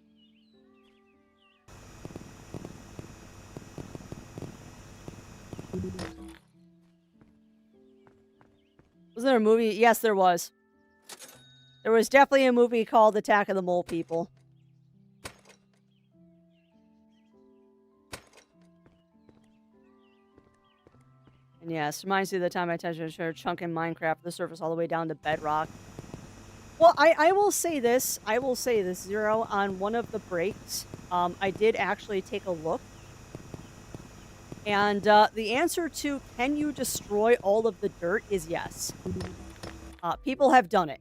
Was there a movie? Yes, there was. There was definitely a movie called Attack of the Mole People. And yes, reminds me of the time I touched a chunk in Minecraft, the surface all the way down to bedrock. Well, I will say this. I will say this, Zero. On one of the breaks, I did actually take a look. And the answer to can you destroy all of the dirt is yes. People have done it.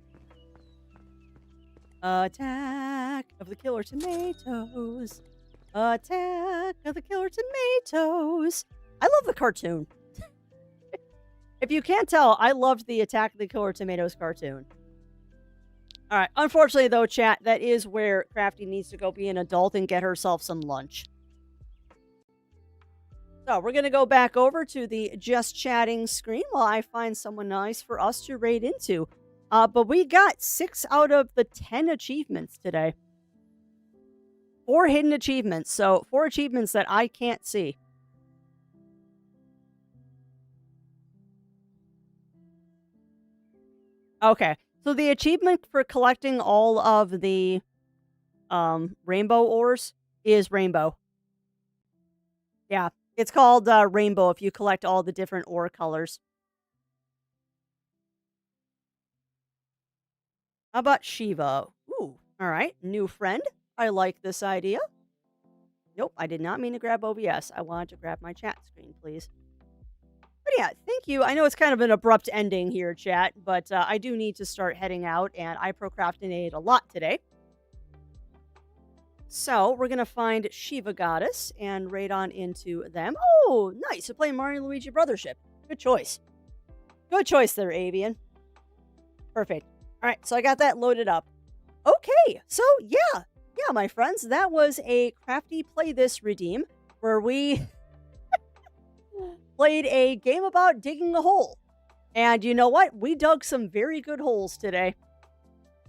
Attack of the killer tomatoes. Attack of the killer tomatoes. I love the cartoon. If you can't tell, I loved the Attack of the Killer Tomatoes cartoon. Alright, unfortunately though, chat, that is where Crafty needs to go be an adult and get herself some lunch. So, we're going to go back over to the just chatting screen while I find someone nice for us to raid into. But we got 6 out of the 10 achievements today. 4 hidden achievements, so 4 achievements that I can't see. Okay, so the achievement for collecting all of the rainbow ores is rainbow. Yeah, it's called rainbow if you collect all the different ore colors. How about Shiva? Ooh, alright, new friend. I like this idea. Nope, I did not mean to grab OBS. I wanted to grab my chat screen, please. But yeah, thank you. I know it's kind of an abrupt ending here, chat, but I do need to start heading out, and I procrastinated a lot today. So we're going to find Shiva Goddess and raid on into them. Oh, nice. We're playing Mario and Luigi Brothership. Good choice. Good choice there, Avian. Perfect. All right, so I got that loaded up. Okay, so yeah, my friends, that was a crafty play this redeem where we played a game about digging a hole. And you know what? We dug some very good holes today.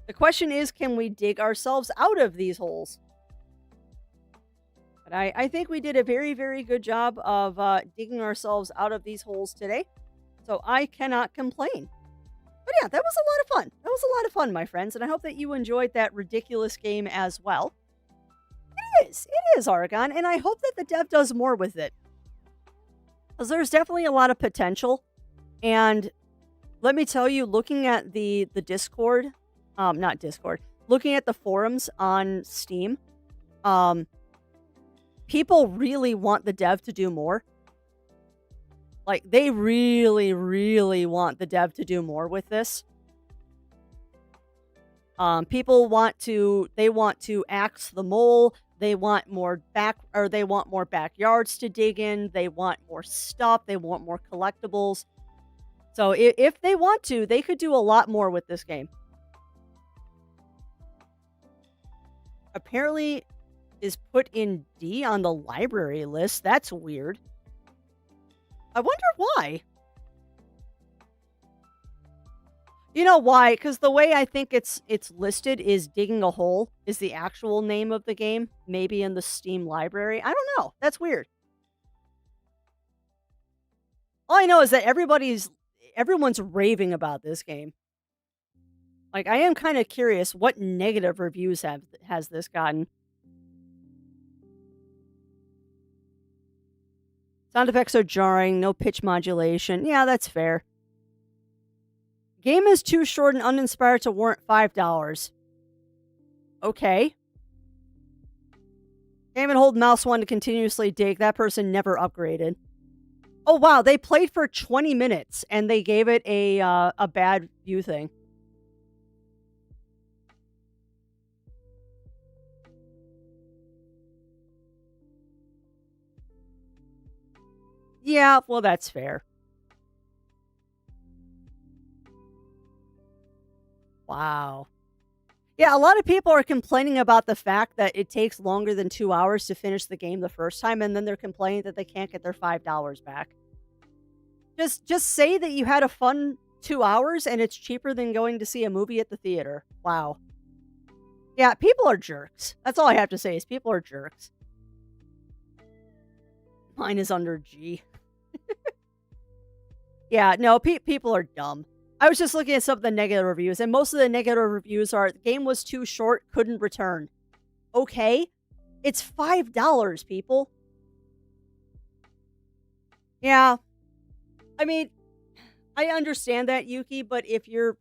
The question is, can we dig ourselves out of these holes? But I think we did a very, very good job of digging ourselves out of these holes today. So I cannot complain. But yeah, that was a lot of fun. That was a lot of fun, my friends. And I hope that you enjoyed that ridiculous game as well. It is, Argon. And I hope that the dev does more with it. Because there's definitely a lot of potential. And let me tell you, looking at the Discord, not Discord, looking at the forums on Steam, people really want the dev to do more. Like, they really, really want the dev to do more with this. People want to axe the mole. They want more backyards to dig in. They want more stuff. They want more collectibles. So if they want to, they could do a lot more with this game. Apparently is put in D on the library list. That's weird. I wonder why. You know why? Because the way I think it's listed is digging a hole is the actual name of the game. Maybe in the Steam library. I don't know. That's weird. All I know is that everyone's raving about this game. Like, I am kind of curious what negative reviews has this gotten. Sound effects are jarring, no pitch modulation. Yeah, that's fair. Game is too short and uninspired to warrant $5. Okay. Game and hold mouse 1 to continuously dig. That person never upgraded. Oh, wow. They played for 20 minutes and they gave it a bad view thing. Yeah, well, that's fair. Wow. Yeah, a lot of people are complaining about the fact that it takes longer than 2 hours to finish the game the first time, and then they're complaining that they can't get their $5 back. Just say that you had a fun 2 hours and it's cheaper than going to see a movie at the theater. Wow. Yeah, people are jerks. That's all I have to say is people are jerks. Mine is under G. Yeah, no, people are dumb. I was just looking at some of the negative reviews, and most of the negative reviews are, the game was too short, couldn't return. Okay. It's $5, people. Yeah. I mean, I understand that, Yuki, but if you're...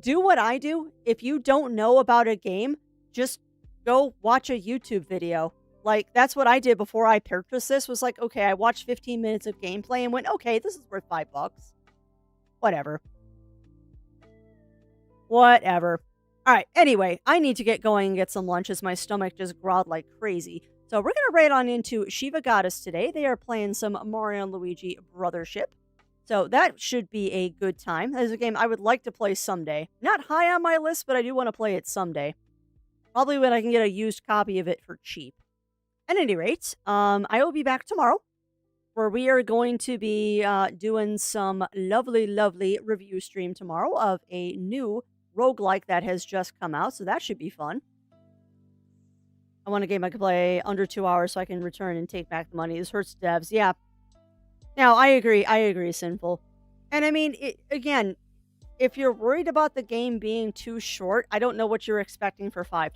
Do what I do. If you don't know about a game, just go watch a YouTube video. Like, that's what I did before I purchased this, was like, okay, I watched 15 minutes of gameplay and went, okay, this is worth $5. Whatever. Whatever. All right, anyway, I need to get going and get some lunch as my stomach just growled like crazy. So we're going to raid on into Shiva Goddess today. They are playing some Mario and Luigi Brothership. So that should be a good time. That is a game I would like to play someday. Not high on my list, but I do want to play it someday. Probably when I can get a used copy of it for cheap. At any rate, I will be back tomorrow, where we are going to be doing some lovely, lovely review stream tomorrow of a new roguelike that has just come out, so that should be fun. I want a game I can play under 2 hours so I can return and take back the money. This hurts devs. Yeah. Now, I agree, Sinful. And I mean, again, if you're worried about the game being too short, I don't know what you're expecting for $5.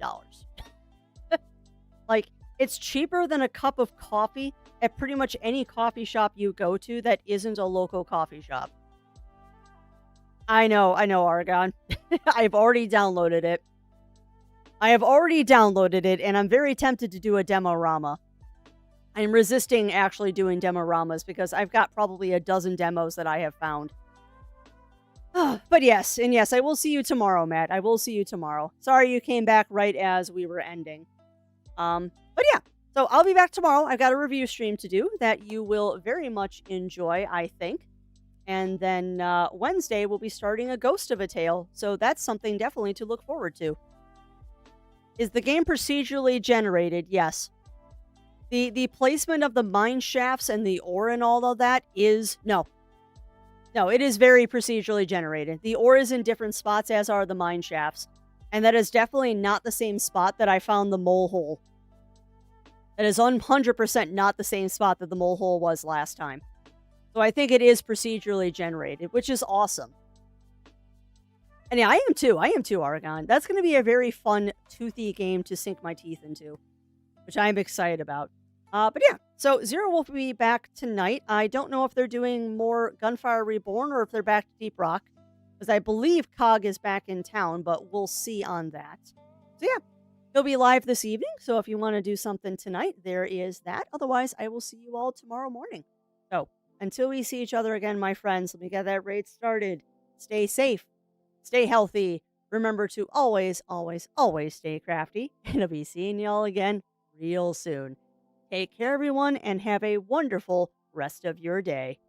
Like, it's cheaper than a cup of coffee at pretty much any coffee shop you go to that isn't a local coffee shop. I know, Argon. I've already downloaded it. And I'm very tempted to do a demo-rama. I'm resisting actually doing demo-ramas because I've got probably a dozen demos that I have found. But yes, I will see you tomorrow, Matt. I will see you tomorrow. Sorry you came back right as we were ending. But yeah, so I'll be back tomorrow. I've got a review stream to do that you will very much enjoy, I think. And then Wednesday, we'll be starting a Ghost of a Tale. So that's something definitely to look forward to. Is the game procedurally generated? Yes. The placement of the mine shafts and the ore and all of that is no. No, it is very procedurally generated. The ore is in different spots, as are the mine shafts. And that is definitely not the same spot that I found the mole hole. That is 100% not the same spot that the mole hole was last time. So I think it is procedurally generated, which is awesome. And yeah, I am too, Aragon. That's going to be a very fun, toothy game to sink my teeth into, which I am excited about. But yeah, so Zero will be back tonight. I don't know if they're doing more Gunfire Reborn or if they're back to Deep Rock, because I believe Cog is back in town, but we'll see on that. So yeah, he'll be live this evening, so if you want to do something tonight, there is that. Otherwise, I will see you all tomorrow morning. So, until we see each other again, my friends, let me get that raid started. Stay safe, stay healthy. Remember to always, always, always stay crafty, and I'll be seeing y'all again real soon. Take care, everyone, and have a wonderful rest of your day.